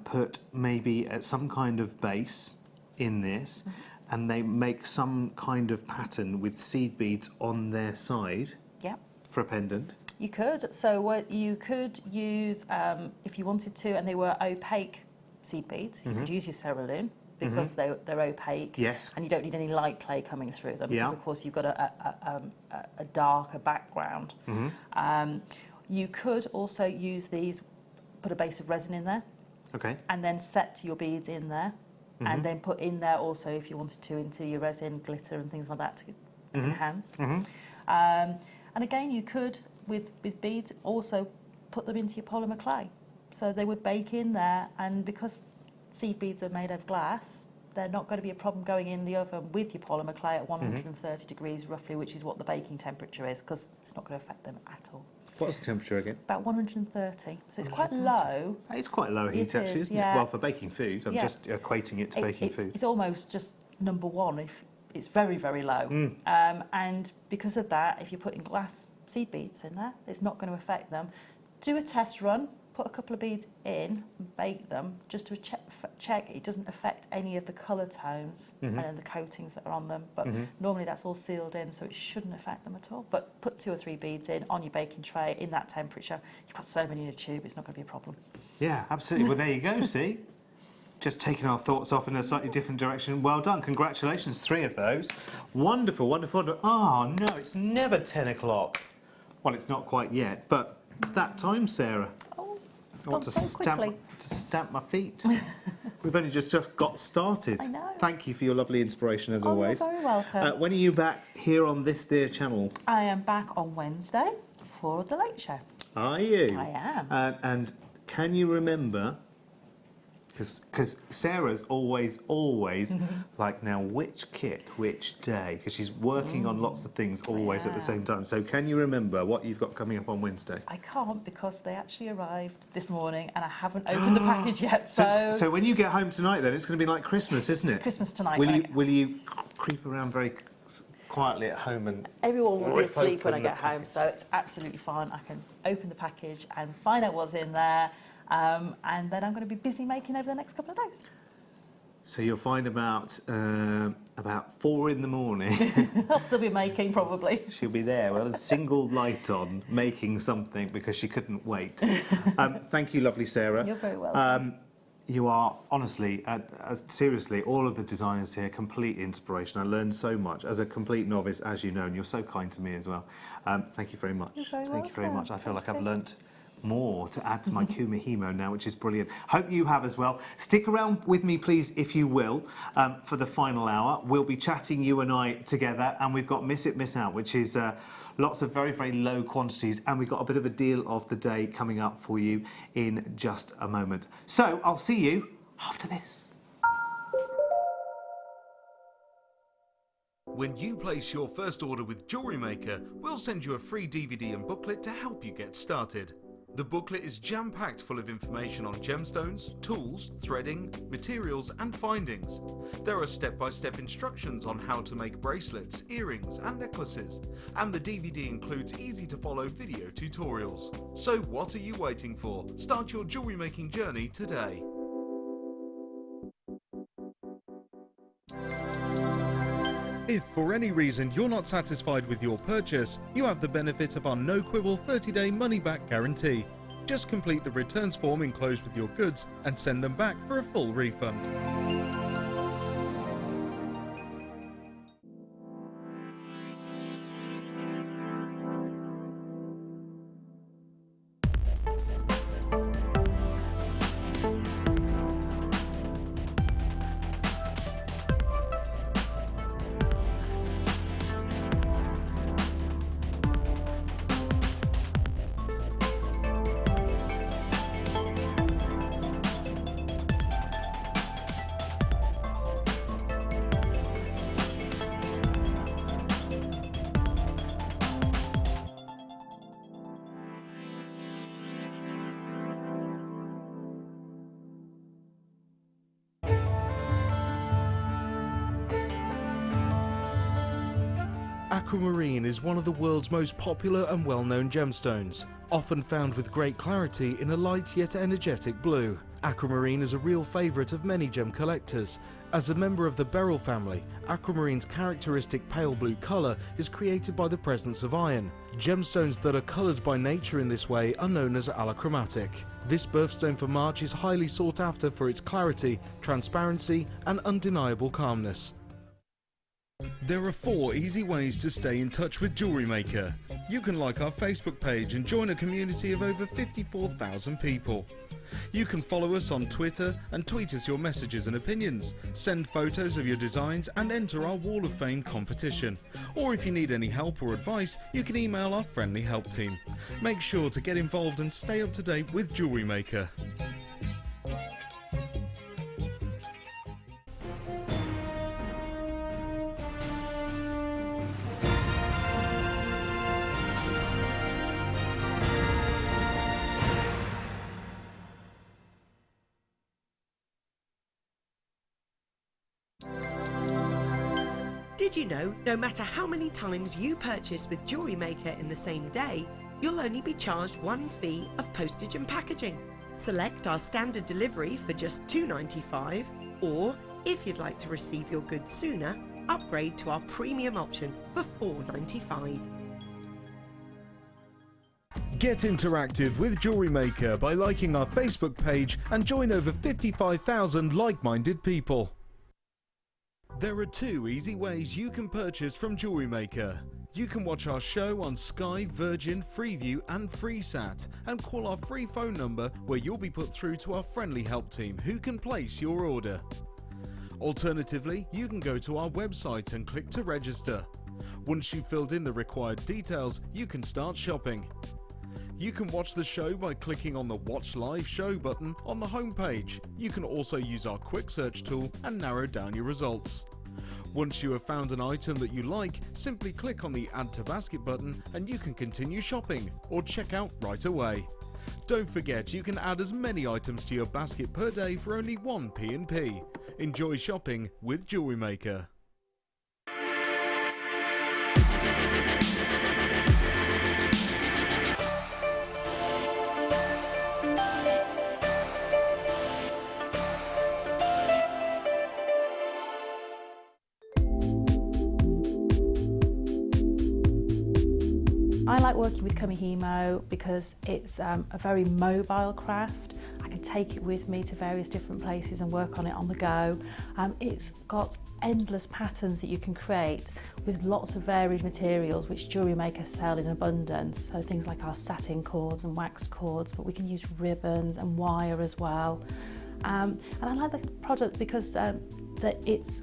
put maybe some kind of base in this, and they make some kind of pattern with seed beads on their side for a pendant? You could. So what you could use, if you wanted to, and they were opaque seed beads, you could use your cerulean, because they're opaque. Yes. And you don't need any light play coming through them, because of course you've got a darker background. You could also use these, put a base of resin in there, and then set your beads in there, and then put in there also, if you wanted to, into your resin, glitter and things like that to enhance. And again, you could, with beads, also put them into your polymer clay. So they would bake in there, and because seed beads are made of glass, they're not going to be a problem going in the oven with your polymer clay at 130 degrees roughly, which is what the baking temperature is, because it's not going to affect them at all. What's the temperature again? About 130. So it's quite low. It's quite low heat, actually, isn't it? Well, for baking food. I'm just equating it to baking food. It's almost just number one. If it's very, very low. And because of that, if you're putting glass seed beads in there, it's not going to affect them. Do a test run. Put a couple of beads in and bake them just to check it doesn't affect any of the colour tones and the coatings that are on them. But normally that's all sealed in, so it shouldn't affect them at all. But put 2 or 3 beads in on your baking tray in that temperature. You've got so many in a tube, it's not going to be a problem. Yeah, absolutely. Well, there you go, see? Just taking our thoughts off in a slightly different direction. Well done. Congratulations, 3 of those. Wonderful, wonderful. Oh, no, it's never 10 o'clock. Well, it's not quite yet, but it's that time, Sarah. I want to stamp my feet. We've only just got started. I know. Thank you for your lovely inspiration, as always. You're very welcome. When are you back here on this dear channel? I am back on Wednesday for the Late Show. Are you? I am. And can you remember, because Sarah's always like, now which kit, which day, because she's working on lots of things always at the same time. So can you remember what you've got coming up on Wednesday? I can't, because they actually arrived this morning and I haven't opened the package yet. So when you get home tonight, then it's going to be like Christmas, isn't it? It's Christmas tonight. Will you creep around very quietly at home and everyone will be asleep when I get home, so it's absolutely fine. I can open the package and find out what's in there. And then I'm going to be busy making over the next couple of days. So you'll find about 4 in the morning. I'll still be making, probably. She'll be there with a single light on, making something because she couldn't wait. Thank you, lovely Sarah. You're very welcome. You are, honestly, seriously, all of the designers here, complete inspiration. I learned so much as a complete novice, as you know, and you're so kind to me as well. Thank you very much. You're very Thank you very welcome. much. I feel like I've learnt more to add to my Kumihimo now, which is brilliant. Hope you have as well. Stick around with me, please, if you will, for the final hour. We'll be chatting, you and I, together, and we've got Miss It, Miss Out, which is lots of very, very low quantities, and we've got a bit of a deal of the day coming up for you in just a moment. So I'll see you after this. When you place your first order with Jewellery Maker, we'll send you a free DVD and booklet to help you get started. The booklet is jam-packed full of information on gemstones, tools, threading, materials and findings. There are step-by-step instructions on how to make bracelets, earrings and necklaces, and the DVD includes easy-to-follow video tutorials. So what are you waiting for? Start your jewellery making journey today. If for any reason you're not satisfied with your purchase, you have the benefit of our no-quibble 30-day money-back guarantee. Just complete the returns form enclosed with your goods and send them back for a full refund. Aquamarine is one of the world's most popular and well-known gemstones, often found with great clarity in a light yet energetic blue. Aquamarine is a real favourite of many gem collectors. As a member of the beryl family, aquamarine's characteristic pale blue colour is created by the presence of iron. Gemstones that are coloured by nature in this way are known as allochromatic. This birthstone for March is highly sought after for its clarity, transparency and undeniable calmness. There are 4 easy ways to stay in touch with Jewellery Maker. You can like our Facebook page and join a community of over 54,000 people. You can follow us on Twitter and tweet us your messages and opinions, send photos of your designs and enter our Wall of Fame competition. Or if you need any help or advice, you can email our friendly help team. Make sure to get involved and stay up to date with Jewellery Maker. Did you know, no matter how many times you purchase with Jewellery Maker in the same day, you'll only be charged one fee of postage and packaging. Select our standard delivery for just $2.95, or if you'd like to receive your goods sooner, upgrade to our premium option for $4.95. Get interactive with Jewellery Maker by liking our Facebook page and join over 55,000 like-minded people. There are 2 easy ways you can purchase from Jewellery Maker. You can watch our show on Sky, Virgin, Freeview and FreeSat and call our free phone number where you'll be put through to our friendly help team who can place your order. Alternatively, you can go to our website and click to register. Once you've filled in the required details, you can start shopping. You can watch the show by clicking on the Watch Live Show button on the homepage. You can also use our quick search tool and narrow down your results. Once you have found an item that you like, simply click on the Add to Basket button and you can continue shopping or check out right away. Don't forget you can add as many items to your basket per day for only 1 P&P. Enjoy shopping with Jewellery Maker. I like working with Kumihimo because it's a very mobile craft. I can take it with me to various different places and work on it on the go. It's got endless patterns that you can create with lots of varied materials which Jewellery Maker sell in abundance. So things like our satin cords and waxed cords, but we can use ribbons and wire as well. And I like the product because that it's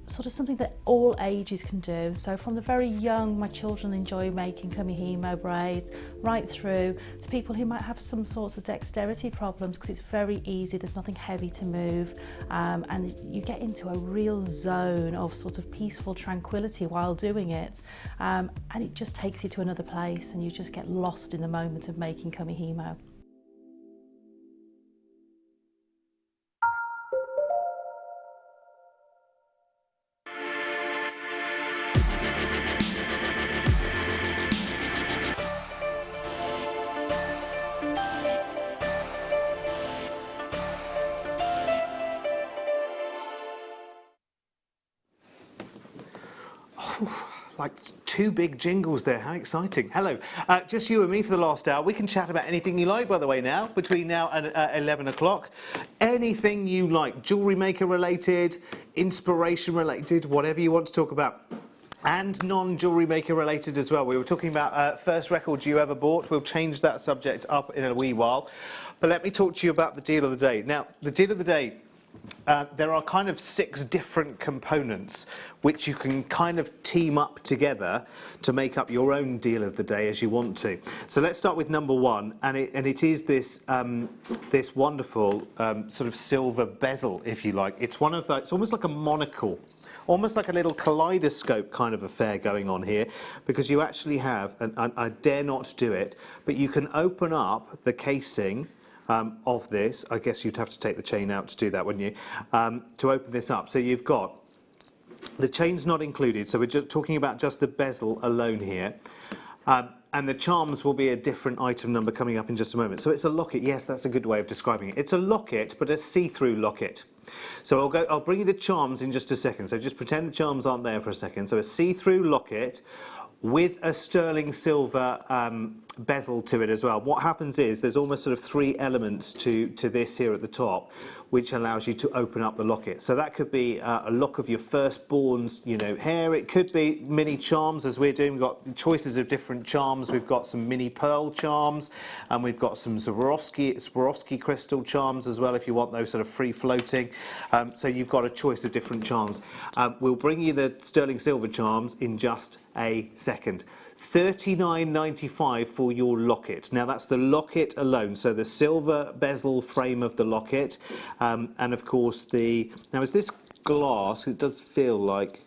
sort of something that all ages can do. So from the very young, my children enjoy making Kumihimo braids, right through to people who might have some sorts of dexterity problems because it's very easy, there's nothing heavy to move, and you get into a real zone of sort of peaceful tranquility while doing it, and it just takes you to another place and you just get lost in the moment of making Kumihimo. Like 2 big jingles there, how exciting. Hello, just you and me for the last hour. We can chat about anything you like, by the way, now, between now and 11 o'clock. Anything you like, Jewellery Maker related, inspiration related, whatever you want to talk about. And non-Jewellery Maker related as well. We were talking about first record you ever bought. We'll change that subject up in a wee while. But let me talk to you about the deal of the day. Now, the deal of the day, there are kind of 6 different components which you can kind of team up together to make up your own deal of the day as you want to. So let's start with number 1, and it is this this wonderful sort of silver bezel, if you like. It's one of those. It's almost like a monocle, almost like a little kaleidoscope kind of affair going on here, because you actually have, and I dare not do it, but you can open up the casing of this. I guess you'd have to take the chain out to do that, wouldn't you? To open this up. So you've got The chain's not included, so we're just talking about just the bezel alone here. And the charms will be a different item number coming up in just a moment. So it's a locket. Yes, that's a good way of describing it. It's a locket, but a see-through locket. So I'll bring you the charms in just a second. So just pretend the charms aren't there for a second. So a see-through locket with a sterling silver bezel to it as well. What happens is there's almost sort of three elements to this here at the top, which allows you to open up the locket. So that could be a lock of your firstborn's, hair. It could be mini charms, as we're doing. We've got choices of different charms. We've got some mini pearl charms, and we've got some Swarovski crystal charms as well, if you want those sort of free floating. So you've got a choice of different charms. We'll bring you the sterling silver charms in just a second. $39.95 for your locket. Now that's the locket alone, so the silver bezel frame of the locket, and of course now is this glass? It does feel like,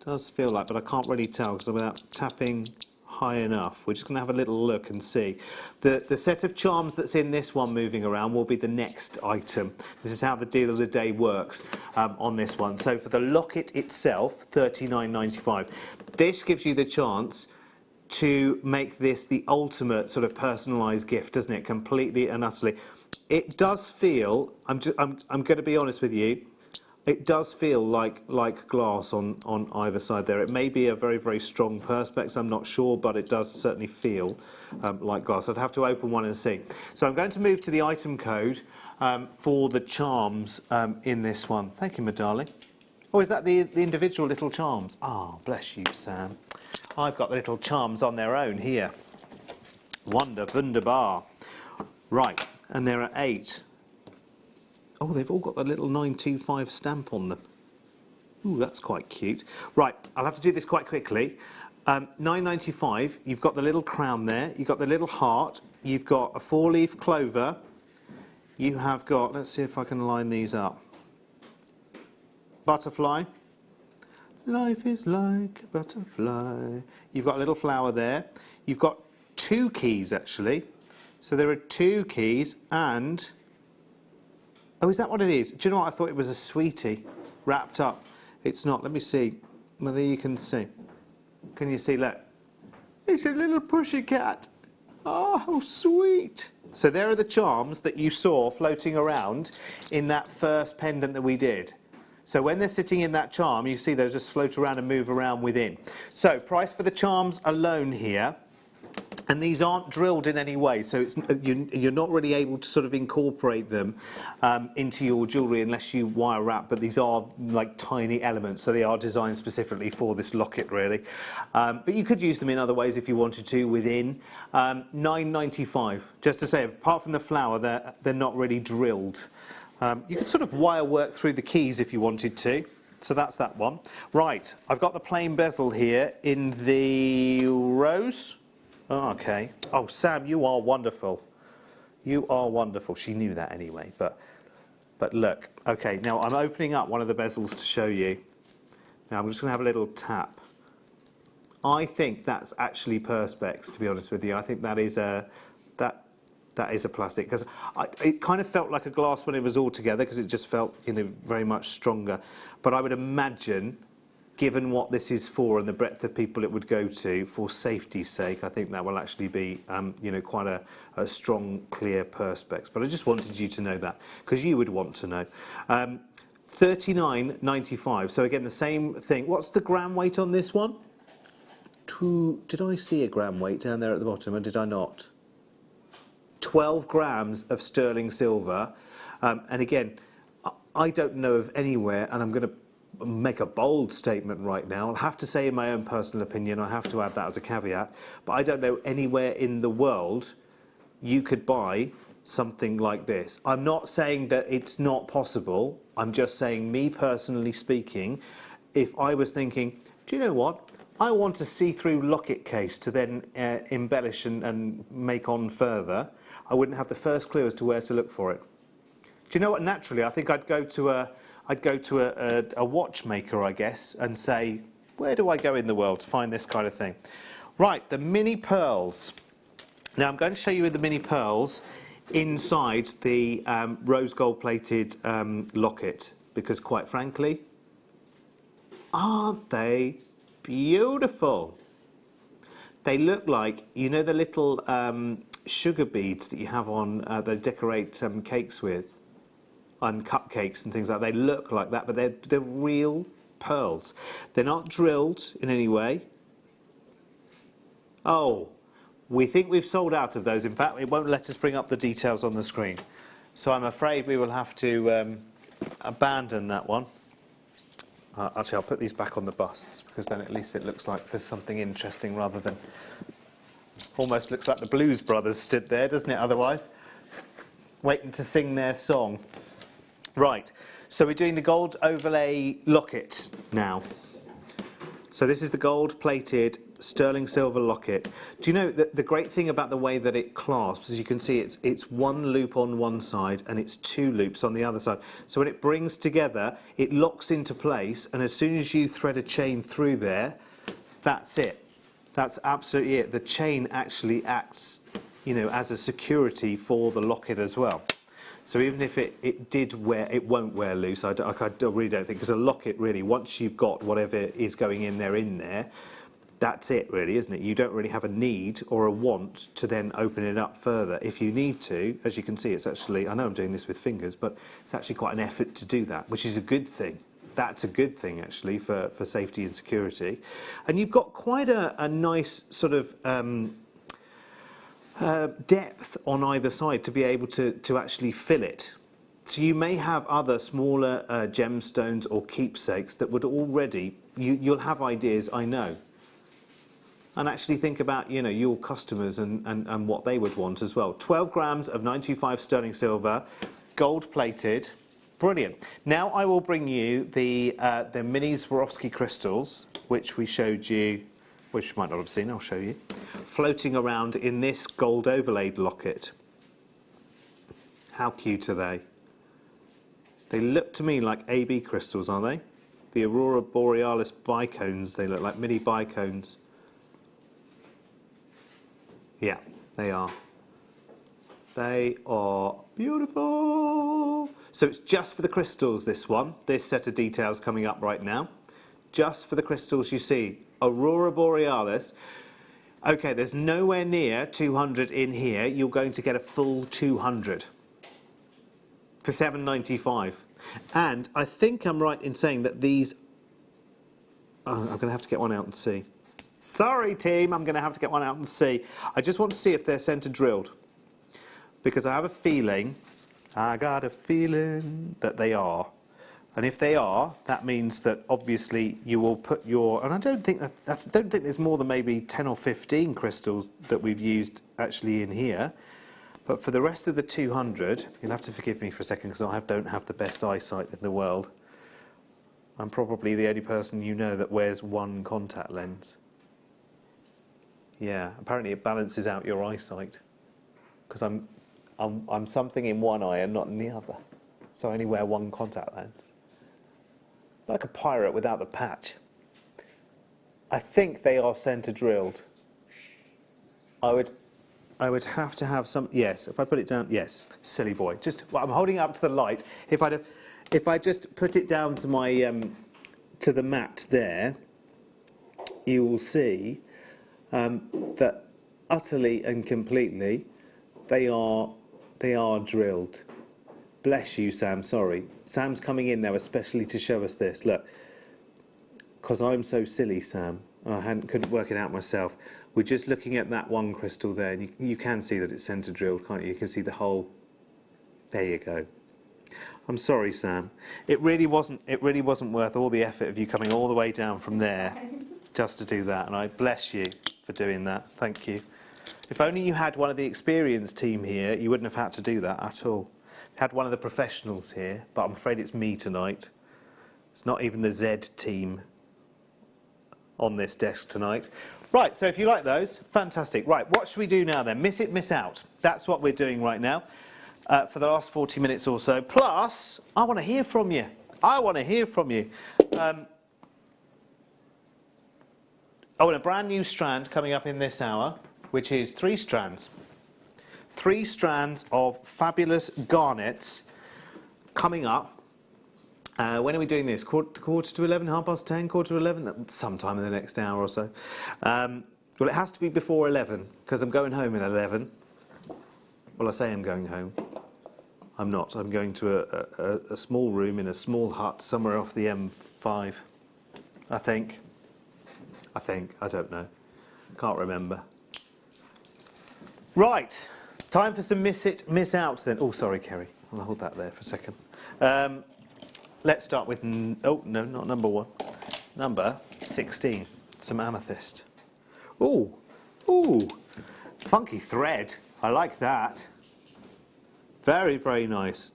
but I can't really tell because without tapping high enough. We're just going to have a little look and see. The set of charms that's in this one moving around will be the next item. This is how the deal of the day works on this one. So for the locket itself, $39.95. This gives you the chance to make this the ultimate sort of personalised gift, doesn't it? Completely and utterly. It does feel, I'm going to be honest with you, it does feel like glass on either side there. It may be a very, very strong perspex, I'm not sure, but it does certainly feel like glass. I'd have to open one and see. So I'm going to move to the item code for the charms in this one. Thank you, my darling. Oh, is that the individual little charms? Ah, oh, bless you, Sam. I've got the little charms on their own here. Wunderbar. Right, and there are 8. Oh, they've all got the little 925 stamp on them. Ooh, that's quite cute. Right, I'll have to do this quite quickly. $9.95, you've got the little crown there, you've got the little heart, you've got a 4-leaf clover, you have got, let's see if I can line these up, butterfly. Life is like a butterfly. You've got a little flower there. You've got 2 keys, actually. So there are 2 keys and... Oh, is that what it is? Do you know what? I thought it was a sweetie wrapped up. It's not. Let me see whether you can see. Can you see? Look. It's a little pussycat. Oh, how sweet. So there are the charms that you saw floating around in that first pendant that we did. So when they're sitting in that charm, you see those just float around and move around within. So price for the charms alone here, and these aren't drilled in any way, so you're not really able to sort of incorporate them into your jewellery unless you wire wrap, but these are like tiny elements, so they are designed specifically for this locket, really. But you could use them in other ways if you wanted to within. $9.95. Just to say, apart from the flower, they're not really drilled. You could sort of wire work through the keys if you wanted to. So that's that one. Right, I've got the plain bezel here in the rose. Oh, okay. Oh, Sam, you are wonderful. You are wonderful. She knew that anyway, but look. Okay, now I'm opening up one of the bezels to show you. Now I'm just going to have a little tap. I think that's actually perspex, to be honest with you. I think that is a plastic, because it kind of felt like a glass when it was all together, because it just felt, very much stronger. But I would imagine, given what this is for and the breadth of people it would go to, for safety's sake, I think that will actually be, quite a strong, clear perspex. But I just wanted you to know that, because you would want to know. $39.95. So again, the same thing. What's the gram weight on this one? Did I see a gram weight down there at the bottom, or did I not? 12 grams of sterling silver, and again, I don't know of anywhere, and I'm going to make a bold statement right now. I'll have to say, in my own personal opinion, I have to add that as a caveat, but I don't know anywhere in the world you could buy something like this. I'm not saying that it's not possible. I'm just saying, me personally speaking, if I was thinking, do you know what? I want a see-through locket case to then embellish and make on further, I wouldn't have the first clue as to where to look for it. Do you know what? Naturally, I think I'd go to a watchmaker, I guess, and say, where do I go in the world to find this kind of thing? Right, the mini pearls. Now I'm going to show you the mini pearls inside the rose gold plated locket, because quite frankly, Aren't they beautiful? They look like, you know, the little sugar beads that you have on, they decorate cakes with, and cupcakes and things like that. They look like that, but they're real pearls. They're not drilled in any way. Oh, we think we've sold out of those. In fact, it won't let us bring up the details on the screen. So I'm afraid we will have to abandon that one. Actually, I'll put these back on the busts, because then at least it looks like there's something interesting rather than... Almost looks like the Blues Brothers stood there, doesn't it, otherwise? Waiting to sing their song. Right, so we're doing the gold overlay locket now. So this is the gold-plated sterling silver locket. Do you know that the great thing about the way that it clasps, as you can see, it's one loop on one side and it's two loops on the other side. So when it brings together, it locks into place, and as soon as you thread a chain through there, that's it. That's absolutely it. The chain actually acts, you know, as a security for the locket as well. So even if it did wear, it won't wear loose. I really don't think, because a locket really, once you've got whatever is going in there, that's it really, isn't it? You don't really have a need or a want to then open it up further. If you need to, as you can see, it's actually, I know I'm doing this with fingers, but it's actually quite an effort to do that, which is a good thing. That's a good thing actually for safety and security. And you've got quite a nice sort of depth on either side to be able to actually fill it. So you may have other smaller gemstones or keepsakes that would already, you'll have ideas, I know. And actually think about, you know, your customers and what they would want as well. 12 grams of 925 sterling silver, gold plated, brilliant. Now I will bring you the mini Swarovski crystals, which we showed you, which you might not have seen, I'll show you, floating around in this gold overlaid locket. How cute are they? They look to me like AB crystals, are they? The Aurora Borealis bicones, they look like mini bicones. Yeah, they are. They are beautiful. So it's just for the crystals, this one. This set of details coming up right now. Just for the crystals, you see. Aurora Borealis. Okay, there's nowhere near 200 in here. You're going to get a full 200 for $7.95. And I think I'm right in saying that these... Oh, I'm going to have to get one out and see. Sorry, team, I'm going to have to get one out and see. I just want to see if they're centre drilled, because I have a feeling, I got a feeling that they are. And if they are, that means that obviously you will put your, and I don't think there's more than maybe 10 or 15 crystals that we've used actually in here. But for the rest of the 200, you'll have to forgive me for a second because I don't have the best eyesight in the world. I'm probably the only person you know that wears one contact lens. Yeah, apparently it balances out your eyesight, because I'm something in one eye and not in the other, so I only wear one contact lens. Like a pirate without the patch. I think they are centre drilled. I would have to have some. Yes, if I put it down. Yes, silly boy. Just well, I'm holding it up to the light. If I just put it down to my to the mat there, you will see. That utterly and completely they are drilled. Bless you, Sam. Sorry, Sam's coming in now especially to show us this. Look, because I'm so silly, Sam, and I couldn't work it out myself. We're just looking at that one crystal there, and you can see that it's centre drilled, can't you? You can see the hole. There you go. I'm sorry, Sam. It really wasn't worth all the effort of you coming all the way down from there just to do that, and I bless you for doing that. Thank you. If only you had one of the experienced team here, you wouldn't have had to do that at all. You had one of the professionals here, but I'm afraid it's me tonight. It's not even the Z team on this desk tonight. Right, so if you like those, fantastic. Right, what should we do now then? Miss it, miss out. That's what we're doing right now for the last 40 minutes or so. Plus, I want to hear from you. I want to hear from you. Oh, and a brand new strand coming up in this hour, which is 3 strands. 3 strands of fabulous garnets coming up. When are we doing this? Quarter to 11, 10:30, quarter to 11? Sometime in the next hour or so. Well, it has to be before 11, because I'm going home at 11. Well, I say I'm going home. I'm not. I'm going to a small room in a small hut somewhere off the M5. I think. I don't know. Can't remember. Right. Time for some miss it, miss outs then. Oh, sorry, Kerry. I'll hold that there for a second. Let's start with, oh, no, not number 1. Number 16, some amethyst. Ooh, ooh, funky thread. I like that. Very, very nice.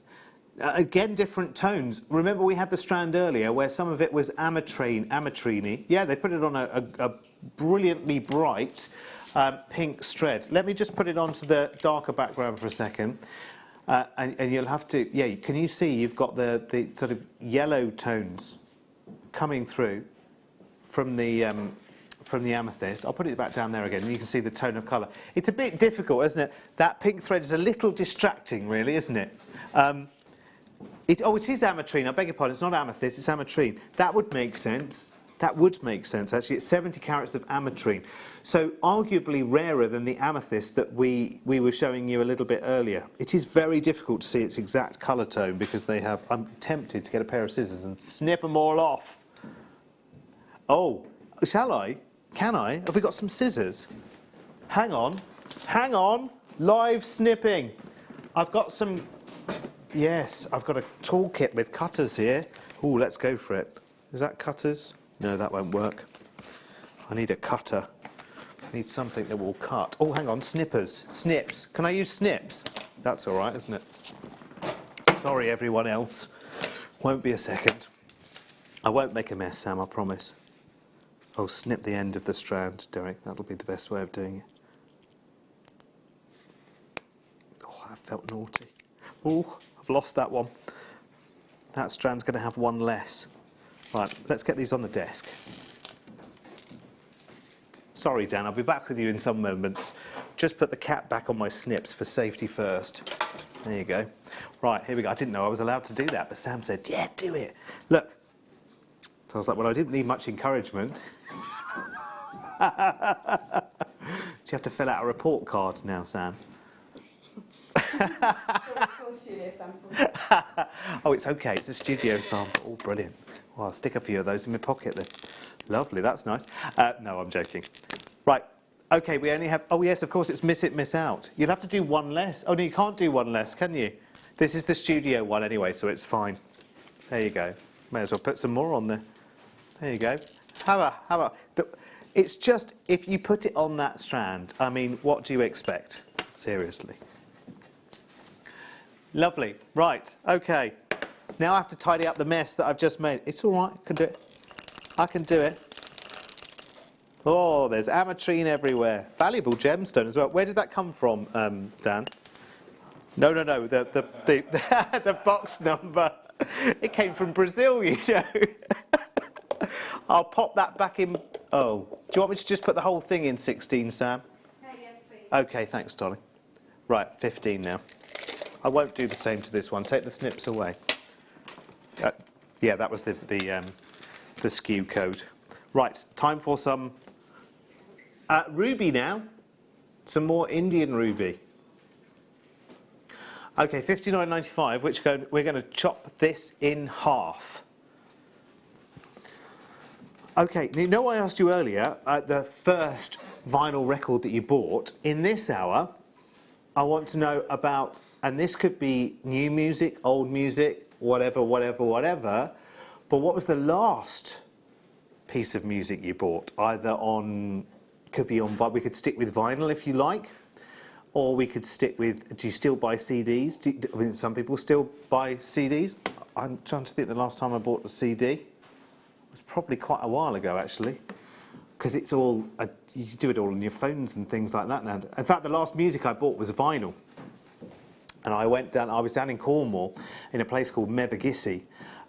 Again, different tones. Remember we had the strand earlier where some of it was ametrine-y. Yeah, they put it on a brilliantly bright pink thread. Let me just put it onto the darker background for a second. And you'll have to, yeah, can you see you've got the sort of yellow tones coming through from the amethyst. I'll put it back down there again, and you can see the tone of colour. It's a bit difficult, isn't it? That pink thread is a little distracting, really, isn't it? It is ametrine. I beg your pardon, it's not amethyst, it's ametrine. That would make sense. That would make sense, actually. It's 70 carats of ametrine. So arguably rarer than the amethyst that we were showing you a little bit earlier. It is very difficult to see its exact colour tone because they have... I'm tempted to get a pair of scissors and snip them all off. Oh, shall I? Can I? Have we got some scissors? Hang on. Hang on. Live snipping. I've got some... Yes, I've got a toolkit with cutters here. Ooh, let's go for it. Is that cutters? No, that won't work. I need a cutter. I need something that will cut. Oh, hang on, snippers. Snips. Can I use snips? That's all right, isn't it? Sorry, everyone else. Won't be a second. I won't make a mess, Sam, I promise. Oh, snip the end of the strand, Derek. That'll be the best way of doing it. Oh, that felt naughty. Oh, I've lost that one. That strand's going to have one less. Right, let's get these on the desk. Sorry, Dan, I'll be back with you in some moments. Just put the cap back on my snips for safety first. There you go. Right, here we go. I didn't know I was allowed to do that, but Sam said, yeah, do it. Look. So I was like, well, I didn't need much encouragement. Do you have to fill out a report card now, Sam? Oh, it's okay. It's a studio sample. Oh, brilliant. Well, I'll stick a few of those in my pocket then. Lovely, that's nice. No, I'm joking. Right, okay, we only have... Oh, yes, of course, it's miss it, miss out. You'll have to do one less. Oh, no, you can't do one less, can you? This is the studio one anyway, so it's fine. There you go. May as well put some more on there. There you go. How about... It's just, if you put it on that strand, I mean, what do you expect? Seriously. Lovely. Right, okay. Now I have to tidy up the mess that I've just made. It's all right, I can do it. I can do it. Oh, there's ametrine everywhere. Valuable gemstone as well. Where did that come from, Dan? No, the box number. It came from Brazil, you know. I'll pop that back in. Oh, do you want me to just put the whole thing in 16, Sam? Yes, please. Okay, thanks, darling. Right, 15 now. I won't do the same to this one. Take the snips away. Yeah, that was the skew code. Right, time for some ruby now. Some more Indian ruby. Okay, $59.95, which we're going to chop this in half. Okay, you know I asked you earlier, the first vinyl record that you bought. In this hour, I want to know about, and this could be new music, old music, whatever, but what was the last piece of music you bought? Either on, could be on, we could stick with vinyl if you like, or we could stick with, do you still buy CDs? I mean, some people still buy CDs. I'm trying to think the last time I bought a CD. It was probably quite a while ago, actually, because it's all, you do it all on your phones and things like that now. In fact, the last music I bought was vinyl. And I was down in Cornwall in a place called Mevagissey,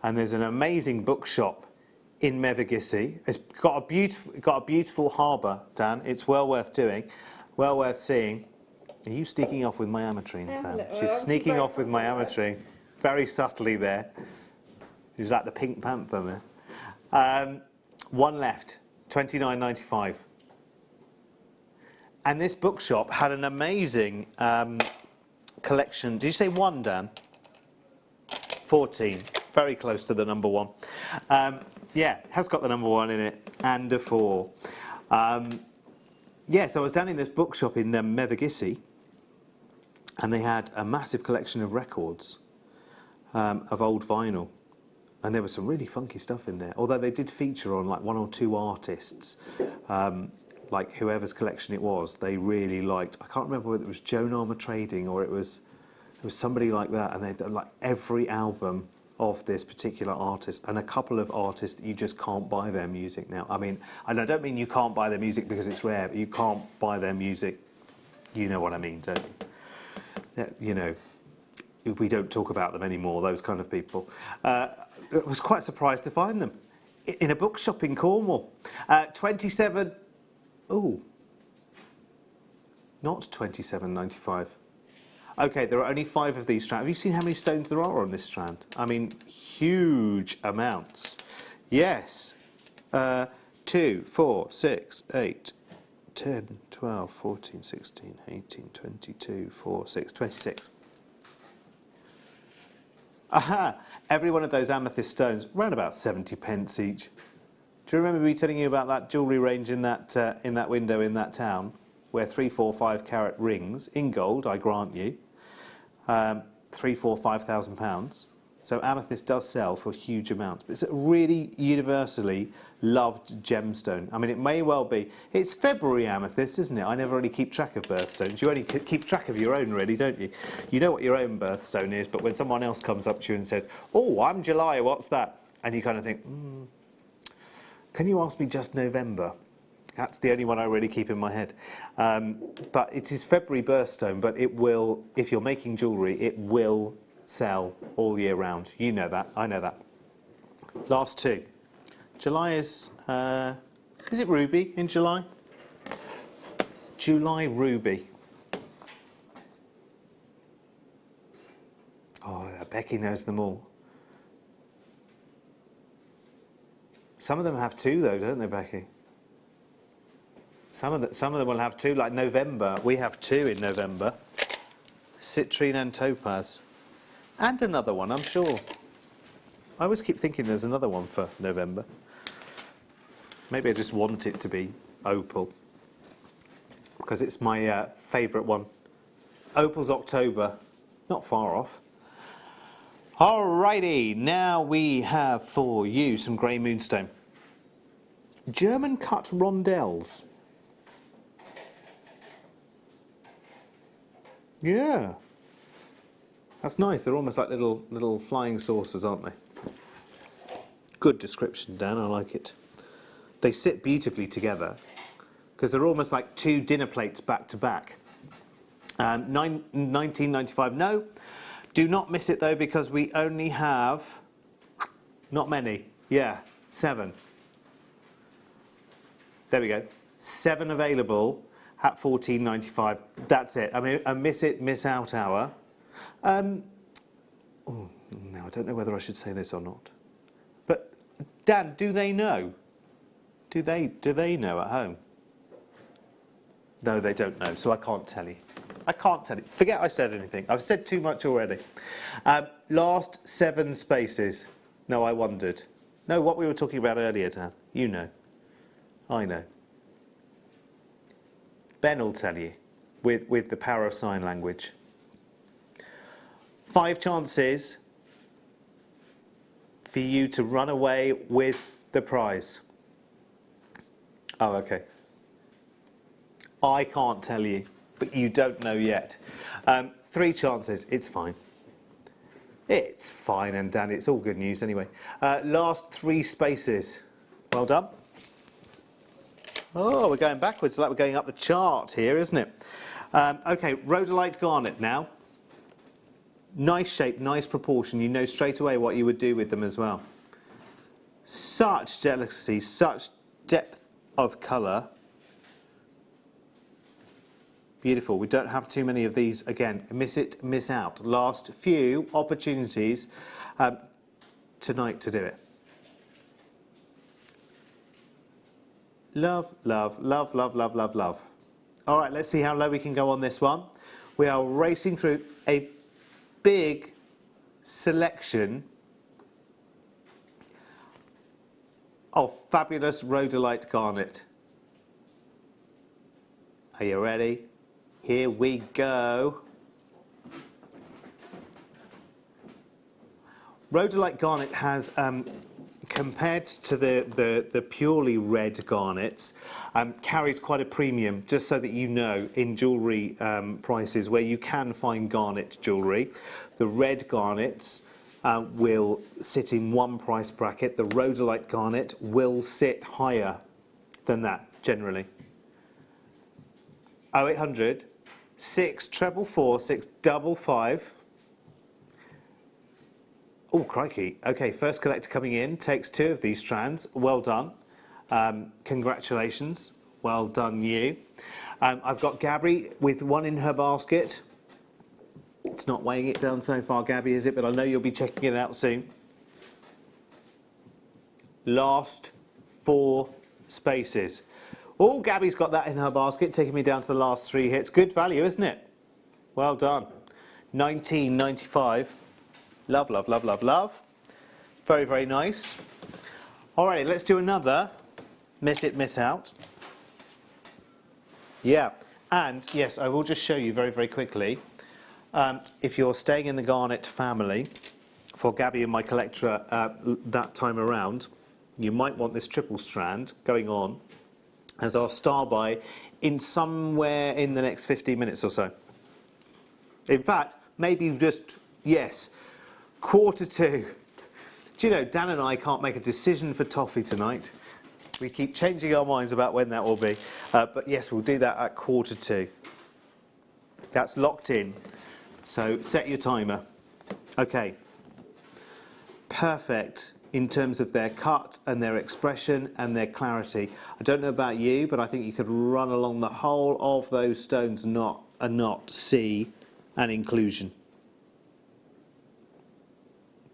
and there's an amazing bookshop in Mevagissey. It's got a beautiful harbour, Dan. It's well worth doing, well worth seeing. Are you sneaking off with my ametrine, Sam? She's sneaking off with my ametrine, very subtly there. Is that the Pink Panther, man? One left, $29.95. And this bookshop had an amazing collection. Did you say one, Dan? 14. Very close to the number one. Yeah, has got the number one in it, and a 4. Yeah, so I was down in this bookshop in Mevagissey, and they had a massive collection of records of old vinyl. And there was some really funky stuff in there, although they did feature on like 1 or 2 artists, like whoever's collection it was, they really liked. I can't remember whether it was Joan Armour Trading or it was somebody like that, and they did like every album of this particular artist, and a couple of artists you just can't buy their music now. I mean, and I don't mean you can't buy their music because it's rare, but you can't buy their music, you know what I mean, don't you? You know, we don't talk about them anymore, those kind of people. I was quite surprised to find them in a bookshop in Cornwall. 27, ooh, not $27.95. Okay, there are only 5 of these strands. Have you seen how many stones there are on this strand? I mean, huge amounts. Yes. 2, 4, 6, 8, 10, 12, 14, 16, 18, 22, 4, 6, 26. Aha! Every one of those amethyst stones, around about 70 pence each. Do you remember me telling you about that jewellery range in that window in that town, where 3, 4, 5 carat rings in gold, I grant you, 3, 4, 5,000 pounds. So amethyst does sell for huge amounts, but it's a really universally loved gemstone. I mean, it may well be. It's February amethyst, isn't it? I never really keep track of birthstones. You only keep track of your own, really, don't you? You know what your own birthstone is, but when someone else comes up to you and says, "Oh, I'm July, what's that?" And you kind of think, can you ask me just November? That's the only one I really keep in my head. But it is February birthstone, but it will, if you're making jewellery, it will sell all year round. You know that, I know that. Last 2. July is it ruby in July? July ruby. Oh, Becky knows them all. Some of them have 2 though, don't they, Becky? Some of them will have 2, like November. We have 2 in November. Citrine and topaz. And another one, I'm sure. I always keep thinking there's another one for November. Maybe I just want it to be opal, because it's my favourite one. Opal's October, not far off. Alrighty, now we have for you some grey moonstone. German cut rondelles. Yeah. That's nice. They're almost like little flying saucers, aren't they? Good description, Dan. I like it. They sit beautifully together because they're almost like 2 dinner plates back to back. $19.95. No, do not miss it though, because we only have not many. Yeah, 7. There we go. 7 available at $14.95. That's it. I mean, a miss it, miss out hour. Oh, no, I don't know whether I should say this or not. But, Dan, do they know? Do they know at home? No, they don't know, so I can't tell you. I can't tell you. Forget I said anything. I've said too much already. Last 7 spaces. No, I wondered. No, what we were talking about earlier, Dan. You know. I know. Ben will tell you, with the power of sign language. 5 chances for you to run away with the prize. Oh, okay. I can't tell you, but you don't know yet. 3 chances, it's fine. It's fine, and Dan, it's all good news anyway. Last 3 spaces. Well done. Oh, we're going backwards, like we're going up the chart here, isn't it? Okay, rhodolite garnet now. Nice shape, nice proportion. You know straight away what you would do with them as well. Such delicacy, such depth of colour. Beautiful. We don't have too many of these. Again, miss it, miss out. Last few opportunities tonight to do it. Love, love, love, love, love, love, love. All right, let's see how low we can go on this one. We are racing through a big selection of fabulous rhodolite garnet. Are you ready? Here we go. Rhodolite garnet has, compared to the purely red garnets, carries quite a premium, just so that you know, in jewellery prices where you can find garnet jewellery. The red garnets will sit in one price bracket. The rhodolite garnet will sit higher than that, generally. 0800 644 655. Oh, crikey. Okay, first collector coming in takes 2 of these strands. Well done. Congratulations. Well done, you. I've got Gabby with 1 in her basket. It's not weighing it down so far, Gabby, is it? But I know you'll be checking it out soon. Last 4 spaces. Oh, Gabby's got that in her basket, taking me down to the last 3 hits. Good value, isn't it? Well done. 19.95. Love, love, love, love, love. Very, very nice. All right, let's do another miss it, miss out. Yeah, and yes, I will just show you very, very quickly. If you're staying in the garnet family, for Gabby and my collector that time around, you might want this triple strand going on as our star buy in somewhere in the next 15 minutes or so. In fact, maybe just, yes, 1:45. Do you know, Dan and I can't make a decision for toffee tonight. We keep changing our minds about when that will be. But yes, we'll do that at 1:45. That's locked in. So set your timer. Okay. Perfect in terms of their cut and their expression and their clarity. I don't know about you, but I think you could run along the whole of those stones and not see an inclusion.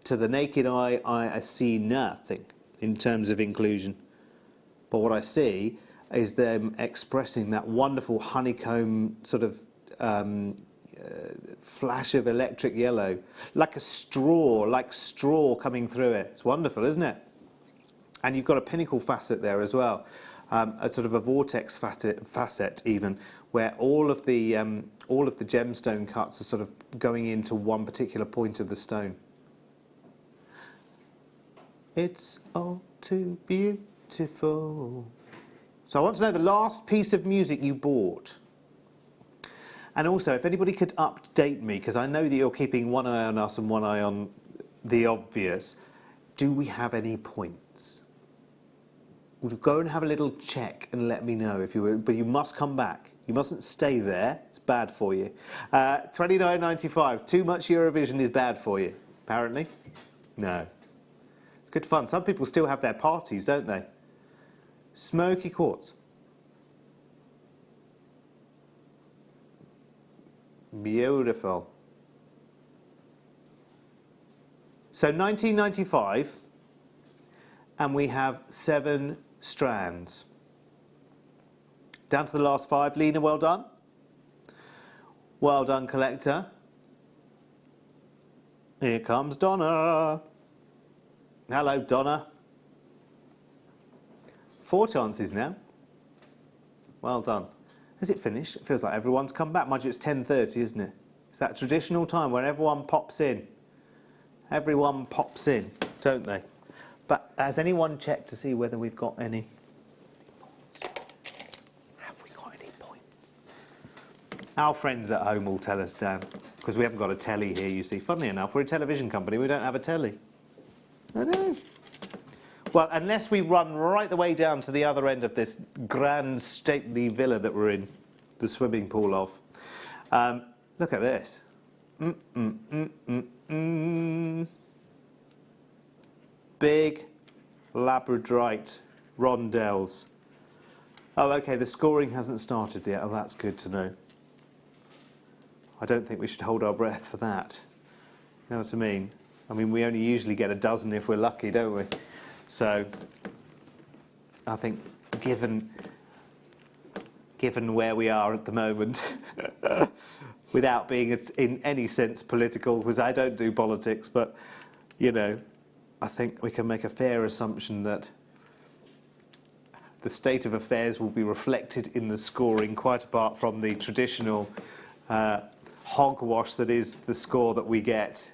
To the naked eye, I see nothing in terms of inclusion. But what I see is them expressing that wonderful honeycomb sort of flash of electric yellow, like straw coming through it. It's wonderful, isn't it? And you've got a pinnacle facet there as well, a sort of a vortex facet even, where all of the gemstone cuts are sort of going into one particular point of the stone. It's all too beautiful. So I want to know the last piece of music you bought. And also, if anybody could update me, because I know that you're keeping one eye on us and one eye on the obvious. Do we have any points? Would you go and have a little check and let me know if you were, but you must come back. You mustn't stay there. It's bad for you. 29.95. Too much Eurovision is bad for you, apparently. No. It's good fun. Some people still have their parties, don't they? Smoky quartz. Beautiful. So 19.95, and we have 7 strands. Down to the last 5. Lena, well done. Well done, collector. Here comes Donna. Hello, Donna. 4 chances now. Well done. Has it finished? It feels like everyone's come back. Mind you, it's 10:30, isn't it? It's that traditional time where everyone pops in. Everyone pops in, don't they? But has anyone checked to see whether we've got any points? Have we got any points? Our friends at home will tell us, Dan, because we haven't got a telly here, you see. Funnily enough, we're a television company, we don't have a telly. I know. Well, unless we run right the way down to the other end of this grand, stately villa that we're in, the swimming pool of. Look at this. Big labradorite rondelles. Oh, okay, the scoring hasn't started yet. Oh, that's good to know. I don't think we should hold our breath for that. You know what I mean? I mean, we only usually get a dozen if we're lucky, don't we? So I think given where we are at the moment, without being in any sense political, because I don't do politics, but, you know, I think we can make a fair assumption that the state of affairs will be reflected in the scoring, quite apart from the traditional hogwash that is the score that we get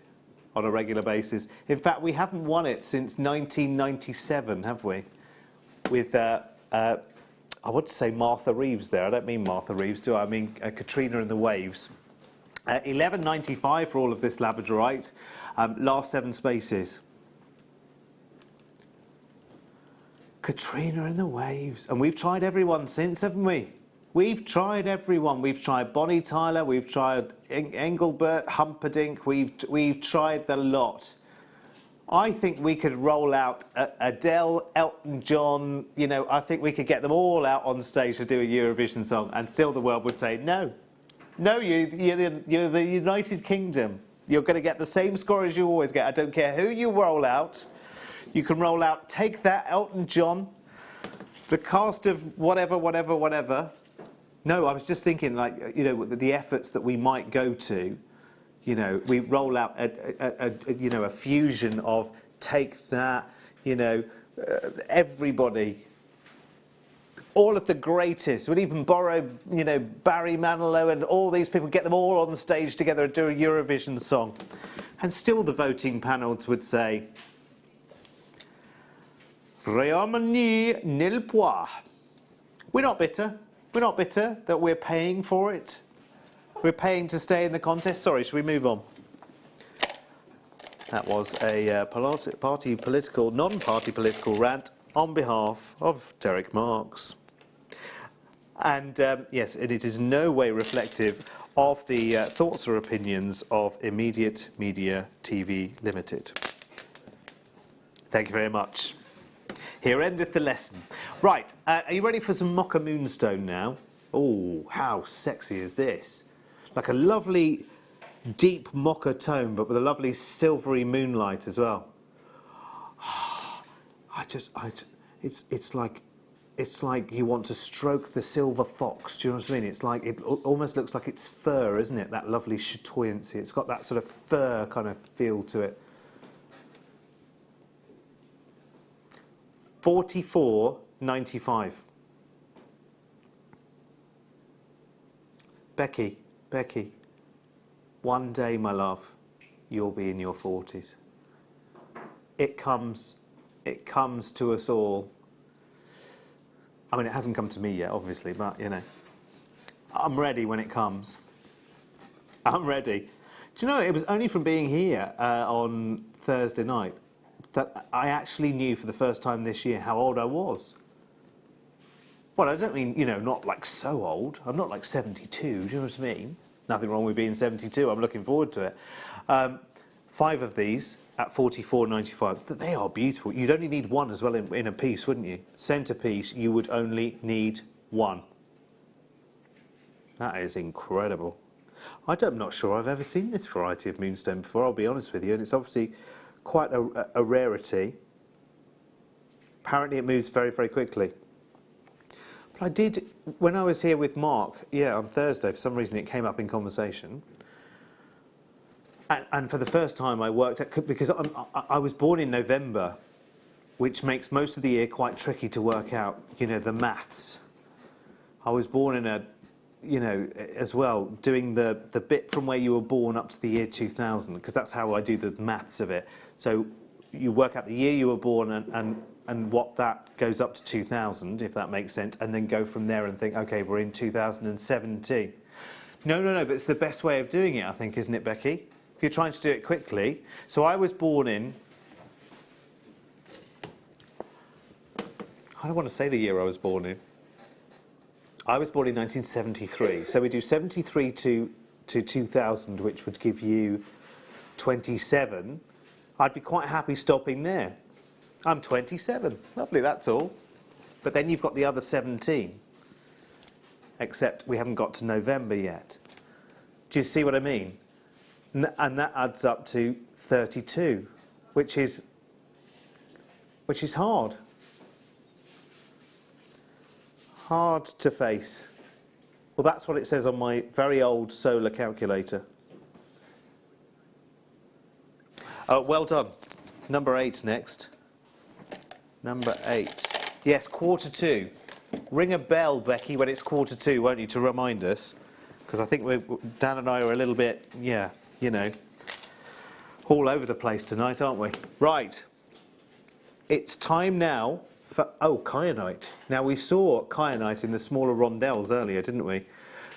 on a regular basis. In fact, we haven't won it since 1997, have we? With, I want to say Martha Reeves there. I don't mean Martha Reeves, do I? I mean Katrina and the Waves. 11.95 for all of this labradorite. Last 7 spaces. Katrina and the Waves. And we've tried everyone since, haven't we? We've tried everyone. We've tried Bonnie Tyler, we've tried Engelbert, Humperdinck, we've tried the lot. I think we could roll out Adele, Elton John, you know, I think we could get them all out on stage to do a Eurovision song, and still the world would say, no. No, you're the United Kingdom. You're going to get the same score as you always get. I don't care who you roll out. You can roll out Take That, Elton John, the cast of whatever. No, I was just thinking, like, you know, the efforts that we might go to. You know, we roll out a fusion of Take That, you know, everybody, all of the greatest. We'd even borrow, you know, Barry Manilow and all these people, get them all on the stage together and do a Eurovision song. And still the voting panels would say, Réamani nil pois. We're not bitter. We're not bitter that we're paying for it. We're paying to stay in the contest. Sorry, should we move on? That was a non-party political rant on behalf of Derek Marks. And yes, it is no way reflective of the thoughts or opinions of Immediate Media TV Limited. Thank you very much. Here endeth the lesson. Right, are you ready for some Mocha Moonstone now? Oh, how sexy is this? Like a lovely deep mocha tone, but with a lovely silvery moonlight as well. It's like you want to stroke the silver fox. Do you know what I mean? It's like, it almost looks like it's fur, isn't it? That lovely chatoyancy. It's got that sort of fur kind of feel to it. $44.95. Becky, one day, my love, you'll be in your 40s. It comes to us all. I mean, it hasn't come to me yet, obviously, but, you know, I'm ready when it comes. I'm ready. Do you know, it was only from being here on Thursday night that I actually knew for the first time this year how old I was. Well, I don't mean, you know, not like so old. I'm not like 72, do you know what I mean? Nothing wrong with being 72, I'm looking forward to it. 5 of these at $44.95. They are beautiful. You'd only need one as well in a piece, wouldn't you? Centerpiece, you would only need one. That is incredible. I'm not sure I've ever seen this variety of moonstone before, I'll be honest with you, and it's obviously quite a rarity. Apparently it moves very, very quickly. But I did, when I was here with Mark, on Thursday, for some reason it came up in conversation. And for the first time I worked at, because I was born in November, which makes most of the year quite tricky to work out, you know, the maths. I was born in a, you know, as well, doing the bit from where you were born up to the year 2000, because that's how I do the maths of it. So you work out the year you were born and what that goes up to 2000, if that makes sense, and then go from there and think, okay, we're in 2017. No, but it's the best way of doing it, I think, isn't it, Becky? If you're trying to do it quickly. So I was born in, I don't want to say the year I was born in. I was born in 1973. So we do 73 to 2000, which would give you 27. I'd be quite happy stopping there. I'm 27. Lovely, that's all. But then you've got the other 17. Except we haven't got to November yet. Do you see what I mean? and that adds up to 32, which is hard. Hard to face. Well, that's what it says on my very old solar calculator. Well done. Number 8 next. Number 8. Yes, 1:45. Ring a bell, Becky, when it's 1:45, won't you, to remind us? Because I think Dan and I are a little bit, yeah, you know, all over the place tonight, aren't we? Right. It's time now for, kyanite. Now, we saw kyanite in the smaller rondelles earlier, didn't we?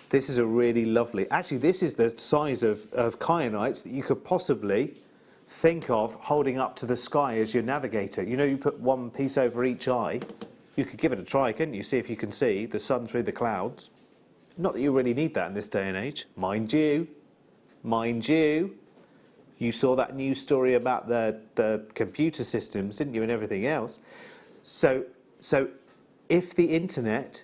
This is a really lovely... Actually, this is the size of kyanite that you could possibly think of holding up to the sky as your navigator. You know, you put one piece over each eye. You could give it a try, couldn't you? See if you can see the sun through the clouds. Not that you really need that in this day and age. Mind you, you saw that news story about the computer systems, didn't you, and everything else. So if the internet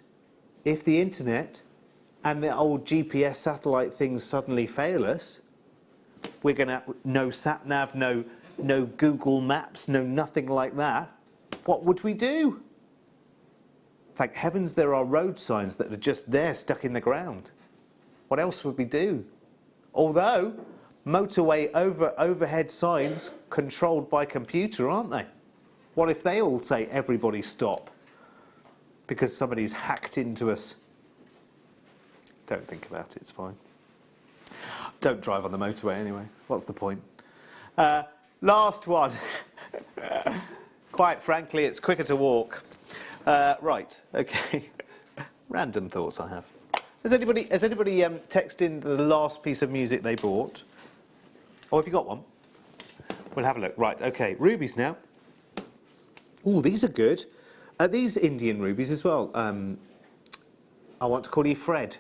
and the old GPS satellite things suddenly fail us, we're going to have no sat-nav, no Google Maps, no nothing like that. What would we do? Thank heavens there are road signs that are just there, stuck in the ground. What else would we do? Although, motorway overhead signs controlled by computer, aren't they? What if they all say, everybody stop, because somebody's hacked into us? Don't think about it, it's fine. Don't drive on the motorway anyway. What's the point? Last one. Quite frankly, it's quicker to walk. Right, okay. Random thoughts I have. Has anybody texted in the last piece of music they bought? Oh, have you got one? We'll have a look. Right, okay. Rubies now. Oh, these are good. Are these Indian rubies as well? I want to call you Fred.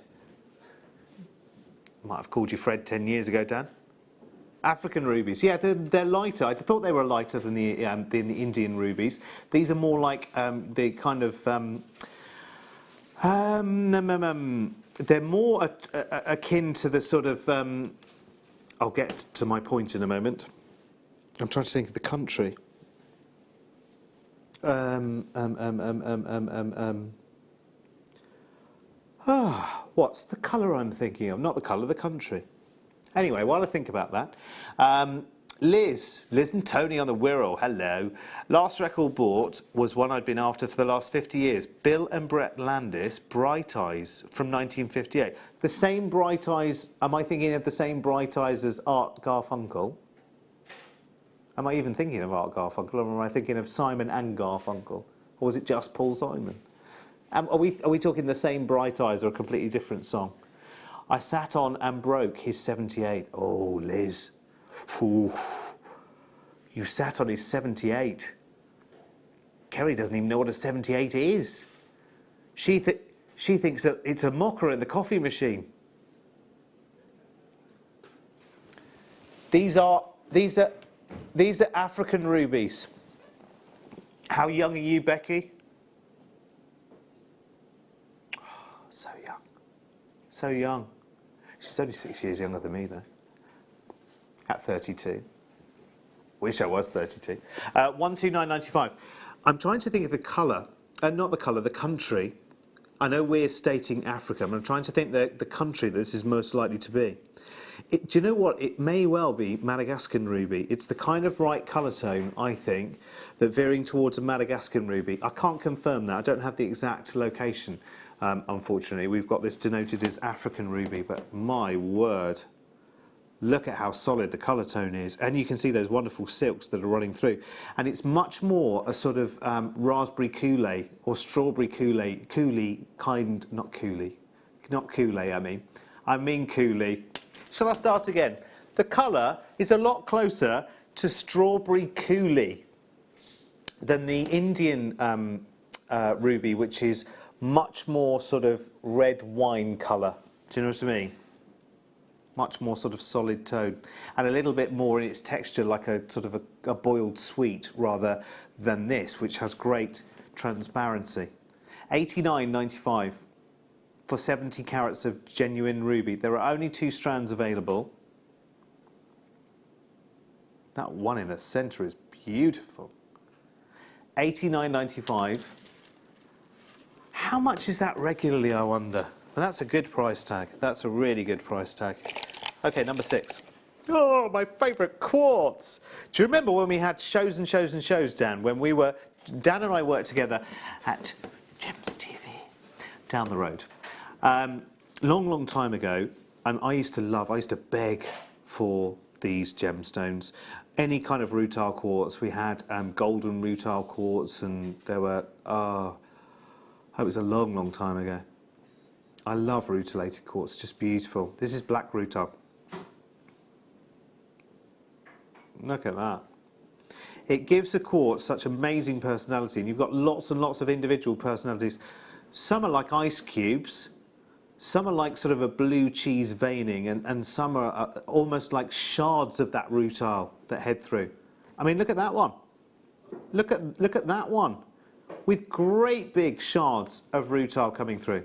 Might have called you Fred 10 years ago, Dan. African rubies. Yeah, they're lighter. I thought they were lighter than the Indian rubies. These are more like the kind of... they're more akin to the sort of... I'll get to my point in a moment. I'm trying to think of the country. What's the colour I'm thinking of? Not the colour, the country. Anyway, while I think about that, Liz and Tony on the Wirral, hello. Last record bought was one I'd been after for the last 50 years. Bill and Brett Landis, Bright Eyes from 1958. The same Bright Eyes, am I thinking of the same Bright Eyes as Art Garfunkel? Am I even thinking of Art Garfunkel, or am I thinking of Simon and Garfunkel? Or was it just Paul Simon? Are we talking the same Bright Eyes or a completely different song? I sat on and broke his 78. Oh, Liz. Ooh. You sat on his 78. Kerry doesn't even know what a 78 is. She thinks that it's a mocker in the coffee machine. These are African rubies. How young are you, Becky? Oh, so young. So young. She's only 6 years younger than me, though. At 32. Wish I was 32. 129.95. I'm trying to think of the colour. Not the colour, the country. I know we're stating Africa, but I'm trying to think the country that this is most likely to be. Do you know what? It may well be Madagascan ruby. It's the kind of right colour tone, I think, that veering towards a Madagascan ruby. I can't confirm that. I don't have the exact location, unfortunately. We've got this denoted as African ruby, but my word. Look at how solid the colour tone is. And you can see those wonderful silks that are running through. And it's much more a sort of raspberry coulis or strawberry coulis kind, not coulis. Not coulis, I mean coulis. Shall I start again? The colour is a lot closer to strawberry coulis than the Indian ruby, which is much more sort of red wine colour. Do you know what I mean? Much more sort of solid tone, and a little bit more in its texture, like a sort of a boiled sweet, rather than this, which has great transparency. 89.95 for 70 carats of genuine ruby. There are only 2 strands available. That one in the centre is beautiful. $89.95. How much is that regularly, I wonder? Well, that's a good price tag. That's a really good price tag. Okay, number 6. Oh, my favourite quartz. Do you remember when we had shows and shows and shows, Dan? When Dan and I worked together at Gems TV down the road. Long time ago, and I used to beg for these gemstones. Any kind of rutile quartz. We had golden rutile quartz, and there were, it was a long time ago. I love rutilated quartz, just beautiful. This is black rutile. Look at that. It gives a quartz such amazing personality, and you've got lots and lots of individual personalities. Some are like ice cubes, some are like sort of a blue cheese veining, and some are almost like shards of that rutile that head through. I mean, look at that one. Look at that one, with great big shards of rutile coming through.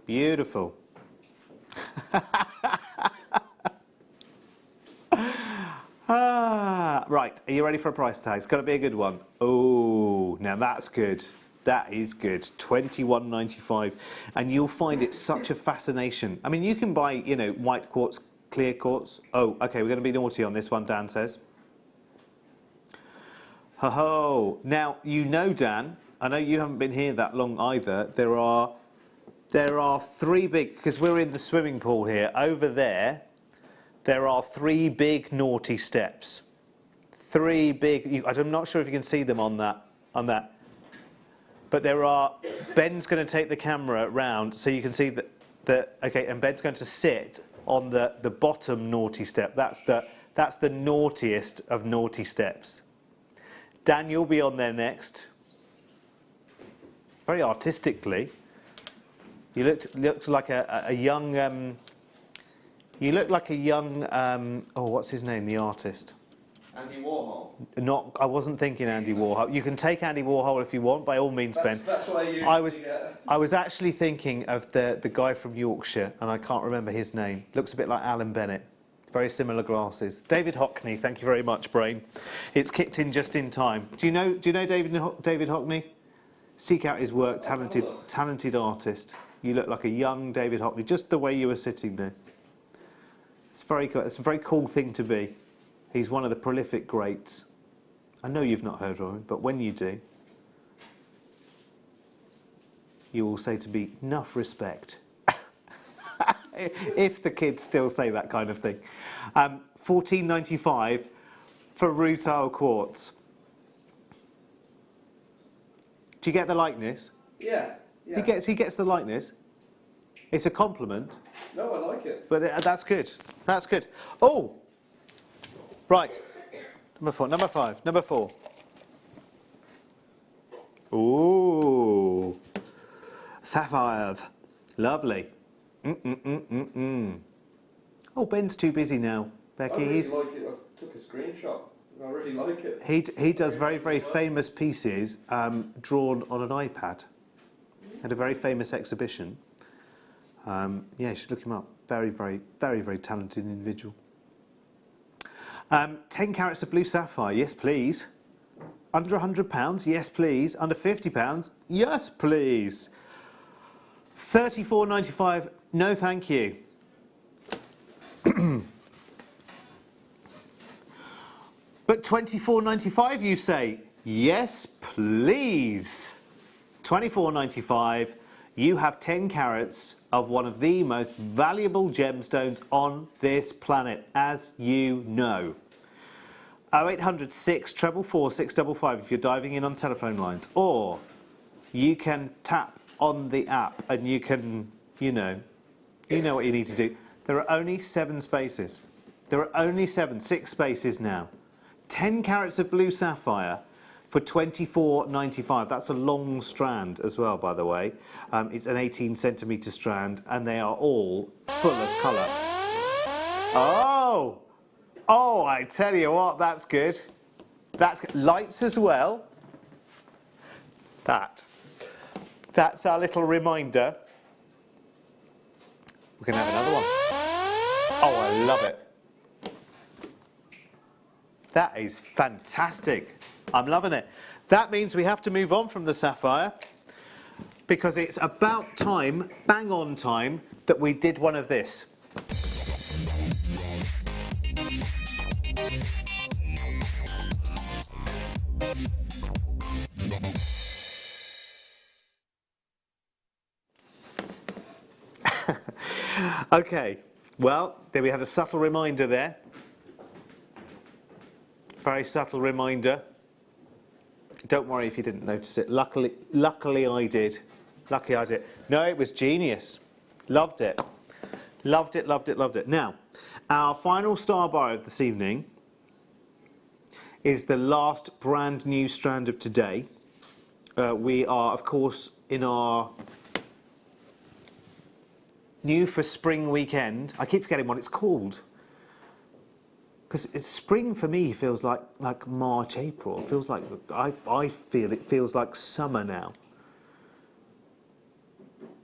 Beautiful. Right, are you ready for a price tag? It's got to be a good one. Oh, now that's good. That is good. $21.95, and you'll find it such a fascination. I mean, you can buy, you know, white quartz, clear quartz. Oh, okay, we're going to be naughty on this one, Dan says. Ho-ho. Now, you know, Dan, I know you haven't been here that long either. There are 3 big, because we're in the swimming pool here. Over there are 3 big naughty steps. 3 big, I'm not sure if you can see them on that. But Ben's going to take the camera round so you can see that, okay, and Ben's going to sit on the bottom naughty step. That's the naughtiest of naughty steps. Dan, you'll be on there next. Very artistically. You looked like a young, you look like a young, oh, what's his name, the artist? Andy Warhol? I wasn't thinking Andy Warhol. You can take Andy Warhol if you want, by all means, Ben. That's what I usually get. I was actually thinking of the guy from Yorkshire, and I can't remember his name. Looks a bit like Alan Bennett. Very similar glasses. David Hockney, thank you very much, Brain. It's kicked in just in time. Do you know David Hockney? Seek out his work, talented artist. You look like a young David Hockney, just the way you were sitting there. It's very cool. It's a very cool thing to be. He's one of the prolific greats. I know you've not heard of him, but when you do, you will say to be enough respect. If the kids still say that kind of thing. $14.95 for rutile quartz. Do you get the likeness? Yeah. He gets the likeness. It's a compliment. No, I like it. But that's good. That's good. Oh! Right. Number 5. Number 4. Ooh. Sapphire. Lovely. Oh, Ben's too busy now, Becky. I really like it. I took a screenshot. I really like it. He does very, very famous pieces drawn on an iPad. Had a very famous exhibition. Yeah, you should look him up. Very, very, very, very talented individual. 10 carats of blue sapphire, yes please. Under £100, yes please. Under £50, yes please. $34.95, no thank you. But $24.95 you say, yes please. $24.95, you have 10 carats of one of the most valuable gemstones on this planet, as you know. 0800 644 655 if you're diving in on telephone lines, or you can tap on the app and you can, you know what you need to do. There are only 7 spaces. There are only 6 spaces now. 10 carats of blue sapphire for $24.95. That's a long strand as well, by the way. It's an 18 centimetre strand, and they are all full of colour. Oh, I tell you what, that's good. That's good. Lights as well. That's our little reminder. We're going to have another one. Oh, I love it. That is fantastic. I'm loving it. That means we have to move on from the sapphire because it's about time, bang on time, that we did one of this. Okay, well, there we had a subtle reminder there. Very subtle reminder. Don't worry if you didn't notice it. Luckily I did. Lucky I did. No, it was genius. Loved it. Loved it, loved it, loved it. Now, our final star bar of this evening is the last brand new strand of today. We are, of course, in our new for spring weekend. I keep forgetting what it's called. Because spring for me feels like March, April. It feels like, I feel it feels like summer now.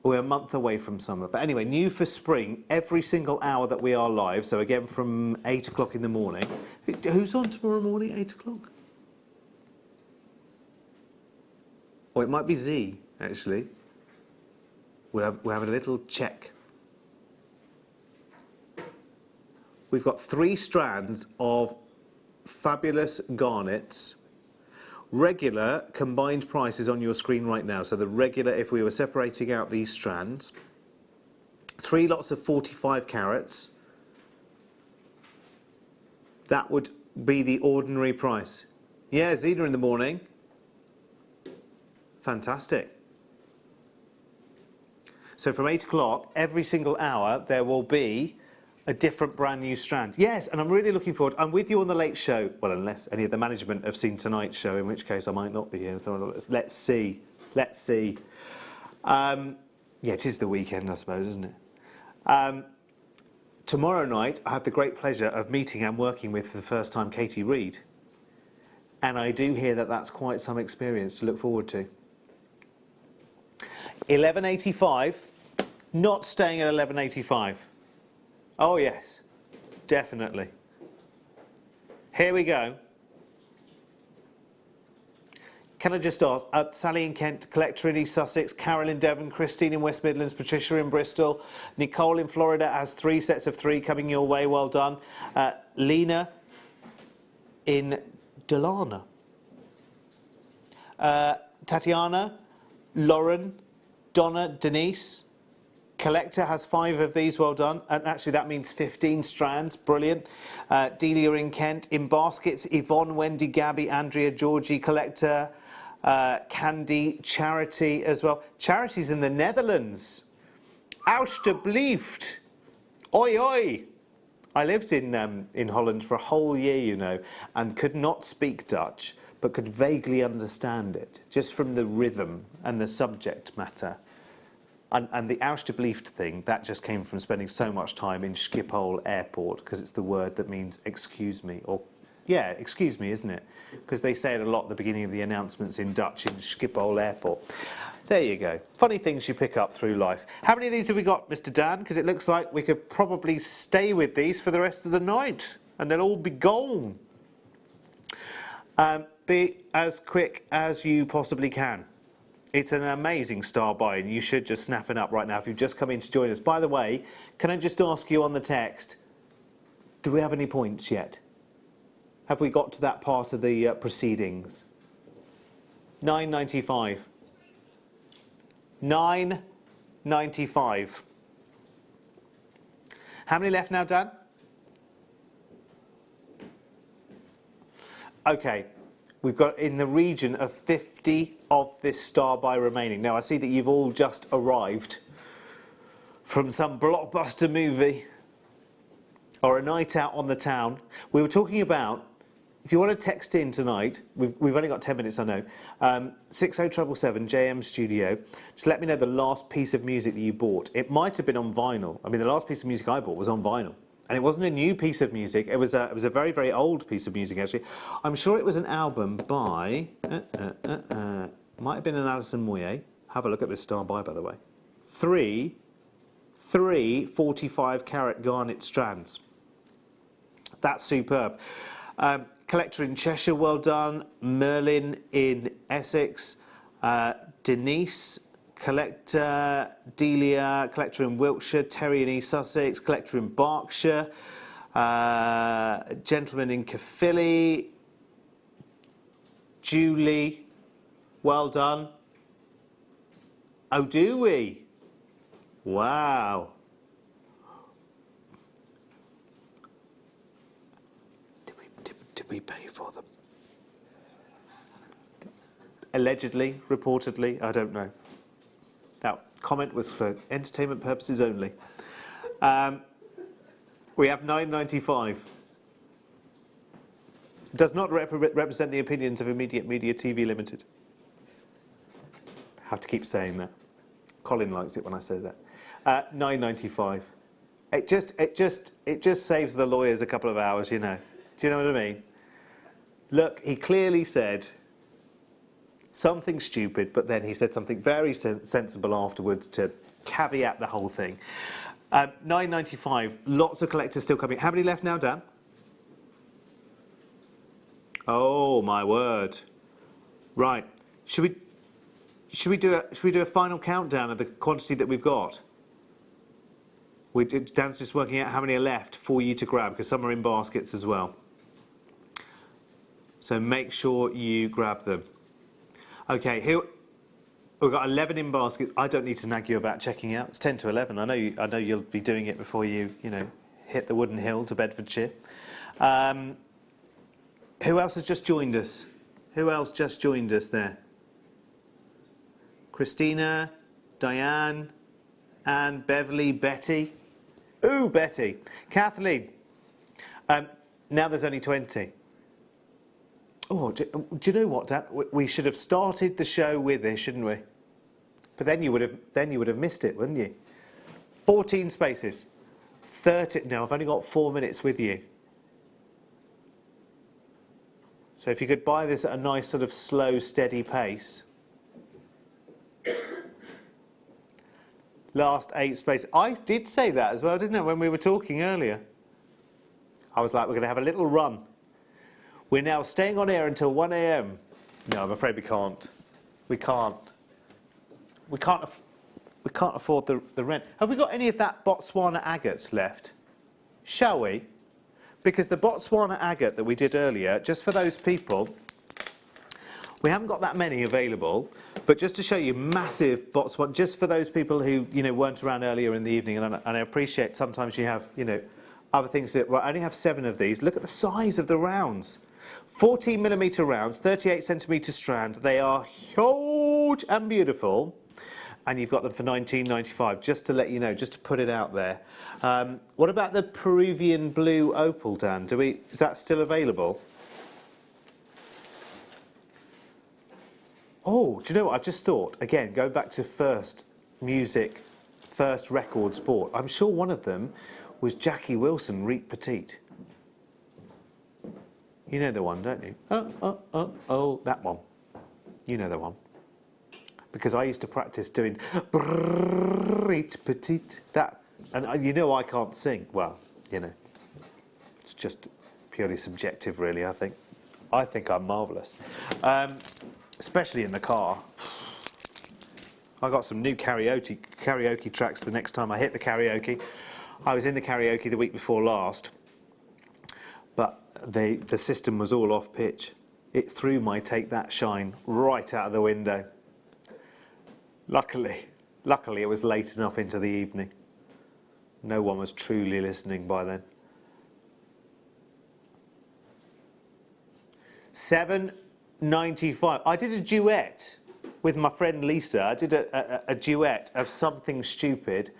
We're a month away from summer. But anyway, new for spring, every single hour that we are live. So again, from 8 o'clock in the morning. Who's on tomorrow morning, 8 o'clock? Or it might be Z, actually. We're having a little check. We've got 3 strands of fabulous garnets. Regular combined prices on your screen right now. So the regular, if we were separating out these strands, 3 lots of 45 carats. That would be the ordinary price. Yeah, Zena in the morning. Fantastic. So from 8 o'clock, every single hour, there will be a different brand new strand. Yes, and I'm really looking forward. I'm with you on the late show. Well, unless any of the management have seen tonight's show, in which case I might not be here. Let's see. Let's see. Yeah, it is the weekend, I suppose, isn't it? Tomorrow night, I have the great pleasure of meeting and working with, for the first time, Katie Reid. And I do hear that that's quite some experience to look forward to. 11.85. Not staying at 11.85. Oh yes, definitely. Here we go. Can I just ask, Sally in Kent, Collector in East Sussex, Carol in Devon, Christine in West Midlands, Patricia in Bristol, Nicole in Florida has 3 sets of 3 coming your way, well done. Lena in Delana. Tatiana, Lauren, Donna, Denise. Collector has 5 of these, well done. And actually that means 15 strands, brilliant. Delia in Kent. In baskets, Yvonne, Wendy, Gabby, Andrea, Georgie, Collector, Candy, Charity as well. Charity's in the Netherlands. Alsjeblieft. Oi, oi. I lived in Holland for a whole year, you know, and could not speak Dutch, but could vaguely understand it, just from the rhythm and the subject matter. And the Alsjeblieft thing, that just came from spending so much time in Schiphol Airport, because it's the word that means excuse me, or, yeah, excuse me, isn't it? Because they say it a lot at the beginning of the announcements in Dutch in Schiphol Airport. There you go. Funny things you pick up through life. How many of these have we got, Mr. Dan? Because it looks like we could probably stay with these for the rest of the night, and they'll all be gone. Be as quick as you possibly can. It's an amazing star buy, and you should just snap it up right now if you've just come in to join us. By the way, can I just ask you on the text, do we have any points yet? Have we got to that part of the proceedings? 9.95. 9.95. How many left now, Dan? Okay. We've got in the region of 50 of this star buy remaining. Now, I see that you've all just arrived from some blockbuster movie or a night out on the town. We were talking about, if you want to text in tonight, we've only got 10 minutes, I know, 60777 JM Studio. Just let me know the last piece of music that you bought. It might have been on vinyl. I mean, the last piece of music I bought was on vinyl. And it wasn't a new piece of music. It was a very, very old piece of music, actually. I'm sure it was an album by... might have been an Alison Moyet. Have a look at this star buy, by the way. 3 45-carat garnet strands. That's superb. Collector in Cheshire, well done. Merlin in Essex. Denise, Collector. Delia, Collector in Wiltshire. Terry in East Sussex. Collector in Berkshire. Gentleman in Caerphilly. Julie, well done. Oh, do we? Wow. Did we pay for them? Allegedly, reportedly, I don't know. That comment was for entertainment purposes only. We have £9.95. Does not represent the opinions of Immediate Media TV Limited. Have to keep saying that. Colin likes it when I say that. £9.95. It just saves the lawyers a couple of hours, you know. Do you know what I mean? Look, he clearly said something stupid, but then he said something very sensible afterwards to caveat the whole thing. £9.95. Lots of collectors still coming. How many left now, Dan? Oh my word! Right. Should we do a final countdown of the quantity that we've got? Dan's just working out how many are left for you to grab, because some are in baskets as well. So make sure you grab them. Okay, here we've got 11 in baskets. I don't need to nag you about checking out. It's 10 to 11. I know you'll be doing it before you hit the wooden hill to Bedfordshire. Who else has just joined us? Who else just joined us there? Christina, Diane, Anne, Beverly, Betty. Ooh, Betty. Kathleen. Now there's only 20. Oh, do you know what, Dan? We should have started the show with this, shouldn't we? But then you would have missed it, wouldn't you? 14 spaces. 30. No, I've only got 4 minutes with you. So if you could buy this at a nice sort of slow, steady pace. Last 8 spaces. I did say that as well, didn't I, when we were talking earlier? I was like, we're going to have a little run. We're now staying on air until 1 a.m. No, I'm afraid we can't. We can't afford the rent. Have we got any of that Botswana agate left? Shall we? Because the Botswana agate that we did earlier, just for those people, we haven't got that many available, but just to show you massive Botswana, just for those people who weren't around earlier in the evening, and I appreciate sometimes you have other things that. Well, I only have 7 of these. Look at the size of the rounds. 14mm rounds, 38 centimetre strand. They are huge and beautiful, and you've got them for £19.95. Just to let you know, just to put it out there. What about the Peruvian blue opal, Dan? Is that still available? Oh, do you know what I've just thought? Again, go back to first music, first records bought. I'm sure one of them was Jackie Wilson, Reet Petite. You know the one, don't you? Oh, that one. You know the one. Because I used to practice doing Reet Petite. That. And I can't sing. Well, it's just purely subjective, really, I think. I think I'm marvellous. Especially in the car. I got some new karaoke tracks the next time I hit the karaoke. I was in the karaoke the week before last, but the system was all off pitch. It threw my Take That Shine right out of the window. Luckily it was late enough into the evening. No one was truly listening by then. £7.95. I did a duet with my friend Lisa. I did a duet of Something Stupid,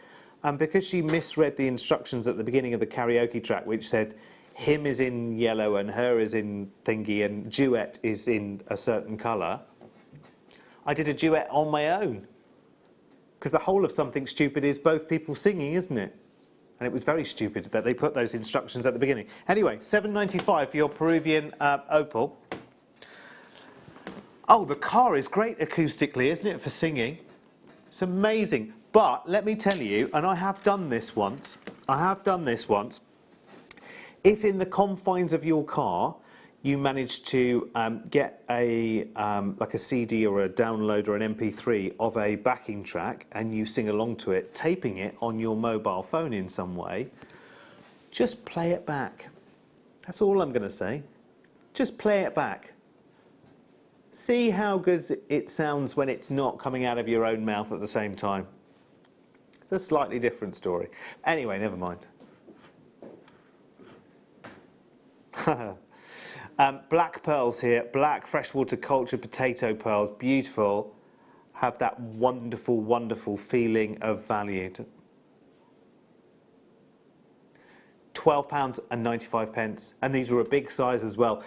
and because she misread the instructions at the beginning of the karaoke track, which said him is in yellow and her is in thingy and duet is in a certain colour, I did a duet on my own. Because the whole of Something Stupid is both people singing, isn't it? And it was very stupid that they put those instructions at the beginning. Anyway, £7.95 for your Peruvian opal. Oh, the car is great acoustically, isn't it, for singing? It's amazing. But let me tell you, and I have done this once, if in the confines of your car you manage to get a like a CD or a download or an MP3 of a backing track and you sing along to it, taping it on your mobile phone in some way, just play it back. That's all I'm going to say. Just play it back. See how good it sounds when it's not coming out of your own mouth at the same time. It's a slightly different story. Anyway, never mind. Black pearls here, black freshwater cultured potato pearls, beautiful. Have that wonderful, wonderful feeling of value. £12.95, and these were a big size as well,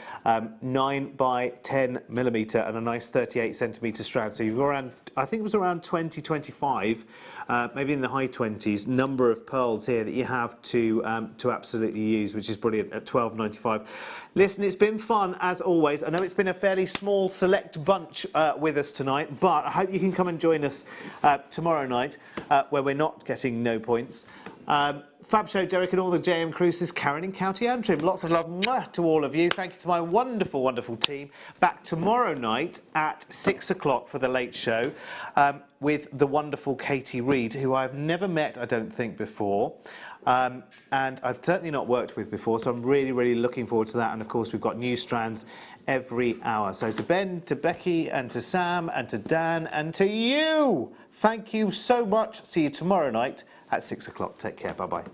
9 by 10 millimetre and a nice 38 centimetre strand. So you've got around, I think it was around 20, 25, maybe in the high 20s, number of pearls here that you have to absolutely use, which is brilliant at £12.95. Listen, it's been fun as always. I know it's been a fairly small select bunch with us tonight, but I hope you can come and join us tomorrow night where we're not getting no points. Fab show, Derek, and all the JM crew. This is Karen in County Antrim. Lots of love to all of you. Thank you to my wonderful, wonderful team. Back tomorrow night at 6 o'clock for the late show with the wonderful Katie Reid, who I've never met, I don't think, before. And I've certainly not worked with before, so I'm really, really looking forward to that. And, of course, we've got new strands every hour. So to Ben, to Becky, and to Sam, and to Dan, and to you, thank you so much. See you tomorrow night at 6 o'clock. Take care. Bye-bye.